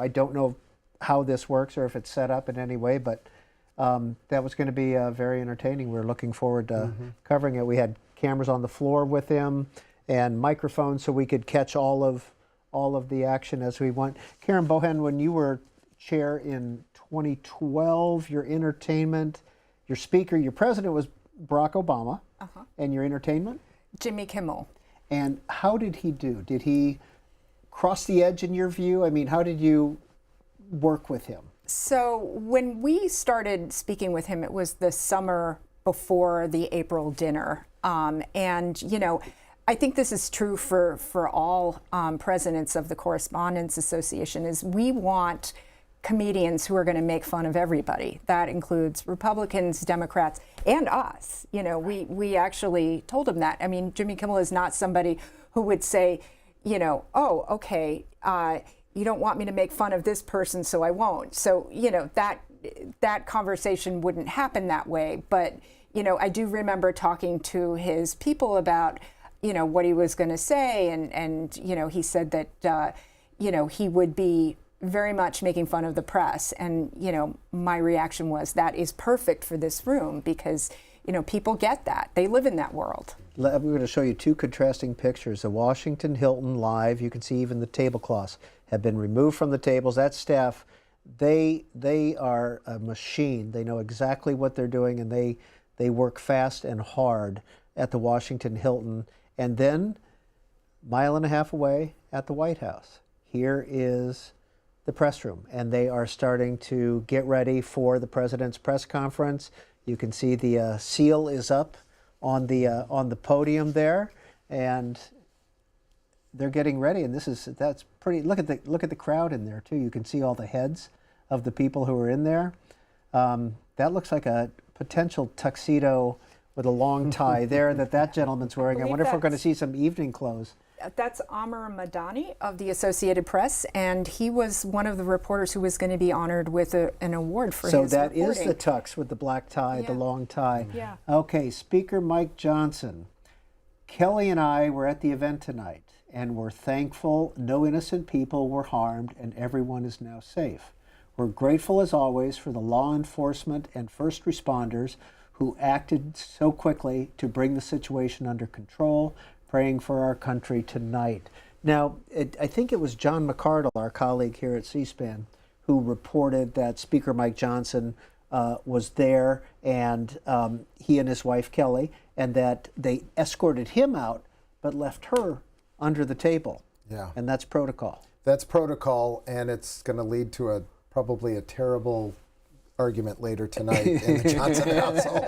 Speaker 1: don't know how this works or if it's set up in any way, but that was going to be very entertaining. We're looking forward to covering it. We had cameras on the floor with him and microphones so we could catch all of the action as we went. Karen Bohan, when you were chair in 2012, your entertainment, your speaker, your president was Barack Obama, and your entertainment?
Speaker 5: Jimmy Kimmel.
Speaker 1: And how did he do? Did he cross the edge in your view? I mean, how did you work with him?
Speaker 5: So when we started speaking with him, it was the summer before the April dinner. I think this is true for all presidents of the Correspondents Association, is we want comedians who are going to make fun of everybody. That includes Republicans, Democrats, and us. You know, we actually told him that. I mean, Jimmy Kimmel is not somebody who would say, you know, oh, okay, you don't want me to make fun of this person, so I won't. So, you know, that conversation wouldn't happen that way. But, you know, I do remember talking to his people about, you know, what he was going to say. And, you know, he said that, you know, he would be very much making fun of the press. And, you know, my reaction was that is perfect for this room because, you know, people get that. They live in that world.
Speaker 1: We're going to show you two contrasting pictures. The Washington Hilton live. You can see even the tablecloths have been removed from the tables. That staff, they are a machine. They know exactly what they're doing, and they work fast and hard at the Washington Hilton. And then, mile and a half away at the White House, here is the press room, and they are starting to get ready for the president's press conference. You can see the seal is up on the podium there, and they're getting ready. And that's pretty. Look at the crowd in there too. You can see all the heads of the people who are in there. That looks like a potential tuxedo with a long tie there that gentleman's wearing. I wonder if we're going to see some evening clothes.
Speaker 5: That's Amr Madani of the Associated Press, and he was one of the reporters who was going to be honored with an award for his reporting.
Speaker 1: So that is the tux with the black tie, the long tie.
Speaker 5: Yeah.
Speaker 1: Okay, Speaker Mike Johnson. Kelly and I were at the event tonight, and we're thankful no innocent people were harmed and everyone is now safe. We're grateful as always for the law enforcement and first responders who acted so quickly to bring the situation under control, praying for our country tonight. Now, I think it was John McCardle, our colleague here at C-SPAN, who reported that Speaker Mike Johnson was there, and he and his wife Kelly, and that they escorted him out, but left her under the table.
Speaker 23: Yeah.
Speaker 1: And that's protocol.
Speaker 23: That's protocol, and it's going to lead to probably a terrible argument later tonight in the Johnson household.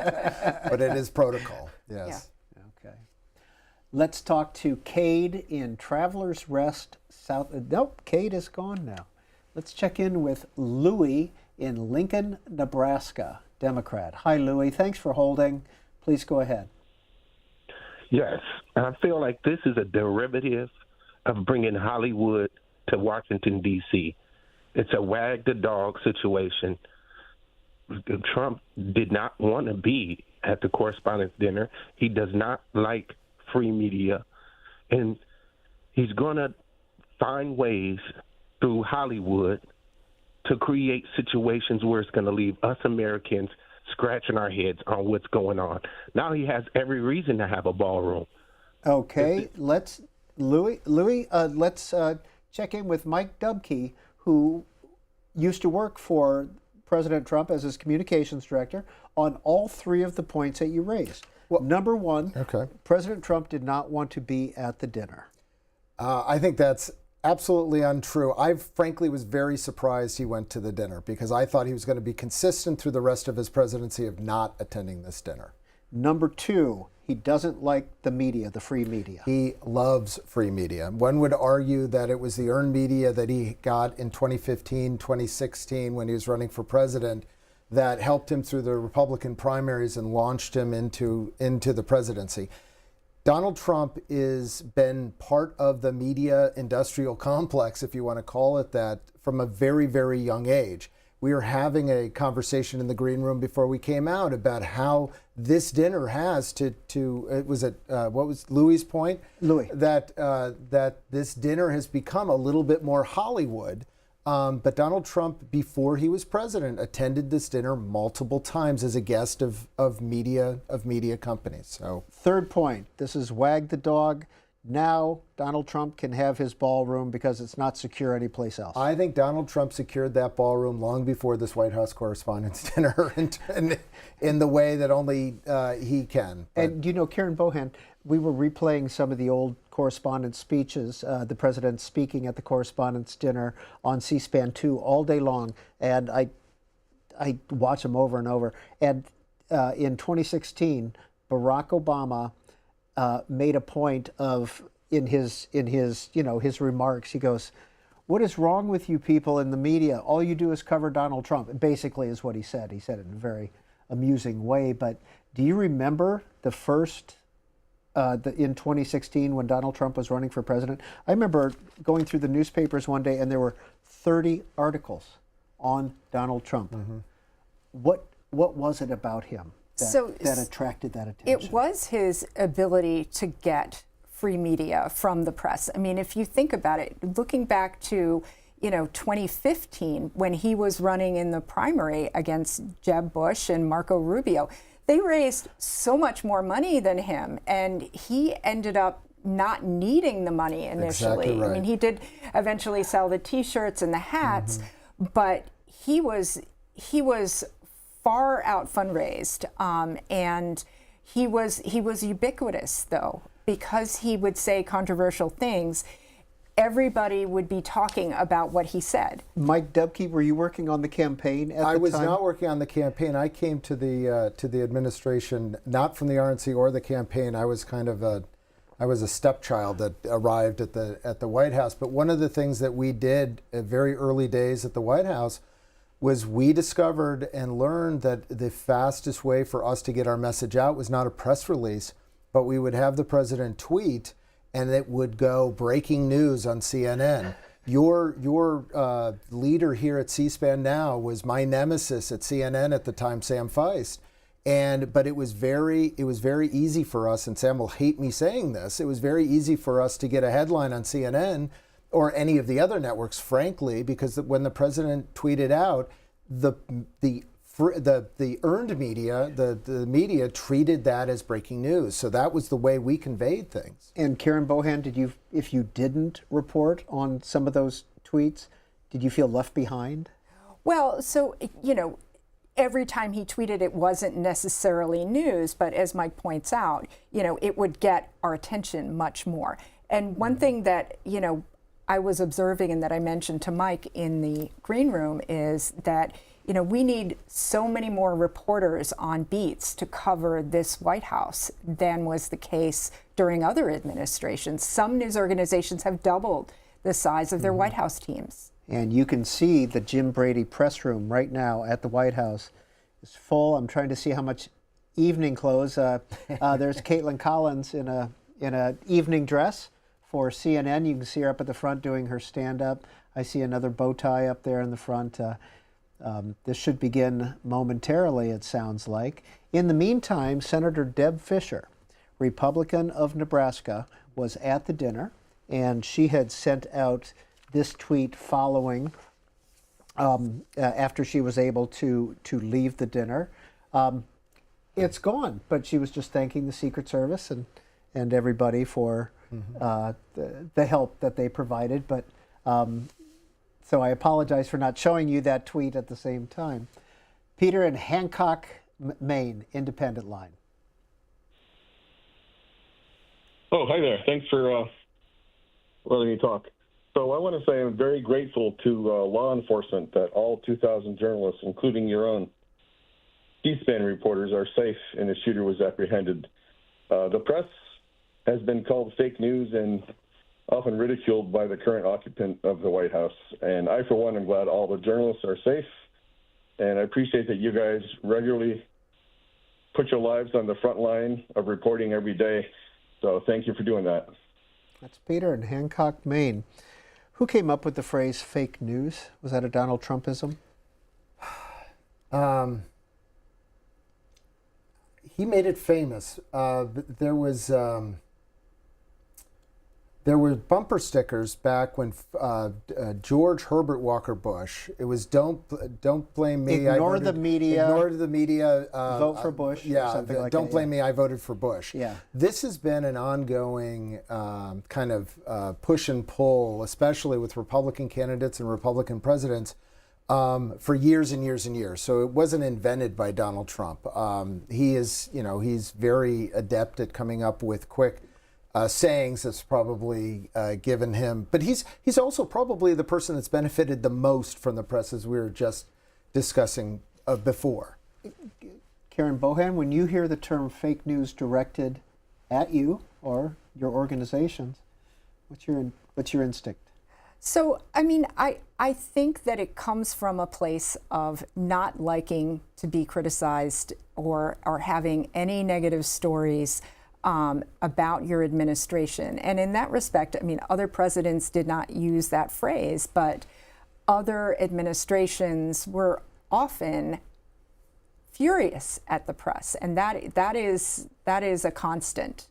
Speaker 23: But it is protocol, yes.
Speaker 5: Yeah.
Speaker 1: Let's talk to Cade in Travelers Rest South. Nope, Cade is gone now. Let's check in with Louis in Lincoln, Nebraska, Democrat. Hi, Louis. Thanks for holding. Please go ahead.
Speaker 8: Yes, I feel like this is a derivative of bringing Hollywood to Washington, D.C. It's a wag the dog situation. Trump did not want to be at the Correspondents' dinner. He does not like free media, and he's going to find ways through Hollywood to create situations where it's going to leave us Americans scratching our heads on what's going on. Now he has every reason to have a ballroom.
Speaker 1: Okay, let's check in with Mike Dubke, who used to work for President Trump as his communications director, on all three of the points that you raised. Well, number one, President Trump did not want to be at the dinner.
Speaker 23: I think that's absolutely untrue. I frankly was very surprised he went to the dinner because I thought he was going to be consistent through the rest of his presidency of not attending this dinner.
Speaker 1: Number two, he doesn't like the media, the free media.
Speaker 23: He loves free media. One would argue that it was the earned media that he got in 2015, 2016 when he was running for president that helped him through the Republican primaries and launched him into the presidency. Donald Trump has been part of the media industrial complex, if you want to call it that, from a very, very young age. We were having a conversation in the green room before we came out about how this dinner has what was Louis' point?
Speaker 1: Louis.
Speaker 23: That this dinner has become a little bit more Hollywood. But Donald Trump, before he was president, attended this dinner multiple times as a guest of media companies. So,
Speaker 1: third point, this is wag the dog. Now Donald Trump can have his ballroom because it's not secure anyplace else.
Speaker 23: I think Donald Trump secured that ballroom long before this White House Correspondents' dinner in the way that only he can. But,
Speaker 1: and you know, Karen Bohan, we were replaying some of the old correspondence speeches, the president speaking at the Correspondents' dinner on C-SPAN 2 all day long, and I watch them over and over. And in 2016, Barack Obama made a point of in his remarks. He goes, what is wrong with you people in the media? All you do is cover Donald Trump, basically is what he said. He said it in a very amusing way. But do you remember the first, in 2016 when Donald Trump was running for president? I remember going through the newspapers one day and there were 30 articles on Donald Trump.
Speaker 23: Mm-hmm.
Speaker 1: What was it about him that attracted that attention?
Speaker 5: It was his ability to get free media from the press. I mean, if you think about it, looking back to 2015 when he was running in the primary against Jeb Bush and Marco Rubio, they raised so much more money than him, and he ended up not needing the money initially.
Speaker 23: Exactly right.
Speaker 5: I mean, he did eventually sell the T-shirts and the hats, but he was far out fundraised, and he was ubiquitous though, because he would say controversial things. Everybody would be talking about what he said.
Speaker 1: Mike Dubke, were you working on the campaign at the time?
Speaker 23: I was not working on the campaign. I came to the administration not from the RNC or the campaign. I was I was a stepchild that arrived at the White House. But one of the things that we did at very early days at the White House was we discovered and learned that the fastest way for us to get our message out was not a press release, but we would have the president tweet, and it would go breaking news on CNN. Your leader here at C-SPAN now was my nemesis at CNN at the time, Sam Feist. But it was very easy for us, and Sam will hate me saying this, it was very easy for us to get a headline on CNN or any of the other networks, frankly, because when the president tweeted out, the earned media, the media treated that as breaking news. So that was the way we conveyed things.
Speaker 1: And Karen Bohan, if you didn't report on some of those tweets, did you feel left behind?
Speaker 5: Well, so, every time he tweeted, it wasn't necessarily news, but as Mike points out, it would get our attention much more. And one thing that, I was observing and that I mentioned to Mike in the green room is that we need so many more reporters on beats to cover this White House than was the case during other administrations. Some news organizations have doubled the size of their White House teams.
Speaker 1: And you can see the Jim Brady press room right now at the White House is full. I'm trying to see how much evening clothes. There's Caitlin Collins in a evening dress for CNN. You can see her up at the front doing her stand-up. I see another bow tie up there in the front. This should begin momentarily, it sounds like. In the meantime, Senator Deb Fischer, Republican of Nebraska, was at the dinner, and she had sent out this tweet following after she was able to leave the dinner. It's gone, but she was just thanking the Secret Service and everybody for the help that they provided. But so I apologize for not showing you that tweet at the same time. Peter in Hancock, Maine, Independent Line.
Speaker 17: Oh, hi there. Thanks for letting me talk. So I want to say I'm very grateful to law enforcement that all 2,000 journalists, including your own C-SPAN reporters, are safe and the shooter was apprehended. The press has been called fake news and often ridiculed by the current occupant of the White House. And I, for one, am glad all the journalists are safe. And I appreciate that you guys regularly put your lives on the front line of reporting every day. So thank you for doing that.
Speaker 1: That's Peter in Hancock, Maine. Who came up with the phrase fake news? Was that a Donald Trumpism?
Speaker 23: He made it famous. There were bumper stickers back when George Herbert Walker Bush. It was don't blame me.
Speaker 1: Ignore the media.
Speaker 23: Ignore the media.
Speaker 1: Vote for Bush.
Speaker 23: Yeah.
Speaker 1: Something like
Speaker 23: don't
Speaker 1: that,
Speaker 23: blame me. I voted for Bush.
Speaker 1: Yeah.
Speaker 23: This has been an ongoing kind of push and pull, especially with Republican candidates and Republican presidents, for years and years and years. So it wasn't invented by Donald Trump. He's very adept at coming up with quick sayings that's probably given him. But he's also probably the person that's benefited the most from the press, as we were just discussing before.
Speaker 1: Karen Bohan, when you hear the term fake news directed at you or your organizations, what's your instinct?
Speaker 5: So, I mean, I think that it comes from a place of not liking to be criticized or having any negative stories about your administration. And in that respect, I mean, other presidents did not use that phrase, but other administrations were often furious at the press, and that is a constant.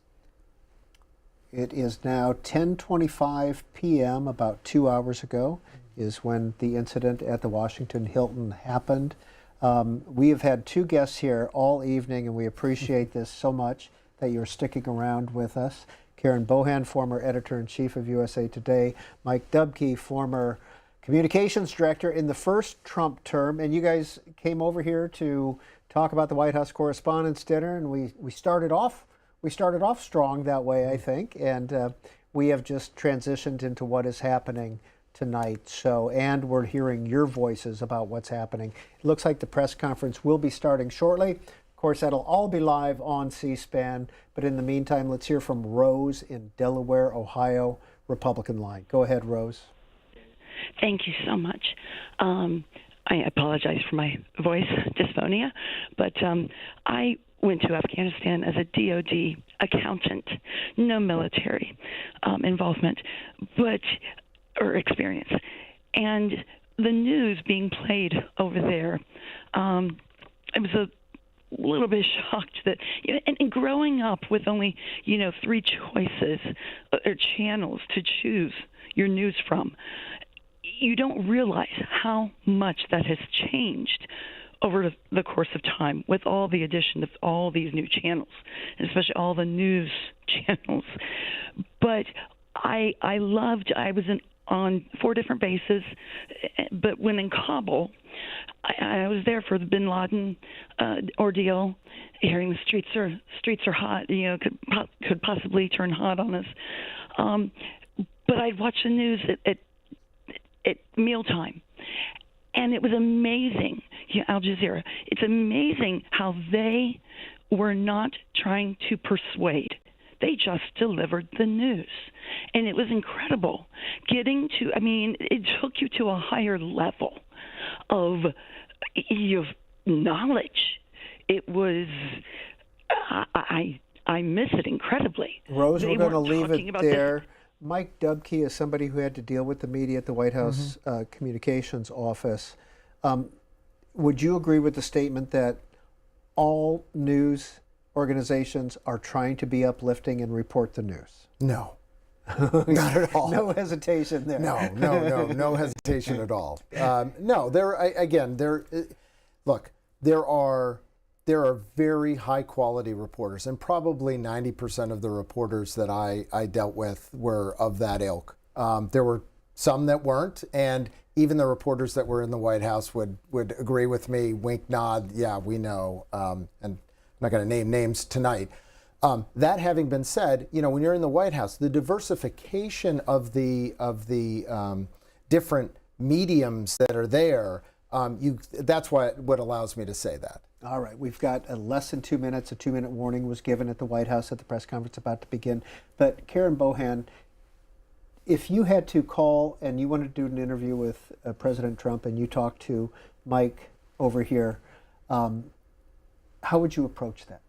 Speaker 1: It is now 10:25 p.m., about 2 hours ago, is when the incident at the Washington Hilton happened. We have had two guests here all evening, and we appreciate this so much that you're sticking around with us. Karen Bohan, former editor-in-chief of USA Today, Mike Dubke, former communications director in the first Trump term, and you guys came over here to talk about the White House Correspondents' Dinner, and we started off strong that way, I think, and we have just transitioned into what is happening tonight. So, and we're hearing your voices about what's happening. It looks like the press conference will be starting shortly. Of course, that'll all be live on C-SPAN, but in the meantime, let's hear from Rose in Delaware, Ohio, Republican line. Go ahead, Rose.
Speaker 18: Thank you so much. I apologize for my voice dysphonia, but I went to Afghanistan as a DOD accountant, no military involvement, or experience. And the news being played over there, I was a little bit shocked that, and growing up with only, 3 choices or channels to choose your news from, you don't realize how much that has changed over the course of time with all the addition of all these new channels, especially all the news channels. But I was on 4 different bases, but when in Kabul, I was there for the Bin Laden ordeal, hearing the streets are hot, could possibly turn hot on us. But I'd watch the news at mealtime. And it was amazing, Al Jazeera, it's amazing how they were not trying to persuade. They just delivered the news. And it was incredible it took you to a higher level of knowledge. It was, I miss it incredibly.
Speaker 1: Rose, we're going to leave it there. Mike Dubke is somebody who had to deal with the media at the White House Communications Office. Would you agree with the statement that all news organizations are trying to be uplifting and report the news?
Speaker 23: No, not at all.
Speaker 1: No hesitation there.
Speaker 23: No hesitation at all. No, there are very high quality reporters, and probably 90% of the reporters that I dealt with were of that ilk. There were some that weren't, and even the reporters that were in the White House would agree with me, wink, nod, yeah, we know, and I'm not going to name names tonight. That having been said, when you're in the White House, the diversification of the different mediums that are there, that's what allows me to say that.
Speaker 1: All right, we've got less than 2 minutes. A 2-minute warning was given at the White House at the press conference about to begin. But Karen Bohan, if you had to call and you wanted to do an interview with President Trump and you talked to Mike over here, how would you approach that?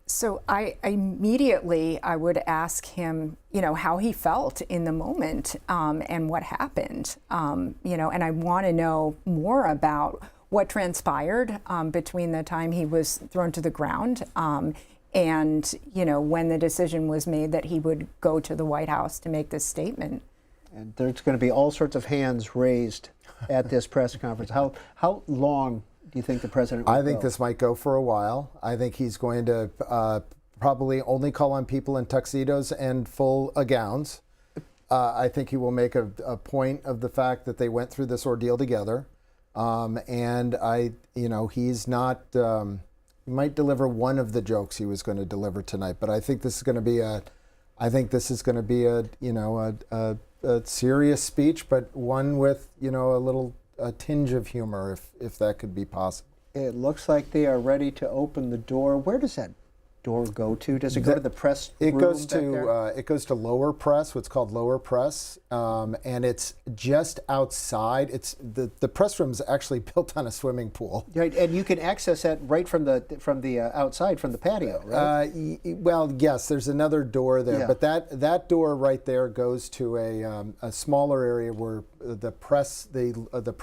Speaker 5: So I immediately would ask him, how he felt in the moment and what happened, and I want to know more about what transpired between the time he was thrown to the ground and, when the decision was made that he would go to the White House to make this statement.
Speaker 1: And there's going to be all sorts of hands raised at this press conference. How long do you think the president will
Speaker 23: I think this might go for a while. I think he's going to probably only call on people in tuxedos and full gowns. I think he will make a point of the fact that they went through this ordeal together. And he's not, he might deliver one of the jokes he was going to deliver tonight, but I think this is going to be a serious speech, but one with, a tinge of humor, if that could be possible.
Speaker 1: It looks like they are ready to open the door. Where does that door go to? Does it go to the press
Speaker 23: It
Speaker 1: room
Speaker 23: goes
Speaker 1: back
Speaker 23: to
Speaker 1: there?
Speaker 23: it goes to lower press, what's called lower press, and it's just outside. It's the press room is actually built on a swimming pool.
Speaker 1: Right, and you can access that right from the outside, from the patio, right?
Speaker 23: Well, yes, there's another door there,
Speaker 1: Yeah.
Speaker 23: but that door right there goes to a smaller area where the press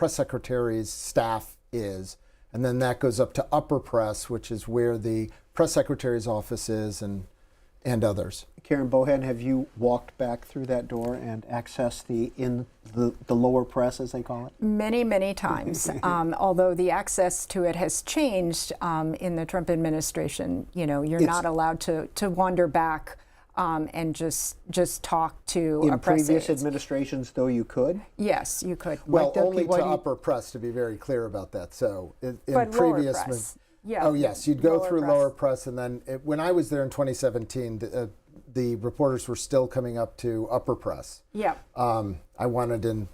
Speaker 23: secretary's staff is, and then that goes up to upper press, which is where the press secretary's office is, and others.
Speaker 1: Karen Bohan, have you walked back through that door and accessed the lower press, as they call it?
Speaker 5: Many, many times. Although the access to it has changed in the Trump administration. You know, you're not allowed to wander back and just talk to a press
Speaker 1: In previous
Speaker 5: aide.
Speaker 1: administrations, though, you could?
Speaker 5: Yes, you could.
Speaker 23: Well,
Speaker 1: Mike Dubke,
Speaker 23: only
Speaker 1: why
Speaker 23: to
Speaker 1: do you-
Speaker 23: upper press, to be very clear about that. So in
Speaker 5: But lower
Speaker 23: previous,
Speaker 5: press. Yeah.
Speaker 23: oh yes, you'd go
Speaker 5: Lower
Speaker 23: through
Speaker 5: press.
Speaker 23: lower press, and then when I was there in 2017, the reporters were still coming up to upper press.
Speaker 5: Yeah.
Speaker 23: I wanted in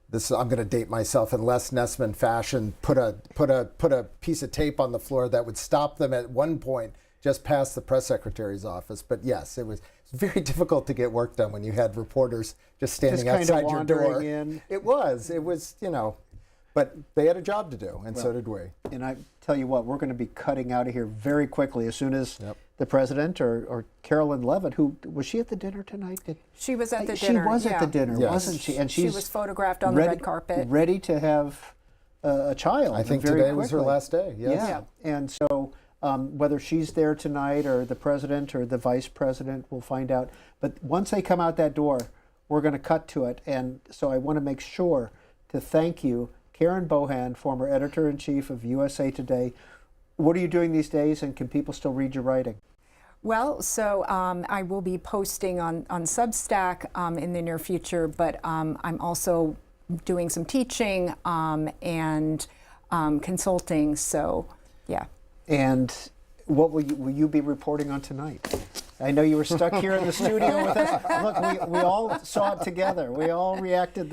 Speaker 23: this. I'm going to date myself in Les Nessman fashion. Put a piece of tape on the floor that would stop them at one point just past the press secretary's office. But yes, it was very difficult to get work done when you had reporters just standing
Speaker 1: Just kind of
Speaker 23: outside your door.
Speaker 1: wandering in.
Speaker 23: It was, you know, but they had a job to do, and so did we.
Speaker 1: And I tell you what, we're going to be cutting out of here very quickly as soon as the president or Carolyn Levitt, who was she at the dinner tonight?
Speaker 5: She was at the dinner.
Speaker 1: She was at
Speaker 5: yeah.
Speaker 1: the dinner,
Speaker 23: Yes.
Speaker 1: wasn't she? And
Speaker 5: She
Speaker 1: she's
Speaker 5: was photographed on the red carpet.
Speaker 1: ready to have a child.
Speaker 23: I think
Speaker 1: very
Speaker 23: today was her
Speaker 1: quickly.
Speaker 23: last day. Yes.
Speaker 1: Yeah, and so whether she's there tonight or the president or the vice president, we'll find out. But once they come out that door, we're going to cut to it. And so I want to make sure to thank you, Karen Bohan, former editor-in-chief of USA Today. What are you doing these days, and can people still read your writing?
Speaker 5: Well, so I will be posting on Substack in the near future, but I'm also doing some teaching and consulting. So, yeah.
Speaker 1: And what will you be reporting on tonight? I know you were stuck here in the studio with us. Look, we all saw it together. We all reacted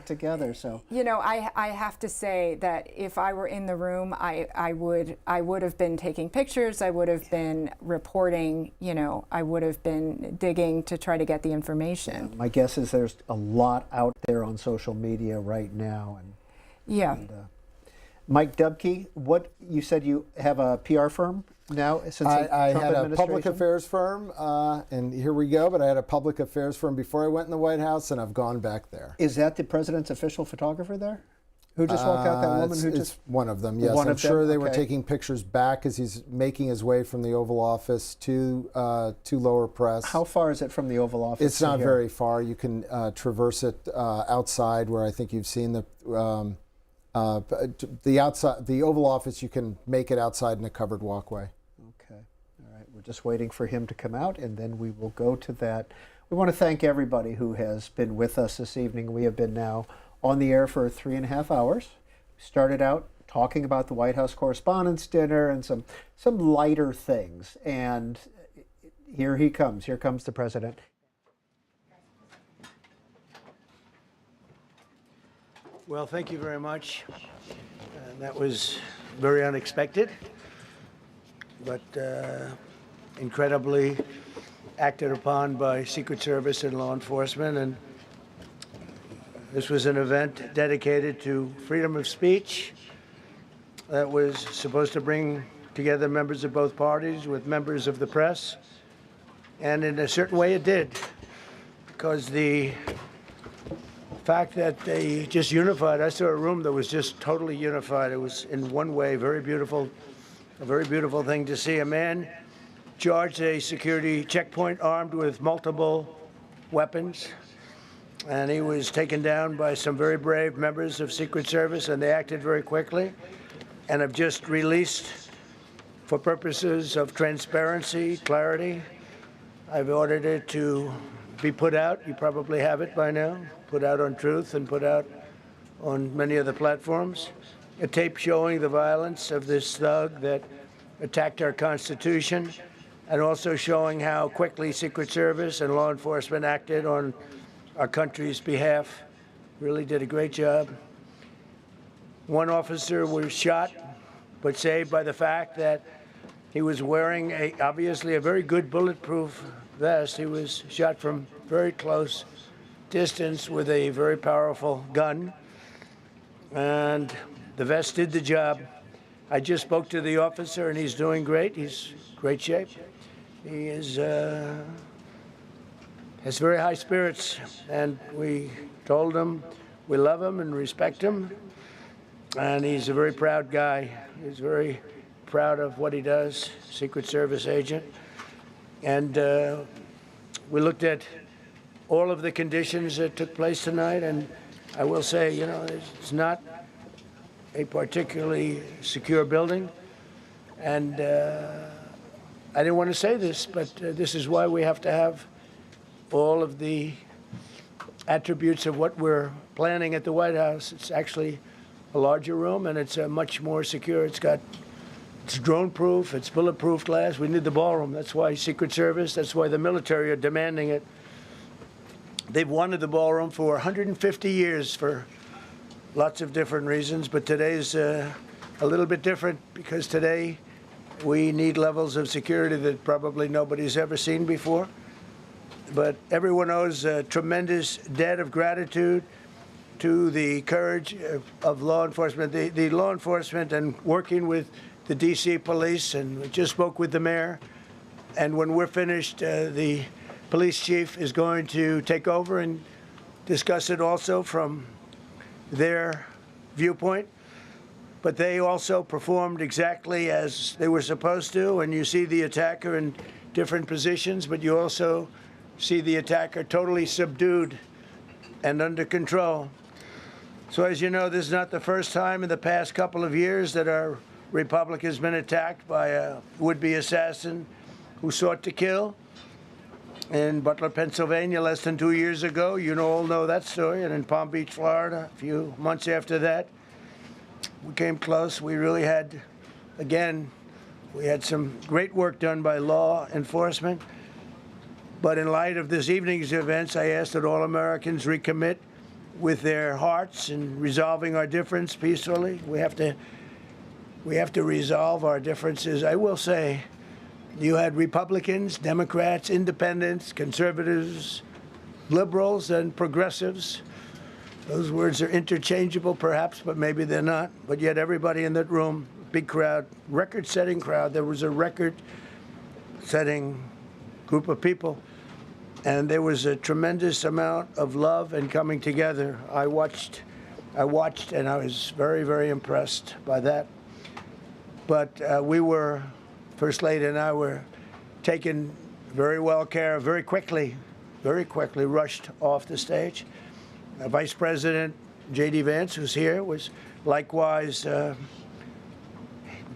Speaker 1: together. So
Speaker 5: You know, I have to say that if I were in the room, I would have been taking pictures. I would have been reporting. You know, I would have been digging to try to get the information.
Speaker 1: my guess is there's a lot out there on social media right now.
Speaker 5: Yeah.
Speaker 1: Mike Dubke, what you said you have a PR firm now since the
Speaker 23: I
Speaker 1: Trump
Speaker 23: had a
Speaker 1: administration?
Speaker 23: public affairs firm, and here we go. But I had a public affairs firm before I went in the White House, and I've gone back there.
Speaker 1: Is that the president's official photographer there? Who just walked out? That woman who
Speaker 23: it's
Speaker 1: just
Speaker 23: one of them. Yes,
Speaker 1: One
Speaker 23: I'm
Speaker 1: of them?
Speaker 23: sure they were
Speaker 1: Okay.
Speaker 23: taking pictures back as he's making his way from the Oval Office to lower press.
Speaker 1: How far is it from the Oval Office?
Speaker 23: It's
Speaker 1: to
Speaker 23: not
Speaker 1: here?
Speaker 23: very far. You can traverse it outside, where I think you've seen the outside, the Oval Office. You can make it outside in a covered walkway.
Speaker 1: Okay. All right. We're just waiting for him to come out, and then we will go to that. We want to thank everybody who has been with us this evening. We have been now on the air for 3.5 hours. We started out talking about the White House Correspondents' Dinner and some lighter things. And here he comes. Here comes the president.
Speaker 20: Well, thank you very much. That was very unexpected, but incredibly acted upon by Secret Service and law enforcement. And this was an event dedicated to freedom of speech that was supposed to bring together members of both parties with members of the press. And in a certain way it did, because the fact that they just unified, I saw a room that was just totally unified. It was in one way very beautiful, a very beautiful thing to see. A man charged a security checkpoint armed with multiple weapons, and he was taken down by some very brave members of Secret Service, and they acted very quickly and have just released, for purposes of transparency, clarity, I've ordered it to be put out. You probably have it by now. Put out on Truth and put out on many other platforms. A tape showing the violence of this thug that attacked our Constitution, and also showing how quickly Secret Service and law enforcement acted on our country's behalf. Really did a great job. One officer was shot, but saved by the fact that He was wearing obviously a very good bulletproof vest. He was shot from very close distance with a very powerful gun, and the vest did the job. I just spoke to the officer, and he's doing great. He's in great shape. He is has very high spirits, and we told him we love him and respect him, and he's a very proud guy. He's very proud of what he does, Secret Service agent. And we looked at all of the conditions that took place tonight, and I will say, you know, it's not a particularly secure building, and I didn't want to say this, but this is why we have to have all of the attributes of what we're planning at the White House. It's actually a larger room, and it's much more secure. It's drone-proof, it's bulletproof glass. We need the ballroom. That's why Secret Service, that's why the military are demanding it. They've wanted the ballroom for 150 years for lots of different reasons, but today's a little bit different because today we need levels of security that probably nobody's ever seen before. But everyone owes a tremendous debt of gratitude to the courage of law enforcement, the law enforcement, and working with the D.C. police. And we just spoke with the mayor. And when we're finished, the police chief is going to take over and discuss it also from their viewpoint. But they also performed exactly as they were supposed to. And you see the attacker in different positions, but you also see the attacker totally subdued and under control. So as you know, this is not the first time in the past couple of years that our republic has been attacked by a would-be assassin who sought to kill. In Butler, Pennsylvania, less than 2 years ago, you all know that story. And in Palm Beach, Florida, a few months after that, we came close. We really had, again, we had some great work done by law enforcement. But in light of this evening's events, I asked that all Americans recommit with their hearts in resolving our difference peacefully. We have to resolve our differences. I will say, you had Republicans, Democrats, independents, conservatives, liberals, and progressives. Those words are interchangeable, perhaps, but maybe they're not. But yet everybody in that room, big crowd, record-setting crowd. There was a record-setting group of people. And there was a tremendous amount of love and coming together. I watched, and I was very, very impressed by that. But we were, First Lady and I were taken very well care of, very quickly rushed off the stage. Vice President J.D. Vance, who's here, was likewise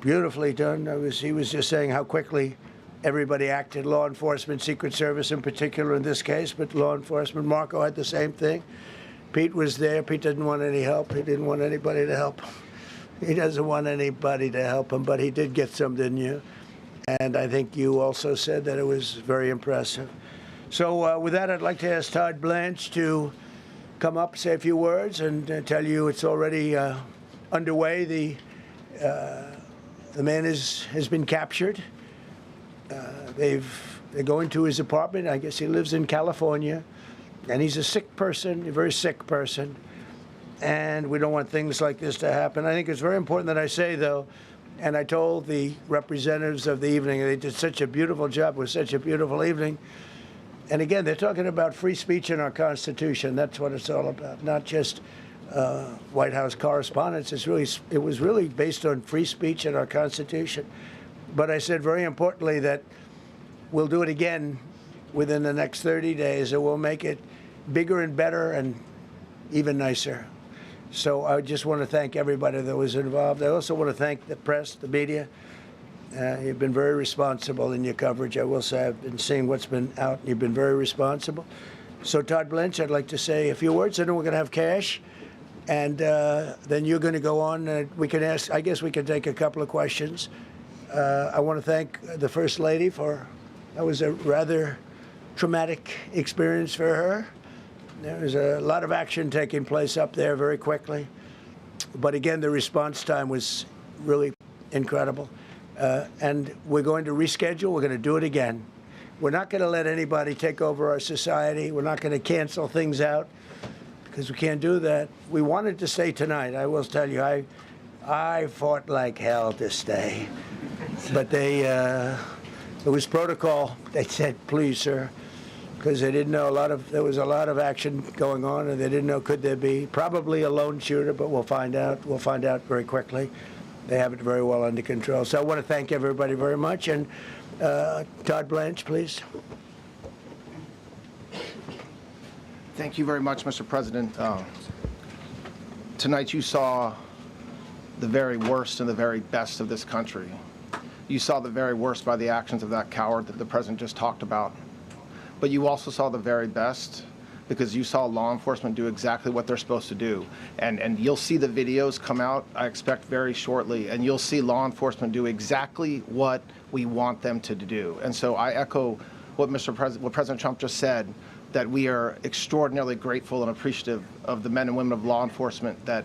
Speaker 20: beautifully done. He was just saying how quickly everybody acted, law enforcement, Secret Service in particular in this case, but law enforcement. Marco had the same thing. Pete was there. Pete didn't want any help. He didn't want anybody to help him. He doesn't want anybody to help him, but he did get some, didn't you? And I think you also said that it was very impressive. So with that, I'd like to ask Todd Blanche to come up, say a few words, and tell you it's already underway. The man has been captured. They're going to his apartment. I guess he lives in California, and he's a sick person, a very sick person, and we don't want things like this to happen. I think it's very important that I say, though, and I told the representatives of the evening, they did such a beautiful job. It was such a beautiful evening. And again, they're talking about free speech in our Constitution. That's what it's all about, not just White House correspondence. It was really based on free speech in our Constitution. But I said very importantly that we'll do it again within the next 30 days, and we'll make it bigger and better and even nicer. So I just want to thank everybody that was involved. I also want to thank the press, the media. You've been very responsible in your coverage. I will say I've been seeing what's been out, and you've been very responsible. So Todd Blanche, I'd like to say a few words, and then we're going to have cash. And then you're going to go on. We can ask, I guess we can take a couple of questions. I want to thank the First Lady that was a rather traumatic experience for her. There was a lot of action taking place up there very quickly. But again, the response time was really incredible. And we're going to reschedule. We're going to do it again. We're not going to let anybody take over our society. We're not going to cancel things out because we can't do that. We wanted to stay tonight. I will tell you, I fought like hell to stay. But it was protocol. They said, please, sir, because they didn't know there was a lot of action going on, and they didn't know could there be probably a lone shooter, but we'll find out. We'll find out very quickly. They have it very well under control. So I want to thank everybody very much. And Todd Blanche, please.
Speaker 19: Thank you very much, Mr. President. Tonight you saw the very worst and the very best of this country. You saw the very worst by the actions of that coward that the President just talked about. But you also saw the very best because you saw law enforcement do exactly what they're supposed to do. And you'll see the videos come out, I expect, very shortly, and you'll see law enforcement do exactly what we want them to do. And so I echo what what President Trump just said, that we are extraordinarily grateful and appreciative of the men and women of law enforcement that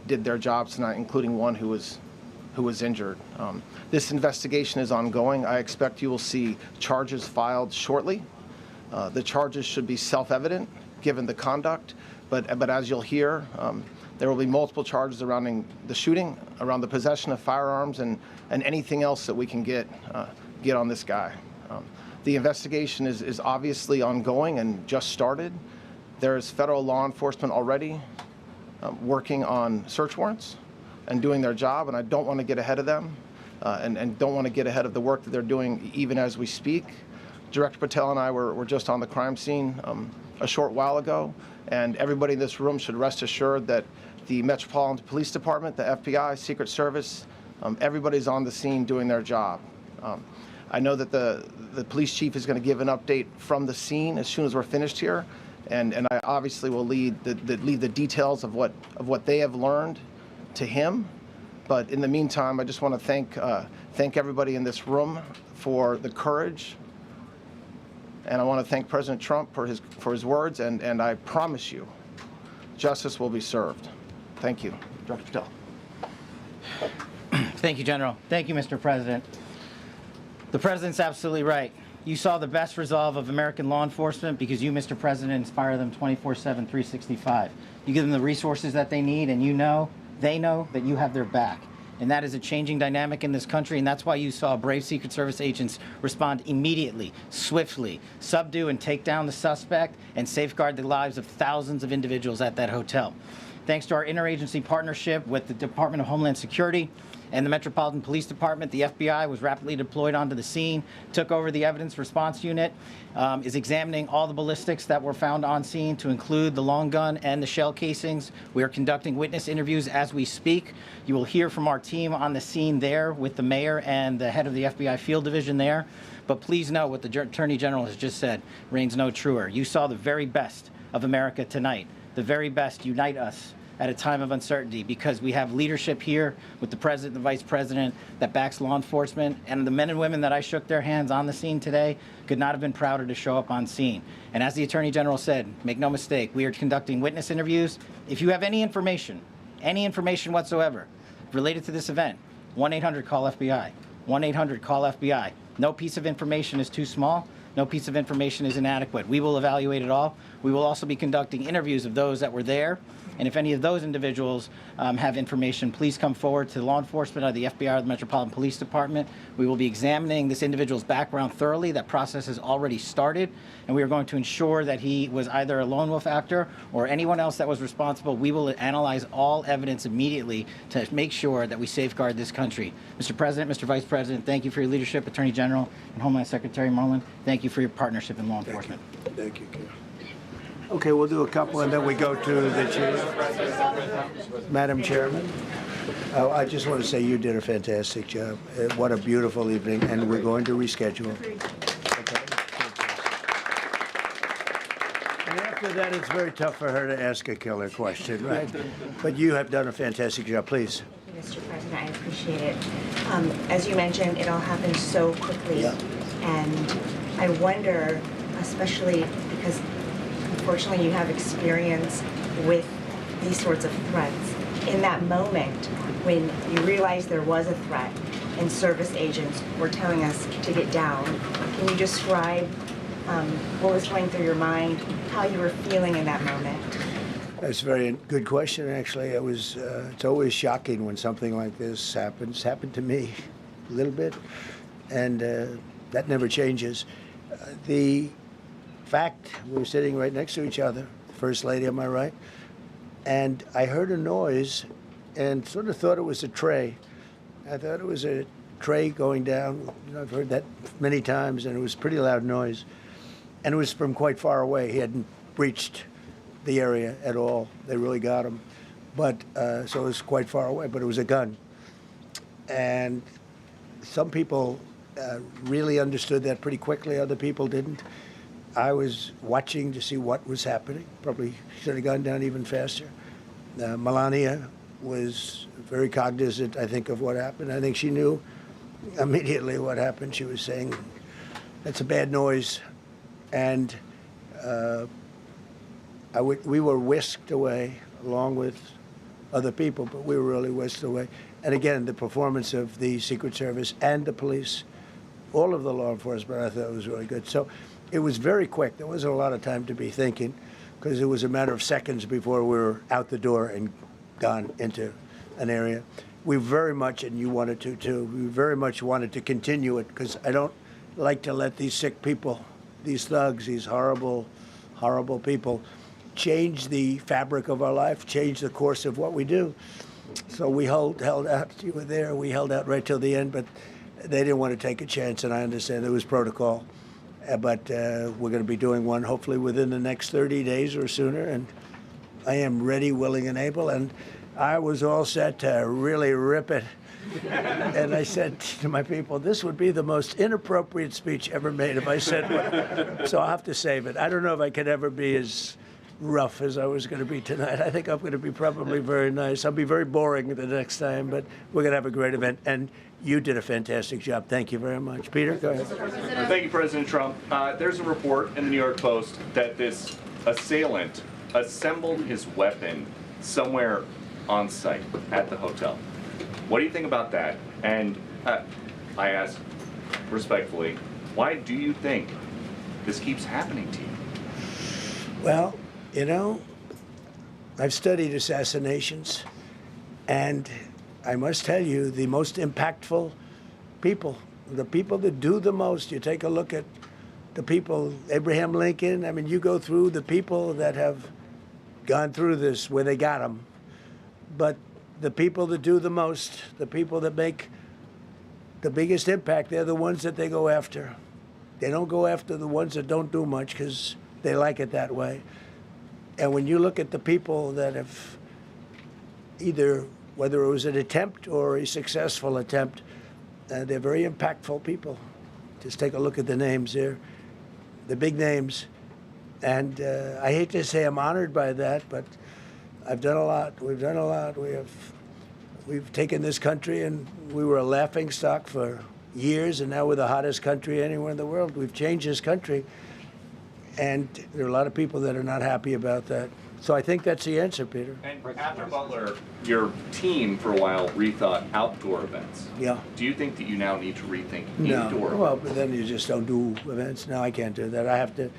Speaker 19: did their jobs tonight, including one who was injured. This investigation is ongoing. I expect you will see charges filed shortly. The charges should be self-evident given the conduct, but as you'll hear, there will be multiple charges surrounding the shooting, around the possession of firearms, and anything else that we can get on this guy. The investigation is obviously ongoing and just started. There is federal law enforcement already working on search warrants and doing their job, and I don't want to get ahead of them and don't want to get ahead of the work that they're doing even as we speak. Director Patel and I were just on the crime scene a short while ago, and everybody in this room should rest assured that the Metropolitan Police Department, the FBI, Secret Service, everybody's on the scene doing their job. I know that the police chief is going to give an update from the scene as soon as we're finished here, and I obviously will lead the details of what they have learned to him. But in the meantime, I just want to thank everybody in this room for the courage. And I want to thank President Trump for his words, and I promise you, justice will be served. Thank you. Director Patel.
Speaker 21: Thank you, General. Thank you, Mr. President. The President's absolutely right. You saw the best resolve of American law enforcement because you, Mr. President, inspire them 24/7, 365. You give them the resources that they need, and they know that you have their back. And that is a changing dynamic in this country, and that's why you saw brave Secret Service agents respond immediately, swiftly, subdue and take down the suspect, and safeguard the lives of thousands of individuals at that hotel. Thanks to our interagency partnership with the Department of Homeland Security and the Metropolitan Police Department, the FBI was rapidly deployed onto the scene, took over the evidence response unit, is examining all the ballistics that were found on scene to include the long gun and the shell casings. We are conducting witness interviews as we speak. You will hear from our team on the scene there with the mayor and the head of the FBI field division there. But please know what the Attorney General has just said reigns no truer. You saw the very best of America tonight. The very best unite us at a time of uncertainty, because we have leadership here with the President and the Vice President that backs law enforcement, and the men and women that I shook their hands on the scene today could not have been prouder to show up on scene. And as the Attorney General said, make no mistake, we are conducting witness interviews. If you have any information whatsoever related to this event, 1-800-CALL-FBI, 1-800-CALL-FBI. No piece of information is too small. No piece of information is inadequate. We will evaluate it all. We will also be conducting interviews of those that were there. And if any of those individuals have information, please come forward to law enforcement or the FBI or the Metropolitan Police Department. We will be examining this individual's background thoroughly. That process has already started, and we are going to ensure that he was either a lone wolf actor or anyone else that was responsible. We will analyze all evidence immediately to make sure that we safeguard this country. Mr. President, Mr. Vice President, thank you for your leadership. Attorney General and Homeland Secretary Marlin, thank you for your partnership in law enforcement.
Speaker 20: Thank you. Okay, we'll do a couple, and then we go to the chief. Madam Chairman, I just want to say you did a fantastic job. What a beautiful evening, and we're going to reschedule. Okay. And after that, it's very tough for her to ask a killer question, right? But you have done a fantastic job. Please.
Speaker 4: Mr. President, I appreciate it. As you mentioned, it all happened so quickly, and I wonder, especially because unfortunately, you have experience with these sorts of threats. In that moment, when you realized there was a threat, and service agents were telling us to get down. Can you describe what was going through your mind, how you were feeling in that moment?
Speaker 20: That's a very good question, actually. It's always shocking when something like this happens. It's happened to me a little bit, and that never changes. The fact, we were sitting right next to each other, First Lady on my right, and I heard a noise and sort of thought it was a tray. I thought it was a tray going down. I've heard that many times, and it was a pretty loud noise. And it was from quite far away. He hadn't breached the area at all. They really got him. But so it was quite far away, but it was a gun. And some people really understood that pretty quickly. Other people didn't. I was watching to see what was happening. Probably should have gone down even faster. Melania was very cognizant, I think, of what happened. I think she knew immediately what happened. She was saying, "That's a bad noise." And we were whisked away along with other people, but we were really whisked away. And again, the performance of the Secret Service and the police, all of the law enforcement, I thought was really good. So it was very quick. There wasn't a lot of time to be thinking, because it was a matter of seconds before we were out the door and gone into an area. We very much, and you wanted to too, we very much wanted to continue it, because I don't like to let these sick people, these thugs, these horrible, horrible people, change the fabric of our life, change the course of what we do. So we held out. You were there. We held out right till the end, but they didn't want to take a chance, and I understand there was protocol. But we're going to be doing one hopefully within the next 30 days or sooner, and I am ready, willing, and able. And I was all set to really rip it. And I said to my people, this would be the most inappropriate speech ever made if I said one. So I'll have to save it. I don't know if I could ever be as rough as I was going to be tonight. I think I'm going to be probably very nice. I'll be very boring the next time, but we're going to have a great event. And you did a fantastic job. Thank you very much. Peter, go ahead.
Speaker 11: Thank you, President Trump. There's a report in the New York Post that this assailant assembled his weapon somewhere on site at the hotel. What do you think about that? And I ask respectfully, why do you think this keeps happening to you?
Speaker 20: Well, you know, I've studied assassinations, and I must tell you, the most impactful people, the people that do the most, you take a look at the people, Abraham Lincoln, I mean, you go through the people that have gone through this where they got them, but the people that do the most, the people that make the biggest impact, they're the ones that they go after. They don't go after the ones that don't do much because they like it that way. And when you look at the people that have either, whether it was an attempt or a successful attempt, they're very impactful people. Just take a look at the names there, the big names. And I hate to say I'm honored by that, but I've done a lot. We've done a lot. We've taken this country, and we were a laughingstock for years, and now we're the hottest country anywhere in the world. We've changed this country, and there are a lot of people that are not happy about that. So I think that's the answer, Peter.
Speaker 11: And after Butler, your team for a while rethought outdoor events.
Speaker 20: Yeah.
Speaker 11: Do you think that you now need to rethink
Speaker 20: No.
Speaker 11: indoor
Speaker 20: Well,
Speaker 11: events?
Speaker 20: but then you just don't do events. No, I can't do that. I have to.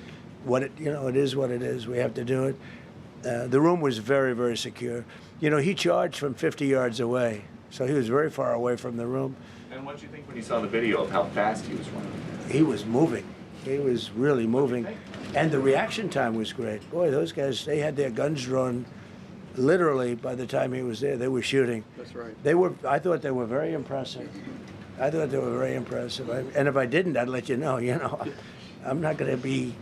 Speaker 20: It is what it is. We have to do it. The room was very, very secure. You know, he charged from 50 yards away, so he was very far away from the room.
Speaker 11: And what did you think when you saw the video of how fast he was running?
Speaker 20: He was moving. He was really moving. And the reaction time was great. Boy, those guys, they had their guns drawn literally by the time he was there. They were shooting.
Speaker 1: That's right.
Speaker 20: I thought they were very impressive. And if I didn't, I'd let you know. You know, I'm not going to be,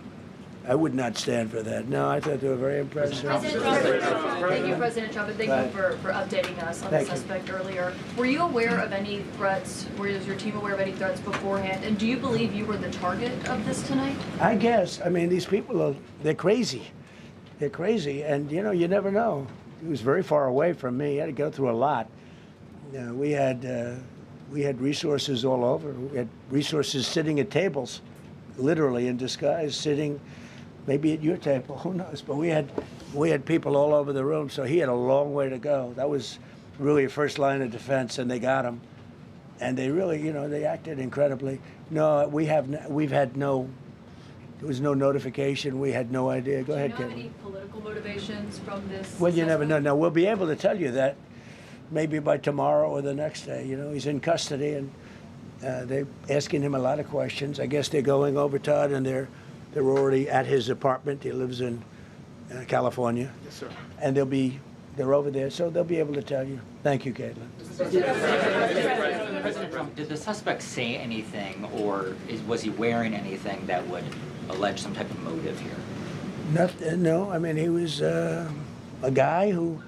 Speaker 20: I would not stand for that. No, I thought they were very impressive.
Speaker 12: Thank you, President Trump, and thank you for updating us on the suspect earlier. Were you aware of any threats? Was your team aware of any threats beforehand? And do you believe you were the target of this tonight?
Speaker 20: I guess. I mean, these people they're crazy. They're crazy, and you know, you never know. He was very far away from me. He had to go through a lot. We had resources all over. We had resources sitting at tables, literally in disguise, sitting maybe at your table, who knows? But we had people all over the room, so he had a long way to go. That was really a first line of defense, and they got him. And they really, they acted incredibly. No, there was no notification. We had no idea. Go ahead,
Speaker 12: Do you know
Speaker 20: Kevin.
Speaker 12: any political motivations from this?
Speaker 20: Well, you never know.
Speaker 12: suspect?
Speaker 20: Now, we'll be able to tell you that maybe by tomorrow or the next day. He's in custody, and they're asking him a lot of questions. I guess they're going over, Todd, and they're already at his apartment. He lives in California.
Speaker 17: Yes, sir.
Speaker 20: And they're over there, so they'll be able to tell you. Thank you, Caitlin.
Speaker 2: President Trump, did the suspect say anything, or was he wearing anything that would allege some type of motive here?
Speaker 20: No, I mean, he was a guy who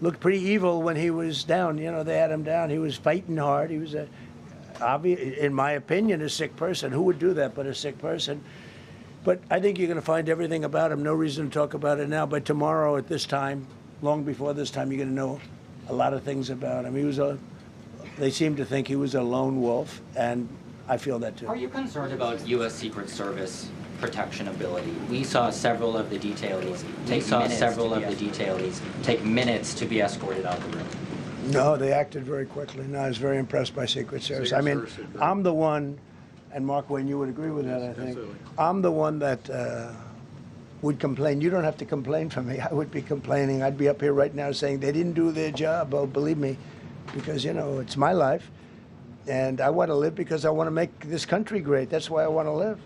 Speaker 20: looked pretty evil when he was down. They had him down. He was fighting hard. He was, in my opinion, a sick person. Who would do that but a sick person? But I think you're going to find everything about him. No reason to talk about it now. But tomorrow at this time, long before this time, you're going to know a lot of things about him. They seem to think he was a lone wolf, and I feel that too.
Speaker 2: Are you concerned about U.S. Secret Service protection ability? We saw several of the detailees take minutes to be escorted out the room.
Speaker 20: No, they acted very quickly. No, I was very impressed by Secret Service. I mean, I'm the one, and Mark Wayne, you would agree with that, I think.
Speaker 17: Absolutely.
Speaker 20: I'm the one that would complain. You don't have to complain for me. I would be complaining. I'd be up here right now saying they didn't do their job. Oh, believe me, because, it's my life, and I want to live because I want to make this country great. That's why I want to live.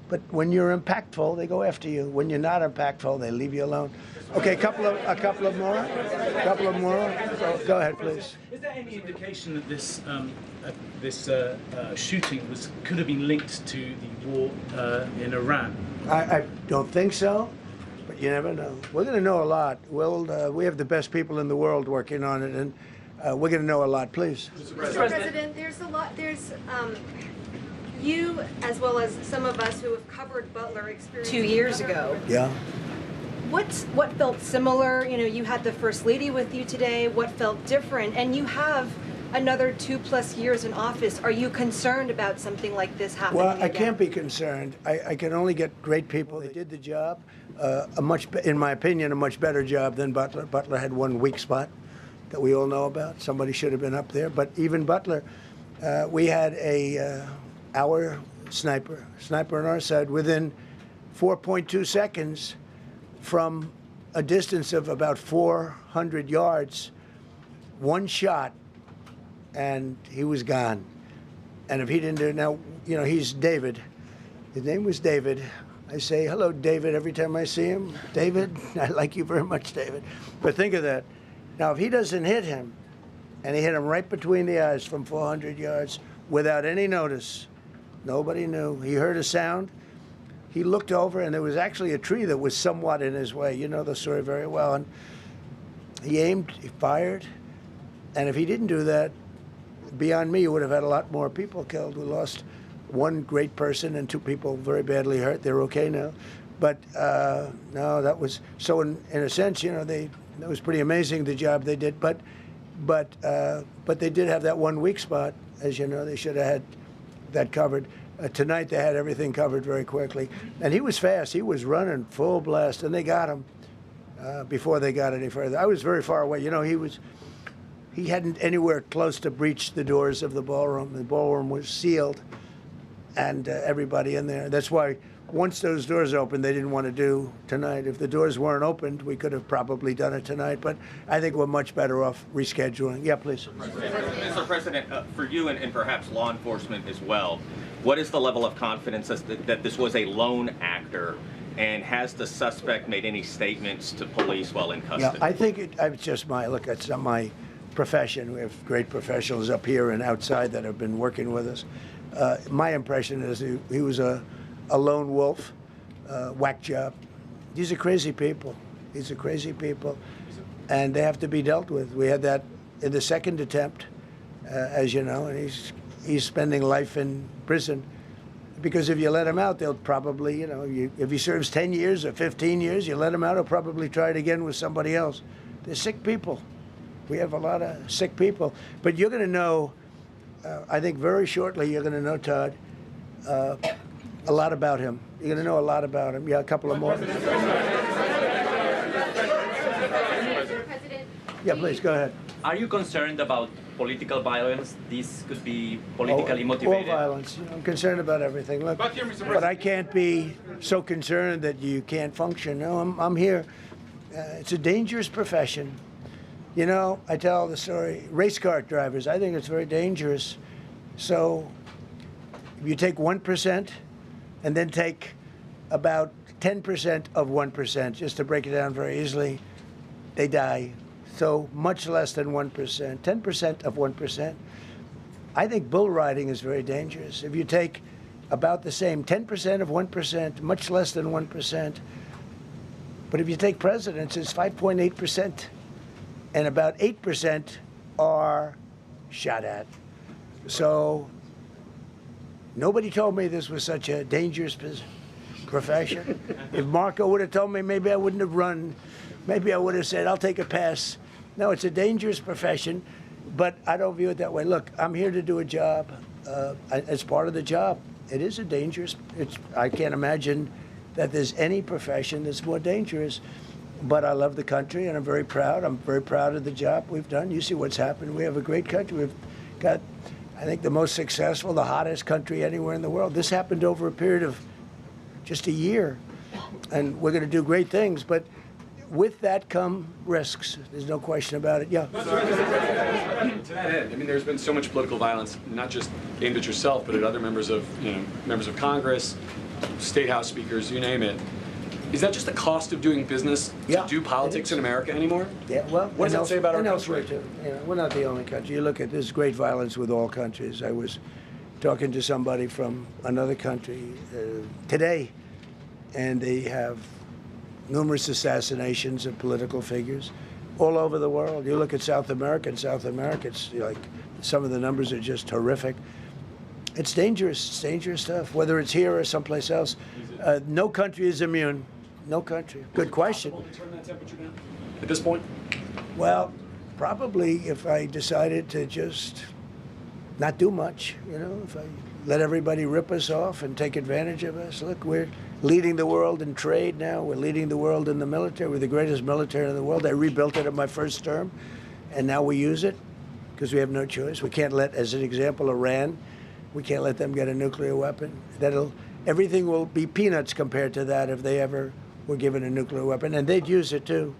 Speaker 20: But when you're impactful, they go after you. When you're not impactful, they leave you alone. Okay, a couple of more. Go ahead, please.
Speaker 10: Is there any indication that this shooting could have been linked to the war in Iran?
Speaker 20: I don't think so, but you never know. We're going to know a lot. We have the best people in the world working on it, and we're going to know a lot. Please.
Speaker 22: Mr. President, there's a lot. You, as well as some of us who have covered Butler, experienced
Speaker 24: 2 years ago.
Speaker 20: Yeah.
Speaker 24: What felt similar? You had the First Lady with you today. What felt different? And you have another 2+ years in office. Are you concerned about something like this happening
Speaker 20: Well, I
Speaker 24: again?
Speaker 20: can't be concerned. I can only get great people. They did the job, in my opinion, a much better job than Butler. Butler had one weak spot that we all know about. Somebody should have been up there. But even Butler, we had our sniper on our side within 4.2 seconds from a distance of about 400 yards, one shot, and he was gone. And if he didn't do it, now, he's David. His name was David. I say, hello, David, every time I see him. David, I like you very much, David. But think of that. Now, if he doesn't hit him, and he hit him right between the eyes from 400 yards without any notice, nobody knew. He heard a sound. He looked over, and there was actually a tree that was somewhat in his way. You know the story very well. And he aimed, he fired. And if he didn't do that, beyond me, you would have had a lot more people killed. We lost one great person and 2 people very badly hurt. They're okay now. But no, that was so. In a sense, that was pretty amazing the job they did. But they did have that one weak spot, as you know. They should have had that covered. Tonight they had everything covered very quickly, and he was fast. He was running full blast, and they got him before they got any further. I was very far away. He hadn't anywhere close to breach the doors of the ballroom. The ballroom was sealed, and everybody in there. That's why once those doors opened, they didn't want to do tonight. If the doors weren't opened, we could have probably done it tonight, but I think we're much better off rescheduling. Yeah, please.
Speaker 25: Mr. President, for you and perhaps law enforcement as well, what is the level of confidence that this was a lone actor, and has the suspect made any statements to police while in custody?
Speaker 20: Yeah, I think it's just it's not my profession. We have great professionals up here and outside that have been working with us. My impression is he was a lone wolf, whack job. These are crazy people. And they have to be dealt with. We had that in the second attempt, as you know, and he's spending life in prison. Because if you let him out, they'll probably, if he serves 10 years or 15 years, you let him out, he'll probably try it again with somebody else. They're sick people. We have a lot of sick people. But you're going to know, I think very shortly, you're going to know, Todd, a lot about him. You're going to know a lot about him. Yeah, a couple of more. Yeah, please, go ahead.
Speaker 26: Are you concerned about
Speaker 9: political violence. This could be politically motivated.
Speaker 20: All violence. You know, I'm concerned about everything. Look, but I can't be so concerned that you can't function. No, I'm here. It's a dangerous profession. You know, I tell the story, race car drivers, I think it's very dangerous. So if you take 1% and then take about 10% of 1%, just to break it down very easily, they die. So much less than 1%, 10% of 1%. I think bull riding is very dangerous. If you take about the same, 10% of 1%, much less than 1%. But if you take presidents, it's 5.8%. And about 8% are shot at. So nobody told me this was such a dangerous profession. If Marco would have told me, maybe I wouldn't have run. Maybe I would have said, I'll take a pass. No, it's a dangerous profession, but I don't view it that way. Look, I'm here to do a job. It's part of the job. It is a dangerous, I can't imagine that there's any profession that's more dangerous. But I love the country, and I'm very proud. I'm very proud of the job we've done. You see what's happened. We have a great country. We've got, I think, the most successful, the hottest country anywhere in the world. This happened over a period of just a year, and we're going to do great things. But with that come risks. There's no question about it. Yeah.
Speaker 13: To that end, I mean, there's been so much political violence, not just aimed at yourself, but at other members of Congress, state house speakers, you name it. Is that just the cost of doing business to do politics in America anymore?
Speaker 20: Yeah, well,
Speaker 13: what does that say about our country?
Speaker 20: Too. You know, we're not the only country. You look at this great violence with all countries. I was talking to somebody from another country today, and they have numerous assassinations of political figures all over the world. You look at South America, it's like some of the numbers are just horrific. It's dangerous stuff, whether it's here or someplace else. No country is immune. No country. Good question.
Speaker 13: Is it possible to turn that temperature down at this point?
Speaker 20: Well, probably if I decided to just not do much, you know, if I let everybody rip us off and take advantage of us. Look, we're leading the world in trade now. We're leading the world in the military. We're the greatest military in the world. I rebuilt it in my first term, and now we use it because we have no choice. We can't let, as an example, Iran, we can't let them get a nuclear weapon. Everything will be peanuts compared to that if they ever were given a nuclear weapon, and they'd use it too.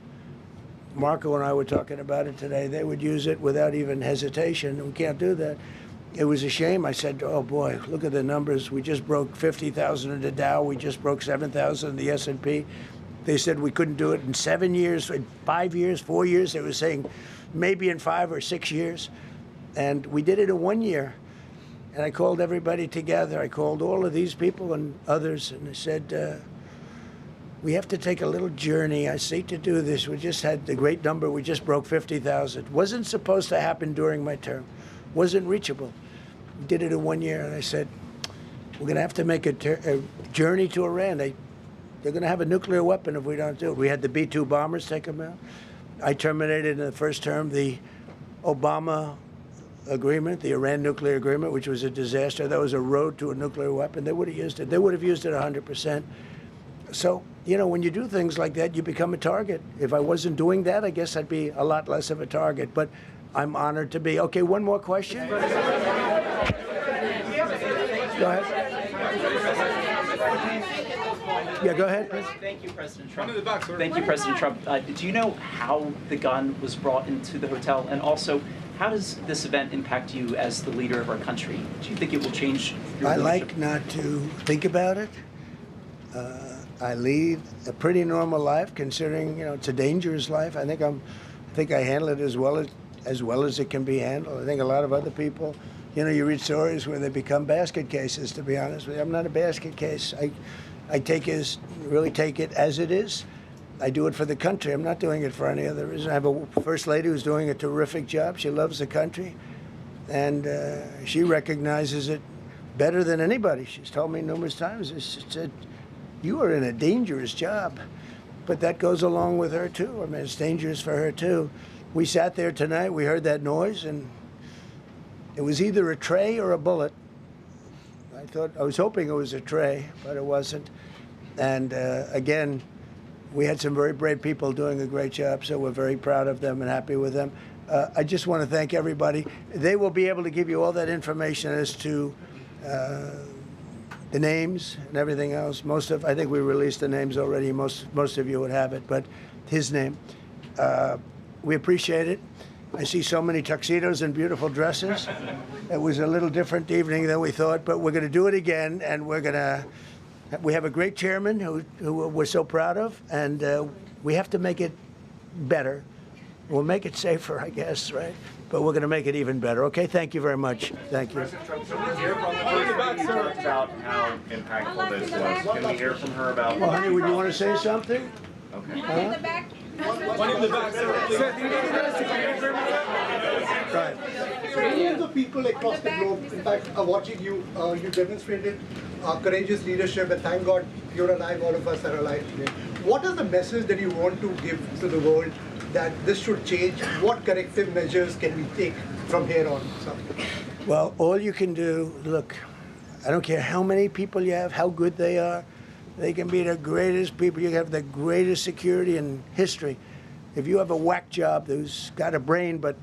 Speaker 20: Marco and I were talking about it today. They would use it without even hesitation. We can't do that. It was a shame. I said, oh boy, look at the numbers. We just broke 50,000 in the Dow. We just broke 7,000 in the S&P. They said we couldn't do it in 7 years, in 5 years, 4 years. They were saying maybe in 5 or 6 years. And we did it in 1 year. And I called everybody together. I called all of these people and others, and I said, we have to take a little journey. I say to do this. We just had the great number. We just broke 50,000. Wasn't supposed to happen during my term. Wasn't reachable. We did it in 1 year, and I said, we're going to have to make a journey to Iran. They're going to have a nuclear weapon if we don't do it. We had the B-2 bombers take them out. I terminated in the first term the Obama agreement, the Iran nuclear agreement, which was a disaster. That was a road to a nuclear weapon. They would have used it. They would have used it 100%. So, you know, when you do things like that, you become a target. If I wasn't doing that, I guess I'd be a lot less of a target. But I'm honored to be. Okay, one more question. Go ahead. Yeah, go ahead.
Speaker 9: Thank you, President Trump. Thank you, President Trump. Do you know how the gun was brought into the hotel? And also, how does this event impact you as the leader of our country? Do you think it will change your
Speaker 20: I
Speaker 9: leadership?
Speaker 20: like not to think about it. I lead a pretty normal life, considering, you know, it's a dangerous life. I think I handle it as well as it can be handled. I think a lot of other people, you know, you read stories where they become basket cases, to be honest with you. I'm not a basket case. I really take it as it is. I do it for the country. I'm not doing it for any other reason. I have a first lady who's doing a terrific job. She loves the country, and she recognizes it better than anybody. She's told me numerous times, she said, you are in a dangerous job. But that goes along with her, too. I mean, it's dangerous for her, too. We sat there tonight, we heard that noise, and it was either a tray or a bullet. I was hoping it was a tray, but it wasn't. And again, We had some very brave people doing a great job, so we're very proud of them and happy with them. I just want to thank everybody. They will be able to give you all that information as to the names and everything else. I think we released the names already. Most of you would have it, but his name. We appreciate it. I see so many tuxedos and beautiful dresses. It was a little different evening than we thought, but we're going to do it again, and we have a great chairman who we're so proud of, and we have to make it better. We'll make it safer, I guess, right? But we're going to make it even better. Okay, thank you very much. Thank you.
Speaker 11: President Trump, can we hear from the first lady about how impactful this was? Can we hear from her about...
Speaker 20: Well, honey, would you want to say something?
Speaker 11: Okay.
Speaker 20: One in the back,
Speaker 3: Right. Millions of people across the globe, in fact, are watching you. You demonstrated courageous leadership, and thank God you're alive, all of us are alive today. What is the message that you want to give to the world that this should change? What corrective measures can we take from here on?
Speaker 20: Well, all you can do, look, I don't care how many people you have, how good they are. They can be the greatest people. You have the greatest security in history. If you have a whack job who's got a brain, but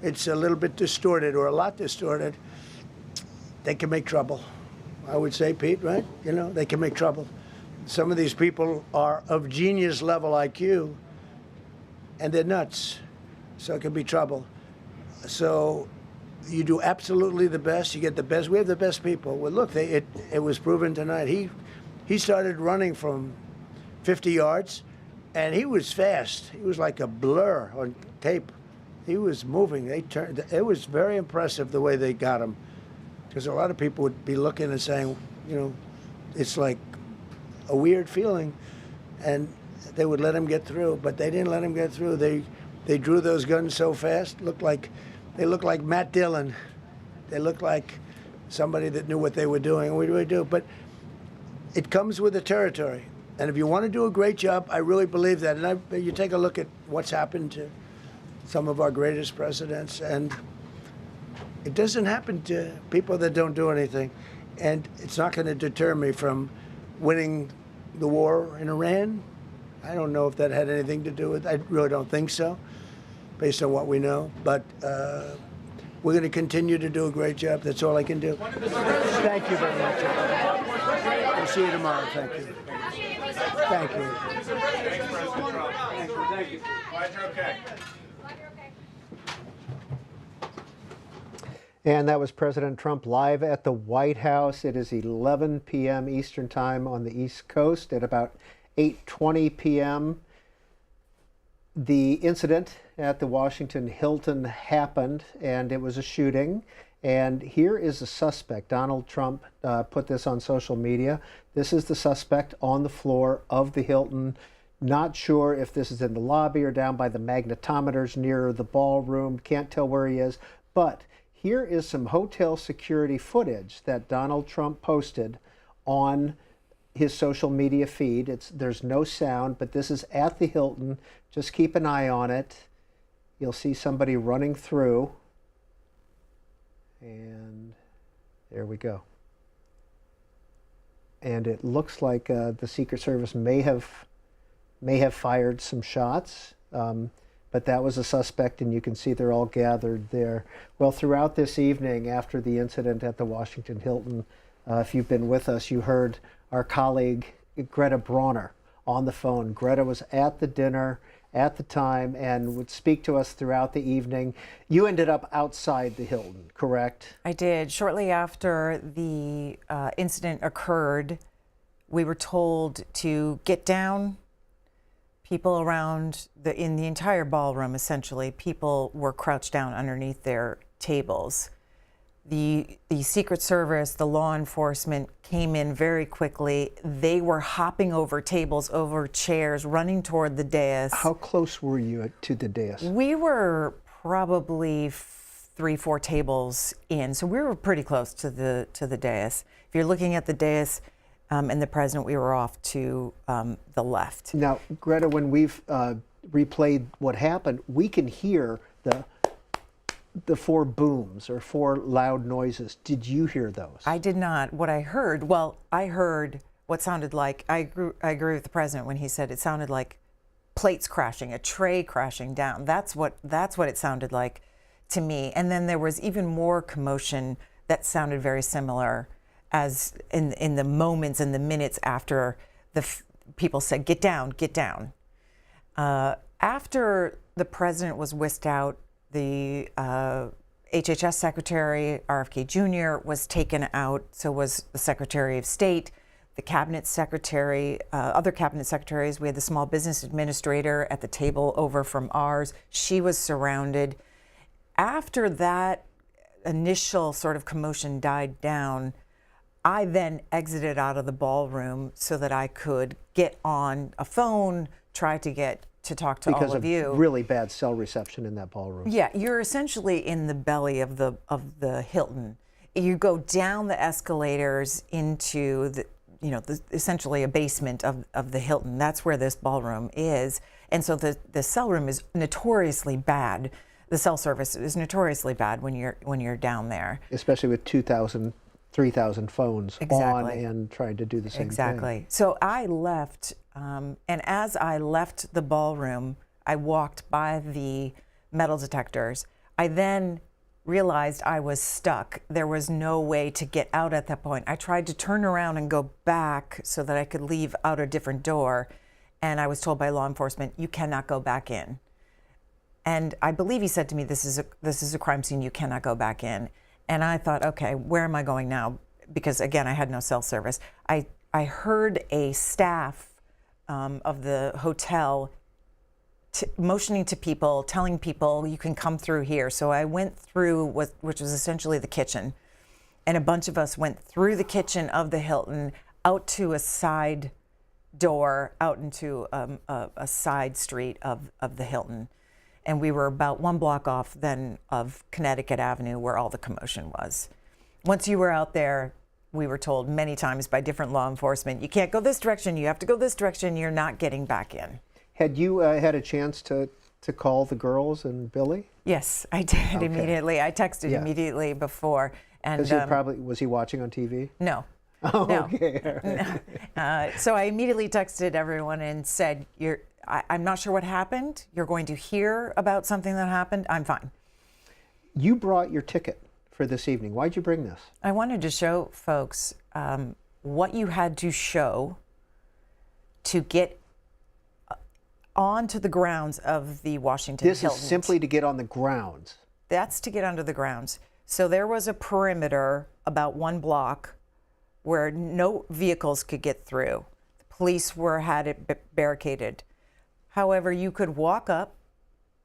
Speaker 20: it's a little bit distorted or a lot distorted, they can make trouble. I would say, Pete, right? You know, they can make trouble. Some of these people are of genius level IQ, and they're nuts, so it can be trouble. So you do absolutely the best. You get the best. We have the best people. Well, look, it was proven tonight. He started running from 50 yards, and he was fast. He was like a blur on tape. He was moving. It was very impressive the way they got him, because a lot of people would be looking and saying, you know, it's like a weird feeling, and they would let him get through, but they didn't let him get through. They drew those guns so fast. They looked like Matt Dillon. They looked like somebody that knew what they were doing, and we really do. But it comes with the territory. And if you want to do a great job, I really believe that. And you take a look at what's happened to some of our greatest presidents, and it doesn't happen to people that don't do anything. And it's not going to deter me from winning the war in Iran. I don't know if that had anything to do with it. I really don't think so, based on what we know. But we're going to continue to do a great job. That's all I can do. Thank you very much. We'll see you tomorrow. Thank you. Thank you.
Speaker 11: Thanks, President Trump. Thank you. Glad you're okay.
Speaker 1: And that was President Trump live at the White House. It is 11 p.m. Eastern Time on the East Coast. At about 8:20 p.m., the incident at the Washington Hilton happened, and it was a shooting. And here is the suspect. Donald Trump put this on social media. This is the suspect on the floor of the Hilton. Not sure if this is in the lobby or down by the magnetometers near the ballroom. Can't tell where he is. But here is some hotel security footage that Donald Trump posted on his social media feed. There's no sound, but this is at the Hilton. Just keep an eye on it. You'll see somebody running through. And there we go. And it looks like the Secret Service may have fired some shots. But that was a suspect, and you can see they're all gathered there. Well, throughout this evening, after the incident at the Washington Hilton, if you've been with us, you heard our colleague Greta Bronner on the phone. Greta was at the dinner at the time and would speak to us throughout the evening. You ended up outside the Hilton, correct?
Speaker 6: I did. Shortly after the incident occurred, we were told to get down. People around in the entire ballroom, essentially, people were crouched down underneath their tables. The Secret Service, the law enforcement came in very quickly. They were hopping over tables, over chairs, running toward the dais.
Speaker 1: How close were you to the dais?
Speaker 6: We were probably 3-4 tables in, so we were pretty close to the dais. If you're looking at the dais, and the president, we were off to the left.
Speaker 1: Now, Greta, when we've replayed what happened, we can hear the 4 booms or 4 loud noises. Did you hear those?
Speaker 6: I did not. What I heard, well, I heard what sounded like, I agree with the president when he said it sounded like plates crashing, a tray crashing down. That's what it sounded like to me. And then there was even more commotion that sounded very similar as in the moments and the minutes after people said, get down, get down. After the president was whisked out, the HHS Secretary, RFK Jr., was taken out, so was the Secretary of State, the Cabinet Secretary, other Cabinet Secretaries. We had the Small Business Administrator at the table over from ours. She was surrounded. After that initial sort of commotion died down, I then exited out of the ballroom so that I could get on a phone, try to talk to all of you.
Speaker 1: Because of really bad cell reception in that ballroom.
Speaker 6: Yeah, you're essentially in the belly of the Hilton. You go down the escalators into the essentially a basement of the Hilton. That's where this ballroom is. And so the cell room is notoriously bad. The cell service is notoriously bad when you're down there.
Speaker 1: Especially with 2,000, 3,000 phones on and trying to do the same thing.
Speaker 6: Exactly. So I left, and as I left the ballroom, I walked by the metal detectors. I then realized I was stuck. There was no way to get out at that point. I tried to turn around and go back so that I could leave out a different door, and I was told by law enforcement, you cannot go back in. And I believe he said to me, this is a crime scene, you cannot go back in. And I thought, okay, where am I going now? Because again, I had no cell service. I heard a staff of the hotel motioning to people, telling people you can come through here. So I went through which was essentially the kitchen, and a bunch of us went through the kitchen of the Hilton out to a side door, out into a side street of the Hilton. And we were about 1 block off then of Connecticut Avenue where all the commotion was. Once you were out there, we were told many times by different law enforcement, you can't go this direction, you have to go this direction, you're not getting back in.
Speaker 1: Had you had a chance to call the girls and Billy?
Speaker 6: Yes, I did immediately. I texted immediately before. And
Speaker 1: was he watching on TV?
Speaker 6: No.
Speaker 1: Oh,
Speaker 6: no.
Speaker 1: Okay.
Speaker 6: So I immediately texted everyone and said, I'm not sure what happened. You're going to hear about something that happened. I'm fine.
Speaker 1: You brought your ticket for this evening. Why'd you bring this? I
Speaker 6: wanted to show folks what you had to show to get onto the grounds of the Washington Hilton.
Speaker 1: This is simply to get on the grounds.
Speaker 6: That's to get under the grounds. So there was a perimeter about 1 block where no vehicles could get through. The police had it barricaded. However, you could walk up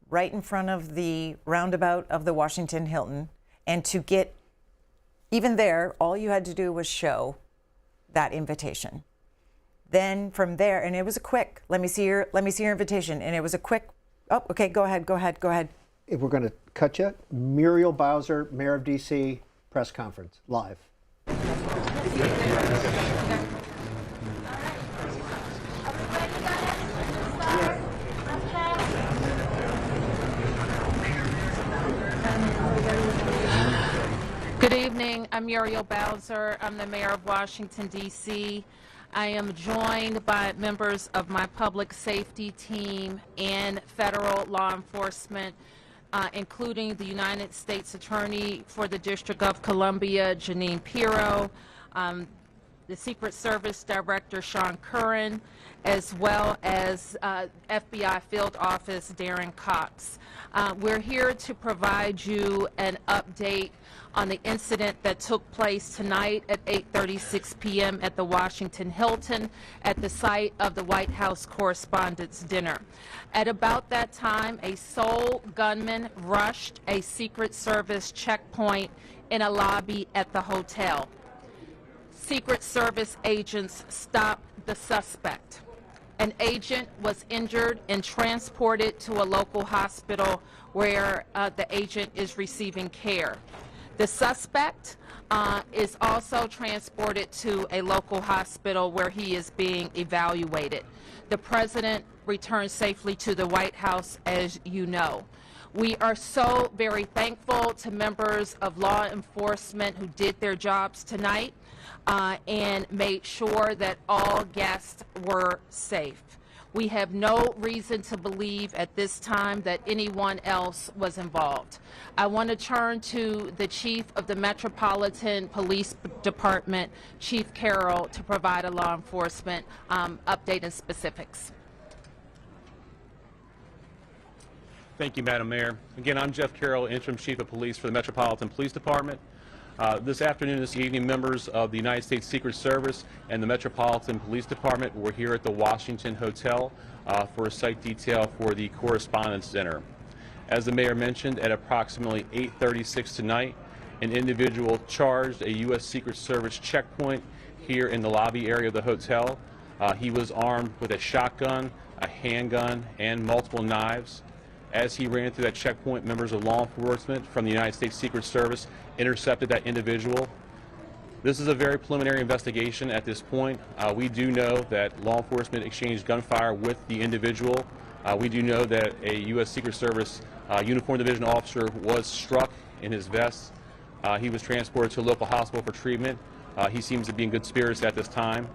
Speaker 6: right in front of the roundabout of the Washington Hilton, and to get even there, all you had to do was show that invitation. Then from there, and it was a quick, let me see your invitation, and it was a quick, oh, okay, go ahead.
Speaker 1: If we're going to cut you, Muriel Bowser, Mayor of D.C., press conference, live.
Speaker 7: Good evening. I'm Muriel Bowser. I'm the Mayor of Washington, D.C. I am joined by members of my public safety team and federal law enforcement, including the United States Attorney for the District of Columbia, Janine Pirro, the Secret Service Director, Sean Curran, as well as FBI Field Office, Darren Cox. We're here to provide you an update on the incident that took place tonight at 8:36 p.m. at the Washington Hilton at the site of the White House Correspondents' Dinner. At about that time, a sole gunman rushed a Secret Service checkpoint in a lobby at the hotel. Secret Service agents stopped the suspect. An agent was injured and transported to a local hospital where the agent is receiving care. The suspect is also transported to a local hospital where he is being evaluated. The president returned safely to the White House, as you know. We are so very thankful to members of law enforcement who did their jobs tonight and made sure that all guests were safe. We have no reason to believe at this time that anyone else was involved. I want to turn to the Chief of the Metropolitan Police Department, Chief Carroll, to provide a law enforcement update and specifics.
Speaker 8: Thank you, Madam Mayor. Again, I'm Jeff Carroll, Interim Chief of Police for the Metropolitan Police Department. This afternoon, this evening, members of the United States Secret Service and the Metropolitan Police Department were here at the Washington Hotel for a site detail for the Correspondents Dinner. As the Mayor mentioned, at approximately 8:36 tonight, an individual charged a U.S. Secret Service checkpoint here in the lobby area of the hotel. He was armed with a shotgun, a handgun, and multiple knives. As he ran through that checkpoint, members of law enforcement from the United States Secret Service intercepted that individual. This is a very preliminary investigation at this point. We do know that law enforcement exchanged gunfire with the individual. We do know that a U.S. Secret Service uniformed division officer was struck in his vest. He was transported to a local hospital for treatment. He seems to be in good spirits at this time.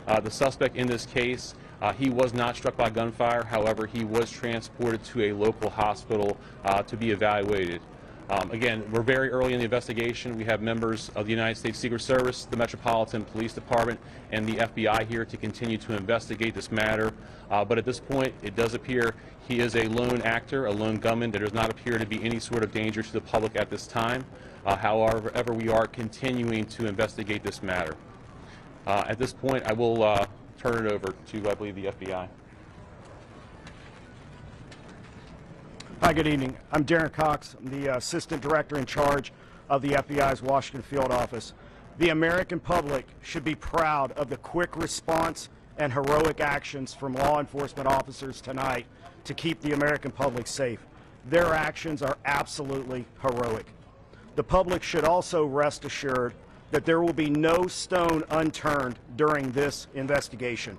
Speaker 8: The suspect in this case, he was not struck by gunfire. However, he was transported to a local hospital to be evaluated. Again, we're very early in the investigation. We have members of the United States Secret Service, the Metropolitan Police Department, and the FBI here to continue to investigate this matter. But at this point, it does appear he is a lone actor, a lone gunman. There does not appear to be any sort of danger to the public at this time. However, we are continuing to investigate this matter. At this point, I will turn it over to, I believe, the FBI.
Speaker 14: Hi, good evening. I'm Darren Cox. I'm the Assistant Director in charge of the FBI's Washington Field Office. The American public should be proud of the quick response and heroic actions from law enforcement officers tonight to keep the American public safe. Their actions are absolutely heroic. The public should also rest assured that there will be no stone unturned during this investigation.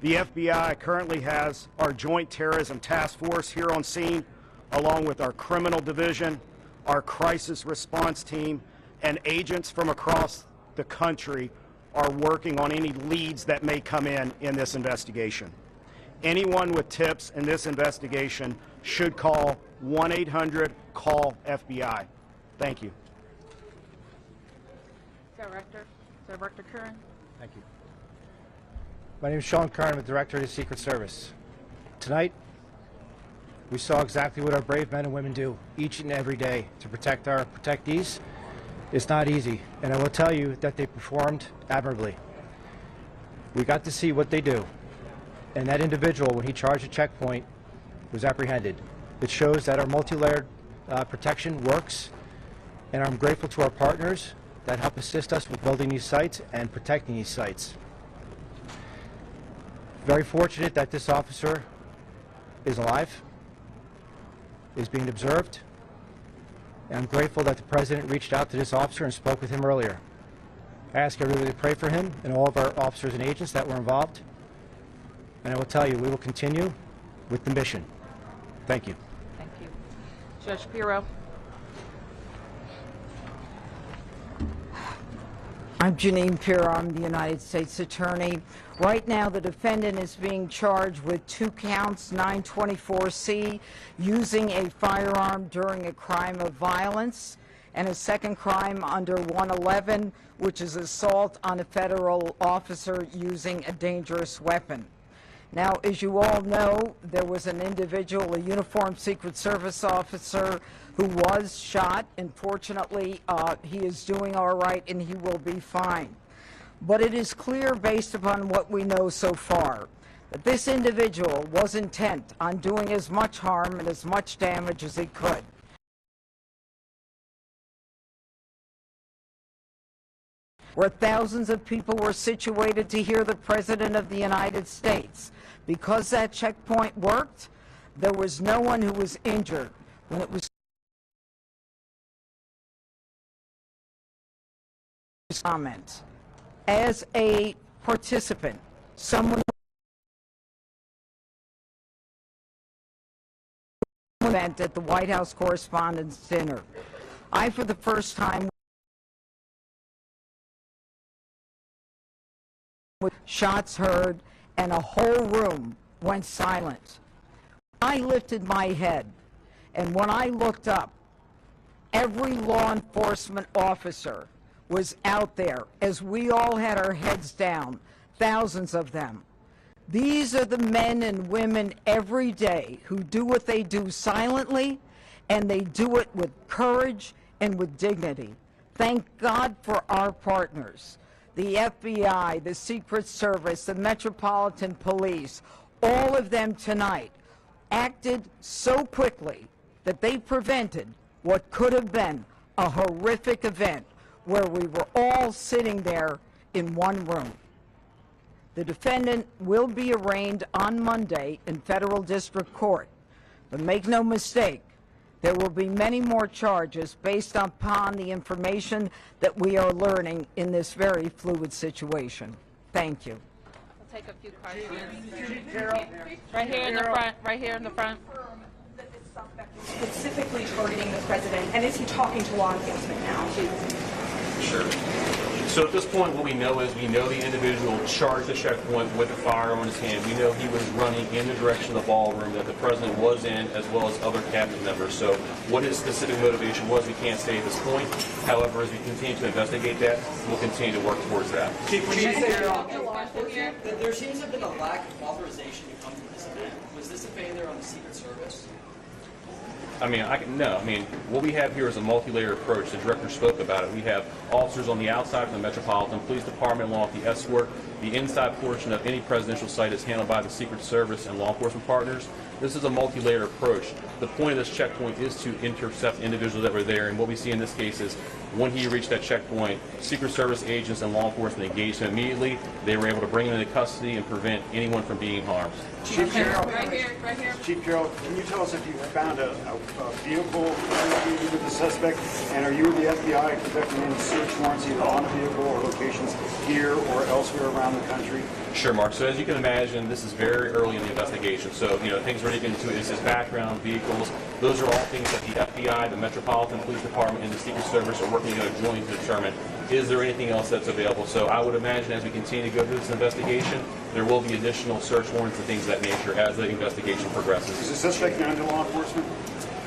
Speaker 14: The FBI currently has our Joint Terrorism Task Force here on scene, along with our Criminal Division, our Crisis Response Team, and agents from across the country are working on any leads that may come in this investigation. Anyone with tips in this investigation should call 1-800-CALL-FBI. Thank you.
Speaker 7: Director Curran.
Speaker 15: Thank you. My name is Sean Curran. I'm the Director of the Secret Service. Tonight, we saw exactly what our brave men and women do each and every day to protect our protectees. It's not easy, and I will tell you that they performed admirably. We got to see what they do, and that individual, when he charged a checkpoint, was apprehended. It shows that our multi-layered protection works, and I'm grateful to our partners that help assist us with building these sites and protecting these sites. Very fortunate that this officer is alive, is being observed, and I'm grateful that the President reached out to this officer and spoke with him earlier. I ask everybody to pray for him and all of our officers and agents that were involved, and I will tell you, we will continue with the mission. Thank you.
Speaker 7: Thank you. Judge Pirro.
Speaker 16: I'm Janine Pirro. I'm the United States Attorney. Right now, the defendant is being charged with 2 counts, 924C, using a firearm during a crime of violence, and a second crime under 111, which is assault on a federal officer using a dangerous weapon. Now, as you all know, there was an individual, a uniformed Secret Service officer, who was shot. Unfortunately, he is doing all right and he will be fine. But it is clear, based upon what we know so far, that this individual was intent on doing as much harm and as much damage as he could. Where thousands of people were situated to hear the President of the United States. Because that checkpoint worked, there was no one who was injured when it was comment. As a participant, someone event at the White House Correspondents' Dinner. I, for the first time, with shots heard and a whole room went silent. I lifted my head, and when I looked up, every law enforcement officer was out there as we all had our heads down, thousands of them. These are the men and women every day who do what they do silently, and they do it with courage and with dignity. Thank God for our partners, the FBI, the Secret Service, the Metropolitan Police. All of them tonight acted so quickly that they prevented what could have been a horrific event where we were all sitting there in one room. The defendant will be arraigned on Monday in federal district court, but make no mistake, there will be many more charges based upon the information that we are learning in this very fluid situation. Thank you.
Speaker 7: We'll take a few questions. Right here in the front, right here in the front.
Speaker 24: Specifically targeting the president, and is he talking to law enforcement now?
Speaker 8: Sure. So at this point, what we know is we know the individual charged the checkpoint with a firearm in his hand. We know he was running in the direction of the ballroom that the president was in, as well as other cabinet members. So what his specific motivation was, we can't say at this point. However, as we continue to investigate that, we'll continue to work towards that.
Speaker 5: Chief, there seems to have been a lack of authorization to come to this event. Was this a failure on the Secret Service?
Speaker 8: I mean, what we have here is a multi-layered approach. The director spoke about it. We have officers on the outside from the Metropolitan Police Department along with the escort. The inside portion of any presidential site is handled by the Secret Service and law enforcement partners. This is a multi-layered approach. The point of this checkpoint is to intercept individuals that were there, and what we see in this case is when he reached that checkpoint, Secret Service agents and law enforcement engaged him immediately. They were able to bring him into custody and prevent anyone from being harmed.
Speaker 7: Chief Carroll, right here.
Speaker 18: Chief Carroll, can you tell us if you found a vehicle associated with the suspect, and are you or the FBI conducting any search warrants either on the vehicle or locations here or elsewhere around the country?
Speaker 8: Sure, Mark. So as you can imagine, this is very early in the investigation. So, things we're digging into is his background, vehicles. Those are all things that the FBI, the Metropolitan Police Department, and the Secret Service are working together jointly to determine, is there anything else that's available? So I would imagine as we continue to go through this investigation, there will be additional search warrants and things of that nature as the investigation progresses.
Speaker 18: Is the suspect known to law enforcement?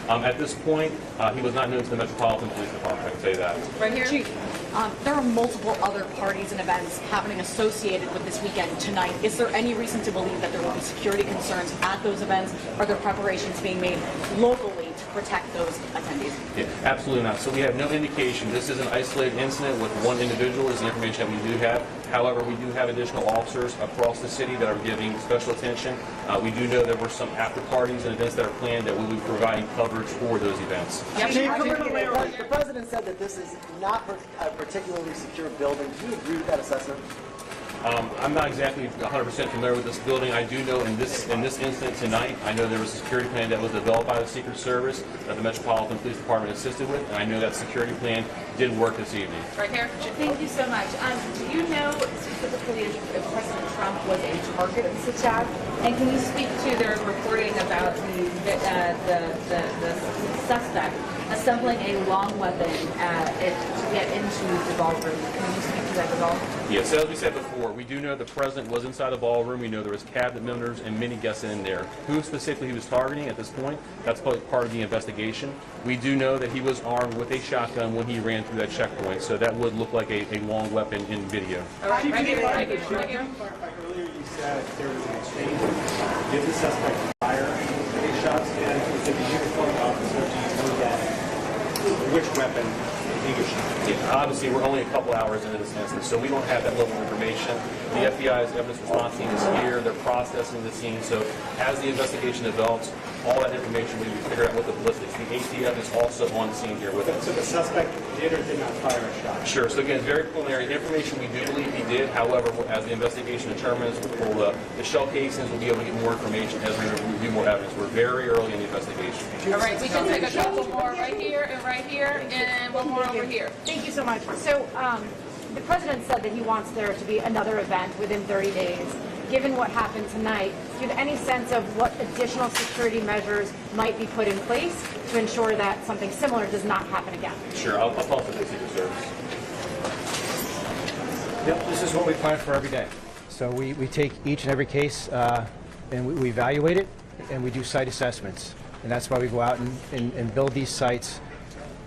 Speaker 8: At this point, he was not known to the Metropolitan Police Department, I can say that.
Speaker 24: Right here.
Speaker 19: Chief, there are multiple other parties and events happening associated with this weekend tonight. Is there any reason to believe that there will be security concerns at those events? Are there preparations being made locally to protect those attendees?
Speaker 8: Yeah, absolutely not. So we have no indication. This is an isolated incident with one individual is the information that we do have. However, we do have additional officers across the city that are giving special attention. We do know there were some after parties and events that are planned that we will be providing coverage for those events.
Speaker 5: The president said that this is not a particularly secure building. Do you agree with that assessment?
Speaker 8: I'm not exactly 100% familiar with this building. I do know in this incident tonight, I know there was a security plan that was developed by the Secret Service that the Metropolitan Police Department assisted with, and I know that security plan did work this evening.
Speaker 7: Right here.
Speaker 24: Thank you so much. Do you know specifically if President Trump was a target of this attack?
Speaker 7: And can you speak to their reporting about the suspect assembling a long weapon to get into the ballroom? Can you speak to that at all?
Speaker 8: Yes, as we said before, we do know the president was inside the ballroom. We know there was cabinet members and many guests in there. Who specifically he was targeting at this point, that's part of the investigation. We do know that he was armed with a shotgun when he ran through that checkpoint, so that would look like a long weapon in video.
Speaker 7: All right, right here.
Speaker 18: Earlier you said there was an exchange. Did the suspect fire any shots? And was it the uniformed officer? Do you know that? Which weapon he was shot?
Speaker 8: Yeah, obviously, we're only a couple hours into this instance, so we don't have that level of information. The FBI's evidence response team is here. They're processing the scene. So as the investigation develops, all that information will be figured out with the ballistics. The ATF is also on the scene here with us.
Speaker 18: So the suspect did or did not fire a shot?
Speaker 8: Sure. So again, it's very preliminary information. We do believe he did. However, as the investigation determines, the shell casings will be able to get more information as we review more evidence. We're very early in the investigation.
Speaker 7: All right, we can take a couple more right here, and one more over here.
Speaker 19: Thank you so much. So the president said that he wants there to be another event within 30 days.
Speaker 2: given what happened tonight, do you have any sense of what additional security measures might be put in place to ensure that something similar does not happen again?
Speaker 8: Sure, I'll call for the Secret Service.
Speaker 15: Yep, this is what we plan for every day. So we take each and every case and we evaluate it, and we do site assessments. And that's why we go out and build these sites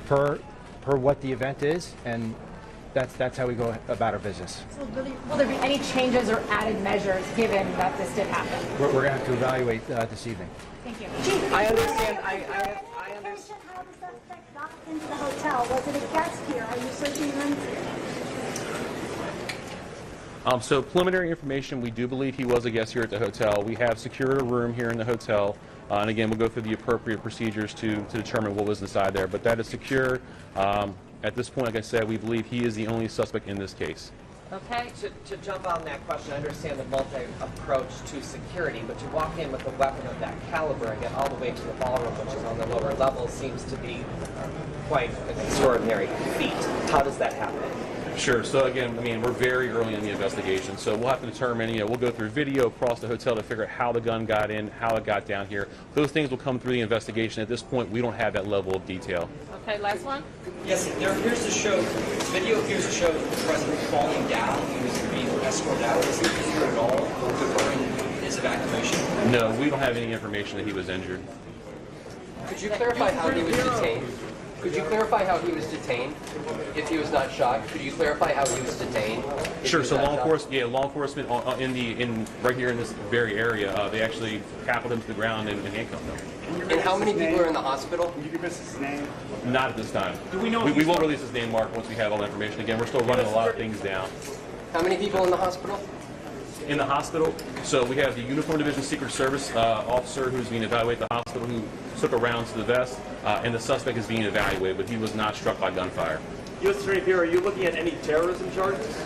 Speaker 15: per what the event is, and that's how we go about our business.
Speaker 2: So will there be any changes or added measures given that this did happen?
Speaker 15: We're going to have to evaluate this evening.
Speaker 2: Thank you.
Speaker 5: I understand. I understand.
Speaker 4: How the suspect got into the hotel. Was it a guest here? Are you searching him?
Speaker 8: So preliminary information, we do believe he was a guest here at the hotel. We have secured a room here in the hotel. And again, we'll go through the appropriate procedures to determine what was inside there. But that is secure. At this point, like I said, we believe he is the only suspect in this case.
Speaker 5: Okay. To jump on that question, I understand the multi-approach to security, but to walk in with a weapon of that caliber and get all the way to the ballroom, which is on the lower level, seems to be quite an extraordinary feat. How does that happen?
Speaker 8: Sure. So again, I mean, we're very early in the investigation, so we'll have to determine, we'll go through video across the hotel to figure out how the gun got in, how it got down here. Those things will come through the investigation. At this point, we don't have that level of detail.
Speaker 7: Okay, last one.
Speaker 12: Yes, there appears to show, video appears to show the president falling down. He was being escorted out. Is he injured at all during his evacuation?
Speaker 8: No, we don't have any information that he was injured.
Speaker 21: Could you clarify how he was detained? Could you clarify how he was detained? If he was not shot, could you clarify how he was detained?
Speaker 8: Sure. So law enforcement right here in this very area, they actually tackled him to the ground and handcuffed him.
Speaker 21: And how many people are in the hospital?
Speaker 18: Can you give us his name?
Speaker 8: Not at this time.
Speaker 18: Do we know?
Speaker 8: We won't release his name, Mark, once we have all the information. Again, we're still running a lot of things down.
Speaker 21: How many people in the hospital?
Speaker 8: In the hospital, so we have the Uniform Division Secret Service officer who's being evaluated at the hospital who took a round to the vest, and the suspect is being evaluated, but he was not struck by gunfire.
Speaker 23: U.S. Attorney Pierre, are you looking at any terrorism charges?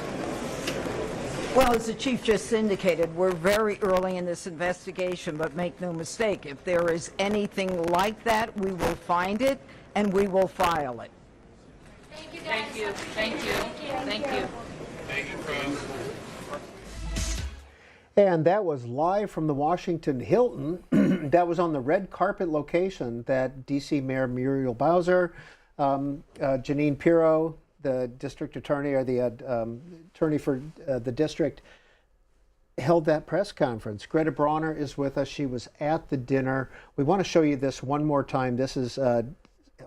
Speaker 16: Well, as the chief just indicated, we're very early in this investigation, but make no mistake, if there is anything like that, we will find it and we will file it.
Speaker 7: Thank you, guys. Thank you. Thank you. Thank you.
Speaker 23: Thank you, friends.
Speaker 1: And that was live from the Washington Hilton. That was on the red carpet location that D.C. Mayor Muriel Bowser, Jeanine Pirro, the district attorney or the attorney for the district, held that press conference. Greta Bronner is with us. She was at the dinner. We want to show you this one more time. This is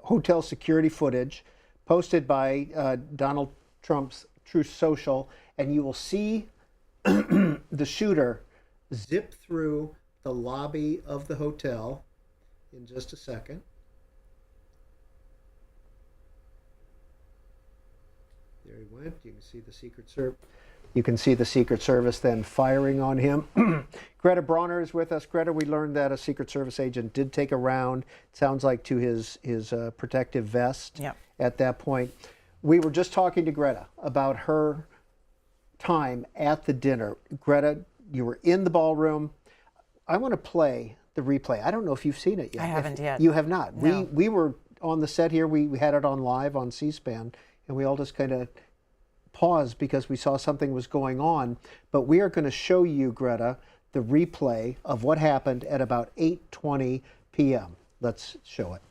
Speaker 1: hotel security footage posted by Donald Trump's Truth Social, and you will see the shooter zip through the lobby of the hotel in just a second. There he went. You can see the Secret Service. You can see the Secret Service then firing on him. Greta Bronner is with us. Greta, we learned that a Secret Service agent did take a round, it sounds like, to his protective vest at that point. We were just talking to Greta about her time at the dinner. Greta, you were in the ballroom. I want to play the replay. I don't know if you've seen it yet.
Speaker 6: I haven't yet.
Speaker 1: You have not.
Speaker 6: No.
Speaker 1: We were on the set here. We had it on live on C-SPAN, and we all just kind of paused because we saw something was going on. But we are going to show you, Greta, the replay of what happened at about 8:20 p.m. Let's show it.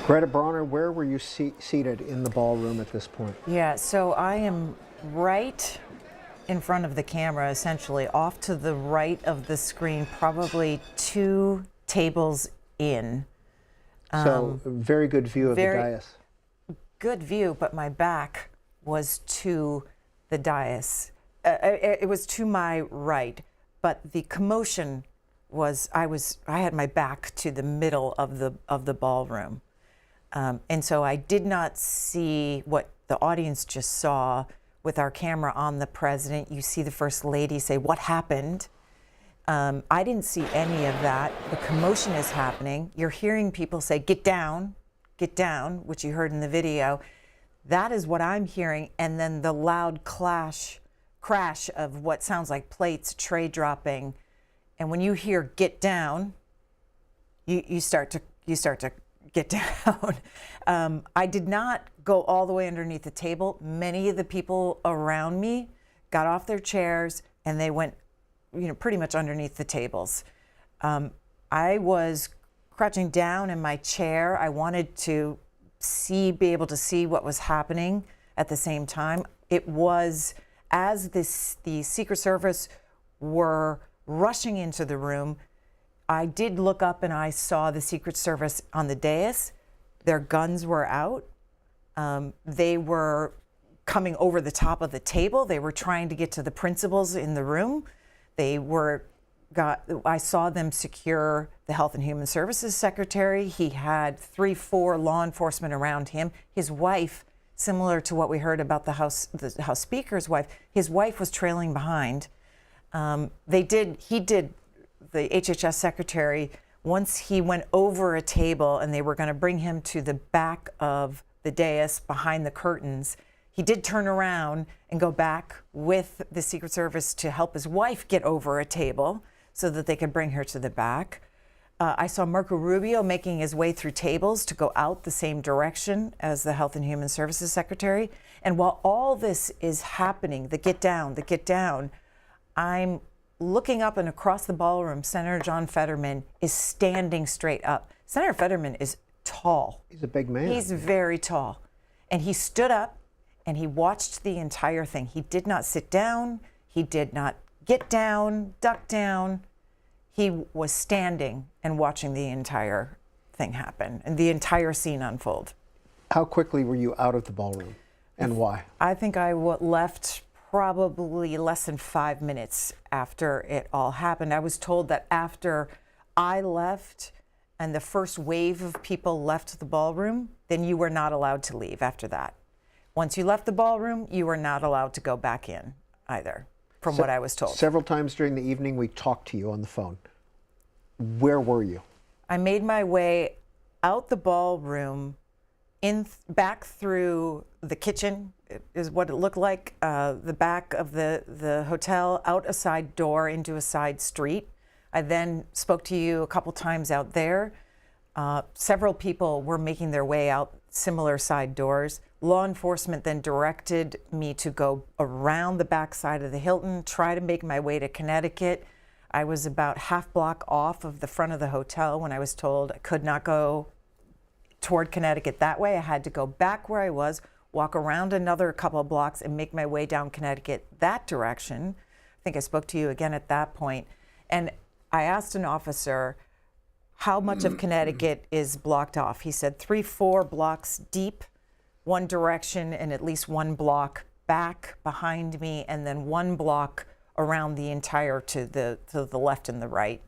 Speaker 1: Greta Bronner, where were you seated in the ballroom at this point?
Speaker 6: Yeah, so I am right in front of the camera, essentially, off to the right of the screen, probably 2 tables in.
Speaker 1: So, very good view of the dais.
Speaker 6: Good view, but my back was to the dais. It was to my right, but the commotion was I had my back to the middle of the ballroom, and so I did not see what the audience just saw with our camera on the president. You see the First Lady say, "What happened?" I didn't see any of that. The commotion is happening. You're hearing people say, get down," which you heard in the video. That is what I'm hearing. And then the loud crash of what sounds like plates, tray dropping. And when you hear "get down," you start to get down. I did not go all the way underneath the table. Many of the people around me got off their chairs and they went, pretty much underneath the tables. I was crouching down in my chair. I wanted to be able to see what was happening at the same time. It was as the Secret Service were rushing into the room, I did look up and I saw the Secret Service on the dais. Their guns were out. They were coming over the top of the table. They were trying to get to the principals in the room. I saw them secure the Health and Human Services Secretary. He had 3-4 law enforcement around him. His wife, similar to what we heard about the House Speaker's wife, his wife was trailing behind. The HHS Secretary, once he went over a table and they were going to bring him to the back of the dais behind the curtains, he did turn around and go back with the Secret Service to help his wife get over a table so that they could bring her to the back. I saw Marco Rubio making his way through tables to go out the same direction as the Health and Human Services Secretary. And while all this is happening, the get down, I'm looking up and across the ballroom, Senator John Fetterman is standing straight up. Senator Fetterman is tall.
Speaker 1: He's a big man.
Speaker 6: He's very tall. And he stood up and he watched the entire thing. He did not sit down. He did not get down, duck down. He was standing and watching the entire thing happen and the entire scene unfold.
Speaker 1: How quickly were you out of the ballroom and why?
Speaker 6: I think I left probably less than 5 minutes after it all happened. I was told that after I left and the first wave of people left the ballroom, then you were not allowed to leave after that. Once you left the ballroom, you were not allowed to go back in either, from what I was told.
Speaker 1: Several times during the evening, we talked to you on the phone. Where were you?
Speaker 6: I made my way out the ballroom, back through the kitchen, is what it looked like, the back of the hotel, out a side door into a side street. I then spoke to you a couple times out there. Several people were making their way out similar side doors. Law enforcement then directed me to go around the back side of the Hilton, try to make my way to Connecticut. I was about half block off of the front of the hotel when I was told I could not go toward Connecticut that way. I had to go back where I was, walk around another couple of blocks and make my way down Connecticut that direction. I think I spoke to you again at that point. And I asked an officer how much of Connecticut is blocked off. He said 3-4 blocks deep, one direction, and at least one block back behind me, and then one block around the entire to the left and the right.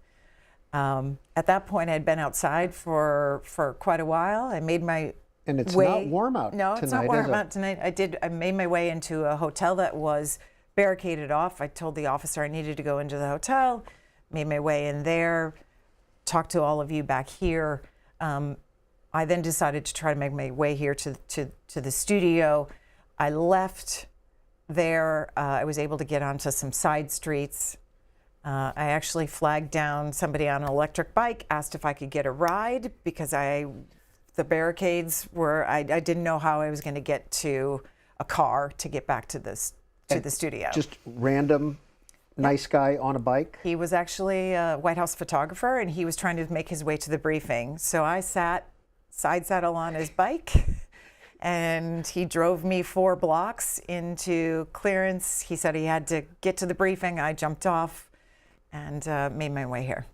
Speaker 6: At that point, I'd been outside for quite a while. I made my
Speaker 1: And it's
Speaker 6: way.
Speaker 1: not warm out
Speaker 6: No,
Speaker 1: tonight,
Speaker 6: it's not warm
Speaker 1: is it?
Speaker 6: out tonight. I made my way into a hotel that was barricaded off. I told the officer I needed to go into the hotel, made my way in there, talked to all of you back here. I then decided to try to make my way here to the studio. I left there. I was able to get onto some side streets. I actually flagged down somebody on an electric bike, asked if I could get a ride because the barricades were, I didn't know how I was going to get to a car to get back to the studio.
Speaker 1: Just random nice guy on a bike?
Speaker 6: He was actually a White House photographer, and he was trying to make his way to the briefing. So I sat side saddle on his bike, and he drove me 4 blocks into clearance. He said he had to get to the briefing. I jumped off and made my way here.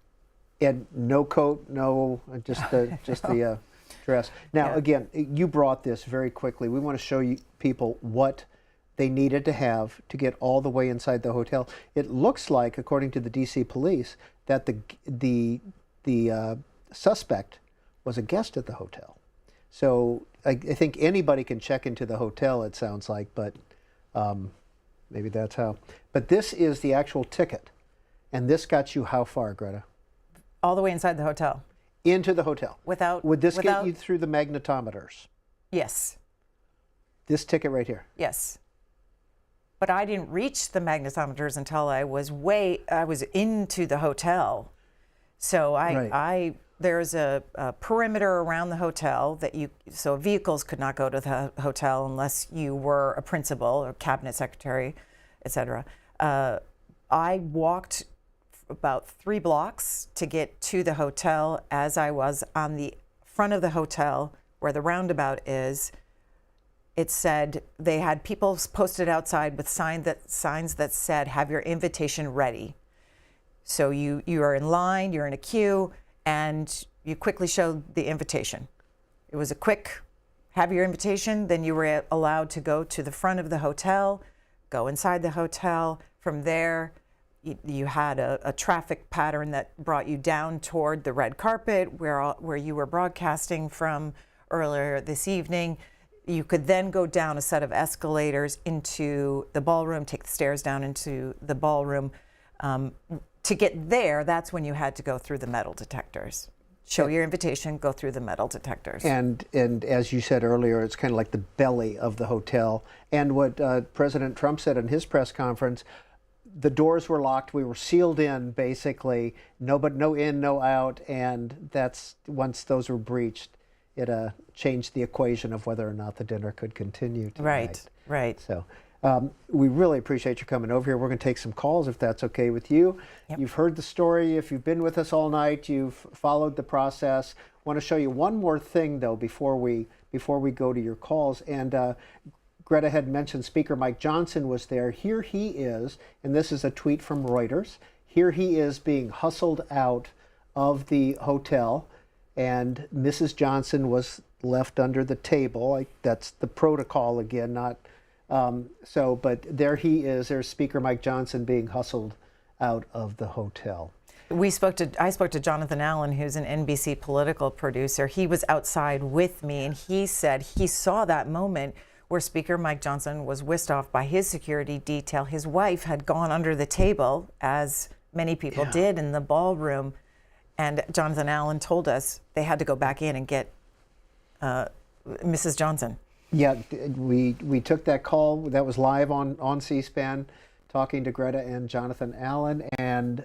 Speaker 1: And no coat, no, just the dress. Now, again, you brought this very quickly. We want to show you people what they needed to have to get all the way inside the hotel. It looks like, according to the D.C. police, that the suspect was a guest at the hotel. So I think anybody can check into the hotel, it sounds like, but maybe that's how. But this is the actual ticket. And this got you how far, Greta?
Speaker 6: All the way inside the hotel.
Speaker 1: Into the hotel.
Speaker 6: Would
Speaker 1: this get you through the magnetometers?
Speaker 6: Yes.
Speaker 1: This ticket right here?
Speaker 6: Yes. But I didn't reach the magnetometers until I was into the hotel. So there's a perimeter around the hotel so vehicles could not go to the hotel unless you were a principal or cabinet secretary, etc. I walked about 3 blocks to get to the hotel. As I was on the front of the hotel where the roundabout is, it said they had people posted outside with signs that said, "Have your invitation ready." So you are in line, you're in a queue, and you quickly showed the invitation. It was a quick, have your invitation, then you were allowed to go to the front of the hotel, go inside the hotel. From there, you had a traffic pattern that brought you down toward the red carpet where you were broadcasting from earlier this evening. You could then go down a set of escalators into the ballroom, take the stairs down into the ballroom. To get there, that's when you had to go through the metal detectors. Show your invitation, go through the metal detectors.
Speaker 1: And as you said earlier, it's kind of like the belly of the hotel. And what President Trump said in his press conference, the doors were locked. We were sealed in, basically. No in, no out. And that's once those were breached, it changed the equation of whether or not the dinner could continue tonight.
Speaker 6: Right.
Speaker 1: So we really appreciate you coming over here. We're going to take some calls if that's okay with you.
Speaker 6: Yep.
Speaker 1: You've heard the story. If you've been with us all night, you've followed the process. I want to show you one more thing, though, before we go to your calls. And Greta had mentioned Speaker Mike Johnson was there. Here he is, and this is a tweet from Reuters. Here he is being hustled out of the hotel, and Mrs. Johnson was left under the table. That's the protocol again, not but there he is. There's Speaker Mike Johnson being hustled out of the hotel.
Speaker 6: I spoke to Jonathan Allen, who's an NBC political producer. He was outside with me, and he said he saw that moment where Speaker Mike Johnson was whisked off by his security detail. His wife had gone under the table, as many people did in the ballroom, and Jonathan Allen told us they had to go back in and get Mrs. Johnson.
Speaker 1: Yeah, we took that call. That was live on C-SPAN, talking to Greta and Jonathan Allen. And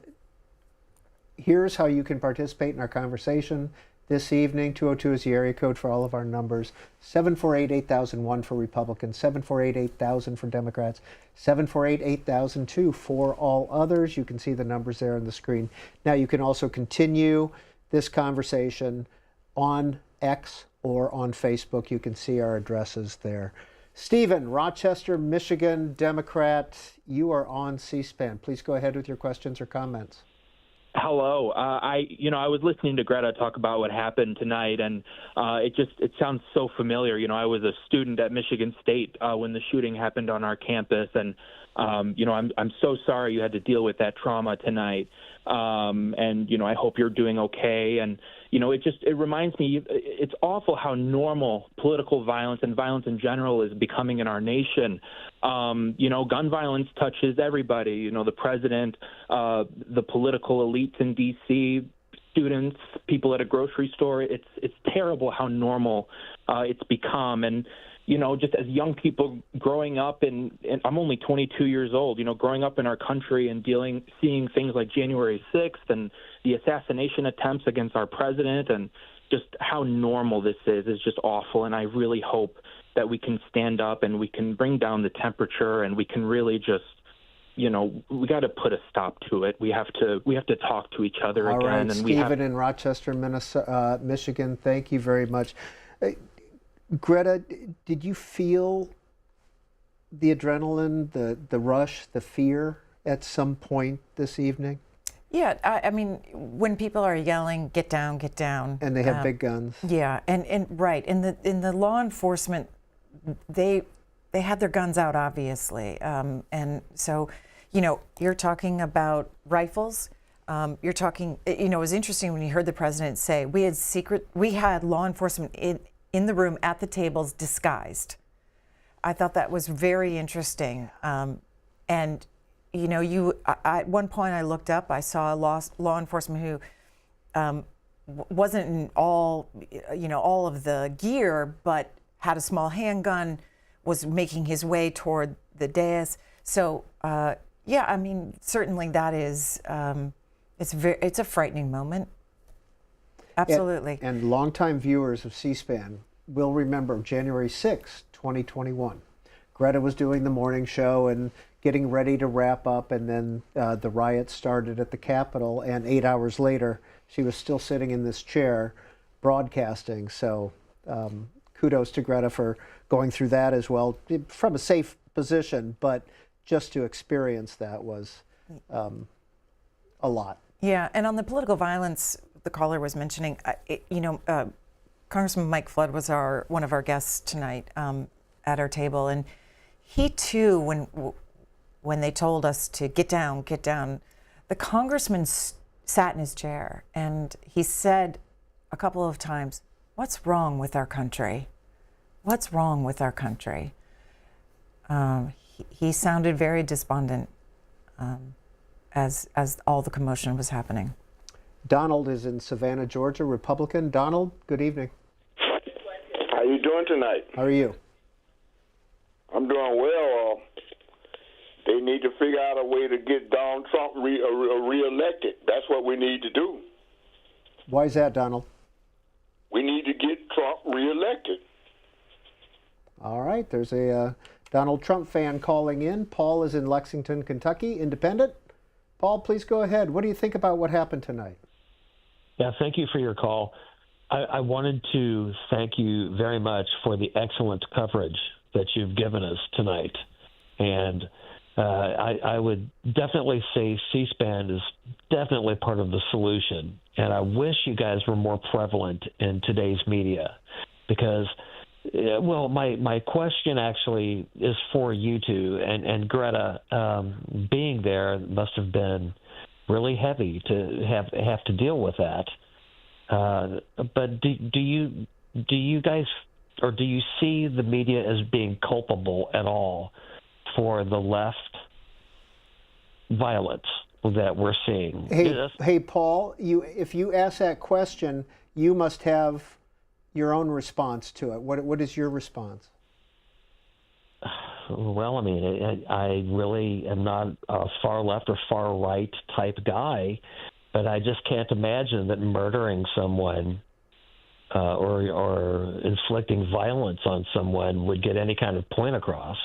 Speaker 1: here's how you can participate in our conversation this evening. 202 is the area code for all of our numbers. 748-8001 for Republicans, 748-8000 for Democrats, 748-8002 for all others. You can see the numbers there on the screen. Now you can also continue this conversation on X or on Facebook. You can see our addresses there. Stephen, Rochester, Michigan, Democrat, you are on C-SPAN. Please go ahead with your questions or comments.
Speaker 10: Hello. I was listening to Greta talk about what happened tonight, and it sounds so familiar. I was a student at Michigan State when the shooting happened on our campus, and I'm so sorry you had to deal with that trauma tonight. And I hope you're doing okay. And it reminds me, it's awful how normal political violence and violence in general is becoming in our nation. Gun violence touches everybody, the president, the political elites in D.C., students, people at a grocery store. It's terrible how normal it's become. And, just as young people growing up, and I'm only 22 years old, growing up in our country and seeing things like January 6th and the assassination attempts against our president, and just how normal this is just awful. And I really hope that we can stand up and we can bring down the temperature, and we can really just, we got to put a stop to it. We have to talk to each other
Speaker 1: All
Speaker 10: again.
Speaker 1: right,
Speaker 10: And
Speaker 1: Stephen in Rochester, Michigan, thank you very much. Greta, did you feel the adrenaline, the rush, the fear at some point this evening?
Speaker 6: Yeah, I mean, when people are yelling, "Get down, get down,"
Speaker 1: and they have big guns.
Speaker 6: Yeah, and right, in the law enforcement, they they had their guns out, obviously. And so, you know, you're talking about rifles. You're talking, you know, it was interesting when you heard the president say, we had law enforcement in the room at the tables disguised. I thought that was very interesting. And, you know, at one point I looked up, I saw a law enforcement who wasn't in all of the gear, but had a small handgun, was making his way toward the dais. So, yeah, I mean, certainly that is, it's a frightening moment. Absolutely.
Speaker 1: And longtime viewers of C-SPAN will remember January 6, 2021. Greta was doing the morning show and getting ready to wrap up, and then the riots started at the Capitol, and 8 hours later, she was still sitting in this chair broadcasting. So kudos to Greta for going through that as well, from a safe position, but just to experience that was a lot.
Speaker 6: Yeah, and on the political violence, the caller was mentioning, Congressman Mike Flood was one of our guests tonight at our table, and he too, when they told us to get down, the congressman sat in his chair and he said a couple of times, "What's wrong with our country? What's wrong with our country?" He sounded very despondent as all the commotion was happening.
Speaker 1: Donald is in Savannah, Georgia, Republican. Donald, good evening.
Speaker 9: How you doing tonight?
Speaker 1: How are you?
Speaker 9: I'm doing well. They need to figure out a way to get Donald Trump reelected. That's what we need to do.
Speaker 1: Why is that, Donald?
Speaker 9: We need to get Trump reelected.
Speaker 1: All right, there's a Donald Trump fan calling in. Paul is in Lexington, Kentucky, independent. Paul, please go ahead. What do you think about what happened tonight?
Speaker 13: Yeah, thank you for your call. I wanted to thank you very much for the excellent coverage that you've given us tonight. And I would definitely say C-SPAN is definitely part of the solution. And I wish you guys were more prevalent in today's media because, well, my question actually is for you two. And Greta, being there must have been really heavy to have to deal with that. But do you guys, or do you see the media as being culpable at all for the left violence that we're seeing?
Speaker 1: Hey, Paul, if you ask that question, you must have your own response to it. What is your response?
Speaker 13: Well, I mean, I really am not a far left or far right type guy, but I just can't imagine that murdering someone or inflicting violence on someone would get any kind of point across.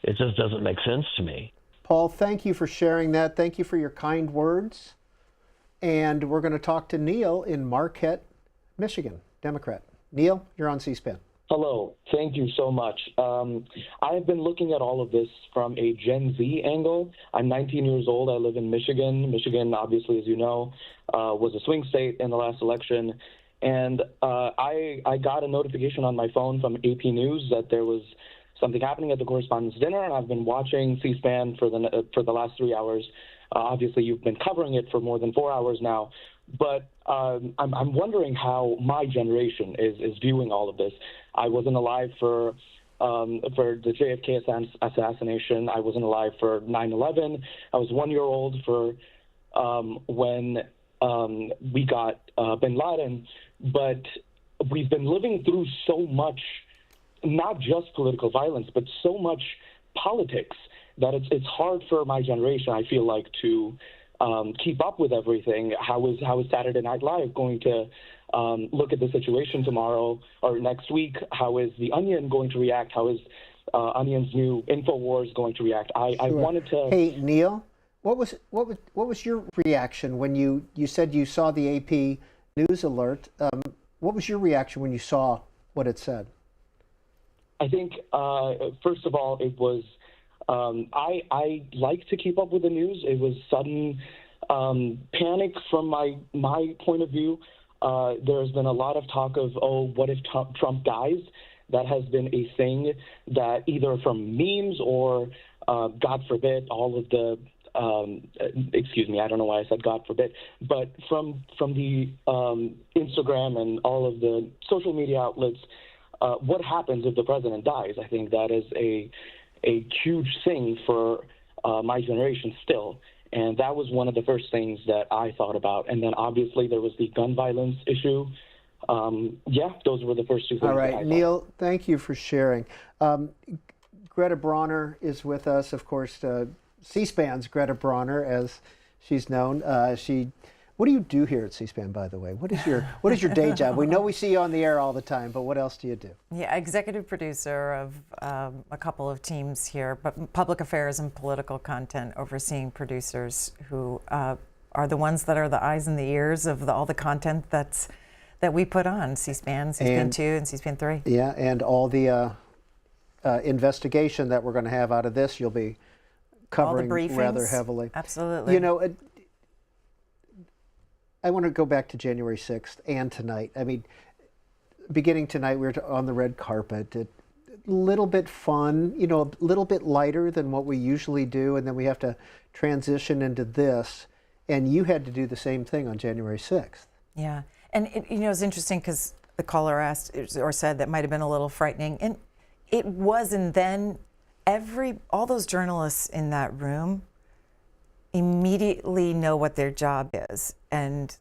Speaker 13: It just doesn't make sense to me.
Speaker 1: Paul, thank you for sharing that. Thank you for your kind words. And we're going to talk to Neil in Marquette, Michigan, Democrat. Neil, you're on C-SPAN.
Speaker 17: Hello. Thank you so much. I've been looking at all of this from a Gen Z angle. I'm 19 years old. I live in Michigan. Michigan, obviously, as you know, was a swing state in the last election. And I got a notification on my phone from AP News that there was something happening at the Correspondents' dinner, and I've been watching C-SPAN for the last 3 hours. Obviously, you've been covering it for more than 4 hours now. But I'm wondering how my generation is viewing all of this. I wasn't alive for the JFK assassination. I wasn't alive for 9/11. I was 1 year old for when we got bin Laden. But we've been living through so much, not just political violence, but so much politics that it's hard for my generation, I feel like, to keep up with everything. How is Saturday Night Live going to look at the situation tomorrow or next week? How is The Onion going to react? How is Onion's new InfoWars going to react? I wanted to...
Speaker 1: Hey, Neil, what was your reaction when you said you saw the AP News alert? What was your reaction when you saw what it said?
Speaker 17: I think, first of all, it was... I like to keep up with the news. It was sudden panic from my point of view. There's been a lot of talk of, what if Trump dies? that has been a thing that either from memes or, God forbid, all of the excuse me, I don't know why I said God forbid, but from the Instagram and all of the social media outlets, what happens if the president dies? I think that is a huge thing for my generation still. And that was one of the first things that I thought about. And then obviously there was the gun violence issue. Yeah, those were the first two things.
Speaker 1: All right,
Speaker 17: that I
Speaker 1: Neil, thank you for sharing. Greta Bronner is with us, of course. C-SPAN's Greta Bronner, as she's known. What do you do here at C-SPAN, by the way? What is your day job? We know we see you on the air all the time, but what else do you do?
Speaker 6: Yeah, executive producer of a couple of teams here, but public affairs and political content, overseeing producers who are the ones that are the eyes and the ears of all the content that we put on C-SPAN, C-SPAN 2, and C-SPAN 3.
Speaker 1: Yeah, and all the investigation that we're going to have out of this, you'll be covering rather heavily.
Speaker 6: Absolutely.
Speaker 1: You know, I want to go back to January 6th and tonight. I mean, beginning tonight, we were on the red carpet. A little bit fun, you know, a little bit lighter than what we usually do, and then we have to transition into this. And you had to do the same thing on January 6th.
Speaker 6: Yeah, and you know, it's interesting because the caller asked or said that might have been a little frightening, and it was. And then all those journalists in that room immediately know what their job is and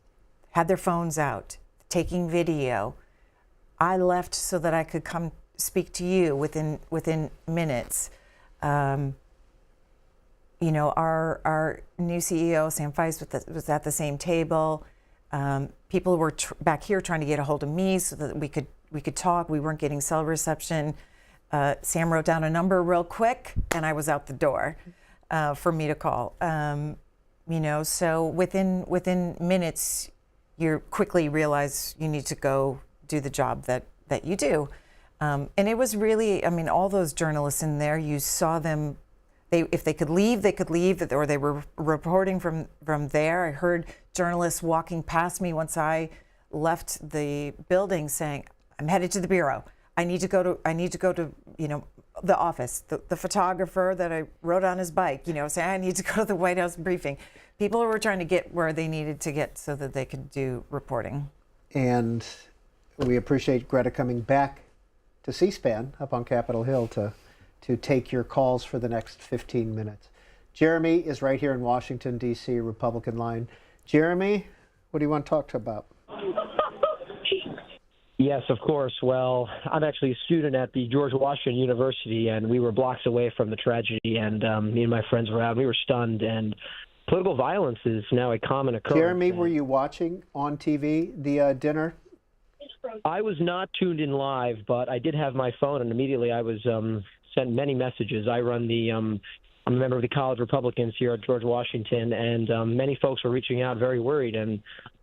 Speaker 6: had their phones out, taking video. I left so that I could come speak to you within minutes. You know, our new CEO, Sam Feist, was at the same table. People were back here trying to get a hold of me so that we could talk. We weren't getting cell reception. Sam wrote down a number real quick, and I was out the door for me to call. You know, so within minutes, you quickly realize you need to go do the job that you do. And it was really, I mean, all those journalists in there, you saw them. If they could leave, or they were reporting from there. I heard journalists walking past me once I left the building saying, "I'm headed to the bureau. I need to go to you know, the office." The photographer that I rode on his bike, you know, saying, "I need to go to the White House briefing." People were trying to get where they needed to get so that they could do reporting. And we appreciate Greta coming back to C-SPAN up on Capitol Hill to take your calls for the next 15 minutes. Jeremy is right here in Washington, D.C., Republican line. Jeremy, what do you want to talk about?
Speaker 3: Yes, of course. Well, I'm actually a student at the George Washington University, and we were blocks away from the tragedy, and me and my friends were out. We were stunned, and political violence is now a common occurrence.
Speaker 1: Jeremy, were you watching on TV the dinner?
Speaker 3: I was not tuned in live, but I did have my phone, and immediately I was sent many messages. I'm a member of the College Republicans here at George Washington, and many folks were reaching out very worried. And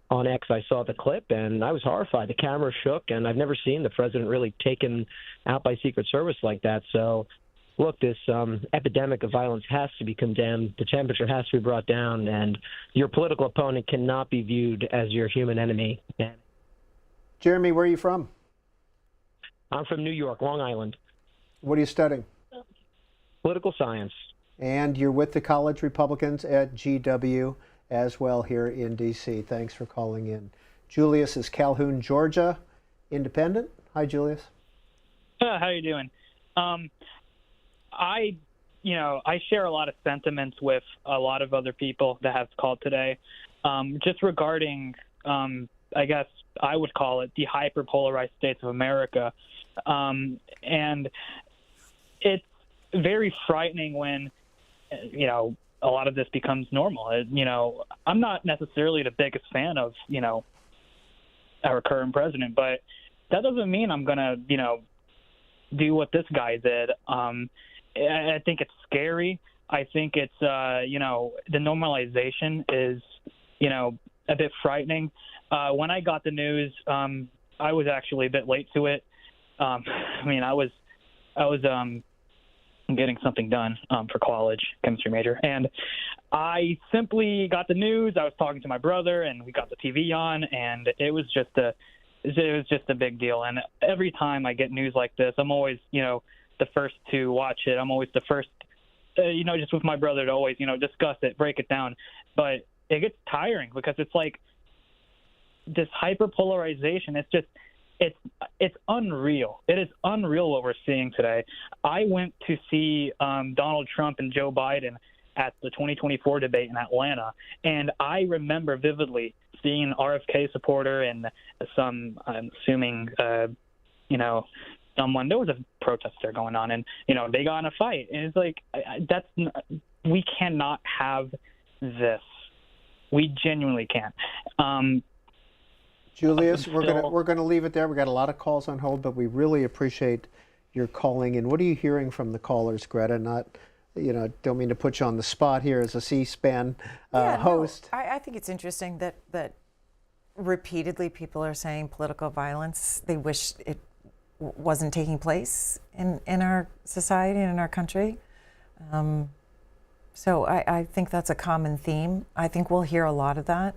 Speaker 3: on X, I saw the clip, and I was horrified. The camera shook, and I've never seen the president really taken out by Secret Service like that. So, look, this epidemic of violence has to be condemned. The temperature has to be brought down, and your political opponent cannot be viewed as your human enemy.
Speaker 1: Jeremy, where are you from?
Speaker 3: I'm from New York, Long Island.
Speaker 1: What are you studying?
Speaker 3: Political science.
Speaker 1: And you're with the College Republicans at GW as well here in D.C. Thanks for calling in. Julius is Calhoun, Georgia, independent. Hi, Julius.
Speaker 11: How you doing? I share a lot of sentiments with a lot of other people that have called today, just regarding, I guess I would call it the hyperpolarized states of America. And it's very frightening when, you know, a lot of this becomes normal. You know, I'm not necessarily the biggest fan of, you know, our current president, but that doesn't mean I'm going to, you know, do what this guy did. I think it's scary. I think it's, you know, the normalization is, you know, a bit frightening. When I got the news, I was actually a bit late to it. I mean, I was getting something done for college, chemistry major, and I simply got the news. I was talking to my brother, and we got the TV on, and it was just a it was just a big deal. And every time I get news like this, I'm always, the first to watch it. I'm always the first, just with my brother to always, discuss it, break it down. But it gets tiring because it's like this hyperpolarization. It's just, it's unreal. It is unreal what we're seeing today. I went to see Donald Trump and Joe Biden at the 2024 debate in Atlanta, and I remember vividly seeing an RFK supporter and some, I'm assuming, someone, there was a protest there going on, and, they got in a fight. And it's like, we cannot have this. We genuinely can't.
Speaker 1: Julius, we're gonna leave it there. We got a lot of calls on hold, but we really appreciate your calling. And what are you hearing from the callers, Greta? Not, don't mean to put you on the spot here as a C-SPAN host.
Speaker 6: No, I think it's interesting that repeatedly people are saying political violence. They wish it wasn't taking place in our society and in our country. So I think that's a common theme. I think we'll hear a lot of that.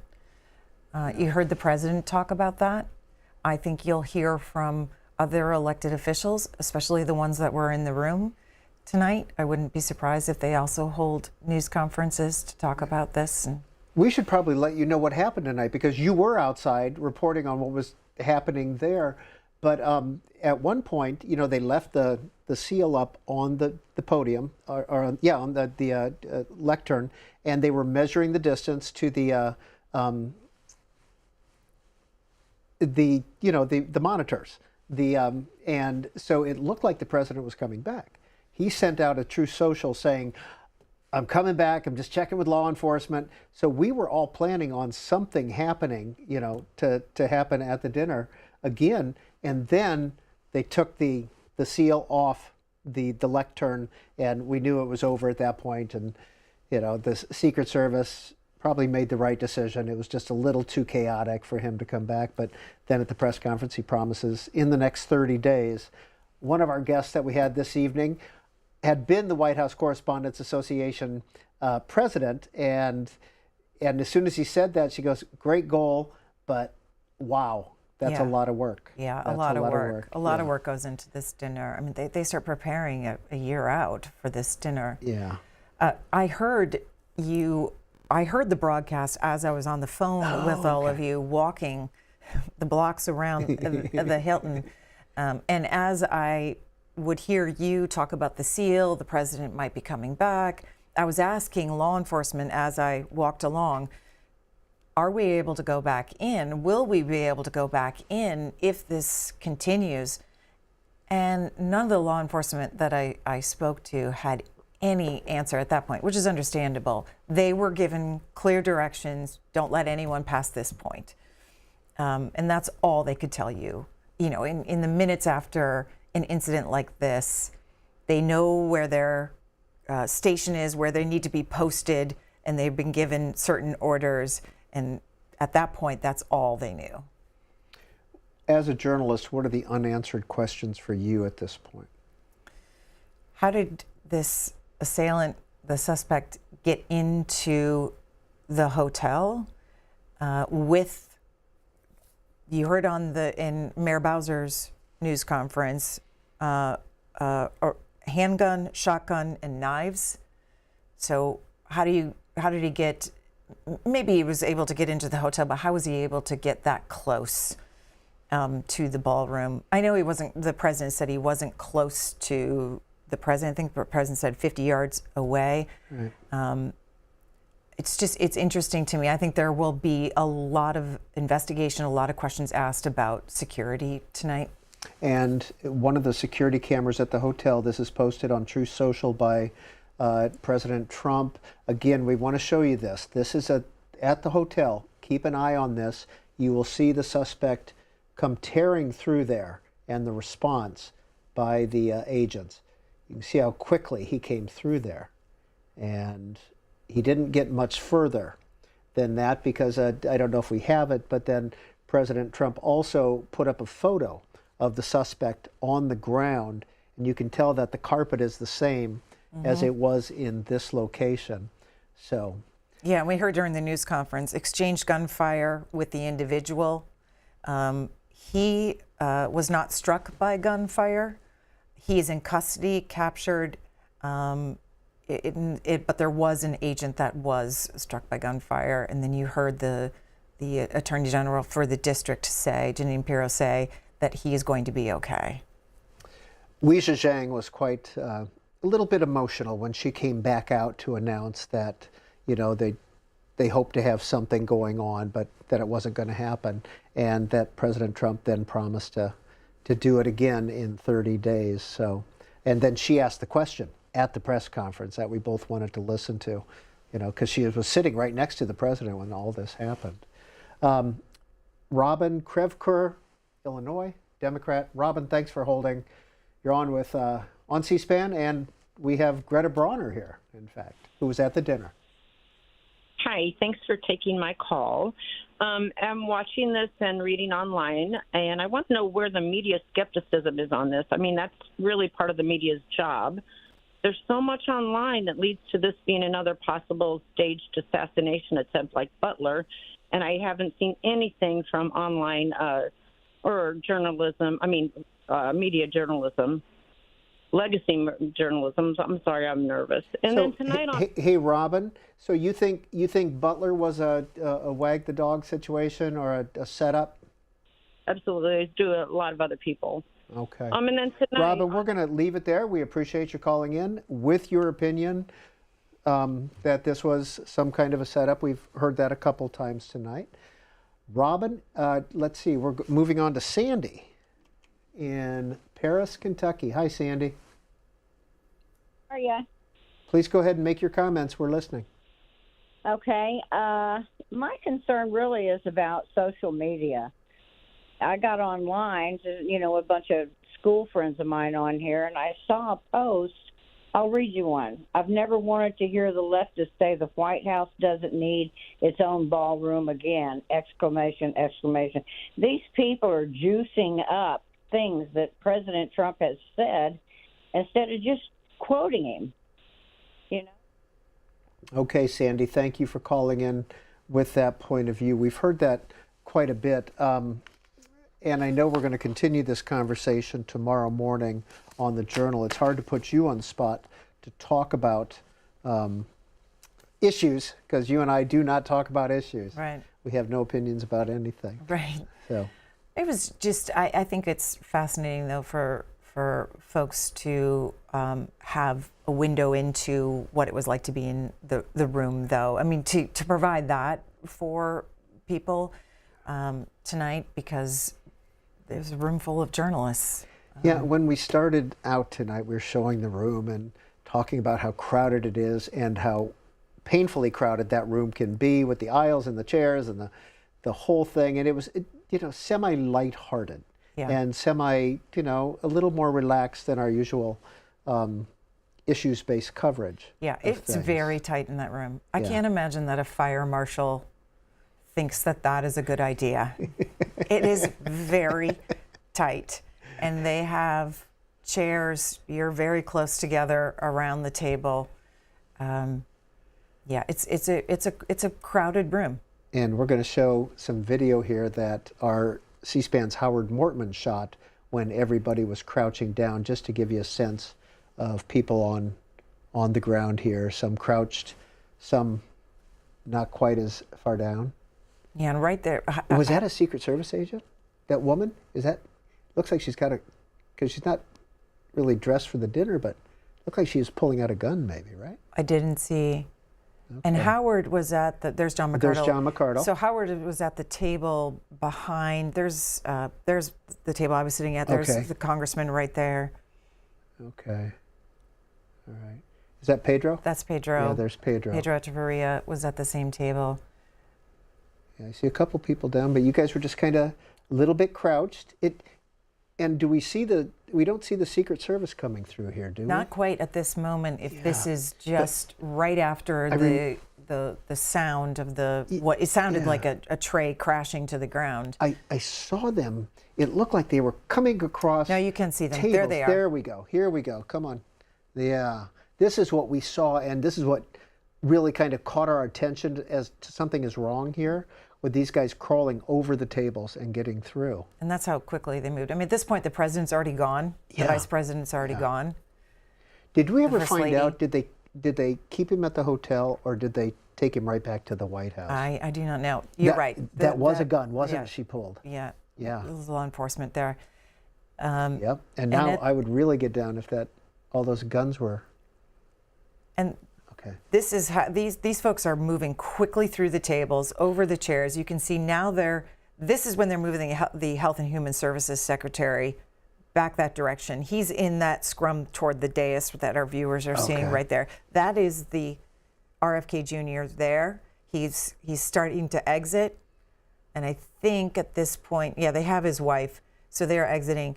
Speaker 6: You heard the president talk about that. I think you'll hear from other elected officials, especially the ones that were in the room tonight. I wouldn't be surprised if they also hold news conferences to talk about this.
Speaker 1: We should probably let you know what happened tonight, because you were outside reporting on what was happening there. But at one point, they left the seal up on the podium, on the lectern, and they were measuring the distance to the monitors. And so it looked like the president was coming back. He sent out a True Social saying, "I'm coming back. I'm just checking with law enforcement." So we were all planning on something happening, to happen at the dinner again. And then they took the seal off the lectern, and we knew it was over at that point. And the Secret Service probably made the right decision. It was just a little too chaotic for him to come back. But then at the press conference, he promises in the next 30 days. One of our guests that we had this evening had been the White House Correspondents Association president, and as soon as he said that, she goes, "Great goal, but wow, that's a lot of work."
Speaker 6: Yeah, a lot of work. A lot of work goes into this dinner. I mean, they start preparing a year out for this dinner.
Speaker 1: Yeah.
Speaker 6: I heard the broadcast as I was on the phone with all of you, walking the blocks around the Hilton. And as I would hear you talk about the seal, the president might be coming back, I was asking law enforcement as I walked along, are we able to go back in? Will we be able to go back in if this continues? And none of the law enforcement that I spoke to had any answer at that point, which is understandable. They were given clear directions, don't let anyone pass this point. And that's all they could tell you. In the minutes after an incident like this, they know where their station is, where they need to be posted, and they've been given certain orders. And at that point, that's all they knew.
Speaker 1: As a journalist, what are the unanswered questions for you at this point?
Speaker 6: How did this assailant, the suspect, get into the hotel with, you heard in Mayor Bowser's news conference, handgun, shotgun, and knives. So how did he get, maybe he was able to get into the hotel, but how was he able to get that close to the ballroom? I know the president said he wasn't close to the president. I think the president said 50 yards away. Right. It's interesting to me. I think there will be a lot of investigation, a lot of questions asked about security tonight.
Speaker 1: And one of the security cameras at the hotel, this is posted on True Social by President Trump. Again, we want to show you this. This is at the hotel. Keep an eye on this. You will see the suspect come tearing through there, and the response by the agents. You can see how quickly he came through there. And he didn't get much further than that because I don't know if we have it, but then President Trump also put up a photo of the suspect on the ground, and you can tell that the carpet is the same as it was in this location. So,
Speaker 6: yeah, we heard during the news conference, exchanged gunfire with the individual. He was not struck by gunfire. He is in custody, captured, but there was an agent that was struck by gunfire. And then you heard the Attorney General for the district say, Janine Pirro say, that he is going to be okay.
Speaker 1: Weijia Jiang was quite a little bit emotional when she came back out to announce that, they hoped to have something going on, but that it wasn't going to happen, and that President Trump then promised to do it again in 30 days. So, and then she asked the question at the press conference that we both wanted to listen to, because she was sitting right next to the president when all this happened. Robin Krevker, Illinois, Democrat. Robin, thanks for holding. You're on with on C-SPAN, and we have Greta Bronner here, in fact, who was at the dinner.
Speaker 14: Hi, thanks for taking my call. I'm watching this and reading online, and I want to know where the media skepticism is on this. I mean, that's really part of the media's job. There's so much online that leads to this being another possible staged assassination attempt like Butler, and I haven't seen anything from online or journalism, media journalism, legacy journalism. I'm sorry, I'm nervous. And
Speaker 1: so,
Speaker 14: then tonight
Speaker 1: hey, Robin, so you think Butler was a wag the dog situation or a setup?
Speaker 14: Absolutely, do a lot of other people.
Speaker 1: Okay.
Speaker 14: And then tonight,
Speaker 1: Robin, we're going to leave it there. We appreciate you calling in with your opinion that this was some kind of a setup. We've heard that a couple times tonight. Robin, let's see. We're moving on to Sandy in Paris, Kentucky. Hi, Sandy.
Speaker 20: How are you?
Speaker 1: Please go ahead and make your comments. We're listening.
Speaker 20: Okay. My concern really is about social media. I got online, a bunch of school friends of mine on here, and I saw a post. I'll read you one. I've never wanted to hear the leftists say the White House doesn't need its own ballroom again! Exclamation, exclamation. These people are juicing up things that President Trump has said instead of just quoting him,
Speaker 1: Okay, Sandy, thank you for calling in with that point of view. We've heard that quite a bit. And I know we're going to continue this conversation tomorrow morning on the Journal. It's hard to put you on the spot to talk about issues, because you and I do not talk about issues.
Speaker 6: Right.
Speaker 1: We have no opinions about anything.
Speaker 6: Right.
Speaker 1: So
Speaker 6: it was just, I think it's fascinating, though, for folks to have a window into what it was like to be in the room, though. I mean, to provide that for people tonight, because there's a room full of journalists.
Speaker 1: Yeah, when we started out tonight, we were showing the room and talking about how crowded it is and how painfully crowded that room can be with the aisles and the chairs and the whole thing. And it was, semi-lighthearted and semi, a little more relaxed than our usual issues-based coverage.
Speaker 6: Yeah, it's very tight in that room. I can't imagine that a fire marshal thinks that is a good idea. It is very tight, and they have chairs. You're very close together around the table. It's a crowded room.
Speaker 1: And we're going to show some video here that our C-SPAN's Howard Mortman shot when everybody was crouching down, just to give you a sense of people on the ground here. Some crouched, some not quite as far down.
Speaker 6: Yeah, and right there.
Speaker 1: Was that a Secret Service agent? That woman? Looks like she's got because she's not really dressed for the dinner, but looked like she was pulling out a gun maybe, right?
Speaker 6: I didn't see. Okay. And Howard was at there's John McArdle.
Speaker 1: There's John McArdle.
Speaker 6: So Howard was at the table behind. There's the table I was sitting at. There's the congressman right there.
Speaker 1: Okay. All right. Is that Pedro?
Speaker 6: That's Pedro.
Speaker 1: Yeah, there's Pedro.
Speaker 6: Pedro Echeverria was at the same table.
Speaker 1: Yeah, I see a couple people down, but you guys were just kind of a little bit crouched. And do we see we don't see the Secret Service coming through here, do we?
Speaker 6: Not quite at this moment. If this is just right after the sound of what it sounded like a tray crashing to to
Speaker 1: I saw them. It looked like they were coming across.
Speaker 6: No, you can see them.
Speaker 1: Tables.
Speaker 6: There they are.
Speaker 1: There we go. Here we go. Come on. Yeah. This is what we saw, and this is what really kind of caught our attention as to something is wrong here, with these guys crawling over the tables and getting through.
Speaker 6: And that's how quickly they moved. I mean, at this point, the president's already gone. The vice president's already gone.
Speaker 1: Did we ever
Speaker 6: First
Speaker 1: find
Speaker 6: lady.
Speaker 1: out, did they keep him at the hotel, or did they take him right back to the White House?
Speaker 6: I do not know. You're right.
Speaker 1: That was a gun, wasn't it, she pulled?
Speaker 6: Yeah.
Speaker 1: Yeah.
Speaker 6: It was law enforcement there.
Speaker 1: Yep. And now I would really get down if all those guns were.
Speaker 6: And
Speaker 1: okay.
Speaker 6: This is how these folks are moving quickly through the tables, over the chairs. You can see now this is when they're moving the Health and Human Services Secretary back that direction. He's in that scrum toward the dais that our viewers are seeing right there. That is the RFK Jr. there. He's starting to exit. And I think at this point, they have his wife. So they're exiting.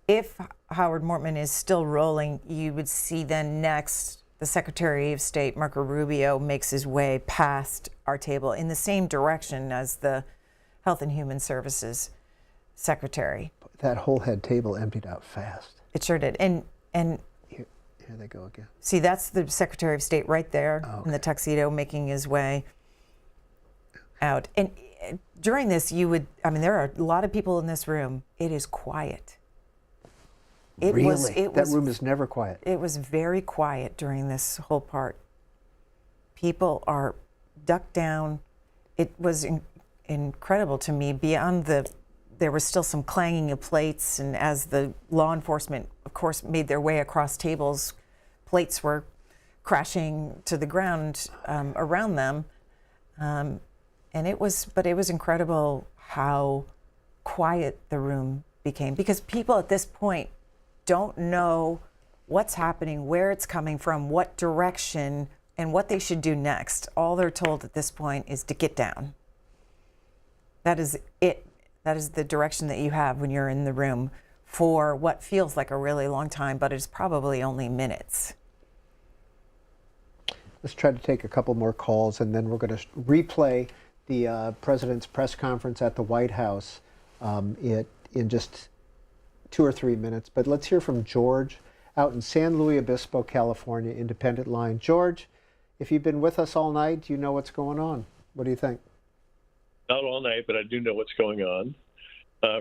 Speaker 6: If Howard Mortman is still rolling, you would see then next the Secretary of State, Marco Rubio, makes his way past our table in the same direction as the Health and Human Services Secretary.
Speaker 1: That whole head table emptied out fast.
Speaker 6: It sure did. And
Speaker 1: here they go again.
Speaker 6: See, that's the Secretary of State right there in the tuxedo making his way out. And during this, there are a lot of people in this room. It is quiet. That room is never quiet. It was very quiet during this whole part. People are ducked down. It was incredible to me. There was still some clanging of plates, and as the law enforcement, of course, made their way across tables, plates were crashing to the ground around them. And it was incredible how quiet the room became, because people at this point don't know what's happening, where it's coming from, what direction, and what they should do next. All they're told at this point is to get down. That is it. That is the direction that you have when you're in the room for what feels like a really long time, but it's probably only minutes.
Speaker 1: Let's try to take a couple more calls, and then we're going to replay the president's press conference at the White House in just 2 or 3 minutes. But let's hear from George out in San Luis Obispo, California, Independent Line. George, if you've been with us all night, do you know what's going on? What do you think?
Speaker 15: Not all night, but I do know what's going on.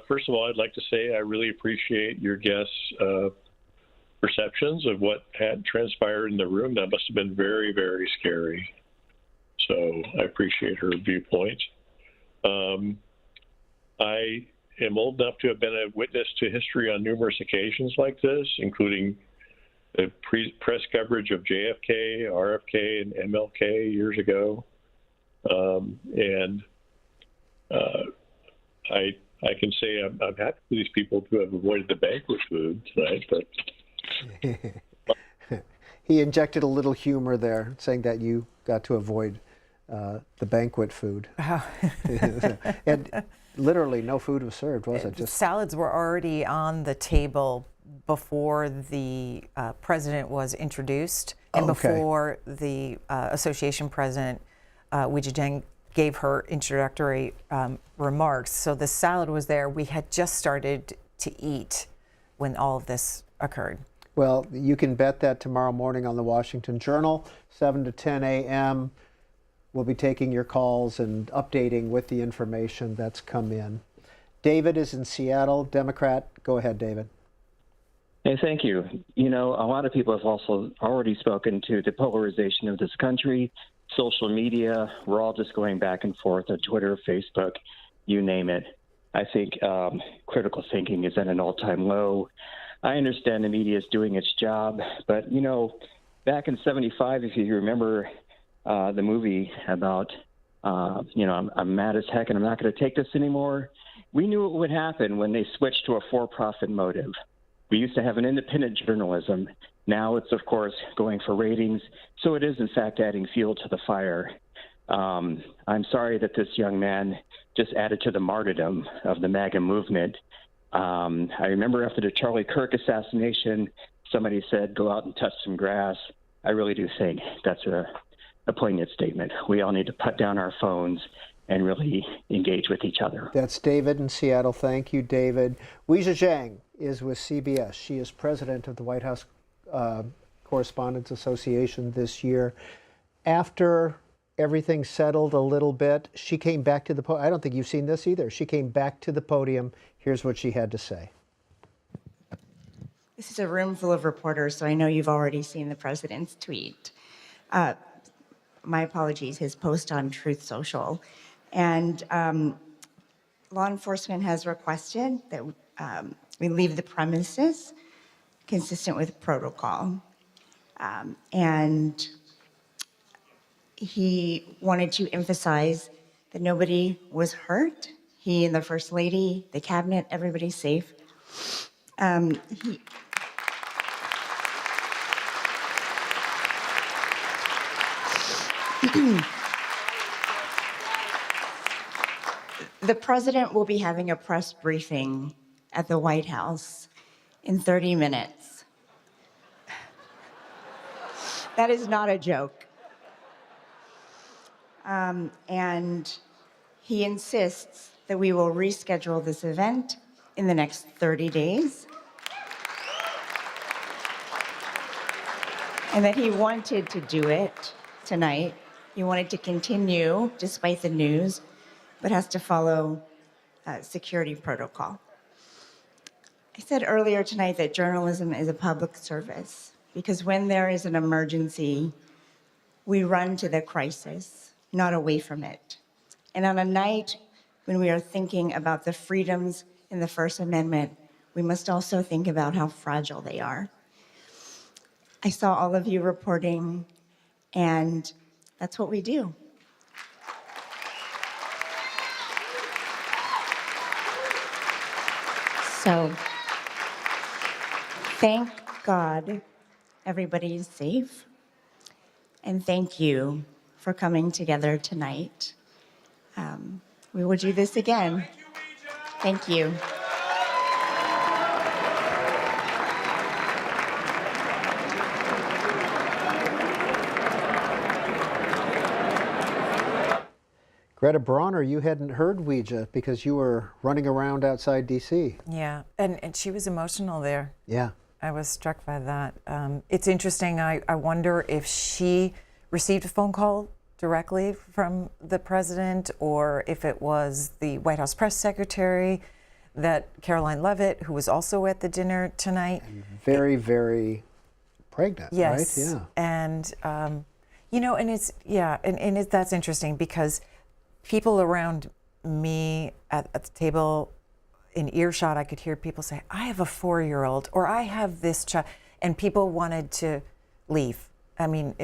Speaker 15: First of all, I'd like to say I really appreciate your guests' perceptions of what had transpired in the room. That must have been very, very scary. So I appreciate her viewpoint. I am old enough to have been a witness to history on numerous occasions like this, including the press coverage of JFK, RFK, and MLK years ago. I can say I'm happy for these people to have avoided the banquet food tonight, but
Speaker 1: he injected a little humor there, saying that you got to avoid the banquet food. And literally no food was served, was it?
Speaker 6: Just salads were already on the table before the president was introduced, and before the association president, Weijia Jiang, gave her introductory remarks. So the salad was there. We had just started to eat when all of this occurred.
Speaker 1: Well, you can bet that tomorrow morning on the Washington Journal, 7 to 10 a.m., we'll be taking your calls and updating with the information that's come in. David is in Seattle, Democrat. Go ahead, David.
Speaker 19: Hey, thank you. You know, a lot of people have also already spoken to the polarization of this country, social media. We're all just going back and forth on Twitter, Facebook, you name it. I think critical thinking is at an all-time low. I understand the media is doing its job, but, you know, back in 75, if you remember the movie about, I'm mad as heck and I'm not going to take this anymore, we knew what would happen when they switched to a for-profit motive. We used to have an independent journalism. Now it's, of course, going for ratings. So it is, in fact, adding fuel to the fire. I'm sorry that this young man just added to the martyrdom of the MAGA movement. I remember after the Charlie Kirk assassination, somebody said, go out and touch some grass. I really do think that's a poignant statement. We all need to put down our phones and really engage with each other.
Speaker 1: That's David in Seattle. Thank you, David. Weijia Jiang is with CBS. She is president of the White House Correspondents Association this year. After everything settled a little bit, she came back to the podium. I don't think you've seen this either. She came back to the podium. Here's what she had to say.
Speaker 2: This is a room full of reporters, so I know you've already seen the president's tweet. My apologies, his post on Truth Social. And law enforcement has requested that we leave the premises consistent with protocol. And he wanted to emphasize that nobody was hurt. He and the First Lady, the cabinet, everybody's safe. The president will be having a press briefing at the White House in 30 minutes. That is not a joke. And he insists that we will reschedule this event in the next 30 days. And that he wanted to do it tonight. He wanted to continue despite the news, but has to follow security protocol. I said earlier tonight that journalism is a public service because when there is an emergency, we run to the crisis, not away from it. And on a night when we are thinking about the freedoms in the First Amendment, we must also think about how fragile they are. I saw all of you reporting, and that's what we do. So, thank God everybody is safe, and thank you for coming together tonight. We will do this again. Thank you.
Speaker 1: Greta Bronner, you hadn't heard Weijia because you were running around outside D.C.
Speaker 6: Yeah, and she was emotional there.
Speaker 1: Yeah.
Speaker 6: I was struck by that. It's interesting. I wonder if she received a phone call directly from the president or if it was the White House press secretary, that Caroline Leavitt, who was also at the dinner tonight.
Speaker 1: Very, very pregnant,
Speaker 6: yes.
Speaker 1: right? Yeah.
Speaker 6: And, you know, and it's, yeah, and that's interesting because people around me at the table in earshot, I could hear people say, I have a 4-year-old or I have this child, and people wanted to leave. I mean,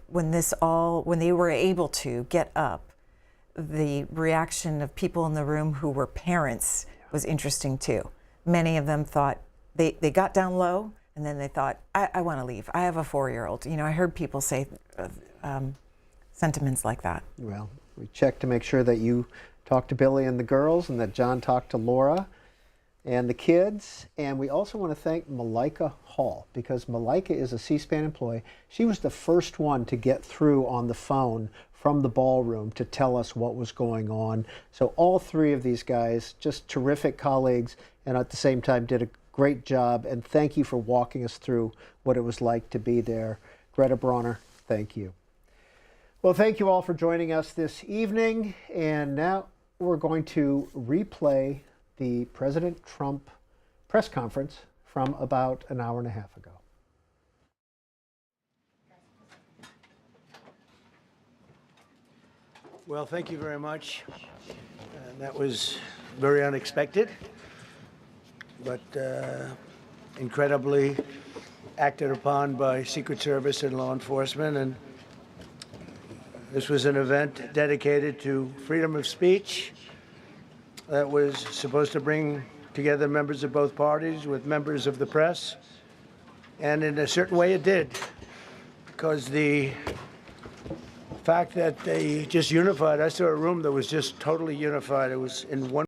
Speaker 6: when they were able to get up, the reaction of people in the room who were parents was interesting too. Many of them thought, they got down low and then they thought, I want to leave. I have a 4-year-old. You know, I heard people say sentiments like that.
Speaker 1: Well, we checked to make sure that you talked to Billy and the girls and that John talked to Laura and the kids. And we also want to thank Malaika Hall because Malaika is a C-SPAN employee. She was the first one to get through on the phone from the ballroom to tell us what was going on. So all three of these guys, just terrific colleagues, and at the same time did a great job. And thank you for walking us through what it was like to be there. Greta Bronner, thank you. Well, thank you all for joining us this evening. And now we're going to replay the President Trump press conference from about an hour and a half ago.
Speaker 4: Well, thank you very much. That was very unexpected, but incredibly acted upon by Secret Service and law enforcement. And this was an event dedicated to freedom of speech that was supposed to bring together members of both parties with members of the press. And in a certain way it did, because the fact that they just unified, I saw a room that was just totally unified. It was in one